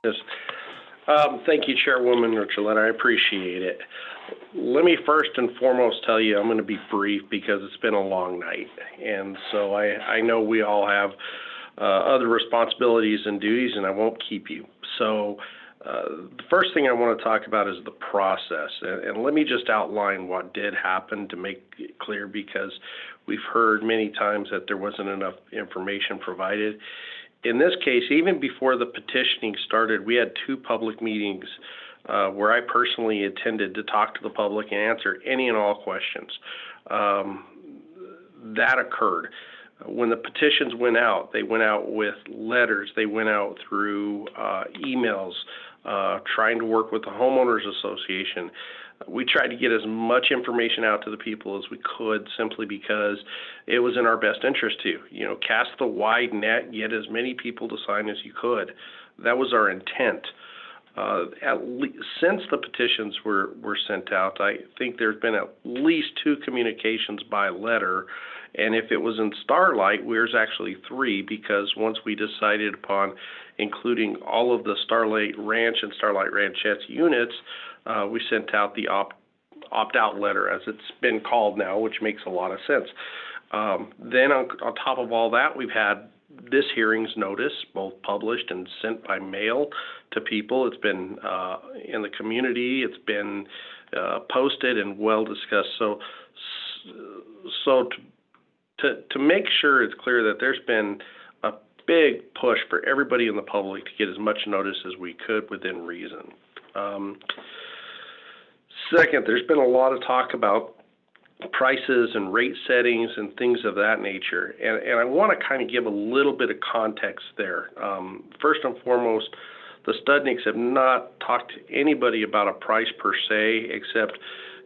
Yes. Thank you, Chairwoman Archuleta. I appreciate it. Let me first and foremost tell you I'm going to be brief because it's been a long night. And so I know we all have other responsibilities and duties, and I won't keep you. So the first thing I want to talk about is the process. And let me just outline what did happen to make it clear, because we've heard many times that there wasn't enough information provided. In this case, even before the petitioning started, we had 2 public meetings where I personally attended to talk to the public and answer any and all questions. That occurred. When the petitions went out, they went out with letters, they went out through emails, trying to work with the Homeowners Association. We tried to get as much information out to the people as we could, simply because it was in our best interest to, cast the wide net, get as many people to sign as you could. That was our intent. Since the petitions were sent out, I think there's been at least 2 communications by letter. And if it was in Starlight, there's actually 3, because once we decided upon including all of the Starlight Ranch and Starlight Ranchettes units, we sent out the opt-out letter, as it's been called now, which makes a lot of sense. Then on top of all that, we've had this hearing's notice, both published and sent by mail to people. It's been in the community. It's been posted and well discussed. So to make sure it's clear that there's been a big push for everybody in the public to get as much notice as we could within reason. Second, there's been a lot of talk about prices and rate settings and things of that nature. And I want to kind of give a little bit of context there. First and foremost, the Studniks have not talked to anybody about a price per se, except,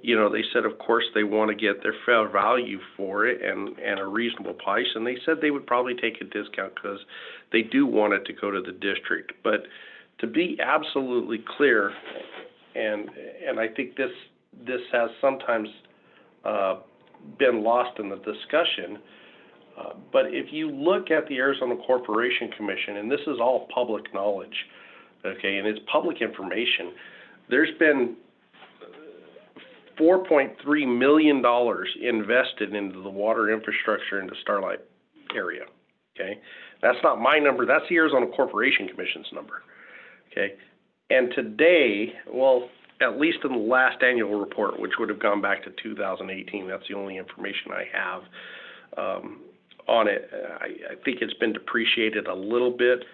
they said, of course, they want to get their fair value for it and a reasonable price. And they said they would probably take a discount because they do want it to go to the district. But to be absolutely clear, and I think this has sometimes been lost in the discussion. But if you look at the Arizona Corporation Commission, and this is all public knowledge, okay, and it's public information, there's been $4.3 million invested into the water infrastructure in the Starlight area, okay? That's not my number, that's the Arizona Corporation Commission's number, okay? And today, well, at least in the last annual report, which would have gone back to 2018, that's the only information I have on it. I think it's been depreciated a little bit,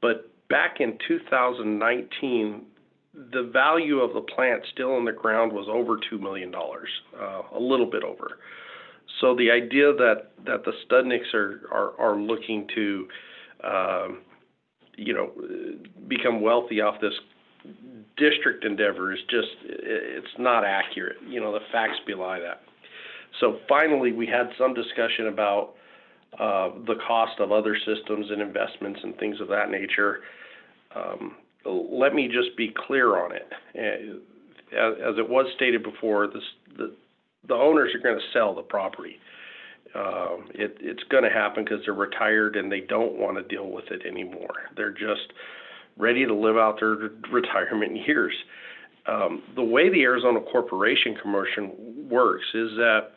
but back in 2019, the value of the plant still in the ground was over $2 million, a little bit over. So the idea that the Studniks are looking to, become wealthy off this district endeavor is just, it's not accurate. The facts belie that. So finally, we had some discussion about the cost of other systems and investments and things of that nature. Let me just be clear on it. As it was stated before, the owners are going to sell the property. It's going to happen because they're retired and they don't want to deal with it anymore. They're just ready to live out their retirement years. The way the Arizona Corporation Commission works is that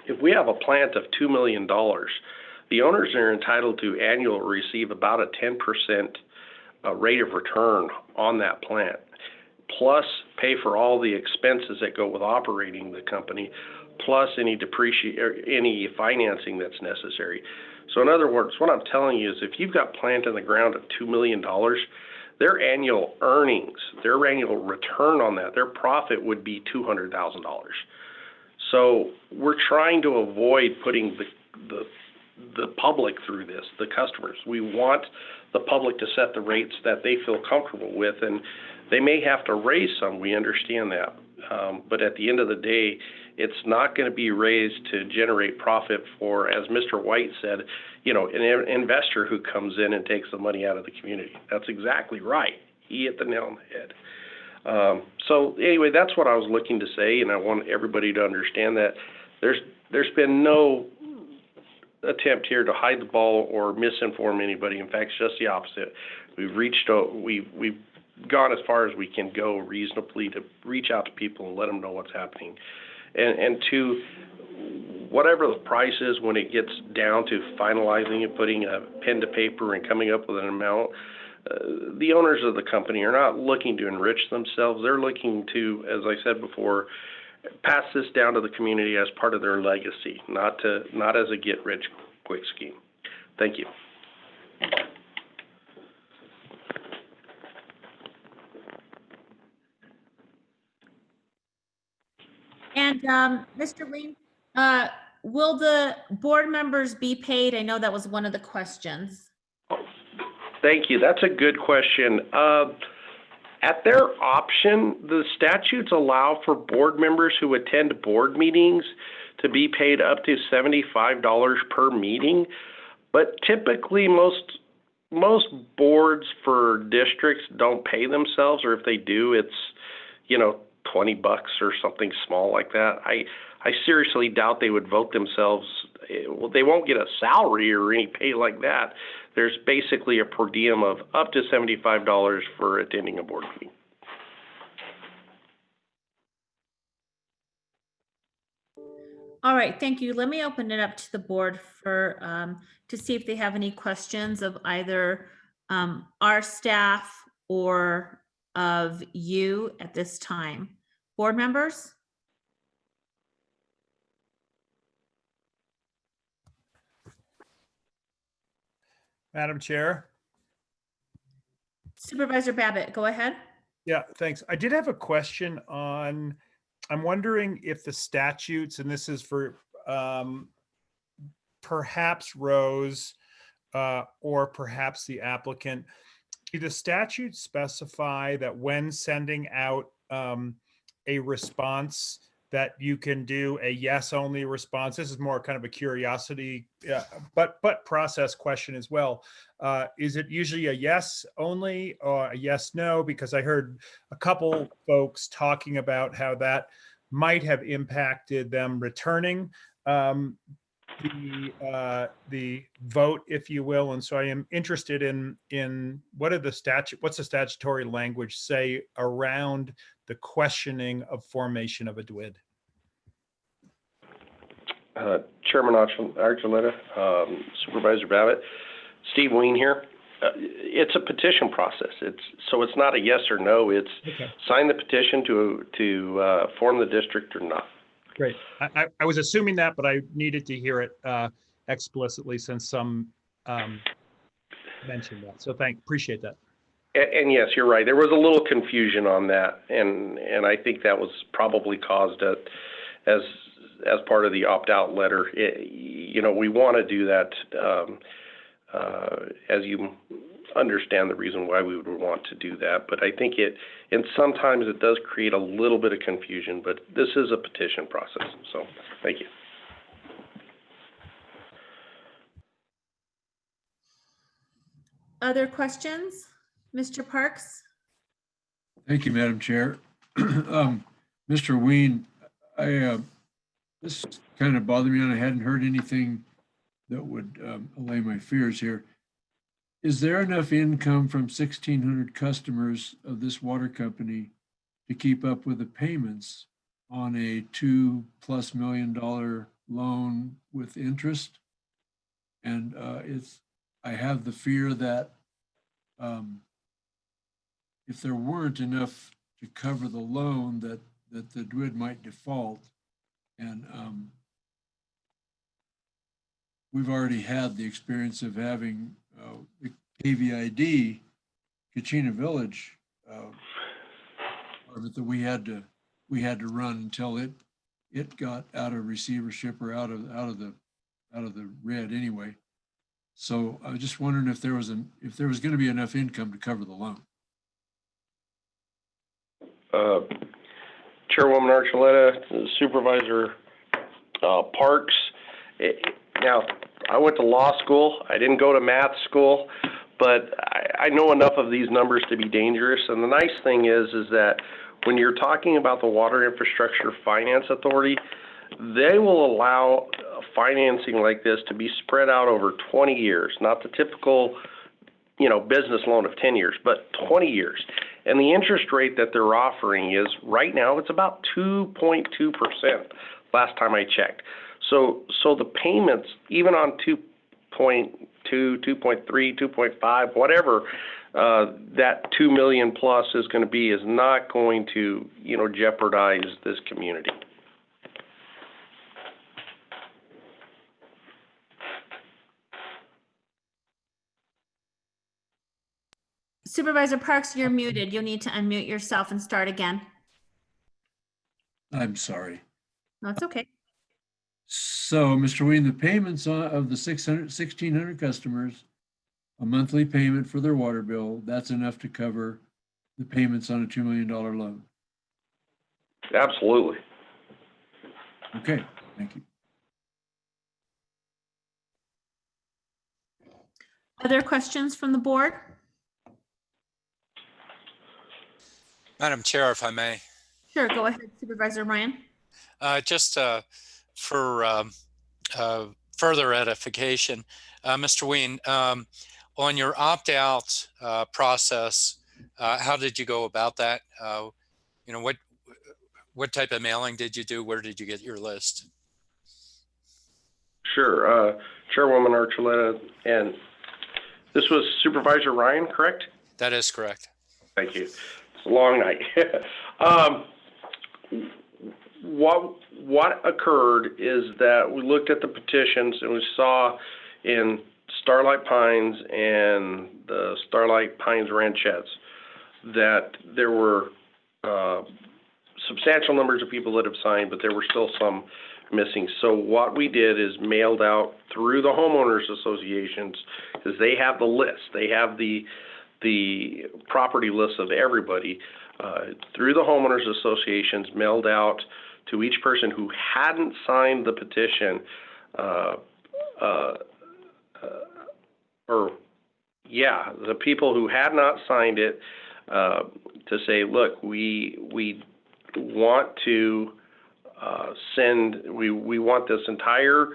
if we have a plant of $2 million, the owners are entitled to annually receive about a 10% rate of return on that plant, plus pay for all the expenses that go with operating the company, plus any any financing that's necessary. So in other words, what I'm telling you is if you've got plant in the ground of $2 million, their annual earnings, their annual return on that, their profit would be $200,000. So we're trying to avoid putting the public through this, the customers. We want the public to set the rates that they feel comfortable with, and they may have to raise some, we understand that. But at the end of the day, it's not going to be raised to generate profit for, as Mr. White said, an investor who comes in and takes the money out of the community. That's exactly right. He hit the nail on the head. So anyway, that's what I was looking to say, and I want everybody to understand that there's been no attempt here to hide the ball or misinform anybody. In fact, it's just the opposite. We've gone as far as we can go reasonably to reach out to people and let them know what's happening. And to whatever the price is when it gets down to finalizing and putting a pen to paper and coming up with an amount, the owners of the company are not looking to enrich themselves. They're looking to, as I said before, pass this down to the community as part of their legacy, not as a get-rich-quick scheme. Thank you.
And Mr. Lean, will the board members be paid? I know that was one of the questions.
Thank you. That's a good question. At their option, the statutes allow for board members who attend board meetings to be paid up to $75 per meeting. But typically, most boards for districts don't pay themselves, or if they do, it's, $20 or something small like that. I seriously doubt they would vote themselves. Well, they won't get a salary or any pay like that. There's basically a per diem of up to $75 for attending a board meeting.
All right, thank you. Let me open it up to the board for to see if they have any questions of either our staff or of you at this time. Board members?
Madam Chair.
Supervisor Babbitt, go ahead.
Yeah, thanks. I did have a question on I'm wondering if the statutes, and this is for perhaps Rose or perhaps the applicant, do the statutes specify that when sending out a response that you can do a yes only response? This is more kind of a curiosity, but process question as well. Is it usually a yes only or a yes no? Because I heard a couple folks talking about how that might have impacted them returning the vote, if you will. And so I am interested in what's the statutory language say around the questioning of formation of a DWID?
Chairman Archuleta, Supervisor Babbitt, Steve Ween here. It's a petition process. It's not a yes or no. It's sign the petition to form the district or not.
Great. I was assuming that, but I needed to hear it explicitly since some mentioned that. So appreciate that.
And yes, you're right. There was a little confusion on that, and I think that was probably caused as part of the opt-out letter. We want to do that as you understand the reason why we would want to do that. But I think and sometimes it does create a little bit of confusion, but this is a petition process. So thank you.
Other questions? Mr. Parks?
Thank you, Madam Chair. Mr. Ween, this kind of bothered me and I hadn't heard anything that would allay my fears here. Is there enough income from 1,600 customers of this water company to keep up with the payments on a $2+ million loan with interest? And I have the fear that if there weren't enough to cover the loan, that the DWID might default. And we've already had the experience of having the KVID, Kachina Village, that we had to run until it got out of receivership or out of the red anyway. So I was just wondering if there was going to be enough income to cover the loan.
Chairwoman Archuleta, Supervisor Parks. Now, I went to law school. I didn't go to math school, but I know enough of these numbers to be dangerous. And the nice thing is that when you're talking about the Water Infrastructure Finance Authority, they will allow financing like this to be spread out over 20 years, not the typical, business loan of 10 years, but 20 years. And the interest rate that they're offering is right now, it's about 2.2% last time I checked. So the payments, even on 2.2, 2.3, 2.5, whatever that 2 million plus is going to be, is not going to, jeopardize this community.
Supervisor Parks, you're muted. You'll need to unmute yourself and start again.
I'm sorry.
No, it's okay.
So, Mr. Ween, the payments of the 1,600 customers, a monthly payment for their water bill, that's enough to cover the payments on a $2 million loan.
Absolutely.
Okay, thank you.
Other questions from the board?
Madam Chair, if I may.
Sure, go ahead, Supervisor Ryan.
Just for further edification, Mr. Ween, on your opt-out process, how did you go about that? What type of mailing did you do? Where did you get your list?
Sure, Chairwoman Archuleta, and this was Supervisor Ryan, correct?
That is correct.
Thank you. It's a long night. What occurred is that we looked at the petitions and we saw in Starlight Pines and the Starlight Pines Ranchettes that there were substantial numbers of people that have signed, but there were still some missing. So what we did is mailed out through the homeowners associations, because they have the list. They have the property list of everybody. Through the homeowners associations, mailed out to each person who hadn't signed the petition, the people who had not signed it, to say, look, we want to we want this entire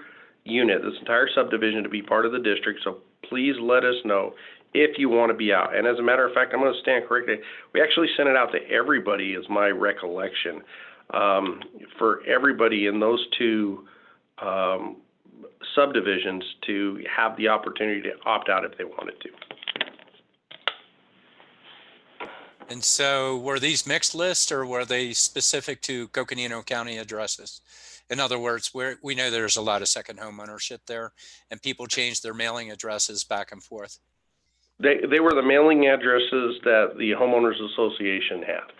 unit, this entire subdivision to be part of the district, so please let us know if you want to be out. And as a matter of fact, I'm going to stand corrected. We actually sent it out to everybody, is my recollection, for everybody in those two subdivisions to have the opportunity to opt out if they wanted to.
And so were these mixed lists, or were they specific to Coconino County addresses? In other words, we know there's a lot of second home ownership there, and people change their mailing addresses back and forth.
They were the mailing addresses that the homeowners association had.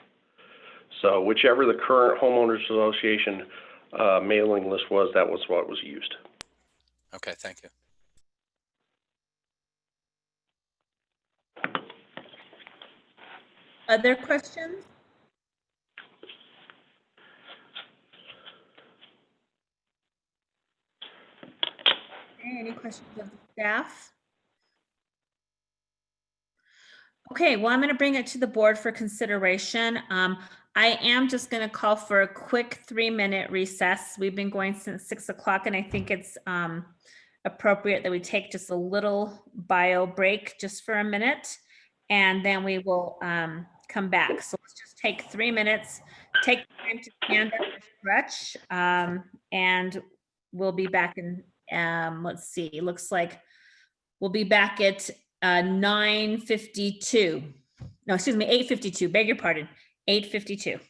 So whichever the current homeowners association mailing list was, that was what was used.
Okay, thank you.
Other questions? Okay, any questions of the staff? Okay, well, I'm going to bring it to the board for consideration. I am just going to call for a quick 3-minute recess. We've been going since 6 o'clock, and I think it's appropriate that we take just a little bio break just for a minute, and then we will come back. So let's just take 3 minutes, take time to stand up and stretch, and we'll be back in, let's see, it looks like we'll be back at 9:52. No, excuse me, 8:52, beg your pardon, 8:52.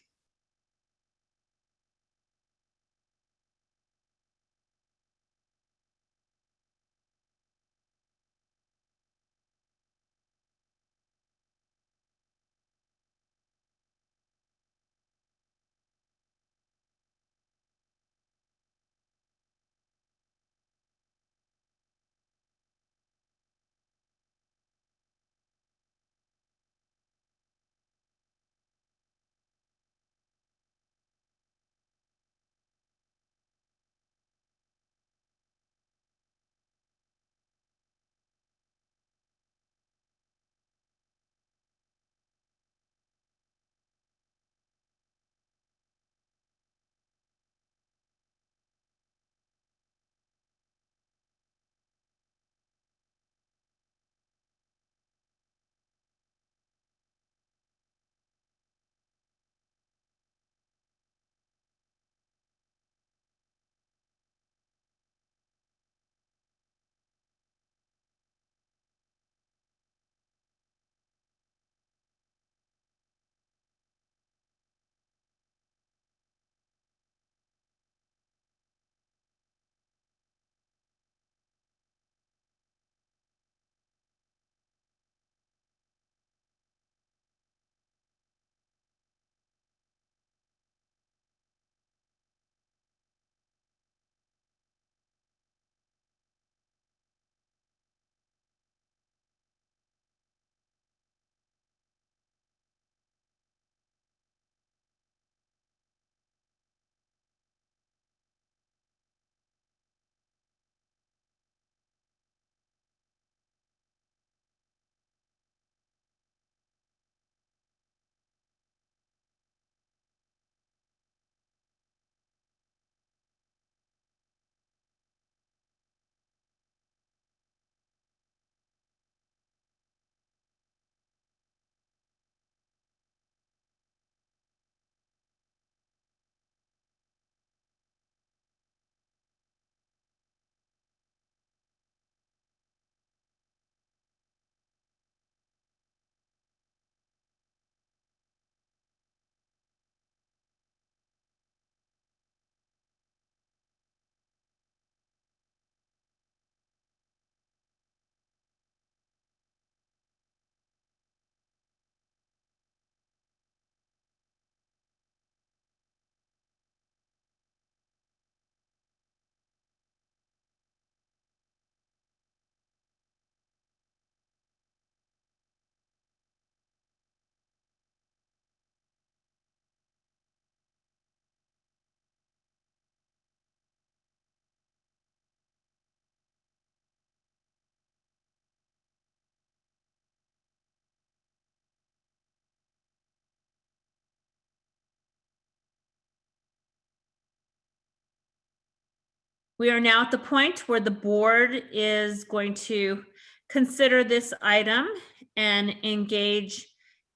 We are now at the point where the board is going to consider this item and engage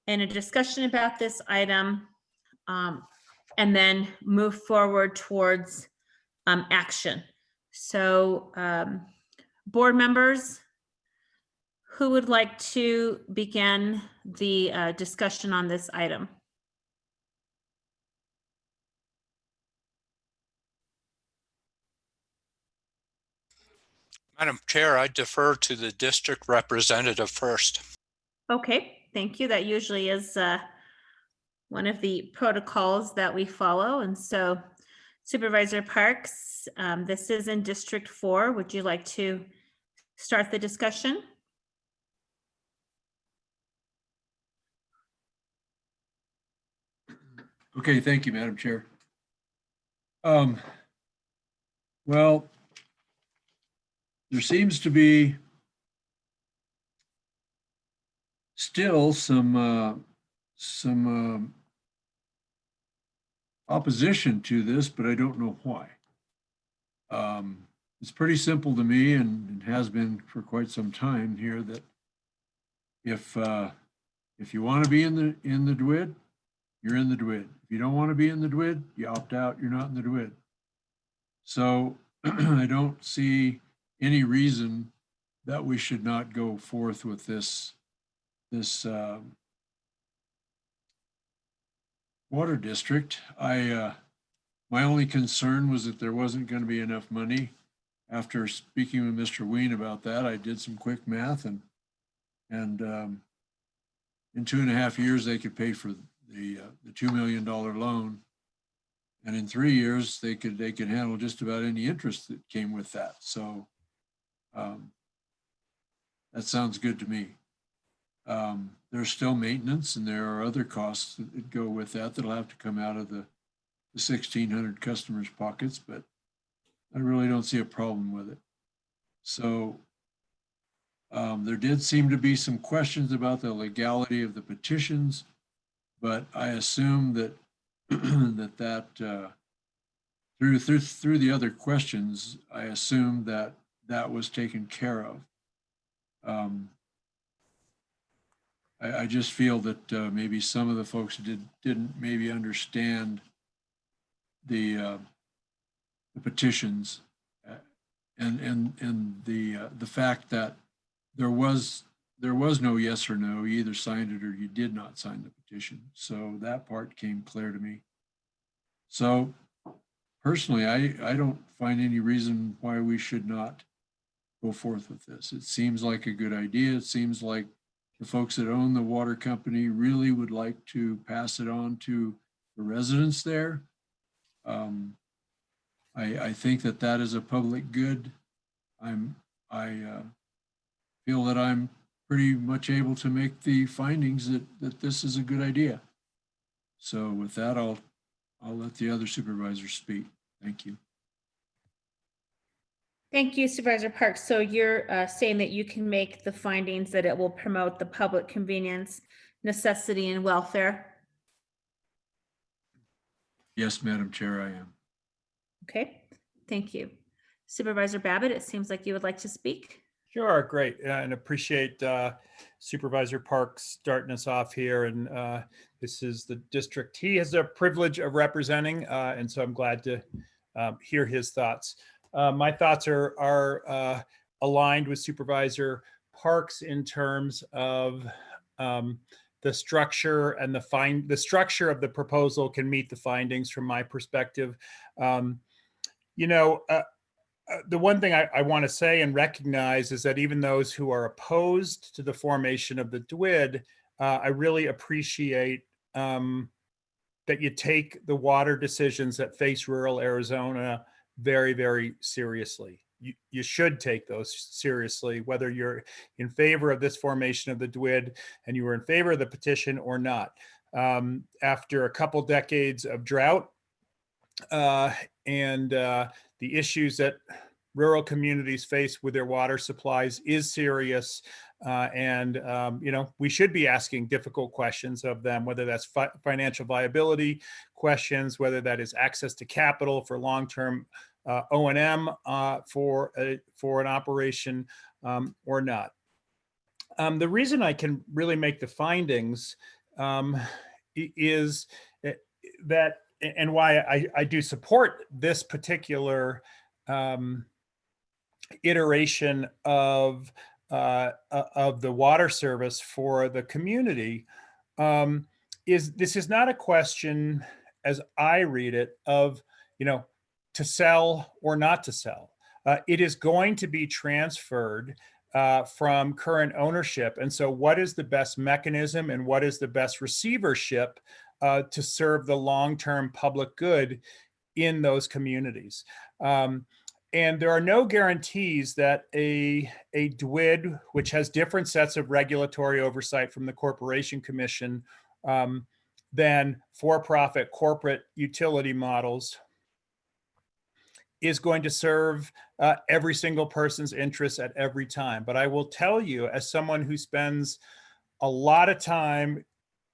in a discussion about this item, and then move forward towards action. So board members, who would like to begin the discussion on this item?
Madam Chair, I defer to the district representative first.
Okay, thank you. That usually is one of the protocols that we follow. And so Supervisor Parks, this is in District 4. Would you like to start the discussion?
Okay, thank you, Madam Chair. Well, there seems to be still some opposition to this, but I don't know why. It's pretty simple to me, and it has been for quite some time here, that if you want to be in the DWID, you're in the DWID. If you don't want to be in the DWID, you opt out, you're not in the DWID. So I don't see any reason that we should not go forth with this water district. My only concern was that there wasn't going to be enough money. After speaking with Mr. Ween about that, I did some quick math, and in 2.5 years they could pay for the $2 million loan, and in 3 years they could handle just about any interest that came with that. So that sounds good to me. There's still maintenance, and there are other costs that go with that that'll have to come out of the 1,600 customers' pockets, but I really don't see a problem with it. So there did seem to be some questions about the legality of the petitions, but I assume that through the other questions, I assume that was taken care of. I just feel that maybe some of the folks didn't maybe understand the petitions and the fact that there was no yes or no. You either signed it or you did not sign the petition. So that part came clear to me. So personally, I don't find any reason why we should not go forth with this. It seems like a good idea. It seems like the folks that own the water company really would like to pass it on to the residents there. I think that is a public good. I feel that I'm pretty much able to make the findings that this is a good idea. So with that, I'll let the other supervisors speak. Thank you.
Thank you, Supervisor Parks. So you're saying that you can make the findings that it will promote the public convenience, necessity, and welfare?
Yes, Madam Chair, I am.
Okay, thank you. Supervisor Babbitt, it seems like you would like to speak.
Sure, great, and appreciate Supervisor Parks starting us off here. And this is the district he has the privilege of representing, and so I'm glad to hear his thoughts. My thoughts are aligned with Supervisor Parks in terms of the structure and the structure of the proposal can meet the findings from my perspective. The one thing I want to say and recognize is that even those who are opposed to the formation of the DWID, I really appreciate that you take the water decisions that face rural Arizona very, very seriously. You should take those seriously, whether you're in favor of this formation of the DWID and you were in favor of the petition or not. After a couple decades of drought and the issues that rural communities face with their water supplies is serious. You know, we should be asking difficult questions of them, whether that's financial viability questions, whether that is access to capital for long-term O&M for an operation or not. The reason I can really make the findings is that, and why I do support this particular iteration of the water service for the community, is this is not a question, as I read it, of, you know, to sell or not to sell. It is going to be transferred from current ownership. And so what is the best mechanism and what is the best receivership to serve the long-term public good in those communities? And there are no guarantees that a DWID, which has different sets of regulatory oversight from the Corporation Commission than for-profit corporate utility models, is going to serve every single person's interests at every time. But I will tell you, as someone who spends a lot of time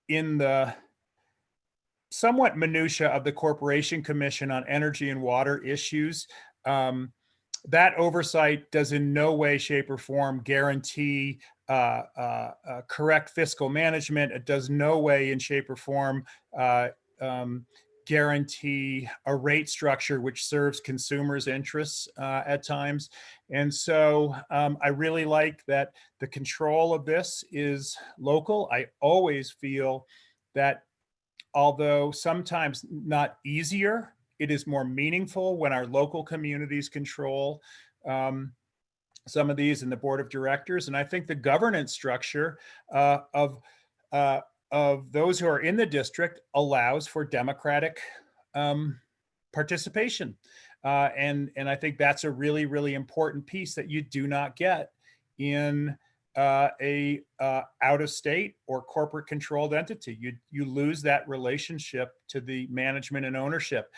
in the somewhat minutia of the Corporation Commission on energy and water issues, that oversight does in no way, shape, or form guarantee correct fiscal management. It does no way in shape or form guarantee a rate structure which serves consumers' interests at times. And so I really like that the control of this is local. I always feel that although sometimes not easier, it is more meaningful when our local communities control some of these in the board of directors. And I think the governance structure of those who are in the district allows for democratic participation. And I think that's a really, really important piece that you do not get in a out-of-state or corporate controlled entity. You lose that relationship to the management and ownership.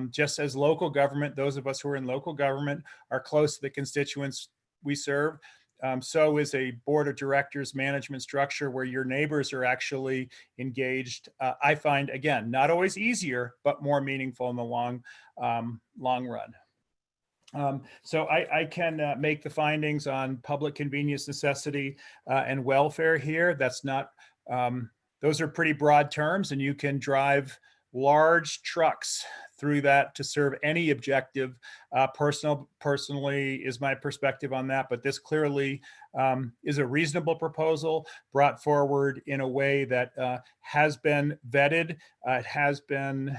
Just as local government, those of us who are in local government are close to the constituents we serve, so is a board of directors management structure where your neighbors are actually engaged. I find, again, not always easier, but more meaningful in the long run. So I can make the findings on public convenience, necessity, and welfare here. That's not, those are pretty broad terms, and you can drive large trucks through that to serve any objective. Personally is my perspective on that, but this clearly is a reasonable proposal brought forward in a way that has been vetted. It has been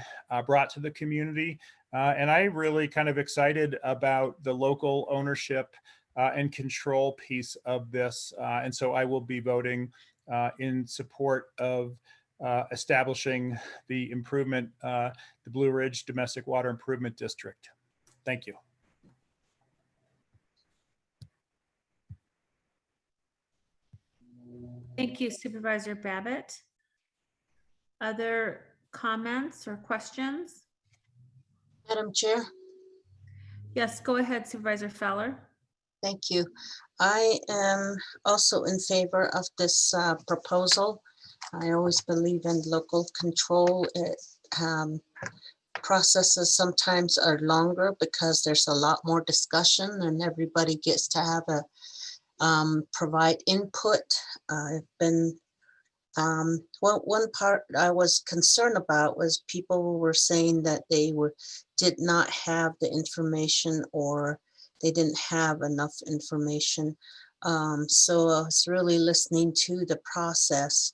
brought to the community. And I'm really kind of excited about the local ownership and control piece of this. And so I will be voting in support of establishing the improvement, the Blue Ridge Domestic Water Improvement District. Thank you.
Thank you, Supervisor Babbitt. Other comments or questions?
Madam Chair.
Yes, go ahead, Supervisor Feller.
Thank you. I am also in favor of this proposal. I always believe in local control. Processes sometimes are longer because there's a lot more discussion and everybody gets to have a provide input. I've been one part I was concerned about was people were saying that they did not have the information or they didn't have enough information. So I was really listening to the process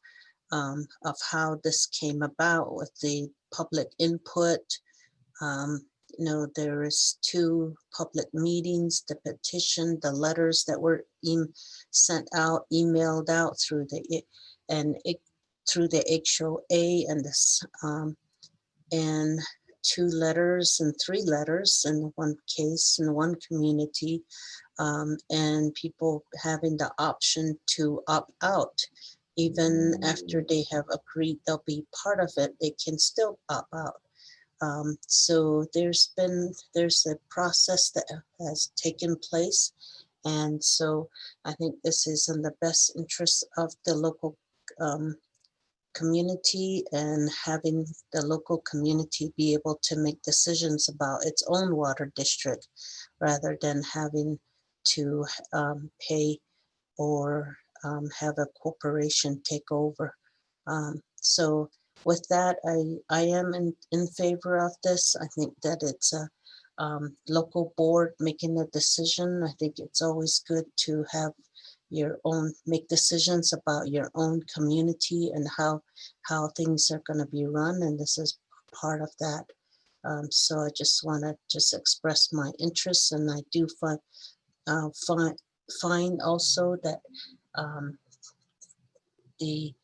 of how this came about with the public input. You know, there is 2 public meetings, the petition, the letters that were sent out, emailed out through the through the HOA and this and 2 letters and 3 letters in one case in one community, and people having the option to opt out. Even after they have agreed they'll be part of it, they can still opt out. So there's a process that has taken place. And so I think this is in the best interest of the local community, and having the local community be able to make decisions about its own water district rather than having to pay or have a corporation take over. So with that, I am in favor of this. I think that it's a local board making a decision. I think it's always good to have your own, make decisions about your own community and how things are going to be run. And this is part of that. So I just want to express my interest, and I do find also that the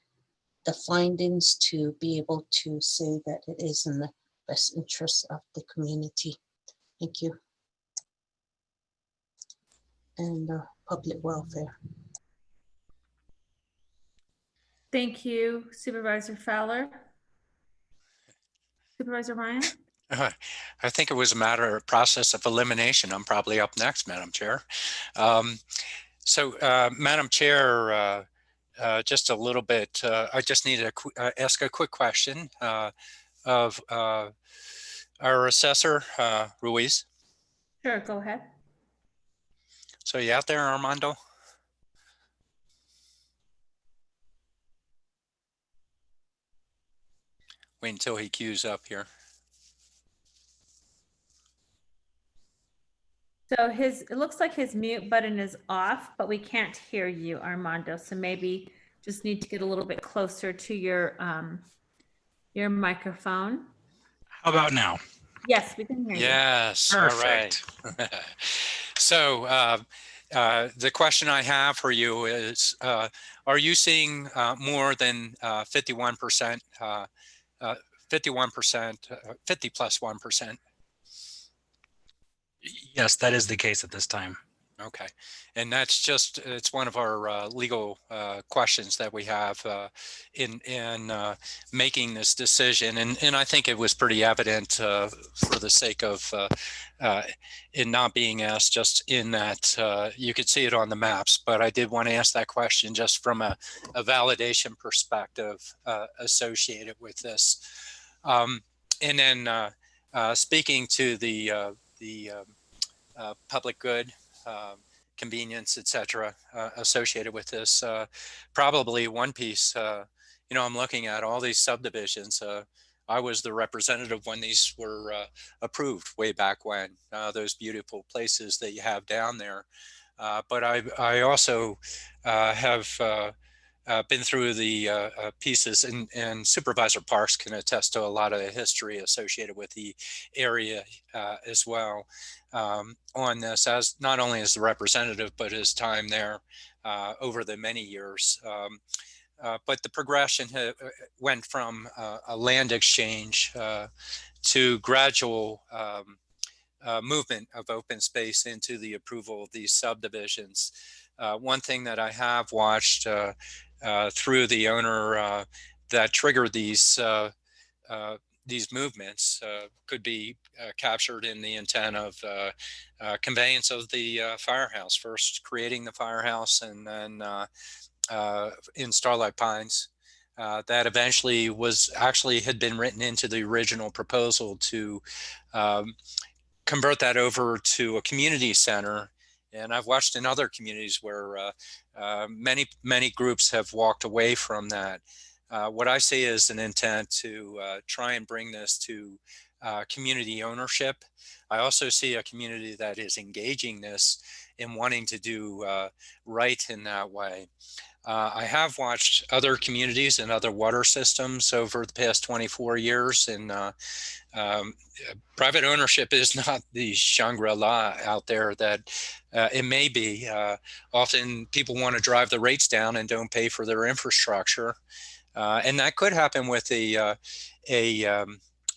findings to be able to say that it is in the best interest of the community. Thank you. And public welfare.
Thank you, Supervisor Fowler. Supervisor Ryan?
I think it was a matter of process of elimination. I'm probably up next, Madam Chair. Madam Chair, just a little bit, I just need to ask a quick question of our assessor, Ruiz.
Sure, go ahead.
So you out there, Armando? Wait until he queues up here.
So it looks like his mute button is off, but we can't hear you, Armando. So maybe just need to get a little bit closer to your microphone.
How about now?
Yes, we can hear you.
Yes,
Perfect.
all right. So the question I have for you is, are you seeing more than 51%, 50 plus 1%?
Yes, that is the case at this time.
Okay, and that's just, it's one of our legal questions that we have in making this decision, and I think it was pretty evident for the sake of it not being asked just in that you could see it on the maps, but I did want to ask that question just from a validation perspective associated with this. And then speaking to the public good, convenience, etc., associated with this. Probably one piece, I'm looking at all these subdivisions. I was the representative when these were approved way back when, those beautiful places that you have down there. But I also have been through the pieces, and Supervisor Parks can attest to a lot of the history associated with the area as well on this, as not only as the representative, but his time there over the many years. But the progression went from a land exchange to gradual movement of open space into the approval of these subdivisions. One thing that I have watched through the owner that triggered these movements could be captured in the intent of conveyance of the firehouse, first creating the firehouse and then in Starlight Pines. That eventually had been written into the original proposal to convert that over to a community center. And I've watched in other communities where many groups have walked away from that. What I see is an intent to try and bring this to community ownership. I also see a community that is engaging this and wanting to do right in that way. I have watched other communities and other water systems over the past 24 years, and private ownership is not the Shangri-La out there that it may be. Often people want to drive the rates down and don't pay for their infrastructure. And that could happen with a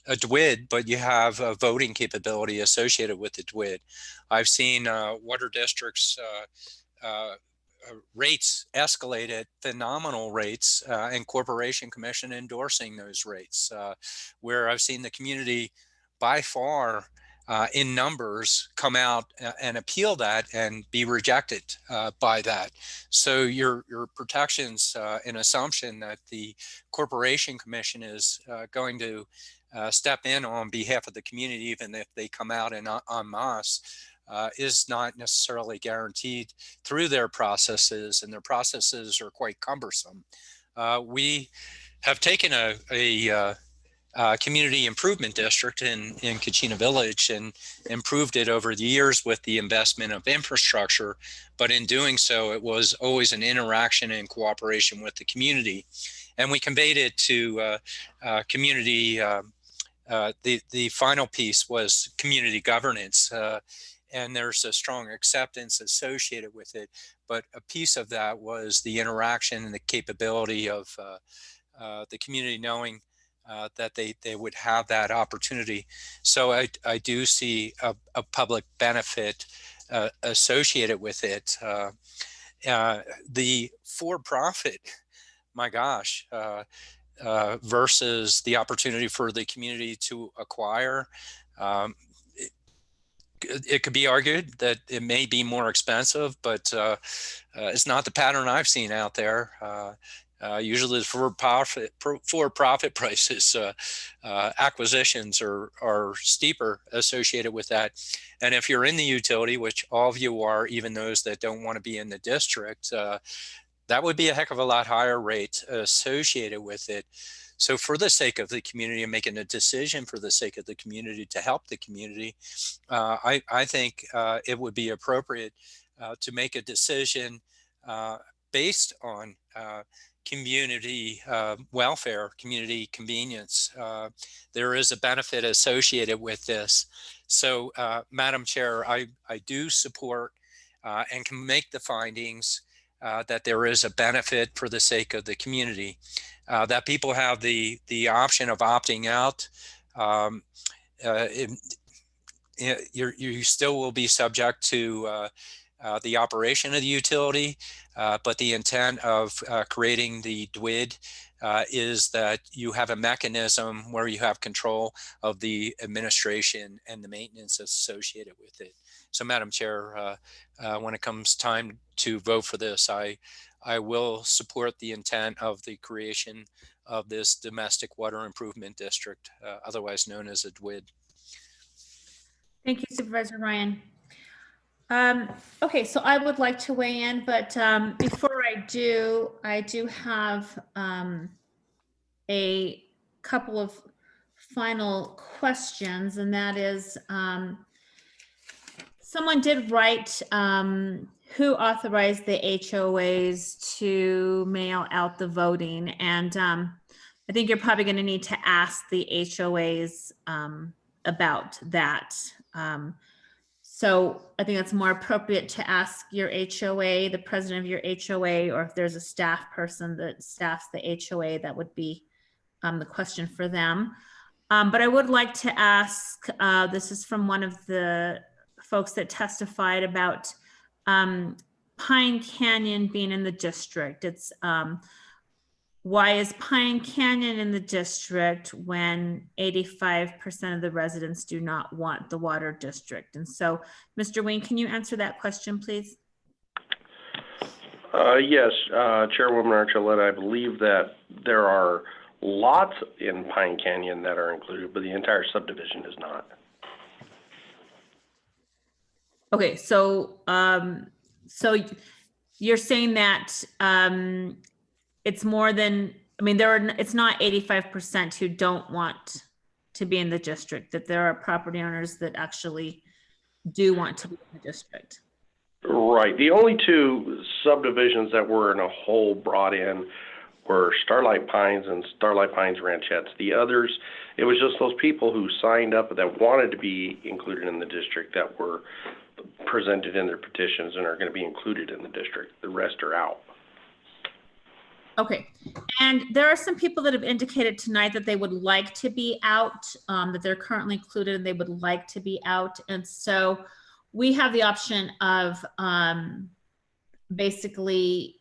DWID, but you have a voting capability associated with the DWID. I've seen water districts rates escalate at phenomenal rates, and Corporation Commission endorsing those rates, where I've seen the community by far in numbers come out and appeal that and be rejected by that. So your protections and assumption that the Corporation Commission is going to step in on behalf of the community, even if they come out en masse, is not necessarily guaranteed through their processes, and their processes are quite cumbersome. We have taken a community improvement district in Kachina Village and improved it over the years with the investment of infrastructure. But in doing so, it was always an interaction and cooperation with the community. And we conveyed it to community. The final piece was community governance. And there's a strong acceptance associated with it. But a piece of that was the interaction and the capability of the community knowing that they would have that opportunity. So I do see a public benefit associated with it. The for-profit, my gosh, versus the opportunity for the community to acquire. It could be argued that it may be more expensive, but it's not the pattern I've seen out there. Usually for-profit prices, acquisitions are steeper associated with that. And if you're in the utility, which all of you are, even those that don't want to be in the district, that would be a heck of a lot higher rate associated with it. So for the sake of the community and making a decision for the sake of the community to help the community, I think it would be appropriate to make a decision based on community welfare, community convenience. There is a benefit associated with this. So, Madam Chair, I do support and can make the findings that there is a benefit for the sake of the community, that people have the option of opting out. You still will be subject to the operation of the utility, but the intent of creating the DWID is that you have a mechanism where you have control of the administration and the maintenance associated with it. So, Madam Chair, when it comes time to vote for this, I will support the intent of the creation of this domestic water improvement district, otherwise known as a DWID.
Thank you, Supervisor Ryan. Okay, so I would like to weigh in, but before I do have a couple of final questions, and that is, someone did write who authorized the HOAs to mail out the voting, and I think you're probably going to need to ask the HOAs about that. So I think that's more appropriate to ask your HOA, the president of your HOA, or if there's a staff person that staffs the HOA, that would be the question for them. But I would like to ask, this is from one of the folks that testified about Pine Canyon being in the district. It's why is Pine Canyon in the district when 85% of the residents do not want the water district? And so, Mr. Wayne, can you answer that question, please?
Yes, Chairwoman Archuleta, I believe that there are lots in Pine Canyon that are included, but the entire subdivision is not.
Okay, so so you're saying that it's more than, I mean, it's not 85% who don't want to be in the district, that there are property owners that actually do want to be in the district.
Right. The only two subdivisions that were in a whole brought in were Starlight Pines and Starlight Pines Ranchettes. The others, it was just those people who signed up that wanted to be included in the district that were presented in their petitions and are going to be included in the district. The rest are out.
Okay, and there are some people that have indicated tonight that they would like to be out, that they're currently included and they would like to be out. And so we have the option of basically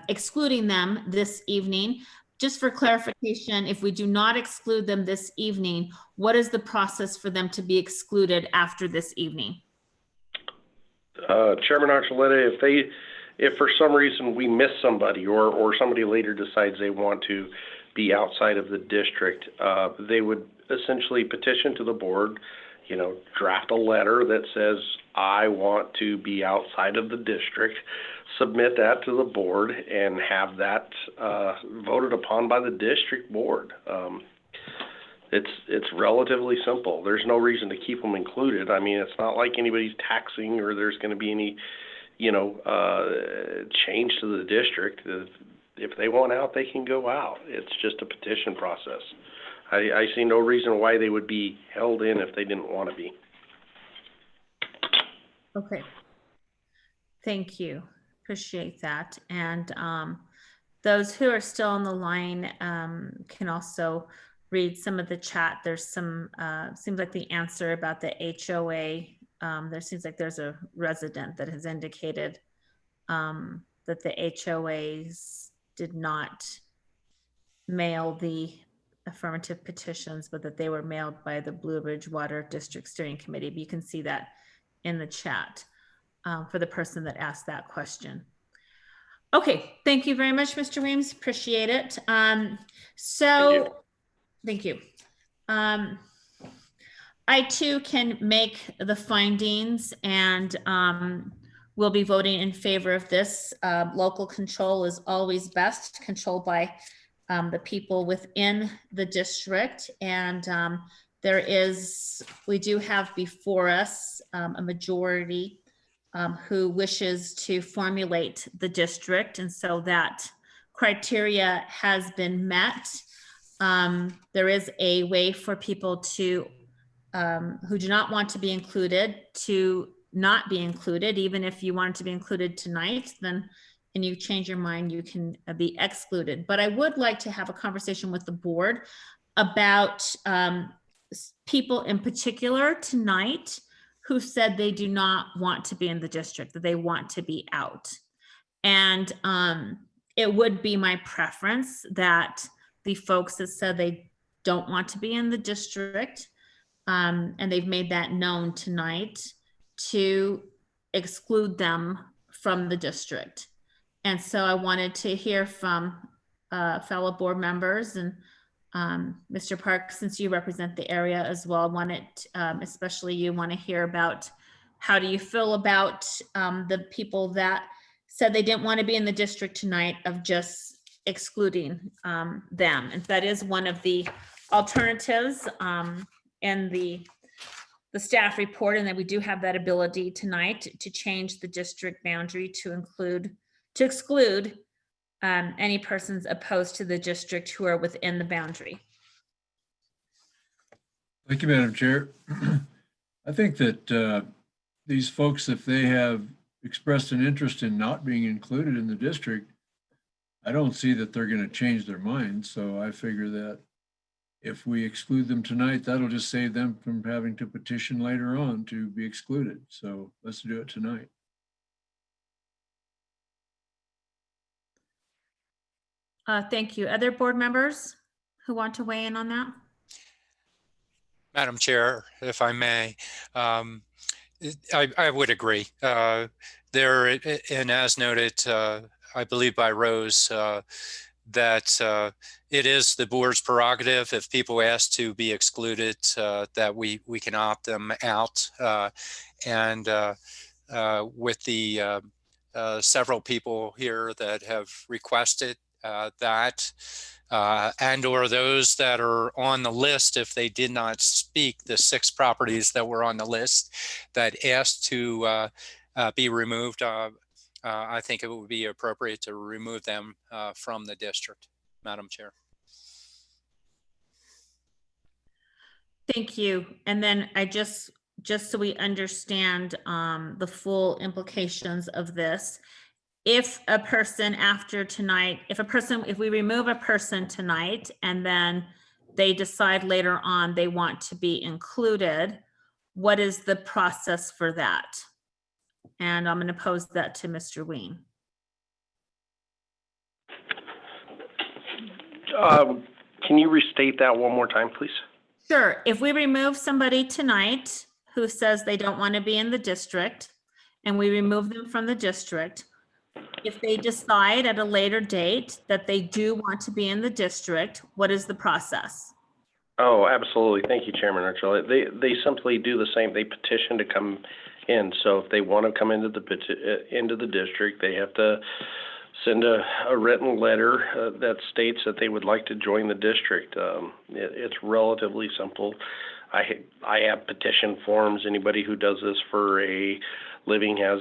excluding them this evening. Just for clarification, if we do not exclude them this evening, what is the process for them to be excluded after this evening?
Chairman Archuleta, if for some reason we miss somebody or somebody later decides they want to be outside of the district, they would essentially petition to the board, draft a letter that says, I want to be outside of the district, submit that to the board, and have that voted upon by the district board. It's relatively simple. There's no reason to keep them included. I mean, it's not like anybody's taxing or there's going to be any, change to the district. If they want out, they can go out. It's just a petition process. I see no reason why they would be held in if they didn't want to be.
Okay. Thank you. Appreciate that. And those who are still on the line can also read some of the chat. There's some, seems like the answer about the HOA, there seems like there's a resident that has indicated that the HOAs did not mail the affirmative petitions, but that they were mailed by the Blue Ridge Water District Steering Committee. But you can see that in the chat for the person that asked that question. Okay, thank you very much, Mr. Weems. Appreciate it. Thank you. I too can make the findings, and we'll be voting in favor of this. Local control is always best, controlled by the people within the district. And we do have before us a majority who wishes to formulate the district. And so that criteria has been met. There is a way for people to who do not want to be included to not be included. Even if you wanted to be included tonight, then and you change your mind, you can be excluded. But I would like to have a conversation with the board about people in particular tonight who said they do not want to be in the district, that they want to be out. And it would be my preference that the folks that said they don't want to be in the district, and they've made that known tonight, to exclude them from the district. And so I wanted to hear from fellow board members, and Mr. Park, since you represent the area as well, I wanted, especially you, want to hear about how do you feel about the people that said they didn't want to be in the district tonight, of just excluding them. And that is one of the alternatives in the staff report, and that we do have that ability tonight to change the district boundary to exclude any persons opposed to the district who are within the boundary.
Thank you, Madam Chair. I think that these folks, if they have expressed an interest in not being included in the district, I don't see that they're going to change their mind. So I figure that if we exclude them tonight, that'll just save them from having to petition later on to be excluded. So let's do it tonight.
Thank you. Other board members who want to weigh in on that?
Madam Chair, if I may, I would agree. There, and as noted, I believe by Rose, that it is the board's prerogative, if people ask to be excluded, that we can opt them out. And with the several people here that have requested that, and or those that are on the list, if they did not speak, the 6 properties that were on the list that asked to be removed, I think it would be appropriate to remove them from the district, Madam Chair.
Thank you. And then I just so we understand the full implications of this, if a person after tonight, if we remove a person tonight and then they decide later on they want to be included, what is the process for that? And I'm going to pose that to Mr. Ween.
Can you restate that one more time, please?
Sure. If we remove somebody tonight who says they don't want to be in the district, and we remove them from the district, if they decide at a later date that they do want to be in the district, what is the process?
Oh, absolutely. Thank you, Chairman Archuleta. They simply do the same. They petition to come in. So if they want to come into the district, they have to send a written letter that states that they would like to join the district. It's relatively simple. I have petition forms. Anybody who does this for a living has,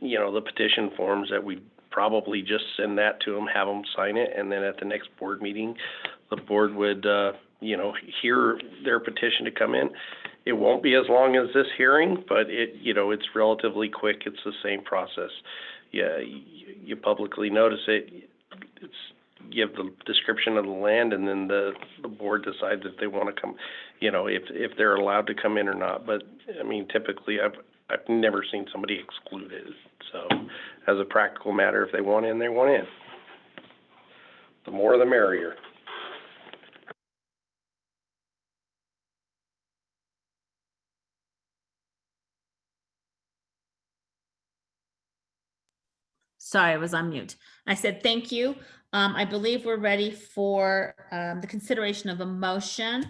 the petition forms that we probably just send that to them, have them sign it, and then at the next board meeting, the board would, hear their petition to come in. It won't be as long as this hearing, but it's relatively quick. It's the same process. Yeah, you publicly notice it. You have the description of the land, and then the board decides if they want to come, if they're allowed to come in or not. But I mean, typically, I've never seen somebody excluded. So, as a practical matter, if they want in, they want in. The more, the merrier.
Sorry, I was on mute. I said, thank you. I believe we're ready for the consideration of a motion.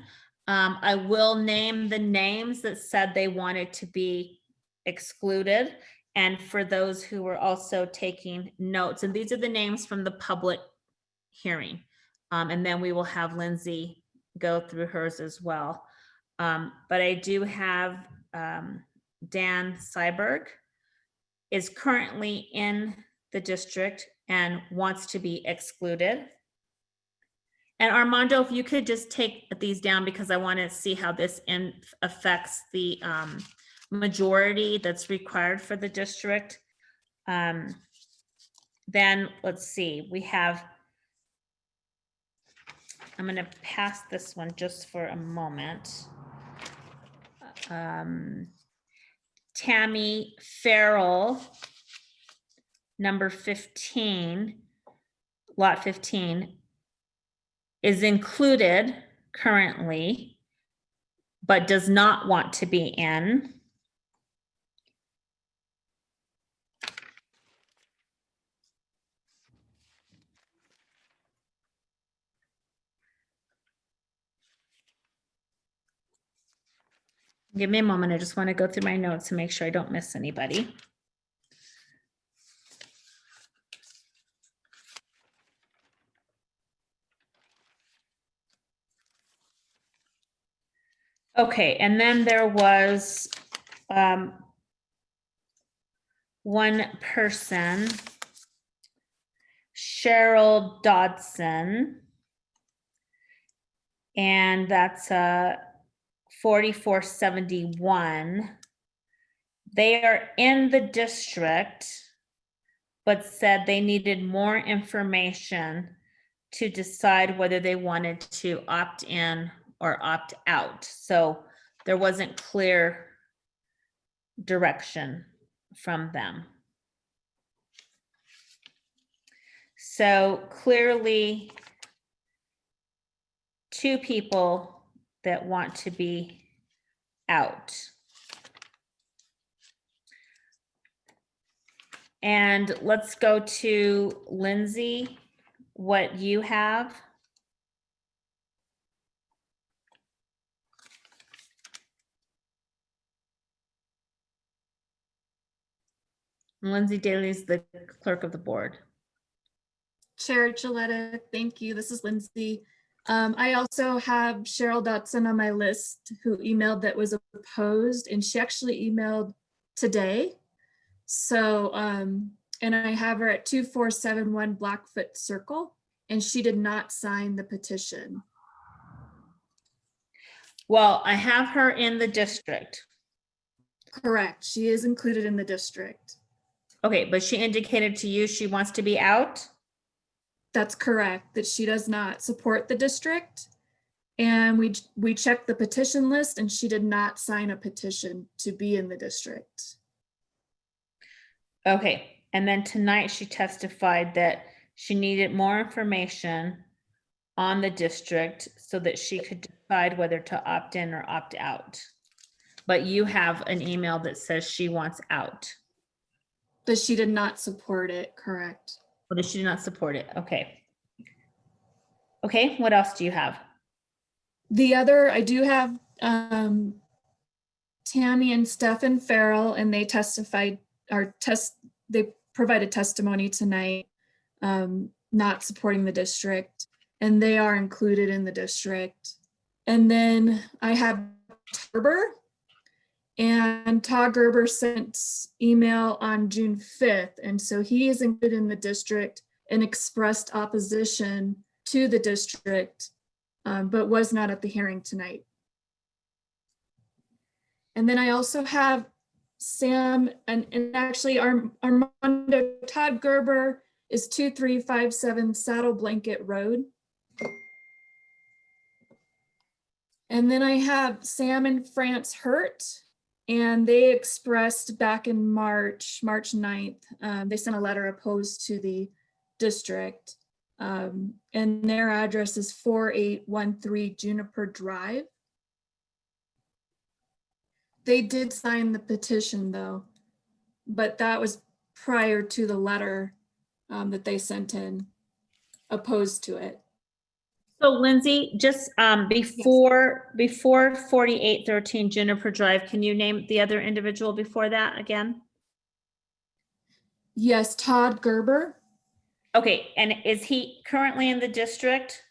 I will name the names that said they wanted to be excluded. And for those who were also taking notes, and these are the names from the public hearing. And then we will have Lindsay go through hers as well. But I do have Dan Seiberg is currently in the district and wants to be excluded. And Armando, if you could just take these down, because I want to see how this affects the majority that's required for the district. Then let's see, we have, I'm going to pass this one just for a moment. Tammy Farrell, number 15, lot 15, is included currently, but does not want to be in. Give me a moment. I just want to go through my notes to make sure I don't miss anybody. Okay, and then there was one person, Cheryl Dodson, and that's 4471. They are in the district, but said they needed more information to decide whether they wanted to opt in or opt out. So there wasn't clear direction from them. So clearly, two people that want to be out. And let's go to Lindsay, what you have. Lindsay Daly is the clerk of the board.
Chair Archuleta, thank you. This is Lindsay. I also have Cheryl Dotson on my list who emailed that was opposed, and she actually emailed today. So, and I have her at 2471 Blackfoot Circle, and she did not sign the petition.
Well, I have her in the district.
Correct. She is included in the district.
Okay, but she indicated to you she wants to be out?
That's correct, that she does not support the district. And we checked the petition list and she did not sign a petition to be in the district.
Okay, and then tonight she testified that she needed more information on the district so that she could decide whether to opt in or opt out. But you have an email that says she wants out.
But she did not support it, correct?
Or does she not support it? Okay. Okay, what else do you have?
The other, I do have Tammy and Stephen Farrell, and they testified, they provided testimony tonight, not supporting the district, and they are included in the district. And then I have Gerber, and Todd Gerber sent email on June 5th, and so he is included in the district and expressed opposition to the district, but was not at the hearing tonight. And then I also have Sam and actually Armando. Todd Gerber is 2357 Saddle Blanket Road. And then I have Sam and France Hurt, and they expressed back in March 9th, they sent a letter opposed to the district. And their address is 4813 Juniper Drive. They did sign the petition though, but that was prior to the letter that they sent in opposed to it.
So Lindsay, just before 4813 Juniper Drive, can you name the other individual before that again?
Yes, Todd Gerber.
Okay, and is he currently in the district?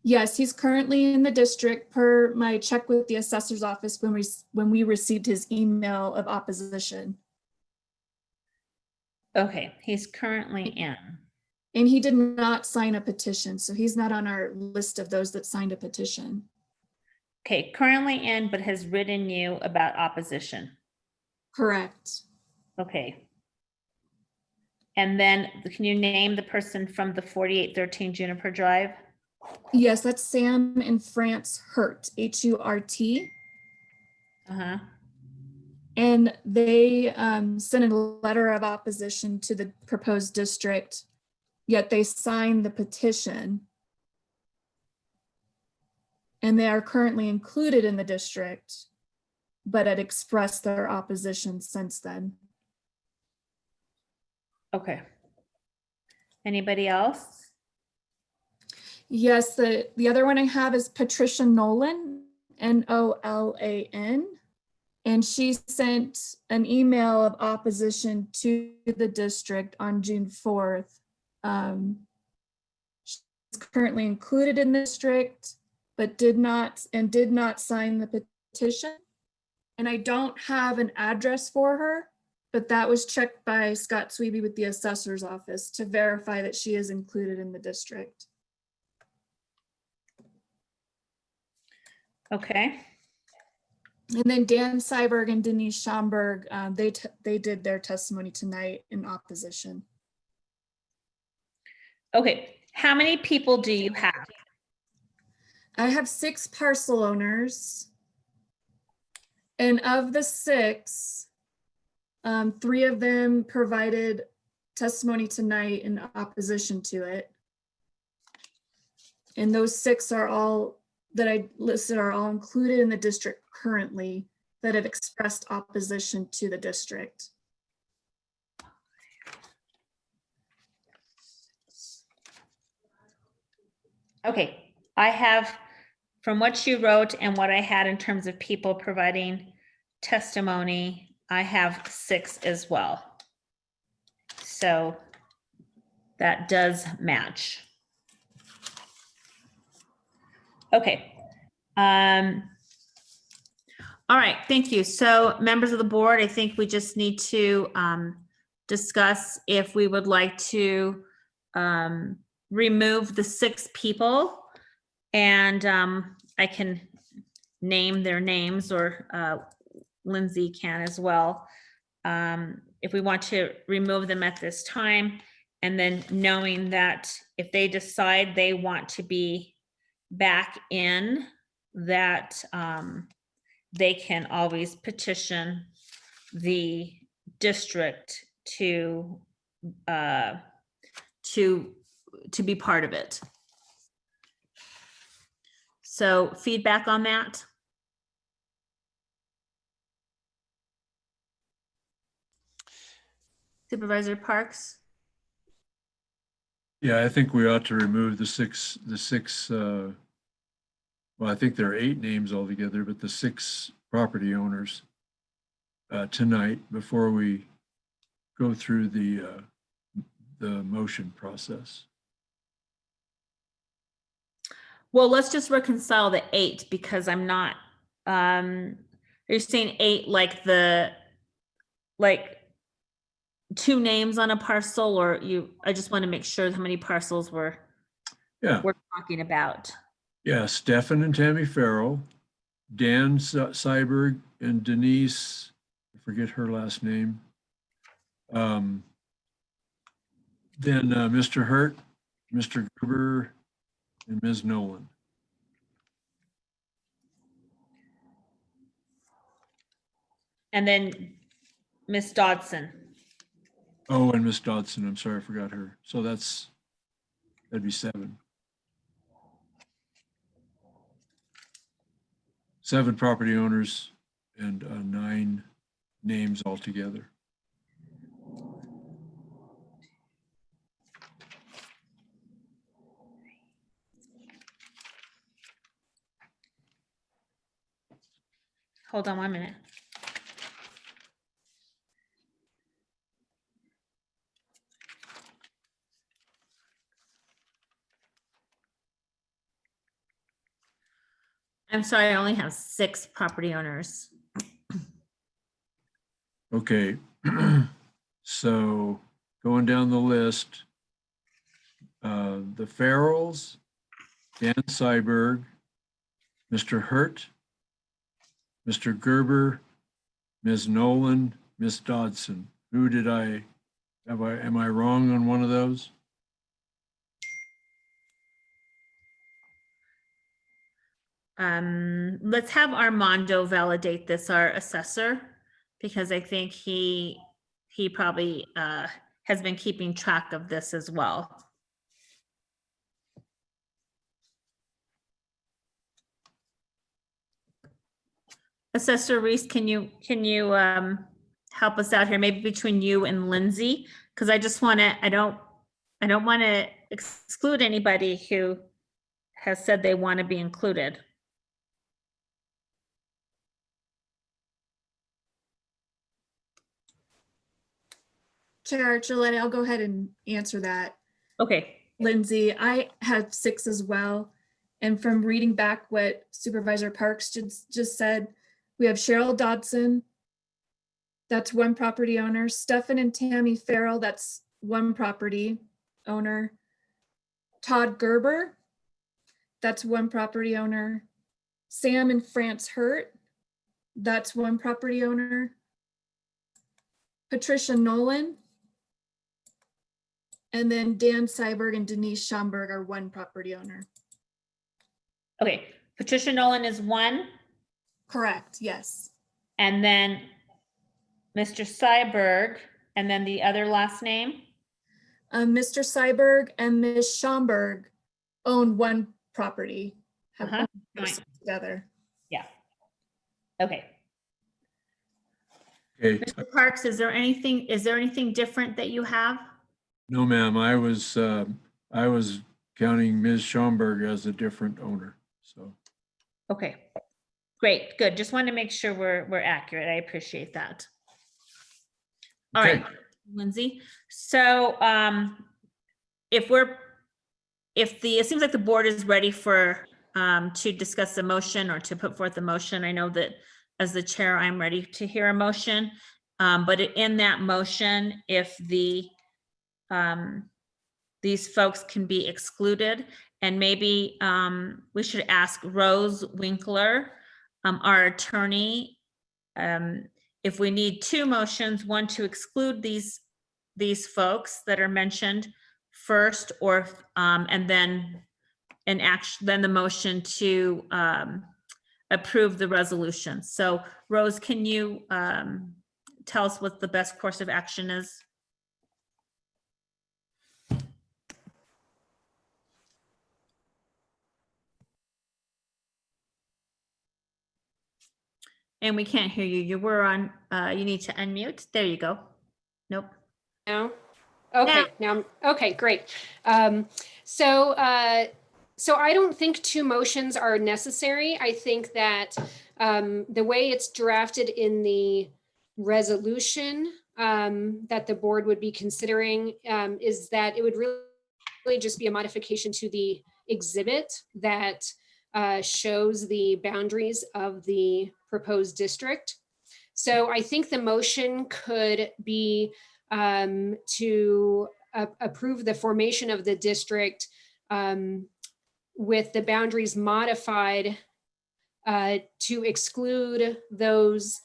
Yes, he's currently in the district per my check with the assessor's office when we received his email of opposition.
Okay, he's currently in.
And he did not sign a petition, so he's not on our list of those that signed a petition.
Okay, currently in, but has written you about opposition.
Correct.
Okay. And then can you name the person from the 4813 Juniper Drive?
Yes, that's Sam and France Hurt, H-U-R-T.
Uh-huh.
And they sent a letter of opposition to the proposed district, yet they signed the petition. And they are currently included in the district, but had expressed their opposition since then.
Okay. Anybody else?
Yes, the other one I have is Patricia Nolan, N-O-L-A-N. And she sent an email of opposition to the district on June 4th. She's currently included in the district, but did not sign the petition. And I don't have an address for her, but that was checked by Scott Sweeby with the assessor's office to verify that she is included in the district.
Okay.
And then Dan Seiberg and Denise Schomburg, they did their testimony tonight in opposition.
Okay, how many people do you have?
I have 6 parcel owners. And of the 6, 3 of them provided testimony tonight in opposition to it. And those 6 are all that I listed are all included in the district currently that have expressed opposition to the district.
Okay, I have, from what you wrote and what I had in terms of people providing testimony, I have 6 as well. So that does match. Okay. All right, thank you. So members of the board, I think we just need to discuss if we would like to remove the 6 people, and I can name their names, or Lindsay can as well. If we want to remove them at this time, and then knowing that if they decide they want to be back in, that they can always petition the district to be part of it. So feedback on that? Supervisor Parks?
Yeah, I think we ought to remove the six, well, I think there are 8 names altogether, but the 6 property owners tonight before we go through the motion process.
Well, let's just reconcile the 8 because I'm not, you're saying 8 like like 2 names on a parcel, or I just want to make sure how many parcels we're talking about.
Yeah, Stefan and Tammy Farrell, Dan Seiberg and Denise, I forget her last name. Then Mr. Hurt, Mr. Gruber, and Ms. Nolan.
And then Miss Dodson.
Oh, and Miss Dodson, I'm sorry, I forgot her. So that'd be 7. 7 property owners and 9 names altogether.
Hold on 1 minute. I'm sorry, I only have 6 property owners.
Okay, so going down the list, the Farrells, Dan Seiberg, Mr. Hurt, Mr. Gerber, Ms. Nolan, Ms. Dodson. Who did am I wrong on one of those?
Let's have Armando validate this, our assessor, because I think he probably has been keeping track of this as well. Assessor Reese, can you help us out here, maybe between you and Lindsay? Because I just want to, I don't want to exclude anybody who has said they want to be included.
Chair Gillette, I'll go ahead and answer that.
Okay.
Lindsay, I have 6 as well. And from reading back what Supervisor Parks just said, we have Cheryl Dodson. That's 1 property owner. Stefan and Tammy Farrell, that's 1 property owner. Todd Gerber, that's 1 property owner. Sam and France Hurt, that's 1 property owner. Patricia Nolan. And then Dan Seiberg and Denise Schomburg are 1 property owner.
Okay, Patricia Nolan is 1.
Correct, yes.
And then Mr. Seiberg, and then the other last name?
Mr. Seiberg and Ms. Schomburg own 1 property, have one parcel together.
Yeah. Okay.
Okay.
Mr. Parks, is there anything different that you have?
No, ma'am, I was counting Ms. Schomburg as a different owner, so.
Okay, great, good. Just wanted to make sure we're accurate. I appreciate that. All right, Lindsay. So it seems like the board is ready for to discuss the motion or to put forth the motion. I know that as the chair, I'm ready to hear a motion. But in that motion, if these folks can be excluded, and maybe we should ask Rose Winkler, our attorney, if we need 2 motions, one to exclude these folks that are mentioned first, or and then the motion to approve the resolution. So Rose, can you tell us what the best course of action is? And we can't hear you. You were on, you need to unmute. There you go. Nope.
No? Okay, now, okay, great. So I don't think two motions are necessary. I think that the way it's drafted in the resolution that the board would be considering is that it would really just be a modification to the exhibit that shows the boundaries of the proposed district. So I think the motion could be to approve the formation of the district with the boundaries modified to exclude those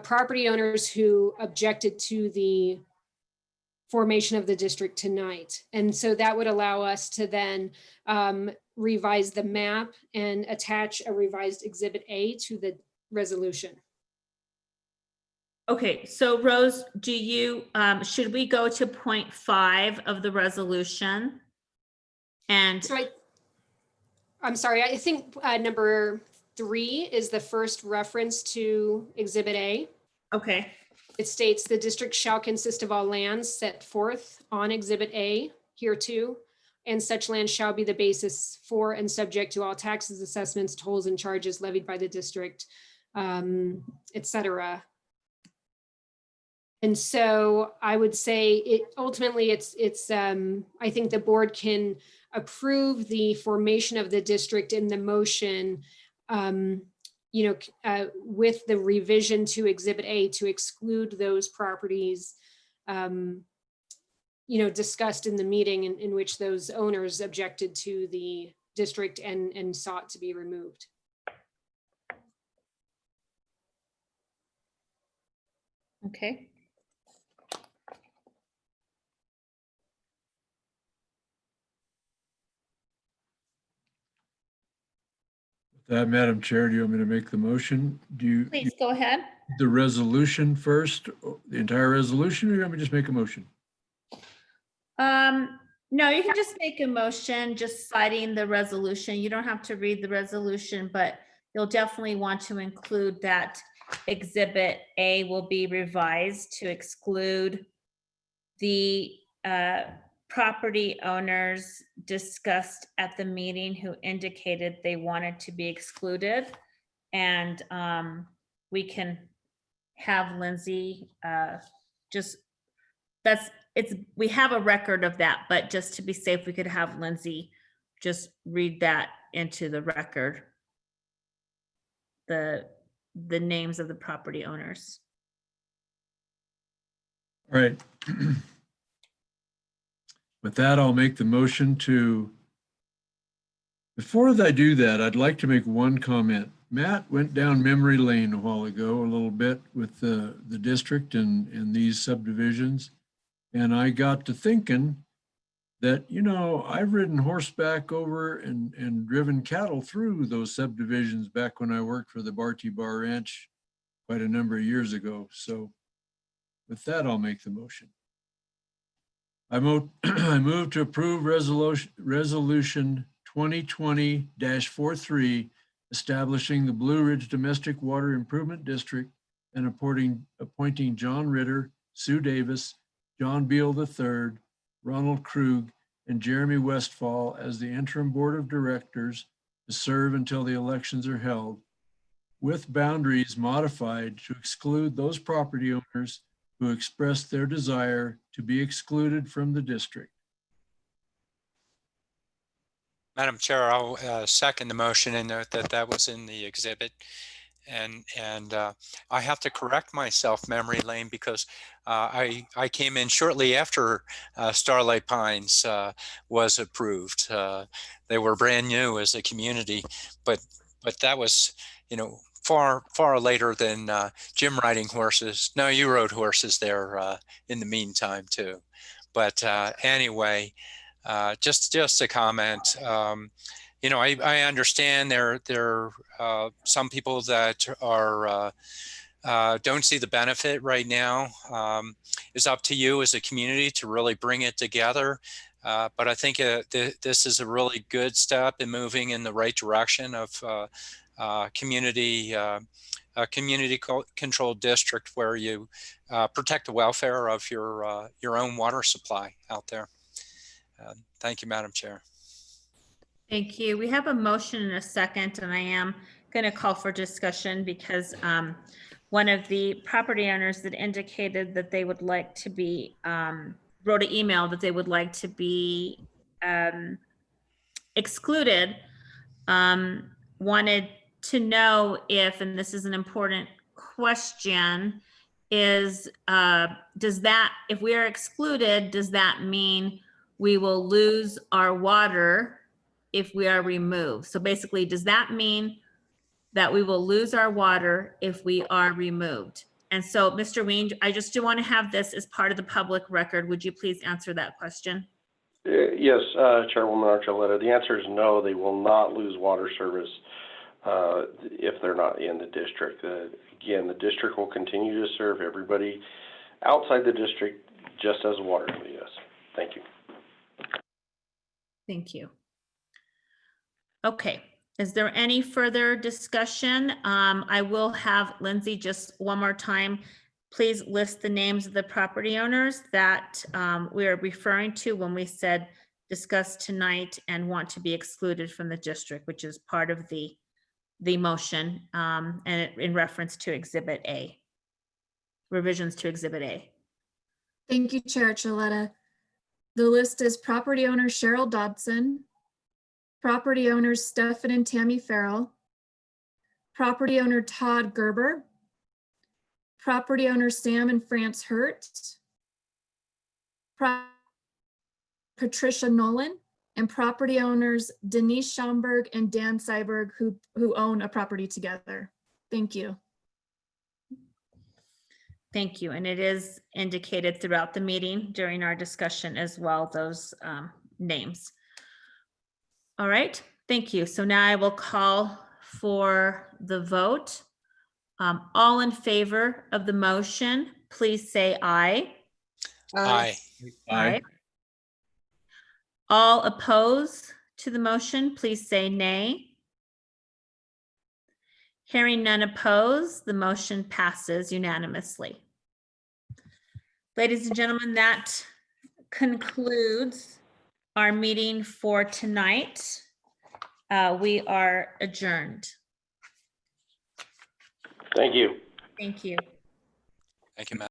property owners who objected to the formation of the district tonight. And so that would allow us to then revise the map and attach a revised Exhibit A to the resolution.
Okay, so Rose, do you, should we go to point 5 of the resolution? And
so I'm sorry, I think number 3 is the first reference to Exhibit A.
Okay.
It states the district shall consist of all lands set forth on Exhibit A hereto, and such land shall be the basis for and subject to all taxes, assessments, tolls, and charges levied by the district, et cetera. And so I would say it ultimately it's I think the board can approve the formation of the district in the motion, with the revision to Exhibit A to exclude those properties, discussed in the meeting in which those owners objected to the district and sought to be removed.
Okay.
Madam Chair, do you want me to make the motion? Do you?
Please go ahead.
The resolution first, the entire resolution, or you want me to just make a motion?
No, you can just make a motion, just citing the resolution. You don't have to read the resolution, but you'll definitely want to include that Exhibit A will be revised to exclude the property owners discussed at the meeting who indicated they wanted to be excluded. And we can have Lindsay we have a record of that, but just to be safe, we could have Lindsay just read that into the record. The names of the property owners.
All right. With that, I'll make the motion to, before I do that, I'd like to make one comment. Matt went down memory lane a while ago, a little bit with the district and these subdivisions. And I got to thinking that, I've ridden horseback over and driven cattle through those subdivisions back when I worked for the Barty Bar Ranch quite a number of years ago. So with that, I'll make the motion. I move to approve resolution 2020-43, establishing the Blue Ridge Domestic Water Improvement District and appointing John Ritter, Sue Davis, John Beal III, Ronald Krug, and Jeremy Westfall as the interim board of directors to serve until the elections are held, with boundaries modified to exclude those property owners who expressed their desire to be excluded from the district.
Madam Chair, I'll second the motion and note that that was in the exhibit. And I have to correct myself, memory lane, because I came in shortly after Starlight Pines was approved. They were brand new as a community, but that was, far later than Jim riding horses. No, you rode horses there in the meantime too. But anyway, just a comment. I understand there are some people that are don't see the benefit right now. It's up to you as a community to really bring it together. But I think this is a really good step in moving in the right direction of community controlled district where you protect the welfare of your own water supply out there. Thank you, Madam Chair.
Thank you. We have a motion and a second, and I am going to call for discussion because one of the property owners that indicated that they would like to be, wrote an email that they would like to be excluded, wanted to know if, and this is an important question, is does that, if we are excluded, does that mean we will lose our water if we are removed? So basically, does that mean that we will lose our water if we are removed? And so, Mr. Ween, I just do want to have this as part of the public record. Would you please answer that question?
Yes, Chairwoman Archuleta, the answer is no, they will not lose water service if they're not in the district. Again, the district will continue to serve everybody outside the district just as the water company does. Thank you.
Thank you. Okay, is there any further discussion? I will have Lindsay just one more time. Please list the names of the property owners that we are referring to when we said discuss tonight and want to be excluded from the district, which is part of the motion and in reference to Exhibit A, revisions to Exhibit A.
Thank you, Chair Archuleta. The list is property owner Cheryl Dodson, property owners Stefan and Tammy Farrell, property owner Todd Gerber, property owner Sam and France Hurt, Patricia Nolan, and property owners Denise Schomburg and Dan Seiberg, who own a property together. Thank you.
Thank you. And it is indicated throughout the meeting during our discussion as well, those names. All right, thank you. So now I will call for the vote. All in favor of the motion, please say aye.
Aye.
Aye. All opposed to the motion, please say nay. Hearing none opposed, the motion passes unanimously. Ladies and gentlemen, that concludes our meeting for tonight. We are adjourned.
Thank you.
Thank you.
Thank you, Madam.